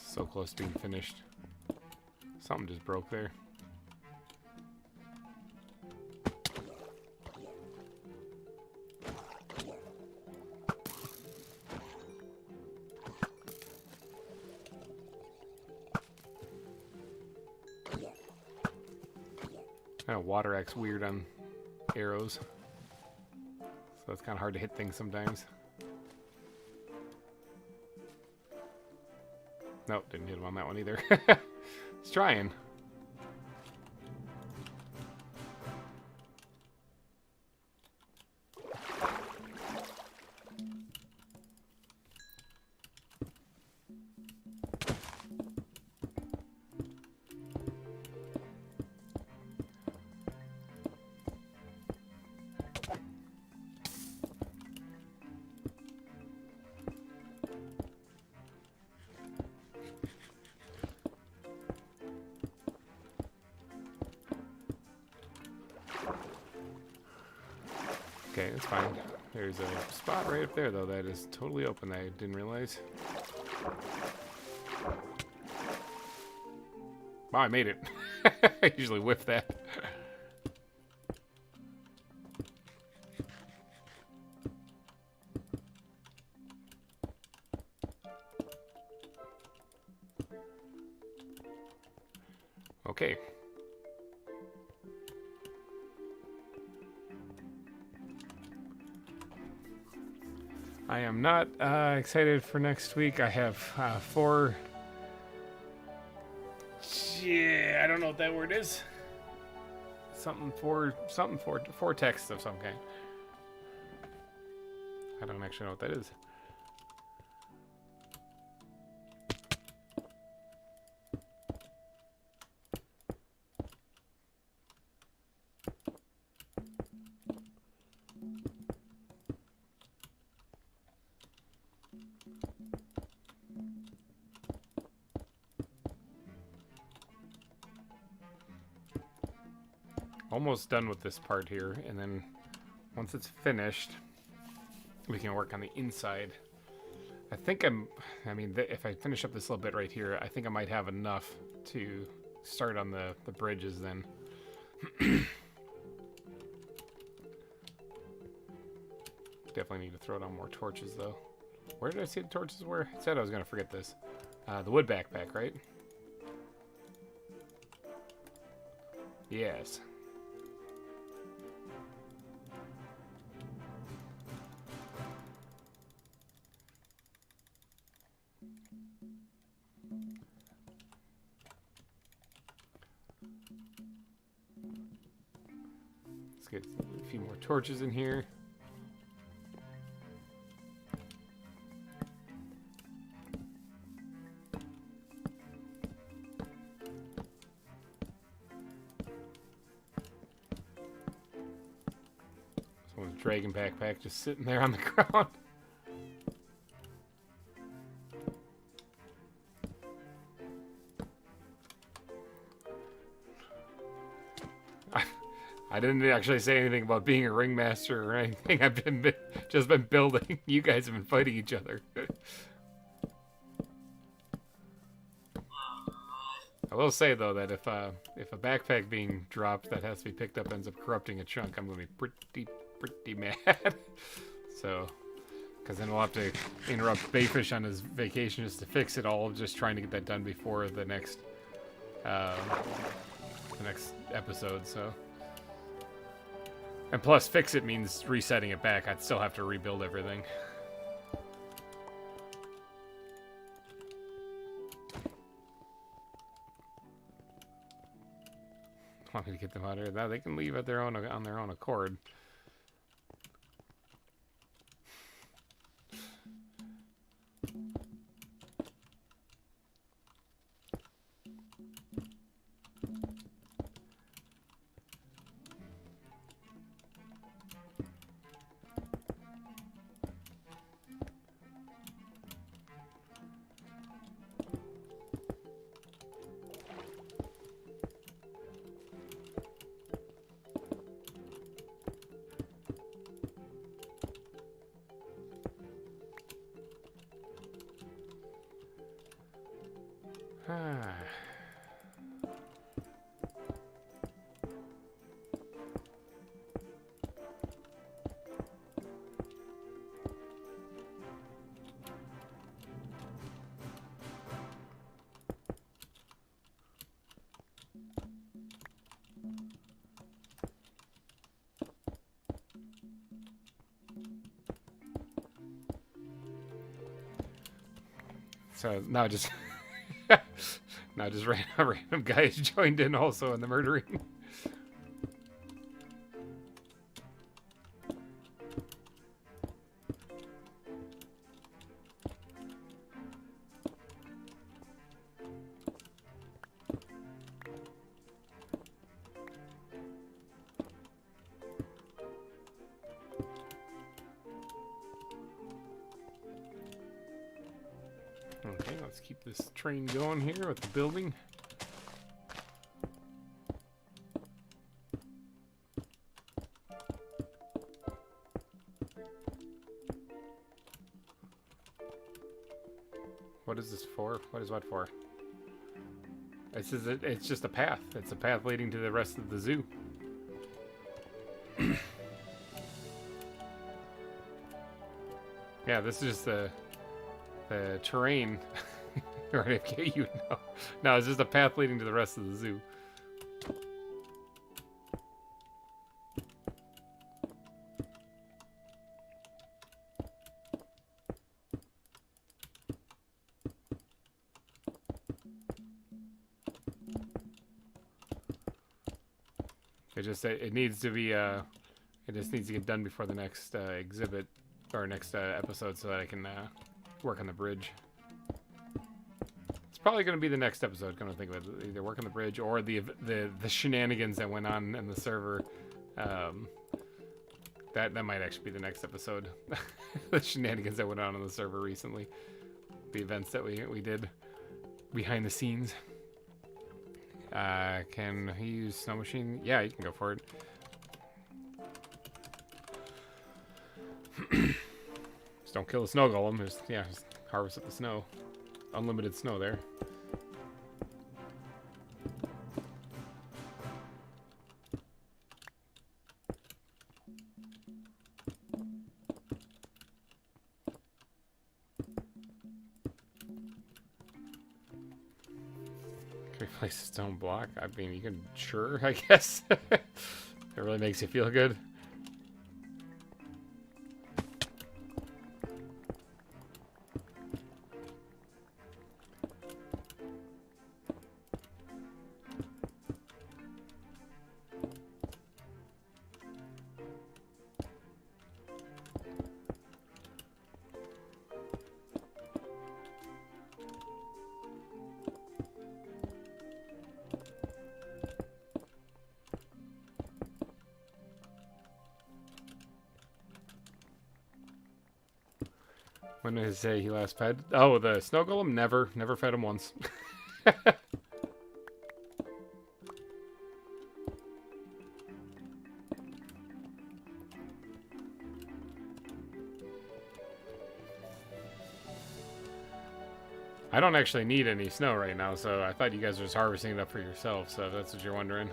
So close to being finished. Something just broke there. Water acts weird on arrows, so it's kind of hard to hit things sometimes. Nope, didn't hit him on that one either. It's trying. Okay, it's fine. There's a spot right up there, though, that is totally open that I didn't realize. Wow, I made it. I usually whiff that. Okay. I am not excited for next week. I have 4... Yeah, I don't know what that word is. Four texts of some kind. I don't actually know what that is. Almost done with this part here, and then once it's finished, we can work on the inside. I think if I finish up this little bit right here, I think I might have enough to start on the bridges then. Definitely need to throw down more torches, though. Where did I see the torches were? I said I was going to forget this. The wood backpack, right? Yes. Let's get a few more torches in here. Someone's dragon backpack just sitting there on the ground. I didn't actually say anything about being a ringmaster or anything. I've just been building. You guys have been fighting each other. I will say though that if a backpack being dropped that has to be picked up ends up corrupting a chunk, I'm gonna be pretty mad. So, because then we'll have to interrupt Bayfish on his vacation just to fix it all. Just trying to get that done before the next episode. So. And plus, fix it means resetting it back. I'd still have to rebuild everything. Want me to get them out of here? Now they can leave on their own accord. Ah. So now just now just random guys joined in also in the murdering. Okay, let's keep this train going here with the building. What is this for? What is what for? It's just a path. It's a path leading to the rest of the zoo. Yeah, this is just the terrain. Or if you know. No, it's just a path leading to the rest of the zoo. It needs to be it just needs to get done before the next exhibit or next episode so that I can work on the bridge. It's probably going to be the next episode, come to think of it. Either work on the bridge or the shenanigans that went on in the server. That might actually be the next episode. The shenanigans that went on the server recently. The events that we did behind the scenes. Can he use snow machine? Yeah, you can go for it. Just don't kill the snow golem. Just harvest up the snow. Unlimited snow there. Replace the stone block. I mean, you can, sure, I guess. It really makes you feel good. When did he say he last fed? Oh, the snow golem? Never fed him once. I don't actually need any snow right now, so I thought you guys were just harvesting it up for yourself, so if that's what you're wondering.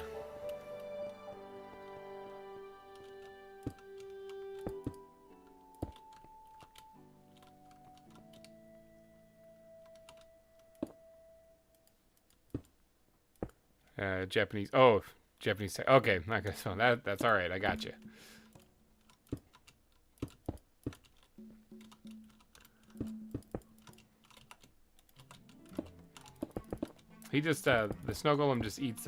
Japanese. Oh, Japanese. Okay, not gonna. So that's all right. I got you. He just the snow golem just eats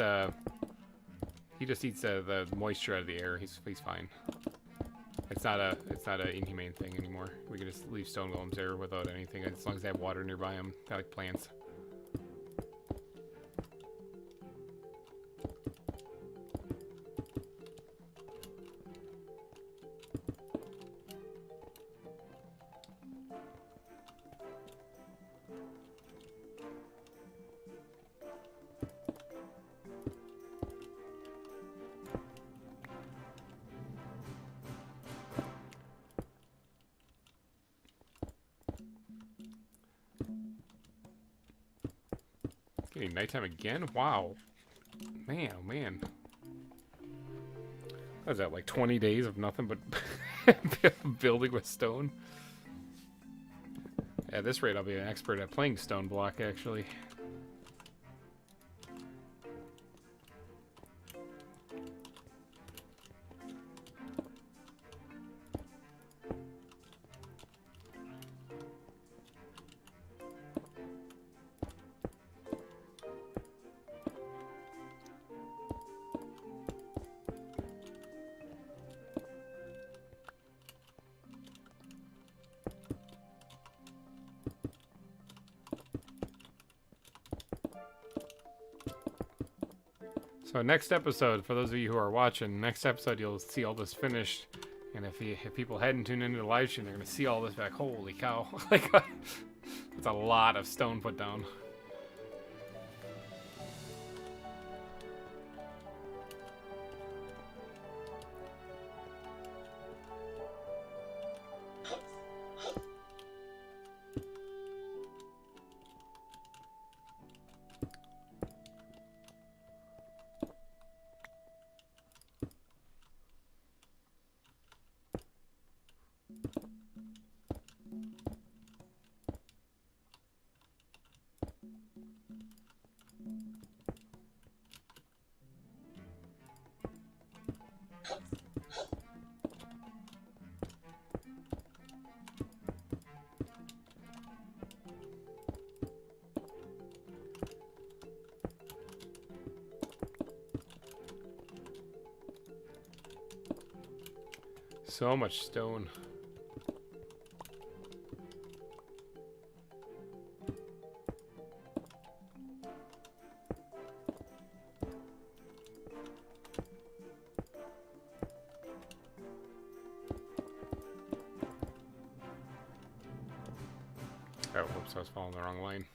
he just eats the moisture out of the air. He's fine. It's not a inhumane thing anymore. We can just leave stone golems there without anything as long as they have water nearby them. They're like plants. Getting nighttime again? Wow. Man, oh man. What is that, like 20 days of nothing but building with stone? At this rate, I'll be an expert at playing stone block, actually. So next episode, for those of you who are watching, next episode you'll see all this finished. And if people hadn't tuned into the live stream, they're going to see all this back. Holy cow. Like, that's a lot of stone put down. So much stone. Oh, whoops, I was following the wrong lane.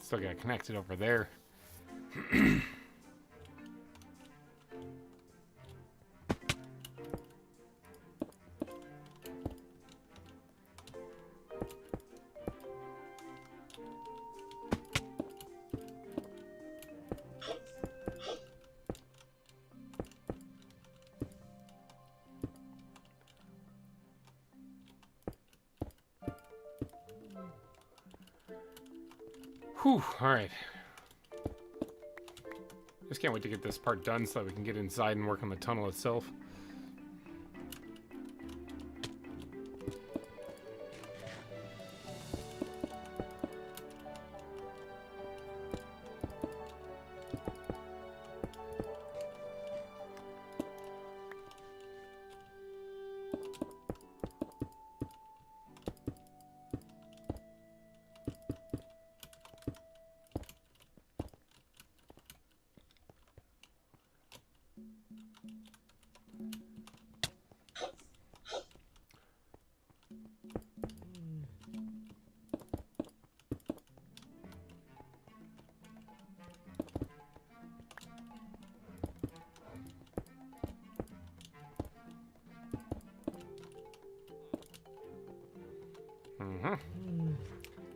Still got connected over there. Whew, alright. Just can't wait to get this part done so that we can get inside and work on the tunnel itself.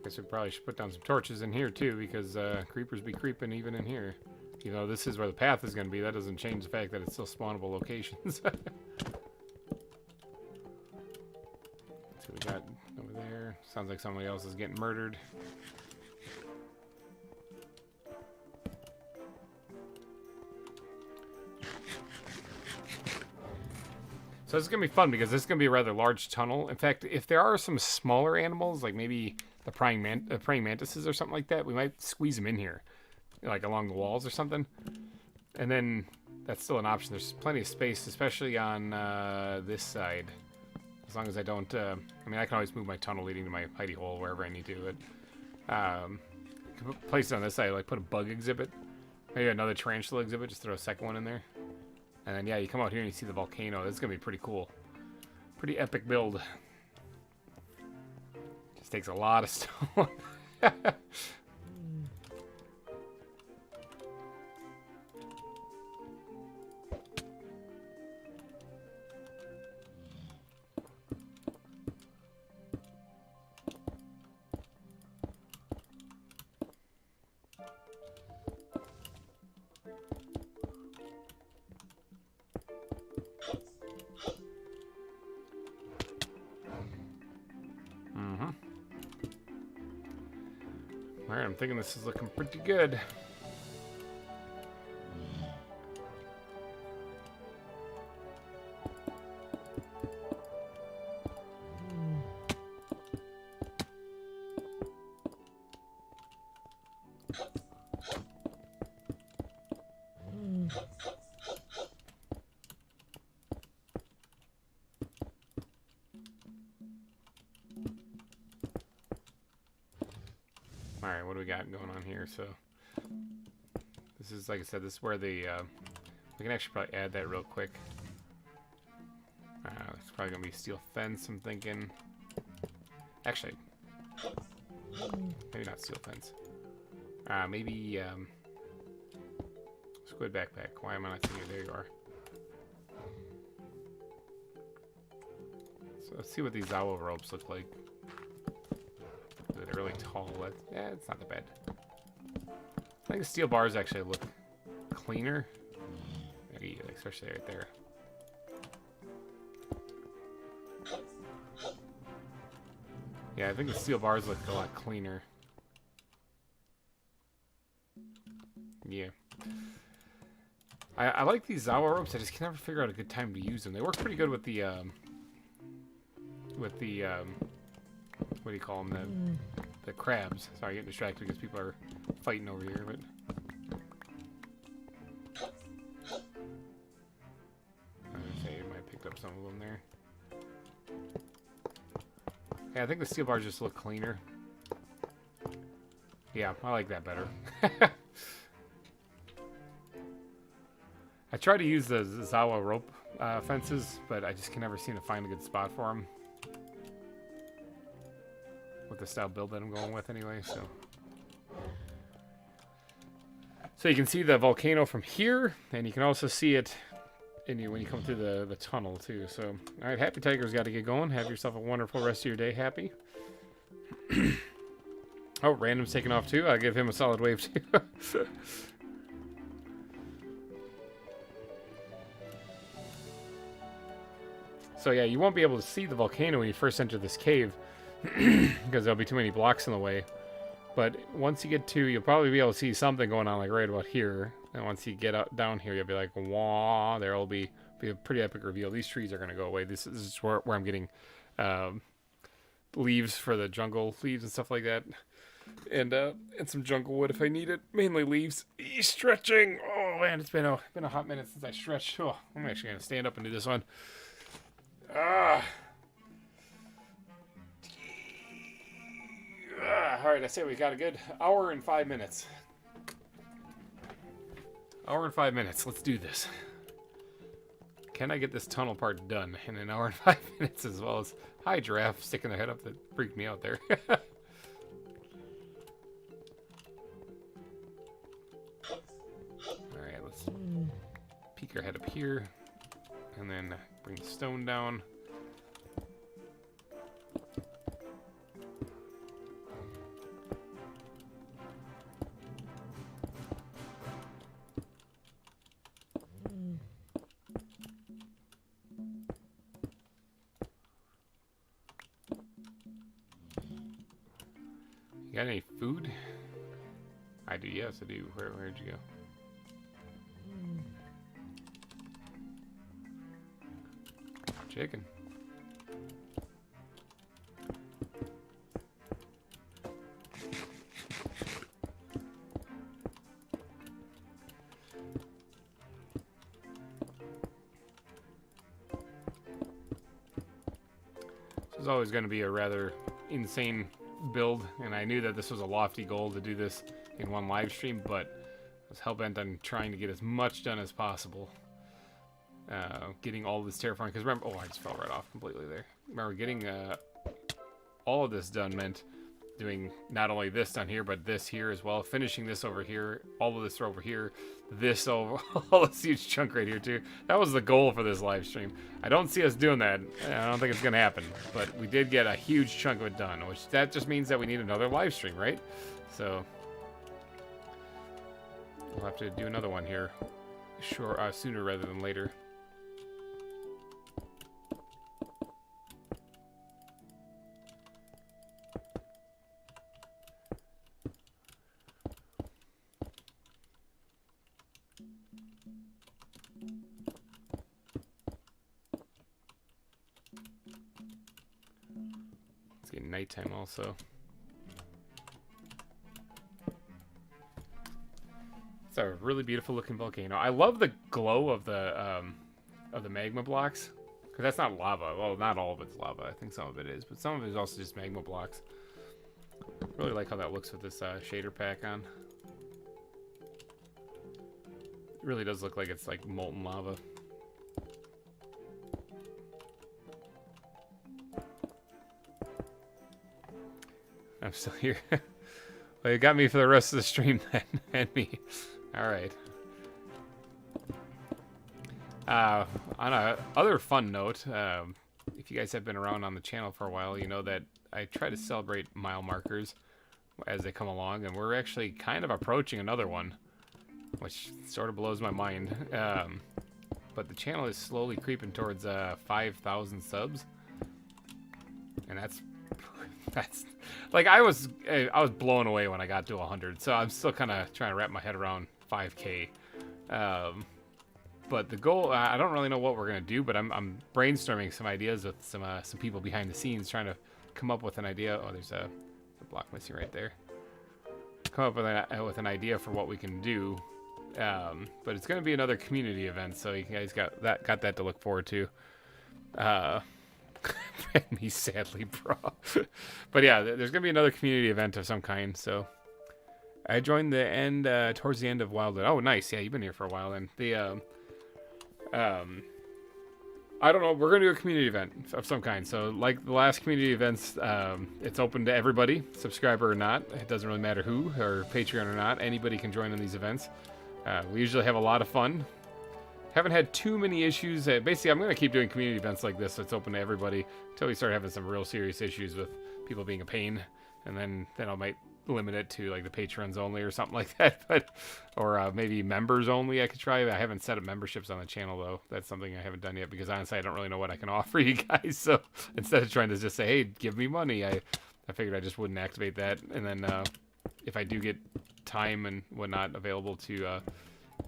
Guess we probably should put down some torches in here too, because creepers be creeping even in here. You know, this is where the path is going to be. That doesn't change the fact that it's still spawnable locations. Let's see what we got over there. Sounds like somebody else is getting murdered. So this is going to be fun because this is going to be a rather large tunnel. In fact, if there are some smaller animals, like maybe the praying mantises or something like that, we might squeeze them in here, like along the walls or something. And then that's still an option. There's plenty of space, especially on this side. As long as I don't... I mean, I can always move my tunnel leading to my hidey hole wherever I need to. But place it on this side, like put a bug exhibit. Maybe another tarantula exhibit, just throw a second one in there. And then, yeah, you come out here and you see the volcano. This is going to be pretty cool. Pretty epic build. Just takes a lot of stone. Alright, I'm thinking this is looking pretty good. Alright, what do we got going on here? So, this is, like I said, this is where the, we can actually probably add that real quick. It's probably going to be steel fence, I'm thinking. Actually, maybe not steel fence. Maybe, squid backpack. Why am I not seeing it? There you are. So, let's see what these ZAWA ropes look like. They're really tall. Yeah, it's not that bad. I think the steel bars actually look cleaner. Maybe, especially right there. Yeah, I think the steel bars look a lot cleaner. Yeah. I like these ZAWA ropes. I just can never figure out a good time to use them. They work pretty good with the what do you call them? The crabs. Sorry, getting distracted because people are fighting over here, but I would say I might have picked up some of them there. Yeah, I think the steel bars just look cleaner. Yeah, I like that better. I try to use the ZAWA rope fences, but I just can never seem to find a good spot for them. With the style build that I'm going with anyway, so you can see the volcano from here, and you can also see it when you come through the tunnel too. So, all right, Happy Tiger's got to get going. Have yourself a wonderful rest of your day, Happy. Oh, Random's taking off too. I'll give him a solid wave too. So yeah, you won't be able to see the volcano when you first enter this cave. Because there'll be too many blocks in the way. But once you get to, you'll probably be able to see something going on like right about here. And once you get out down here, you'll be like, wah, there'll be a pretty epic reveal. These trees are going to go away. This is where I'm getting leaves for the jungle leaves and stuff like that. And some jungle wood if I need it. Mainly leaves. Stretching. Oh man, it's been a hot minute since I stretched. Oh, I'm actually going to stand up and do this one. Alright, I say we got a good hour and 5 minutes. Hour and 5 minutes. Let's do this. Can I get this tunnel part done in an hour and 5 minutes as well as... Hi, giraffe, sticking their head up. That freaked me out there. Alright, let's peek our head up here. And then bring the stone down. You got any food? I do, yes, I do. Where'd you go? Chicken. This is always going to be a rather insane build, and I knew that this was a lofty goal to do this in one live stream, but I was hell-bent on trying to get as much done as possible. getting all this terraforming. Because remember, oh, I just fell right off completely there. Remember, getting all of this done meant doing not only this down here, but this here as well. Finishing this over here, all of this over here, this over, all this huge chunk right here too. That was the goal for this live stream. I don't see us doing that. I don't think it's gonna happen, but we did get a huge chunk of it done, which that just means that we need another live stream, right? So we'll have to do another one here, sooner rather than later. It's getting nighttime also. It's a really beautiful looking volcano. I love the glow of the magma blocks, because that's not lava. Well, not all of it's lava. I think some of it is, but some of it is also just magma blocks. Really like how that looks with this shader pack on. It really does look like it's like molten lava. I'm still here. Well, you got me for the rest of the stream then, and me. All right. On a other fun note, if you guys have been around on the channel for a while, you know that I try to celebrate mile markers as they come along, and we're actually kind of approaching another one, which sort of blows my mind. But the channel is slowly creeping towards 5,000 subs, and that's like I was blown away when I got to 100. So I'm still kind of trying to wrap my head around 5K. But the goal, I don't really know what we're gonna do, but I'm brainstorming some ideas with some people behind the scenes, trying to come up with an idea. Oh, there's a block missing right there. Come up with an idea for what we can do. But it's gonna be another community event, so you guys got that to look forward to. Me sadly, bro. But yeah, there's gonna be another community event of some kind. So I joined the end towards the end of Wildwood. Oh, nice. Yeah, you've been here for a while. And the I don't know. We're gonna do a community event of some kind. So like the last community events, it's open to everybody, subscriber or not. It doesn't really matter who, or Patreon or not. Anybody can join in these events. We usually have a lot of fun. Haven't had too many issues. Basically, I'm going to keep doing community events like this, so it's open to everybody until we start having some real serious issues with people being a pain, and then I might limit it to like the patrons only or something like that. But or maybe members only. I could try. I haven't set up memberships on the channel though. That's something I haven't done yet because honestly, I don't really know what I can offer you guys. So instead of trying to just say, "Hey, give me money," I figured I just wouldn't activate that, and then if I do get time and whatnot available to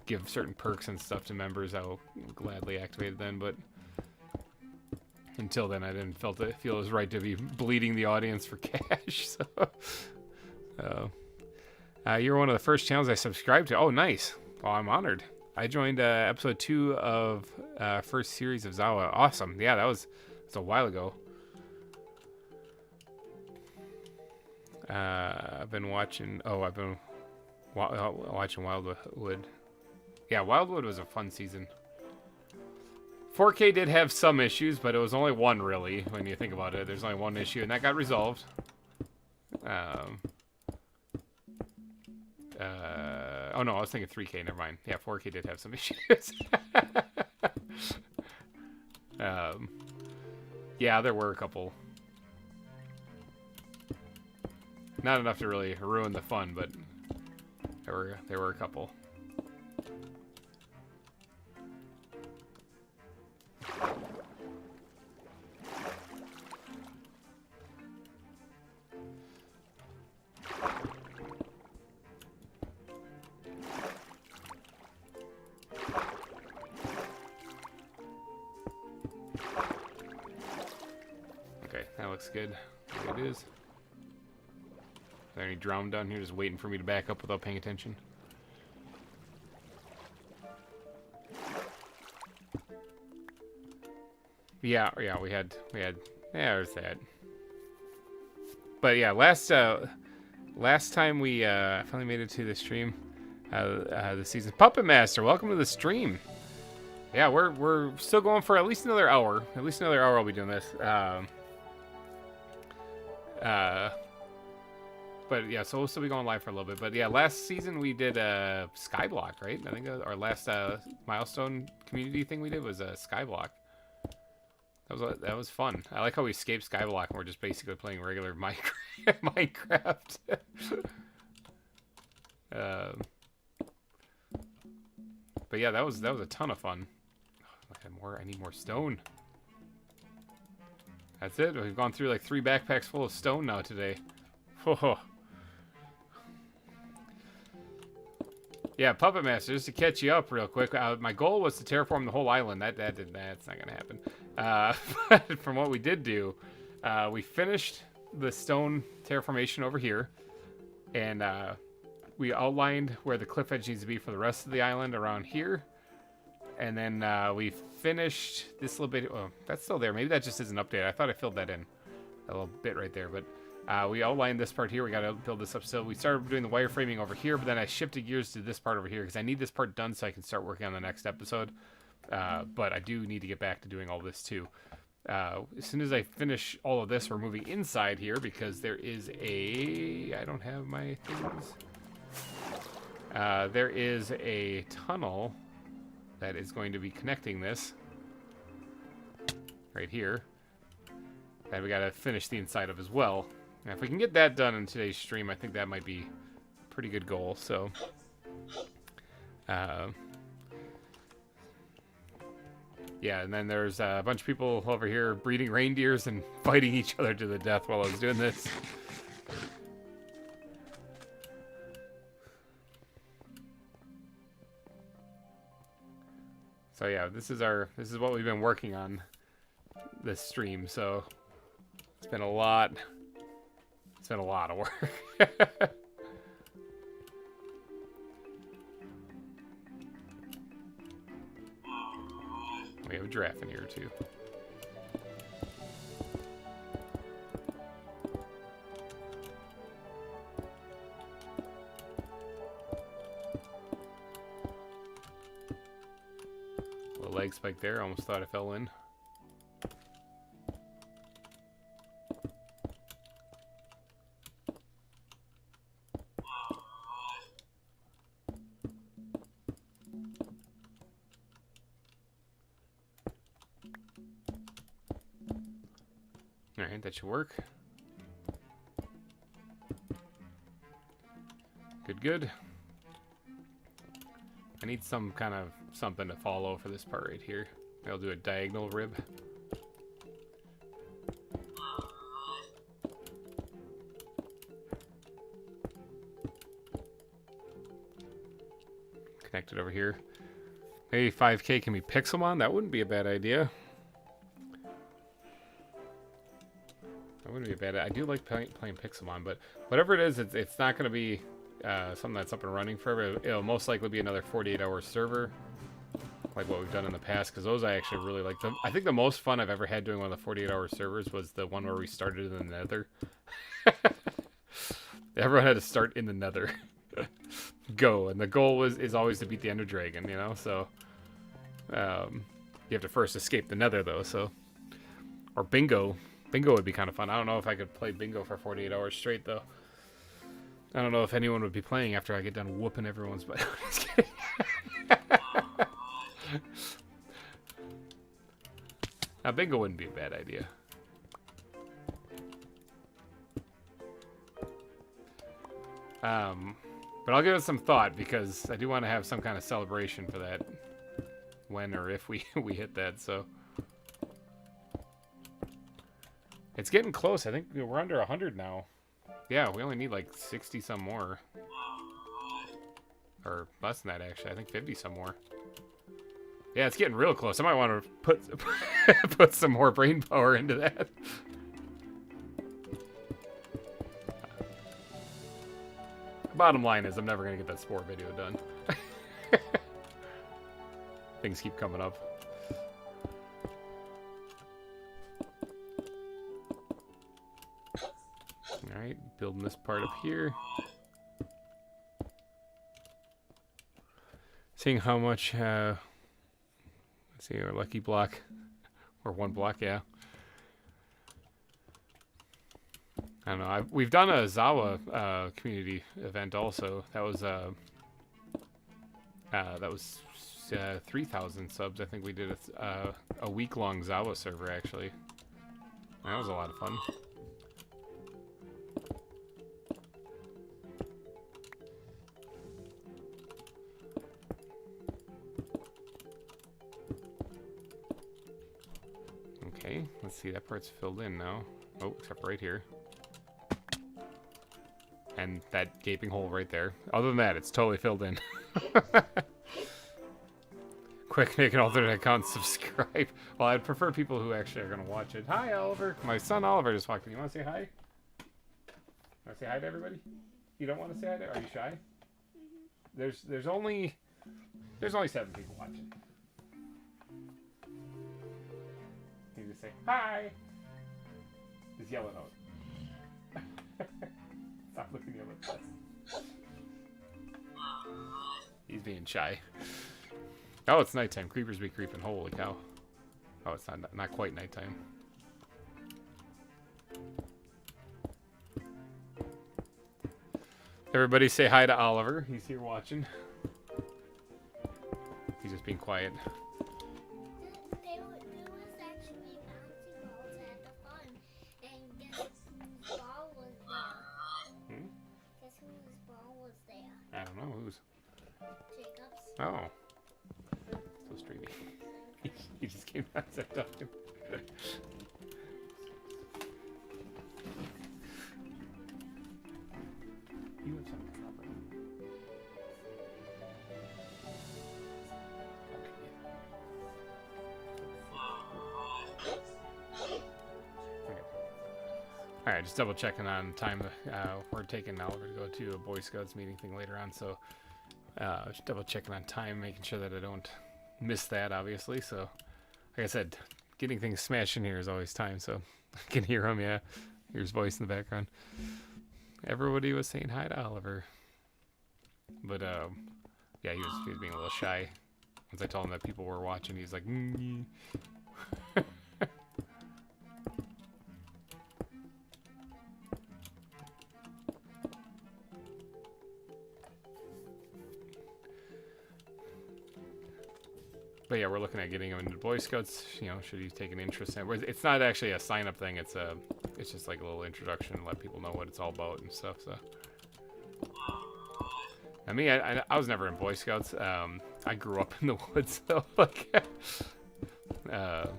give certain perks and stuff to members, I will gladly activate it then. But until then, I didn't feel it was right to be bleeding the audience for cash. So you're one of the first channels I subscribed to. Oh, nice. Well, I'm honored. I joined episode 2 of first series of ZAWA. Awesome. Yeah, that's a while ago. I've been watching. Oh, I've been watching Wildwood. Yeah, Wildwood was a fun season. 4K did have some issues, but it was only one, really, when you think about it. There's only one issue, and that got resolved. Oh, no, I was thinking 3K. Never mind. Yeah, 4K did have some issues. Yeah, there were a couple. Not enough to really ruin the fun, but there were a couple. Okay, that looks good. There it is. Is there any drone down here just waiting for me to back up without paying attention? Yeah, we had, yeah, there's that. But yeah, last time we finally made it to the stream, the season. Puppet Master, welcome to the stream. Yeah, we're still going for at least another hour. At least another hour I'll be doing this. But yeah, so we'll still be going live for a little bit. But yeah, last season we did Skyblock, right? I think our last milestone community thing we did was Skyblock. That was fun. I like how we escaped Skyblock and we're just basically playing regular Minecraft. But yeah, that was a ton of fun. I need more stone. That's it. We've gone through like 3 backpacks full of stone now today. Oh. Yeah, Puppet Master, just to catch you up real quick. My goal was to terraform the whole island. That's not gonna happen. But from what we did do, we finished the stone terraformation over here, and we outlined where the cliff edge needs to be for the rest of the island around here. And then we finished this little bit. Oh, that's still there. Maybe that just is an update. I thought I filled that in a little bit right there, but. We outlined this part here. We got to build this up still. We started doing the wireframing over here, but then I shifted gears to this part over here because I need this part done so I can start working on the next episode. But I do need to get back to doing all this too. As soon as I finish all of this, we're moving inside here because there is a... I don't have my things. There is a tunnel that is going to be connecting this right here. And we got to finish the inside of as well. Now, if we can get that done in today's stream, I think that might be a pretty good goal. So, yeah, and then there's a bunch of people over here breeding reindeers and fighting each other to the death while I was doing this. So yeah, this is what we've been working on this stream. So it's been a lot. It's been a lot of work. We have a giraffe in here too. Little leg spike there. Almost thought I fell in. Alright, that should work. Good. I need some kind of something to follow for this part right here. I'll do a diagonal rib. Connect it over here. Maybe 5K can be Pixelmon? That wouldn't be a bad idea. That wouldn't be a bad idea. I do like playing Pixelmon, but whatever it is, it's not going to be something that's up and running forever. It'll most likely be another 48-hour server, like what we've done in the past, because those I actually really like them. I think the most fun I've ever had doing one of the 48-hour servers was the one where we started in the Nether. Everyone had to start in the Nether. Go, and the goal is always to beat the Ender Dragon, you know. So you have to first escape the Nether, though. So, or bingo. Bingo would be kind of fun. I don't know if I could play bingo for 48 hours straight, though. I don't know if anyone would be playing after I get done whooping everyone's butt. Just kidding. Now, bingo wouldn't be a bad idea. But I'll give it some thought, because I do want to have some kind of celebration for that when or if we hit that, so... It's getting close. I think we're under 100 now. Yeah, we only need like 60 some more. Or less than that, actually. I think 50 some more. Yeah, it's getting real close. I might want to put some more brain power into that. Bottom line is I'm never going to get that spore video done. Things keep coming up. Alright, building this part up here. Seeing how much Let's see our lucky block. Or 1 block, yeah. I don't know. We've done a ZAWA community event also. That was 3,000 subs. I think we did a week-long ZAWA server actually. That was a lot of fun. Okay, let's see. That part's filled in now. Oh, except right here. And that gaping hole right there. Other than that, it's totally filled in. Quick, make an alternate account, subscribe. Well, I'd prefer people who actually are going to watch it. Hi, Oliver. My son Oliver just walked in. You want to say hi? Want to say hi to everybody? You don't want to say hi to? Are you shy? There's only 7 people watching. You just say hi. Just yell it out. Stop looking yellow at us. He's being shy. Oh, it's nighttime. Creepers be creeping. Holy cow. Oh, it's not quite nighttime. Everybody say hi to Oliver. He's here watching. He's just being quiet. There was actually bouncy balls at the fun. And guess whose ball was there? Hmm? Guess whose ball was there? I don't know. Who's? Jacob's. Oh. So streamy. He just came out and said talking. You have some property. Okay. Alright, just double checking on time. We're taking Oliver to go to a Boy Scouts meeting thing later on, so just double checking on time, making sure that I don't miss that, obviously. So, like I said, getting things smashed in here is always time, so I can hear him, yeah. Hear his voice in the background. Everybody was saying hi to Oliver. But, yeah, he was being a little shy. Once I told him that people were watching, he's like, But yeah, we're looking at getting him into Boy Scouts. You know, should he take an interest in it? It's not actually a sign-up thing. It's just like a little introduction and let people know what it's all about and stuff. So, I mean, I was never in Boy Scouts. I grew up in the woods, though. Like,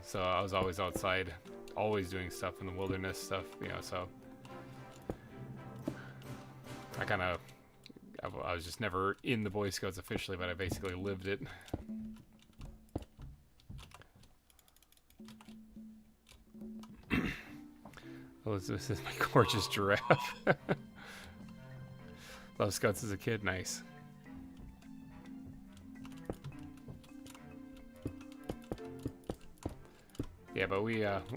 so I was always outside, always doing stuff in the wilderness stuff. You know, so I was just never in the Boy Scouts officially, but I basically lived it. Oh, this is my gorgeous giraffe. Love Scouts as a kid, nice. Yeah, but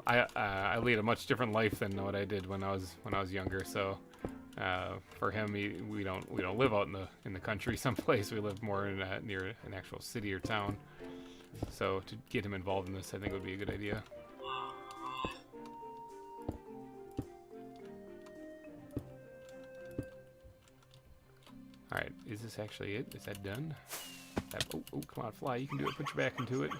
I lead a much different life than what I did when I was younger. So for him, we don't live out in the country someplace. We live more in near an actual city or town. So to get him involved in this, I think would be a good idea. Alright, is this actually it? Is that done? Oh, come on, fly. You can do it. Put your back into it.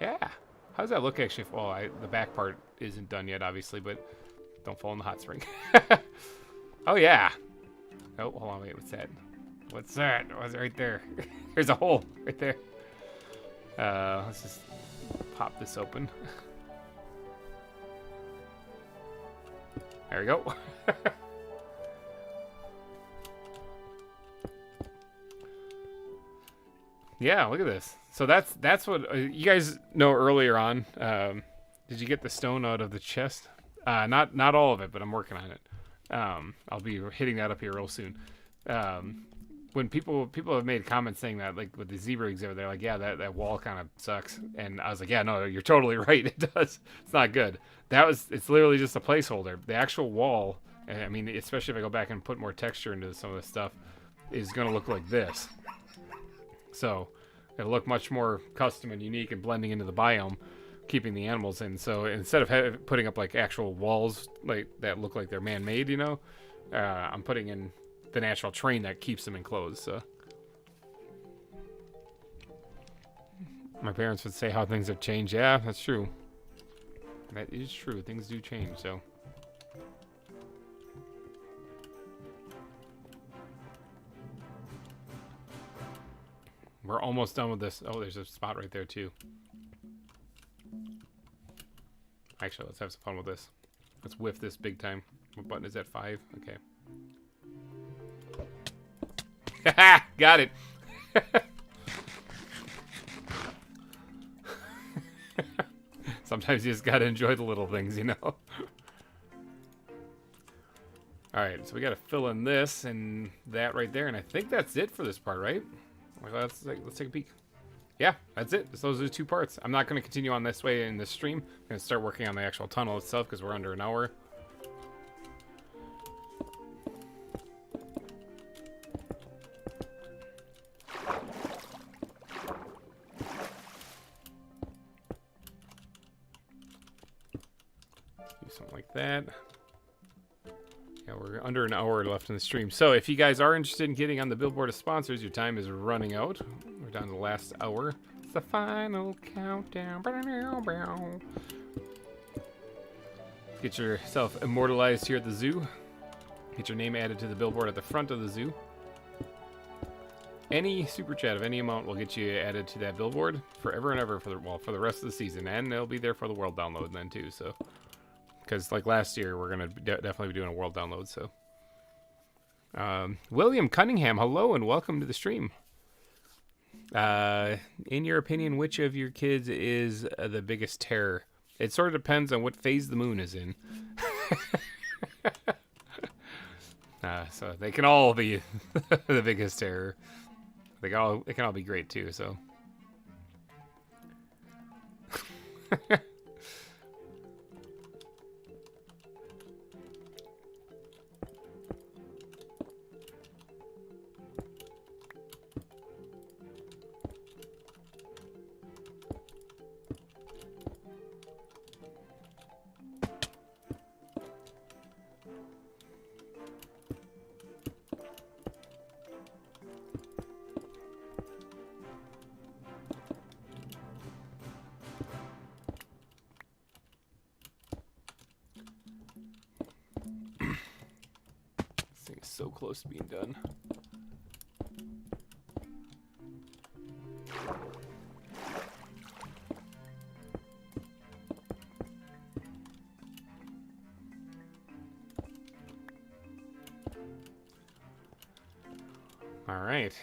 Yeah. How does that look, actually? Well, the back part isn't done yet, obviously, but don't fall in the hot spring. Oh, yeah. Oh, hold on. Wait, what's that? What's that? What's right there? There's a hole right there. Let's just pop this open. There we go. Yeah, look at this. So that's what you guys know earlier on. Did you get the stone out of the chest? Not all of it, but I'm working on it. I'll be hitting that up here real soon. When people have made comments saying that, like with the zebra exhibit, they're like, yeah, that wall kind of sucks. And I was like, yeah, no, you're totally right. It does. It's not good. It's literally just a placeholder. The actual wall, I mean, especially if I go back and put more texture into some of the stuff, is going to look like this. So It'll look much more custom and unique and blending into the biome, keeping the animals in. So instead of putting up like actual walls like that look like they're man-made, you know, I'm putting in the natural terrain that keeps them enclosed. So my parents would say how things have changed. Yeah, that's true. That is true. Things do change. So we're almost done with this. Oh, there's a spot right there too. Actually, let's have some fun with this. Let's whiff this big time. What button is that? 5? Okay. Got it. Sometimes you just gotta enjoy the little things, you know? Alright, so we gotta fill in this and that right there, and I think that's it for this part, right? Well, let's take a peek. Yeah, that's it. So those are the 2 parts. I'm not going to continue on this way in this stream. I'm going to start working on the actual tunnel itself because we're under an hour. Do something like that. Yeah, we're under an hour left in the stream. So if you guys are interested in getting on the billboard of sponsors, your time is running out. We're down to the last hour. It's the final countdown. Get yourself immortalized here at the zoo. Get your name added to the billboard at the front of the zoo. Any super chat of any amount will get you added to that billboard forever and ever for the rest of the season, and they'll be there for the world download then too. So, because like last year, we're gonna definitely be doing a world download. So, William Cunningham, hello and welcome to the stream. In your opinion, which of your kids is the biggest terror? It sort of depends on what phase the moon is in. So they can all be the biggest terror. They can all be great too. So. So close to being done. All right.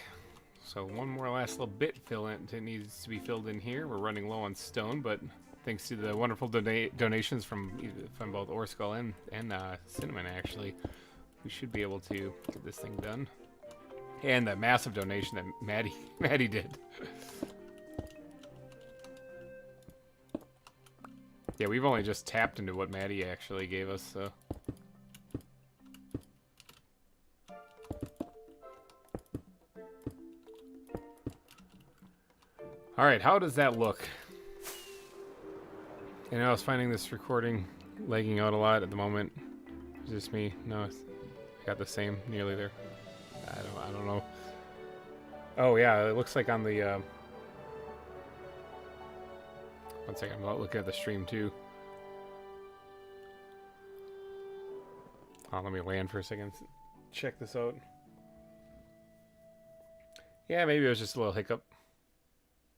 So one more last little bit needs to be filled in here. We're running low on stone, but thanks to the wonderful donations from both Orskull and Cinnamon, actually, we should be able to get this thing done. And that massive donation that Maddie did. Yeah, we've only just tapped into what Maddie actually gave us, so. Alright, how does that look? And I was finding this recording lagging out a lot at the moment. Is this me? No, it's got the same, nearly there. I don't know. Oh yeah, it looks like on the one second, I'm looking at the stream too. Oh, let me land for a second. Check this out. Yeah, maybe it was just a little hiccup.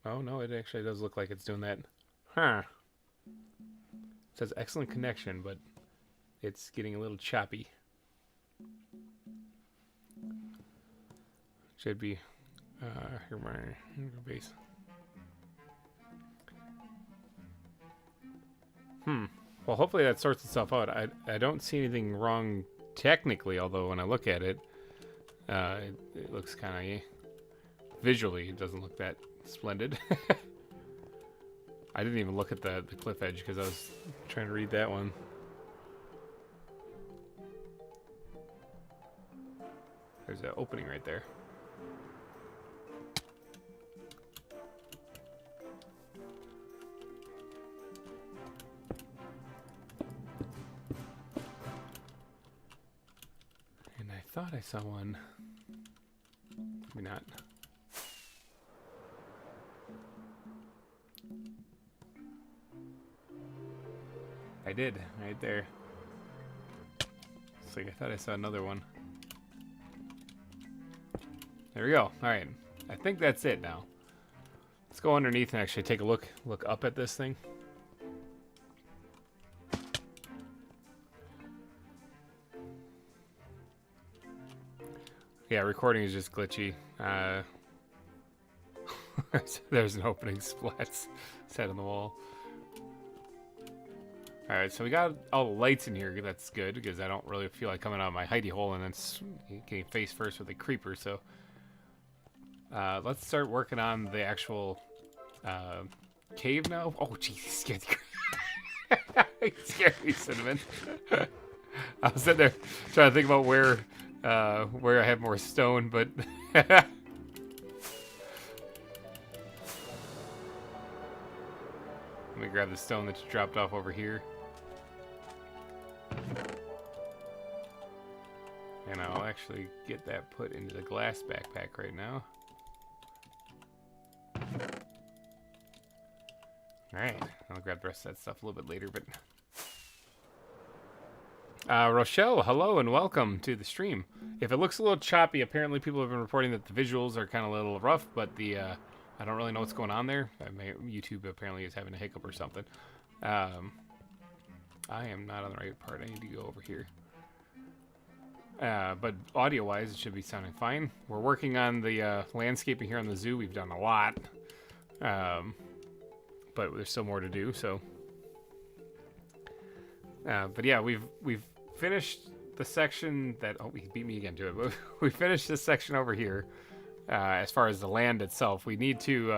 Oh no, it actually does look like it's doing that. Huh. It says excellent connection, but it's getting a little choppy. Should be here my base. Well, hopefully that sorts itself out. I don't see anything wrong technically, although when I look at it, it looks kind of visually. It doesn't look that splendid. I didn't even look at the cliff edge because I was trying to read that one. There's an opening right there. thought I saw one. Maybe not. I did, right there. It's like I thought I saw another one. There we go. Alright. I think that's it now. Let's go underneath and actually take a look up at this thing. Yeah, recording is just glitchy. There's an opening splats set on the wall. Alright, so we got all the lights in here. That's good, because I don't really feel like coming out of my hidey hole and then getting face first with a creeper. So let's start working on the actual cave now. Oh, jeez, he scared he scared me, Cinnamon. I was sitting there trying to think about where I have more stone, but let me grab the stone that you dropped off over here. And I'll actually get that put into the glass backpack right now. Alright, I'll grab the rest of that stuff a little bit later, but... Rochelle, hello and welcome to the stream. If it looks a little choppy, apparently people have been reporting that the visuals are kind of a little rough, but the, I don't really know what's going on there. YouTube apparently is having a hiccup or something. I am not on the right part. I need to go over here. But audio-wise, it should be sounding fine. We're working on the landscaping here on the zoo. We've done a lot. But there's still more to do, so... but yeah, we've finished the section that... Oh, he beat me again to it. But we finished this section over here. As far as the land itself, we need to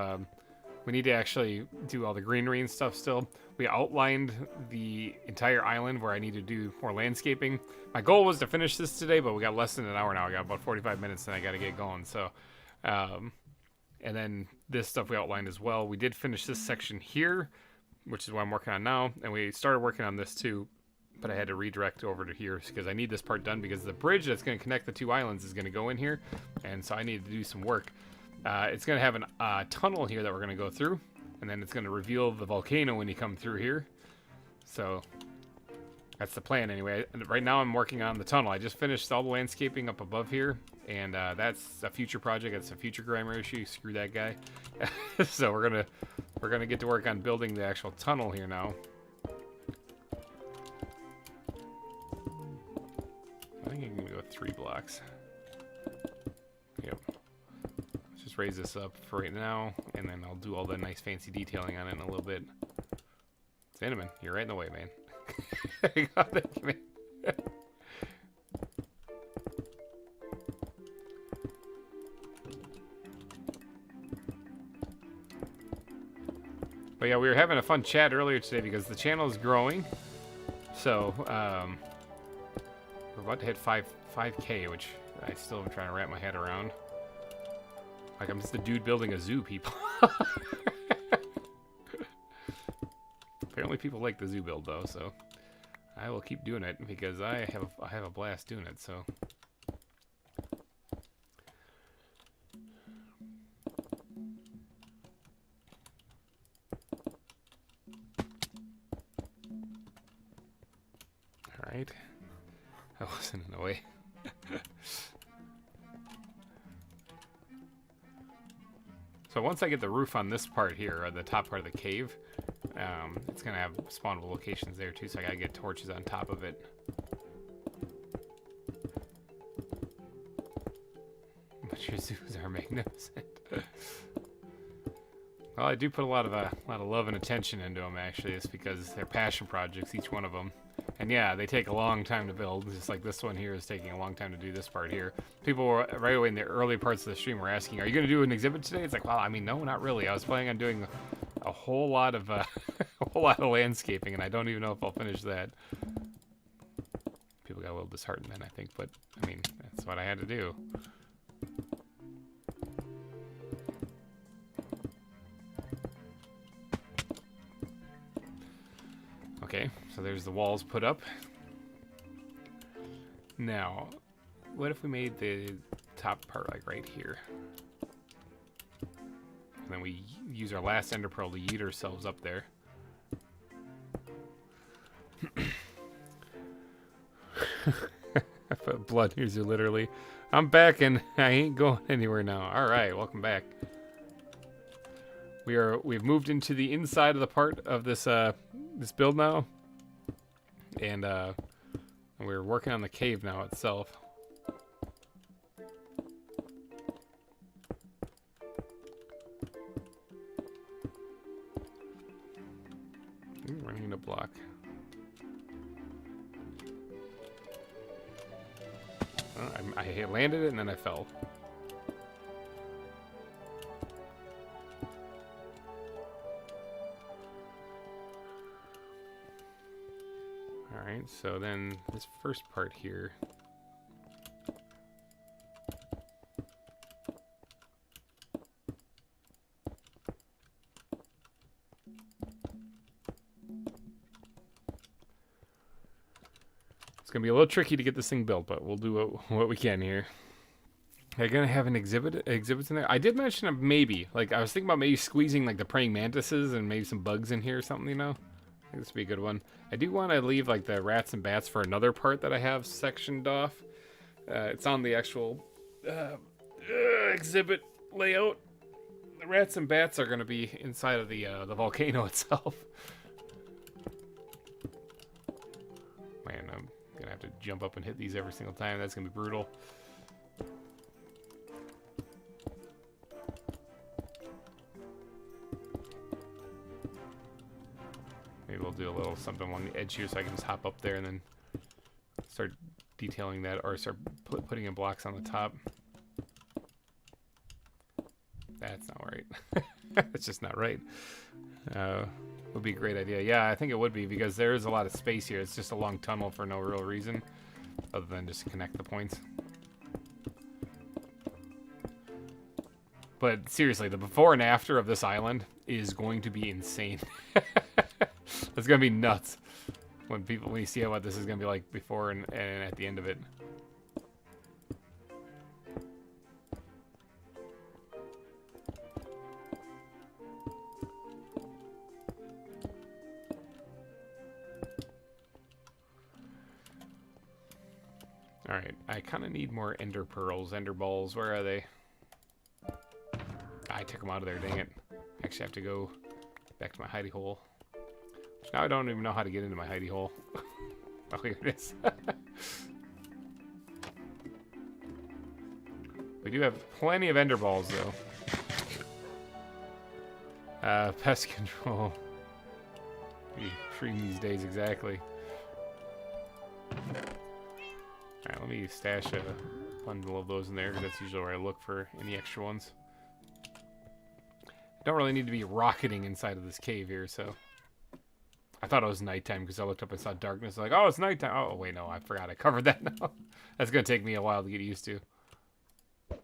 actually do all the greenery and stuff still. We outlined the entire island where I need to do more landscaping. My goal was to finish this today, but we got less than an hour now. I got about 45 minutes and I got to get going. So, and then this stuff we outlined as well. We did finish this section here, which is what I'm working on now. And we started working on this too, but I had to redirect over to here because I need this part done because the bridge that's going to connect the two islands is going to go in here. And so I need to do some work. It's going to have a tunnel here that we're going to go through. And then it's going to reveal the volcano when you come through here. So that's the plan anyway. Right now I'm working on the tunnel. I just finished all the landscaping up above here. And that's a future project. That's a future GReimer issue. Screw that guy. So we're gonna get to work on building the actual tunnel here now. I think I'm gonna go with 3 blocks. Yep. Let's just raise this up for right now, and then I'll do all the nice fancy detailing on it in a little bit. Cinnamon, you're right in the way, man. Thank you, man. But yeah, we were having a fun chat earlier today because the channel is growing. So, we're about to hit 5K, which I still am trying to wrap my head around. Like, I'm just a dude building a zoo, people. Apparently people like the zoo build, though, so I will keep doing it because I have a blast doing it, so... Alright. I wasn't in the way. So once I get the roof on this part here, or the top part of the cave, it's going to have spawnable locations there too, so I got to get torches on top of it. But your zoos are magnificent. Well, I do put a lot of love and attention into them, actually. It's because they're passion projects, each one of them. And yeah, they take a long time to build, just like this one here is taking a long time to do this part here. People were, right away in the early parts of the stream were asking, are you going to do an exhibit today? It's like, well, I mean, no, not really. I was planning on doing a whole lot of landscaping, and I don't even know if I'll finish that. People got a little disheartened then, I think, but, I mean, that's what I had to do. Okay, so there's the walls put up. Now, what if we made the top part like right here? And then we use our last ender pearl to yeet ourselves up there. Blood user literally. I'm back and I ain't going anywhere now. Alright, welcome back. We've moved into the inside of the part of this this build now. And we're working on the cave now itself. Ooh, running into block. Oh, I landed it and then I fell. Alright, so then this first part here. It's gonna be a little tricky to get this thing built, but we'll do what we can here. Are you gonna have an exhibits in there? I did mention maybe, like I was thinking about maybe squeezing like the praying mantises and maybe some bugs in here or something, you know? I think this would be a good one. I do want to leave like the rats and bats for another part that I have sectioned off. It's on the actual exhibit layout. The rats and bats are gonna be inside of the volcano itself. Man, I'm gonna have to jump up and hit these every single time. That's gonna be brutal. Maybe we'll do a little something along the edge here so I can just hop up there and then start detailing that, or start putting in blocks on the top. That's not right. That's just not right. Would be a great idea. Yeah, I think it would be, because there is a lot of space here. It's just a long tunnel for no real reason other than just connect the points. But seriously, the before and after of this island is going to be insane. It's gonna be nuts when you see what this is gonna be like before and at the end of it. Alright, I kind of need more ender pearls, ender balls. Where are they? I took them out of there, dang it. Actually, I have to go back to my hidey hole. Now I don't even know how to get into my hidey hole. Oh, here it is. We do have plenty of ender balls, though. Pest control. Be extreme these days, exactly. Alright, let me stash a bundle of those in there, because that's usually where I look for any extra ones. I don't really need to be rocketing inside of this cave here, so... I thought it was nighttime because I looked up and saw darkness. Like, oh, it's nighttime. Oh, wait, no, I forgot. I covered that now. That's going to take me a while to get used to. All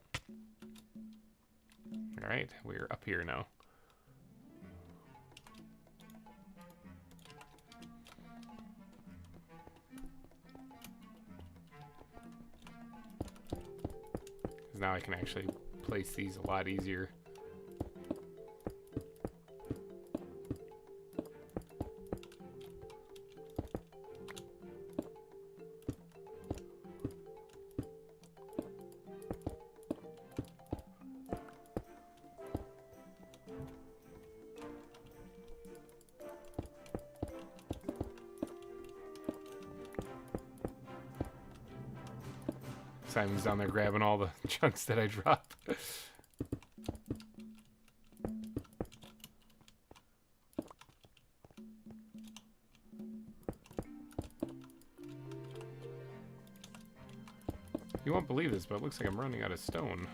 right, we're up here now. Because now I can actually place these a lot easier. Simon's down there grabbing all the chunks that I dropped. You won't believe this, but it looks like I'm running out of stone.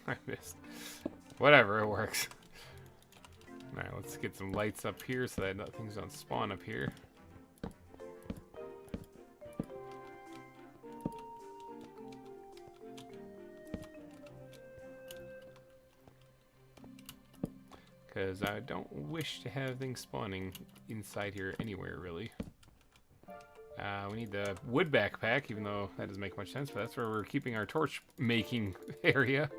I missed. Whatever, it works. Alright, let's get some lights up here so that things don't spawn up here. because I don't wish to have things spawning inside here anywhere, really. We need the wood backpack, even though that doesn't make much sense, but that's where we're keeping our torch making area.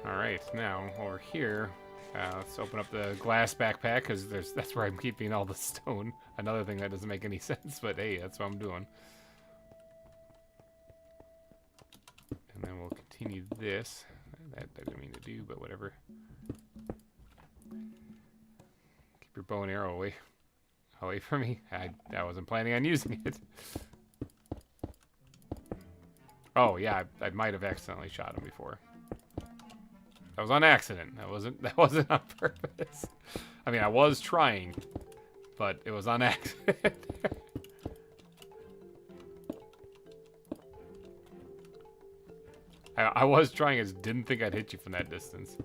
Alright, now over here, let's open up the glass backpack, because that's where I'm keeping all the stone. Another thing that doesn't make any sense, but hey, that's what I'm doing. And then we'll continue this. That I didn't mean to do, but whatever. Keep your bow and arrow away from me. I wasn't planning on using it. Oh yeah, I might have accidentally shot him before. That was on accident. That wasn't on purpose. I mean, I was trying, but it was on accident. I was trying, I just didn't think I'd hit you from that distance.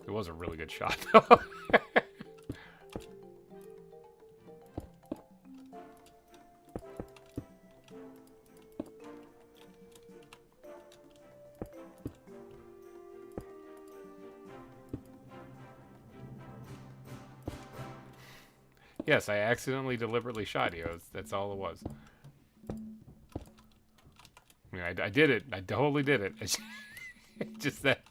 It was a really good shot, though. Yes, I accidentally deliberately shot you. That's all it was. I mean, I did it. I totally did it. It's just that.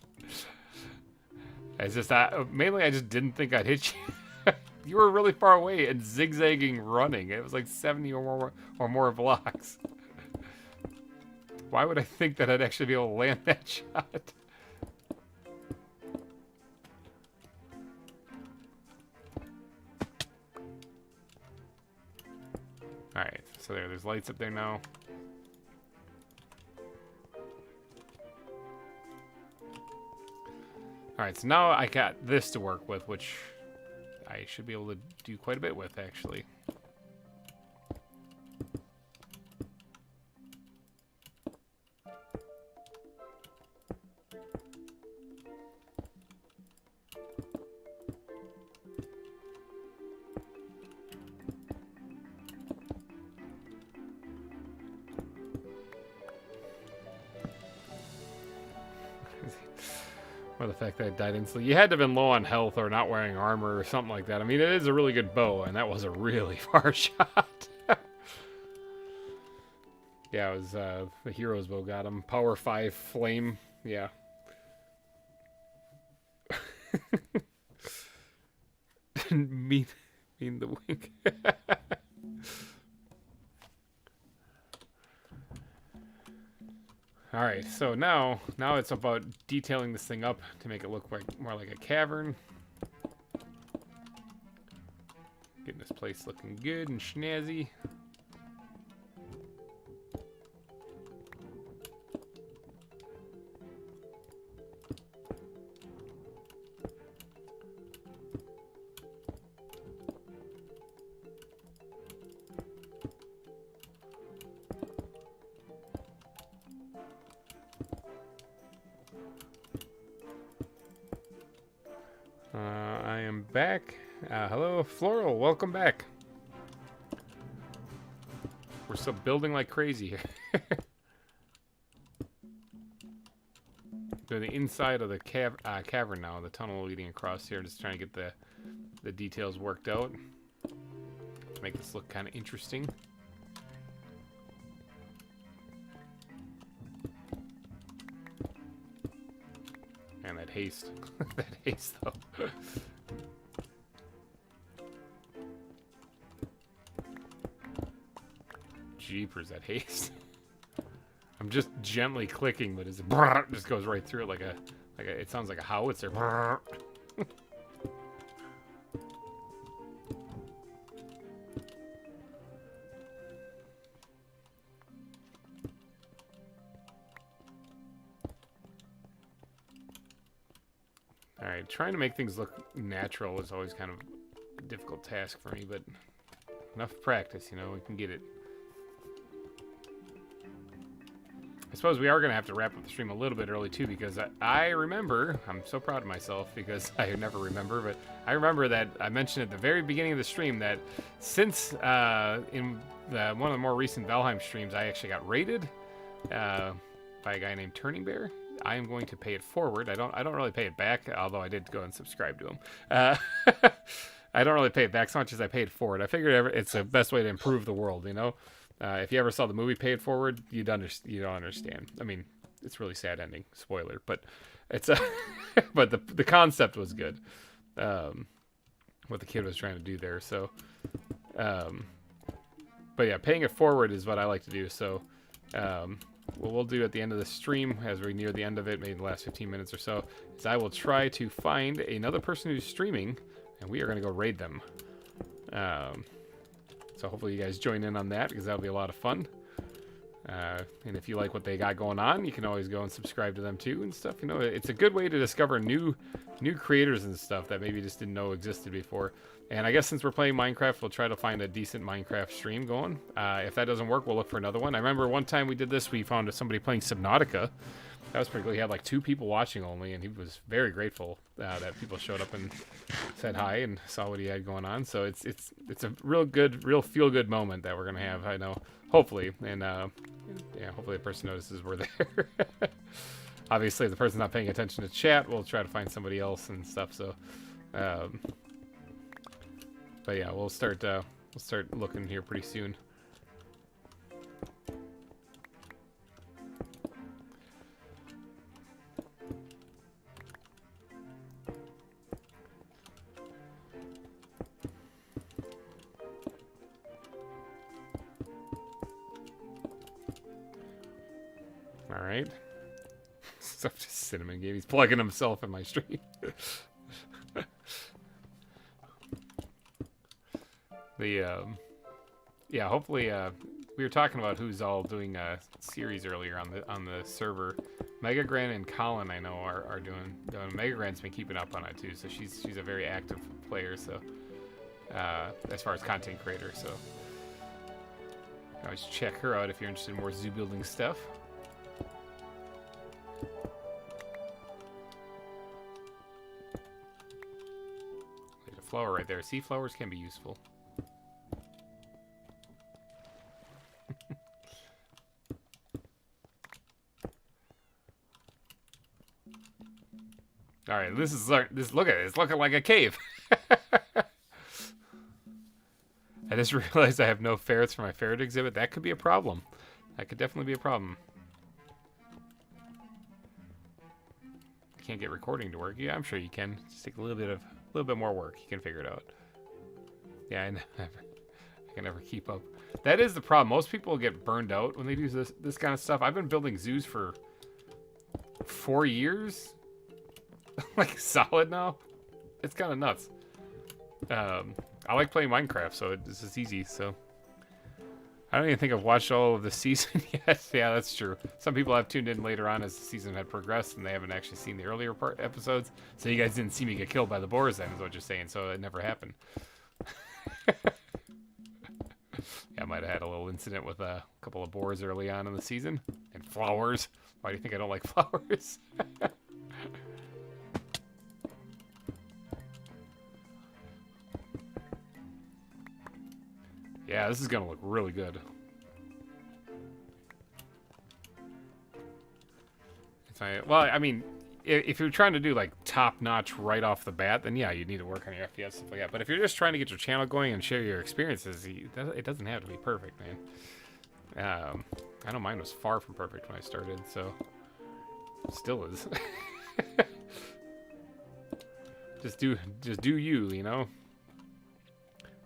It's just that. Mainly, I just didn't think I'd hit you. You were really far away and zigzagging, running. It was like 70 or more blocks. Why would I think that I'd actually be able to land that shot? Alright, so there's lights up there now. Alright, so now I got this to work with, which I should be able to do quite a bit with, actually. Or the fact that I died instantly. You had to have been low on health or not wearing armor or something like that. I mean, it is a really good bow, and that was a really far shot. Yeah, it was the hero's bow got him. Power 5 flame. Yeah. mean the wink. Alright, so now it's about detailing this thing up to make it look more like a cavern. Getting this place looking good and snazzy. I am back. Hello, Floral. Welcome back. We're still building like crazy here. They're the inside of the cavern now, the tunnel leading across here. Just trying to get the details worked out to make this look kind of interesting. And that haste. That haste, though. Jeepers, that haste. I'm just gently clicking, but it just goes right through it like a it sounds like a howitzer. Alright, trying to make things look natural is always kind of a difficult task for me, but enough practice, you know, we can get it. I suppose we are going to have to wrap up the stream a little bit early too, because I remember, I'm so proud of myself because I never remember, but I remember that I mentioned at the very beginning of the stream that since in one of the more recent Valheim streams, I actually got raided by a guy named Turning Bear. I am going to pay it forward. I don't really pay it back, although I did go and subscribe to him. I don't really pay it back so much as I paid it forward. I figured it's the best way to improve the world, you know? If you ever saw the movie Pay It Forward, you don't understand. I mean, it's really sad ending. Spoiler, but it's but the concept was good. What the kid was trying to do there. So, but yeah, paying it forward is what I like to do. So, what we'll do at the end of the stream, as we near the end of it, maybe the last 15 minutes or so, is I will try to find another person who's streaming, and we are going to go raid them. So hopefully you guys join in on that, because that'll be a lot of fun. And if you like what they got going on, you can always go and subscribe to them too and stuff. You know, it's a good way to discover new creators and stuff that maybe you just didn't know existed before. And I guess since we're playing Minecraft, we'll try to find a decent Minecraft stream going. If that doesn't work, we'll look for another one. I remember one time we did this, we found somebody playing Subnautica. That was pretty cool. He had like 2 people watching only, and he was very grateful that people showed up and said hi and saw what he had going on. So it's a real feel good moment that we're gonna have. I know, hopefully, and yeah, hopefully the person notices we're there. Obviously, if the person's not paying attention to chat, we'll try to find somebody else and stuff. So, but yeah, we'll start looking here pretty soon. All right. So just Cinnamon game. He's plugging himself in my stream. Yeah, hopefully we were talking about who's all doing a series earlier on the server. Megagran and Colin, I know, are doing. Megagran's been keeping up on it too, so she's a very active player. So as far as content creator, so always check her out if you're interested in more zoo building stuff. There's a flower right there. See, flowers can be useful. All right, look at it. It's looking like a cave. I just realized I have no ferrets for my ferret exhibit. That could be a problem. That could definitely be a problem. Can't get recording to work. Yeah, I'm sure you can. Just take a little bit more work. You can figure it out. Yeah, I can never keep up. That is the problem. Most people get burned out when they do this kind of stuff. I've been building zoos for 4 years. Like solid now. It's kind of nuts. I like playing Minecraft, so this is easy. So I don't even think I've watched all of the season yet. Yeah, that's true. Some people have tuned in later on as the season had progressed, and they haven't actually seen the earlier episodes. So you guys didn't see me get killed by the boars, then, is what you're saying. So it never happened. Yeah, I might have had a little incident with a couple of boars early on in the season. And flowers. Why do you think I don't like flowers? Yeah, this is going to look really good. Well, I mean, if you're trying to do like top-notch right off the bat, then yeah, you need to work on your FPS, stuff like that. But if you're just trying to get your channel going and share your experiences, it doesn't have to be perfect, man. I know mine was far from perfect when I started, so it still is. Just do you, you know?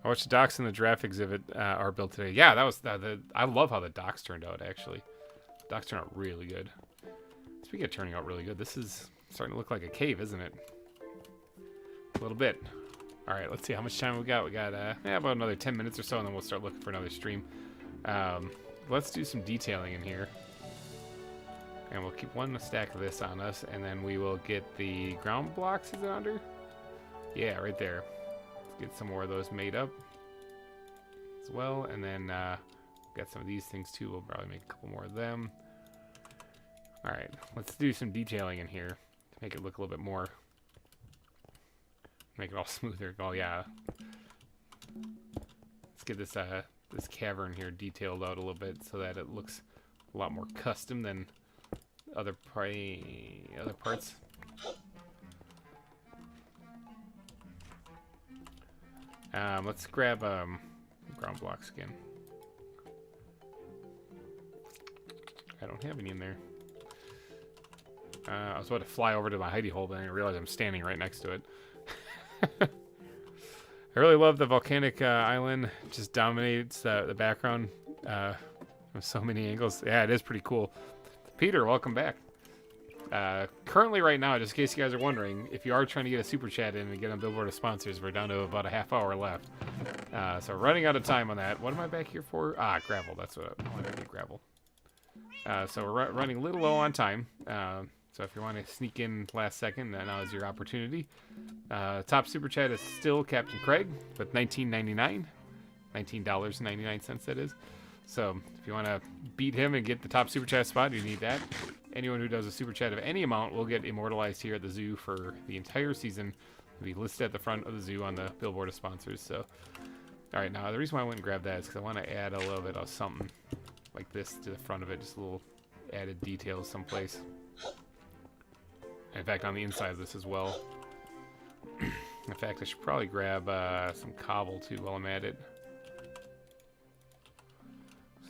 I watched the docks in the giraffe exhibit are built today. Yeah, that was I love how the docks turned out, actually. The docks turned out really good. Speaking of turning out really good, this is starting to look like a cave, isn't it? A little bit. All right, let's see how much time we got. We got about another 10 minutes or so, and then we'll start looking for another stream. Let's do some detailing in here. And we'll keep one stack of this on us, and then we will get the ground blocks. Is it under? Yeah, right there. Get some more of those made up as well, and then got some of these things too. We'll probably make a couple more of them. Alright, let's do some detailing in here to make it look a little bit more, make it all smoother. Oh yeah. Let's get this this cavern here detailed out a little bit so that it looks a lot more custom than other parts. Let's grab ground blocks again. I don't have any in there. I was about to fly over to my hidey hole, but I didn't realize I'm standing right next to it. I really love the volcanic island. It just dominates the background from so many angles. Yeah, it is pretty cool. Peter, welcome back. Currently right now, just in case you guys are wondering, if you are trying to get a super chat in and get on Billboard of sponsors, we're down to about a half hour left. So running out of time on that. What am I back here for? Ah, gravel. That's what I wanted to do, gravel. So we're running a little low on time. So if you want to sneak in last second, now is your opportunity. Top super chat is still Captain Craig with $19.99. $19.99 that is. So if you want to beat him and get the top super chat spot, you need that. Anyone who does a super chat of any amount will get immortalized here at the zoo for the entire season. It'll be listed at the front of the zoo on the Billboard of sponsors. So, all right, now the reason why I went and grabbed that is because I want to add a little bit of something like this to the front of it, just a little added details someplace. In fact, on the inside of this as well. In fact, I should probably grab some cobble too while I'm at it.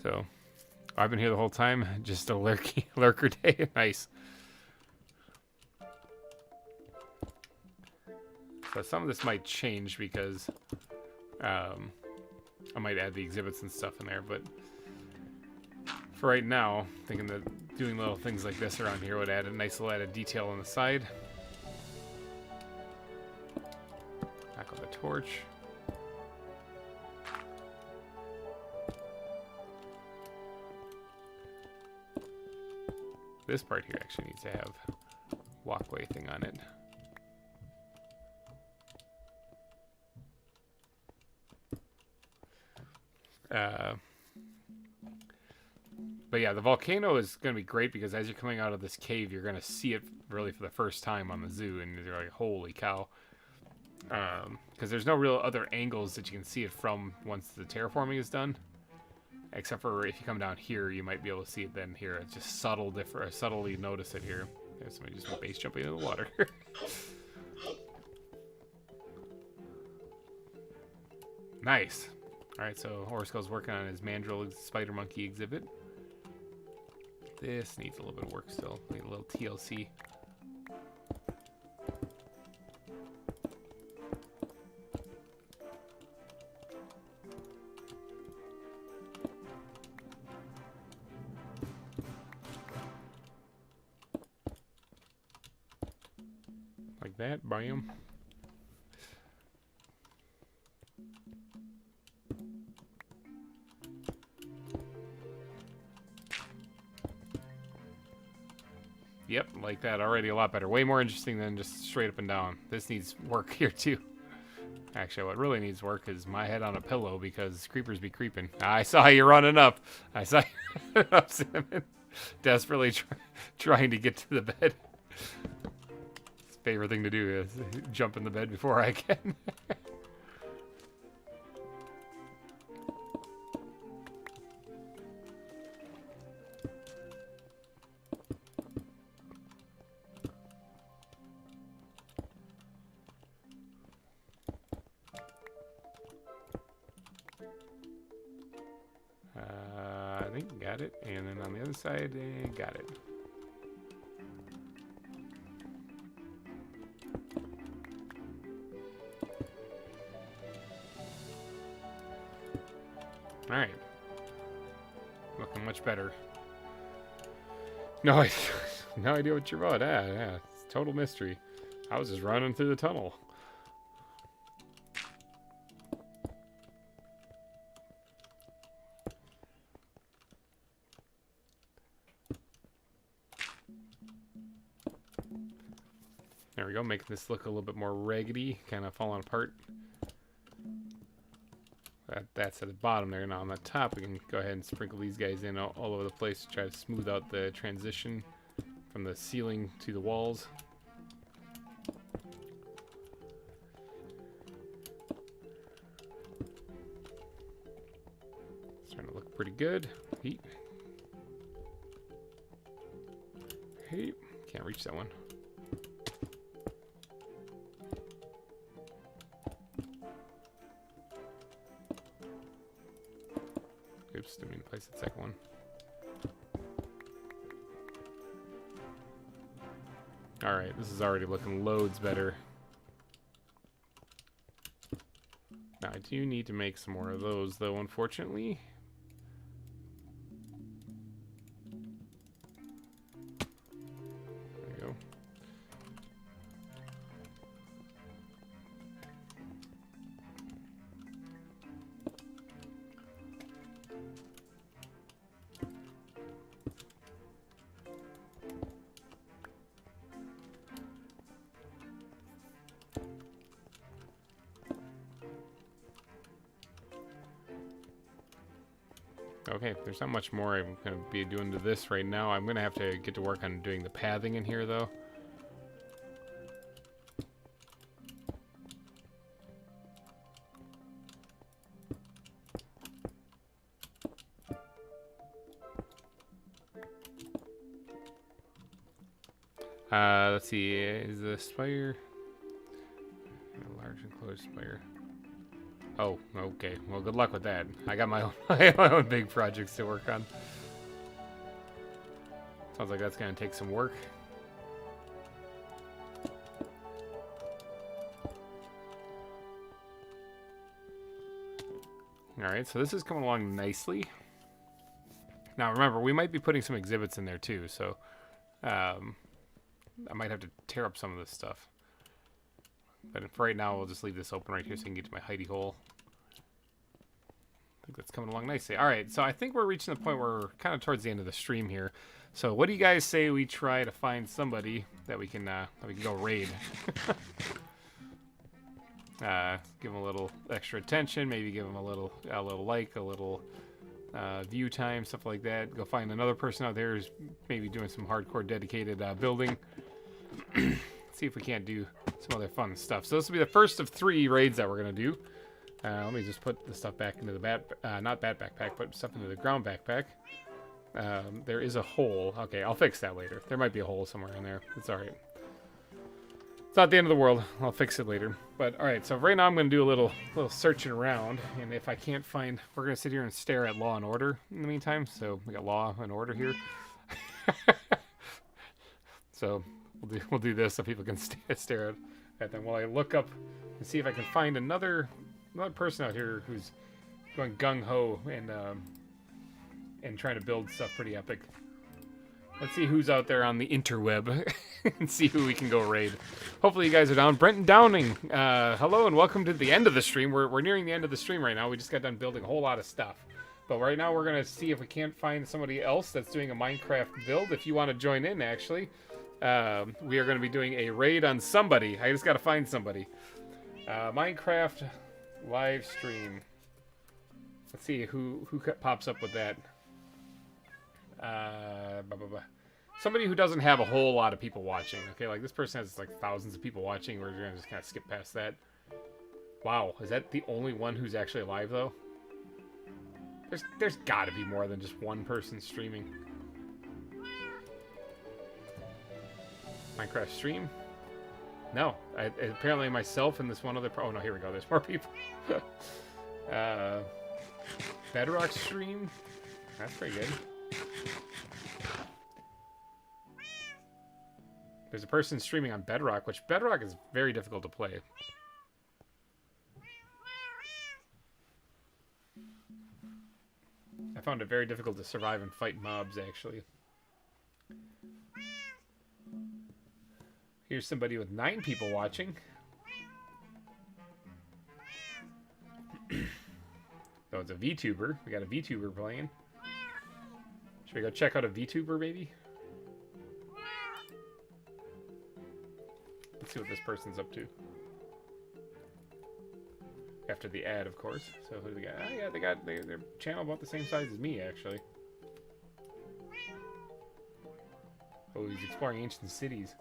So, I've been here the whole time, just a lurker day. Nice. So some of this might change because I might add the exhibits and stuff in there, but for right now, thinking that doing little things like this around here would add a nice little added detail on the side. Back on the torch. This part here actually needs to have a walkway thing on it. But yeah, the volcano is going to be great because as you're coming out of this cave, you're going to see it really for the first time on the zoo, and you're like, holy cow. Because there's no real other angles that you can see it from once the terraforming is done. Except for if you come down here, you might be able to see it then here. It's just subtly notice it here. There's somebody just base jumping in the water. Nice. Alright, so Horoscope's working on his mandrill spider monkey exhibit. This needs a little bit of work still. Need a little TLC. Like that, bam. Yep, like that. Already a lot better. Way more interesting than just straight up and down. This needs work here too. Actually, what really needs work is my head on a pillow because creepers be creeping. I saw you running up. I saw you running up, Cinnamon. Desperately trying to get to the bed. His favorite thing to do is jump in the bed before I can. I think got it, and then on the other side, got it. All right, looking much better. No, no idea what you're about. Yeah, it's total mystery. I was just running through the tunnel. There we go, making this look a little bit more raggedy, kind of falling apart. That's at the bottom there. Now on the top, we can go ahead and sprinkle these guys in all over the place to try to smooth out the transition. from the ceiling to the walls. It's starting to look pretty good. Heat. Heat. Can't reach that one. Oops, didn't mean to place the second one. Alright, this is already looking loads better. Now, I do need to make some more of those, though, unfortunately. There you go. Okay, there's not much more I'm going to be doing to this right now. I'm going to have to get to work on doing the pathing in here, though. Let's see, is the spire... A large enclosed spire. Oh, okay. Well, good luck with that. I got my own, my own big projects to work on. Sounds like that's going to take some work. Alright, so this is coming along nicely. Now, remember, we might be putting some exhibits in there, too, so... I might have to tear up some of this stuff. But for right now, we'll just leave this open right here so I can get to my hidey hole. I think that's coming along nicely. Alright, so I think we're reaching the point where we're kind of towards the end of the stream here. So what do you guys say we try to find somebody that we can go raid? Give them a little extra attention, maybe give them a little like, a little view time, stuff like that. Go find another person out there who's maybe doing some hardcore dedicated building. See if we can't do some other fun stuff. So this will be the first of 3 raids that we're going to do. Let me just put the stuff back into the not bat backpack, but stuff into the ground backpack. There is a hole. Okay, I'll fix that later. There might be a hole somewhere in there. It's alright. It's not the end of the world. I'll fix it later. But alright, so right now I'm going to do a little searching around. And if I can't find... We're going to sit here and stare at Law and Order in the meantime. So we got Law and Order here. So... We'll do this so people can stare at them while I look up and see if I can find another person out here who's going gung-ho and trying to build stuff pretty epic. Let's see who's out there on the interweb and see who we can go raid. Hopefully you guys are down. Brenton Downing, hello and welcome to the end of the stream. We're nearing the end of the stream right now. We just got done building a whole lot of stuff. But right now we're going to see if we can't find somebody else that's doing a Minecraft build. If you want to join in, actually. We are going to be doing a raid on somebody. I just got to find somebody. Minecraft live stream. Let's see who pops up with that. Somebody who doesn't have a whole lot of people watching. Okay, like this person has like thousands of people watching. We're going to just kind of skip past that. Wow, is that the only one who's actually alive though? There's got to be more than just one person streaming. Minecraft stream? No. Apparently myself and this one other... Oh, no, here we go. There's more people. Bedrock stream? That's pretty good. There's a person streaming on Bedrock, which Bedrock is very difficult to play. I found it very difficult to survive and fight mobs, actually. Here's somebody with 9 people watching. So it's a VTuber. We got a VTuber playing. Should we go check out a VTuber, maybe? Let's see what this person's up to. After the ad, of course. So who do they got? Oh, yeah, they got their channel about the same size as me, actually. Oh, he's exploring ancient cities.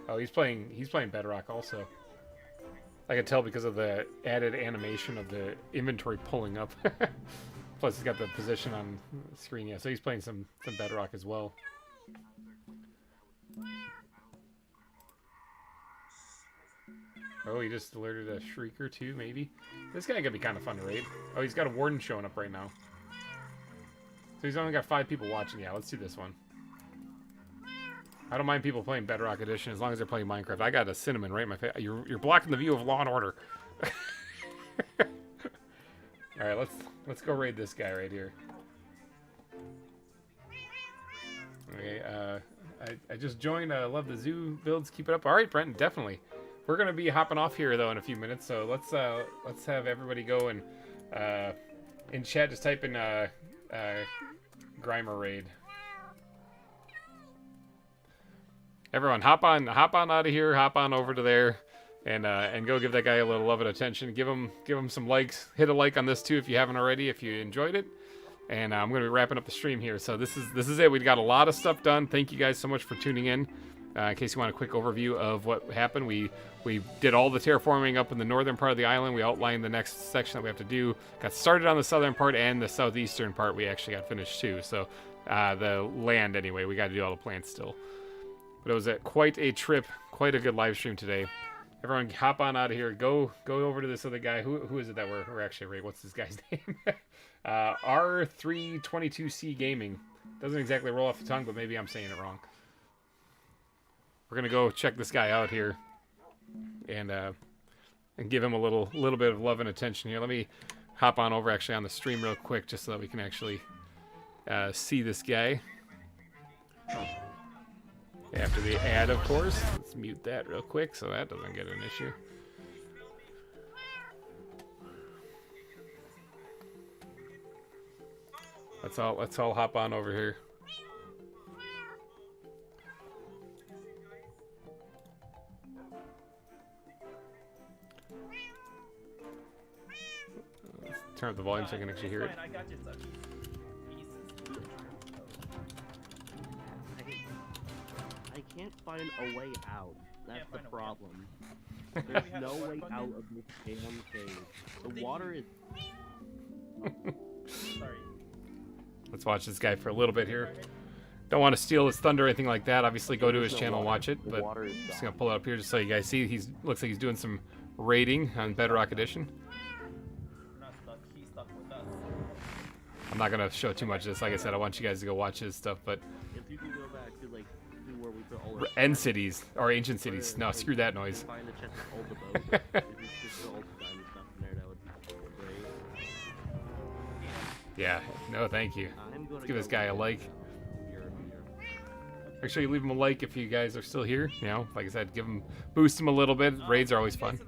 Oh, he's playing Bedrock also. I can tell because of the added animation of the inventory pulling up. Plus, he's got the position on the screen. Yeah, so he's playing some Bedrock as well. Oh, he just alerted a Shrieker too, maybe. This guy could be kind of fun to raid. Oh, he's got a Warden showing up right now. So he's only got 5 people watching. Yeah, let's do this one. I don't mind people playing Bedrock Edition as long as they're playing Minecraft. I got a cinnamon right in my face. You're blocking the view of Law and Order. All right, let's go raid this guy right here. Okay, I just joined. Love the zoo builds. Keep it up. All right, Brenton, definitely. We're gonna be hopping off here though in a few minutes, so let's have everybody go and in chat just type in GReimer raid. Everyone, hop on out of here, hop on over to there, and go give that guy a little love and attention. Give him some likes. Hit a like on this too if you haven't already, if you enjoyed it. And I'm gonna be wrapping up the stream here. So this is it. We've got a lot of stuff done. Thank you guys so much for tuning in. In case you want a quick overview of what happened, we did all the terraforming up in the northern part of the island. We outlined the next section that we have to do. Got started on the southern part, and the southeastern part we actually got finished too. So the land anyway, we got to do all the plants still. But it was quite a trip, quite a good live stream today. Everyone, hop on out of here. Go over to this other guy. Who is it that we're actually rating? What's this guy's name? R322C Gaming. Doesn't exactly roll off the tongue, but maybe I'm saying it wrong. We're gonna go check this guy out here, and give him a little bit of love and attention here. Let me hop on over actually on the stream real quick, just so that we can actually see this guy. After the ad, of course. Let's mute that real quick so that doesn't get an issue. Let's all hop on over here. Let's turn up the volume so I can actually hear it. I can't find a way out. That's the problem. There's no way out of this damn cave. The water is... Sorry. Let's watch this guy for a little bit here. Don't want to steal his thunder or anything like that. Obviously, go to his channel and watch it. But I'm just going to pull it up here just so you guys see. Looks like he's doing some raiding on Bedrock Edition. I'm not going to show too much of this. Like I said, I want you guys to go watch his stuff. But if you can go back to, like, where we put all our... End cities, or ancient cities. No, screw that noise. Find the chest of all the boats. If you just put all the diamond stuff in there, that would be great. Yeah, no thank you. Let's give this guy a like. Make sure you leave him a like if you guys are still here. You know, like I said, boost him a little bit. Raids are always fun.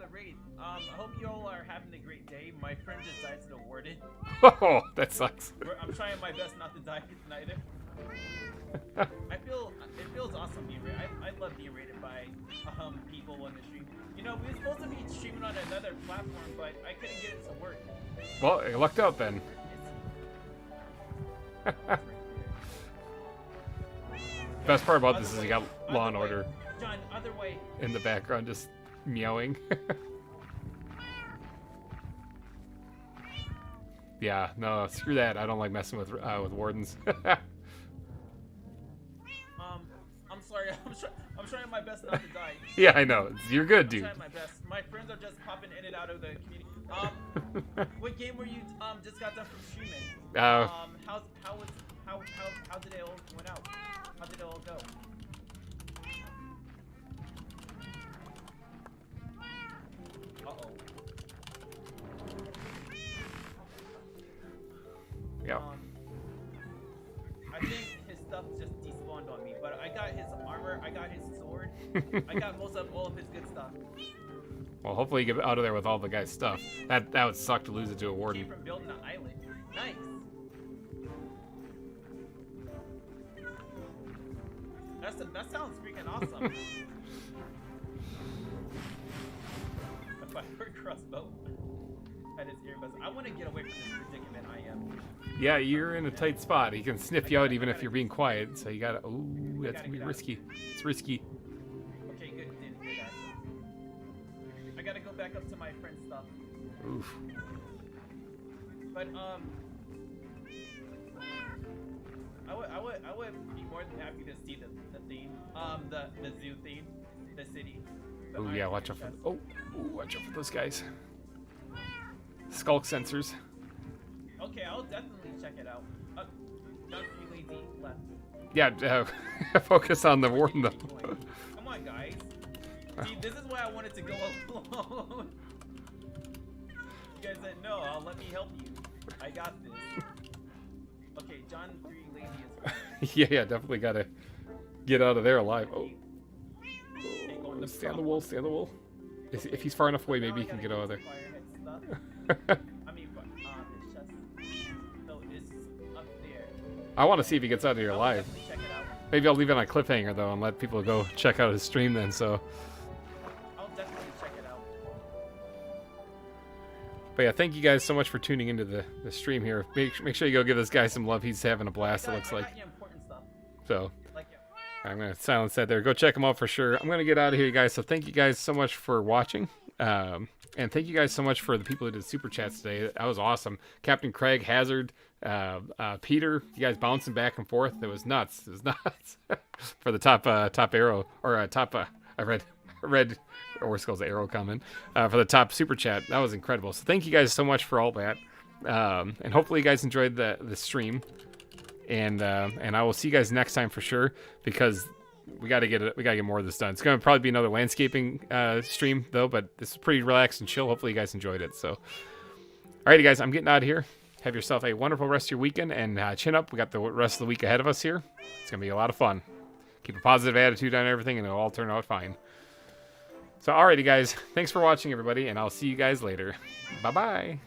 I hope you all are having a great day. My friend just died to the warden. Oh, that sucks. I'm trying my best not to die neither. It feels awesome being raided. I love being raided by people on the stream. You know, we were supposed to be streaming on another platform, but I couldn't get it to work. Well, you lucked out then. Best part about this is you got Law and Order John, other way. in the background just meowing. Yeah, no, screw that. I don't like messing with wardens. I'm sorry. I'm trying my best not to die. Yeah, I know. You're good, dude. I'm trying my best. My friends are just popping in and out of the community. What game were you just got done from streaming? How did it all went out? How did it all go? Uh-oh. Yeah. I think his stuff just despawned on me, but I got his armor, I got his sword, I got most of all of his good stuff. Well, hopefully you get out of there with all the guy's stuff. That would suck to lose it to a warden. Came from building an island. Nice. That sounds freaking awesome. A fire crossbow. had his earbuds. I want to get away from this predicament I am. Yeah, you're in a tight spot. He can sniff you out even if you're being quiet. So you gotta. Ooh, that's gonna be risky. It's risky. Okay, good. I gotta go back up to my friend's stuff. Oof. But I would be more than happy to see the theme, the zoo theme, the city. Oh yeah, watch out for. Oh, watch out for those guys. Skulk sensors. Okay, I'll definitely check it out. Not really lazy left. Yeah, focus on the warden though. Come on, guys. See, this is why I wanted to go alone. You guys said no. Let me help you. I got this. Okay, John 3 lazy is fine. Yeah, definitely gotta get out of there alive. Oh, Okay, go on the stay on the front. wall, stay on the wall. If he's far enough away, maybe he can get out of there. I mean, it's just so it's up there. I want to see if he gets out of here I'll alive. definitely check it out. Maybe I'll leave it on a cliffhanger though and let people go check out his stream then. So, I'll definitely check it out. but yeah, thank you guys so much for tuning into the stream here. Make sure you go give this guy some love. He's having a blast. It looks I like. got you important stuff. So. Like, I'm going to silence that there. Go check them out for sure. I'm going to get out of here, you guys. So thank you guys so much for watching. And thank you guys so much for the people who did super chats today. That was awesome. Captain Craig, Hazard, Peter, you guys bouncing back and forth. It was nuts. It was nuts. For the top arrow, or top, I read Orskull's arrow coming, for the top super chat. That was incredible. So thank you guys so much for all that. And hopefully you guys enjoyed the stream. And I will see you guys next time for sure, because we got to get more of this done. It's going to probably be another landscaping stream though, but this is pretty relaxed and chill. Hopefully you guys enjoyed it. So, alrighty guys, I'm getting out of here. Have yourself a wonderful rest of your weekend, and chin up. We got the rest of the week ahead of us here. It's going to be a lot of fun. Keep a positive attitude on everything, and it'll all turn out fine. So, alrighty guys, thanks for watching everybody, and I'll see you guys later. Bye bye.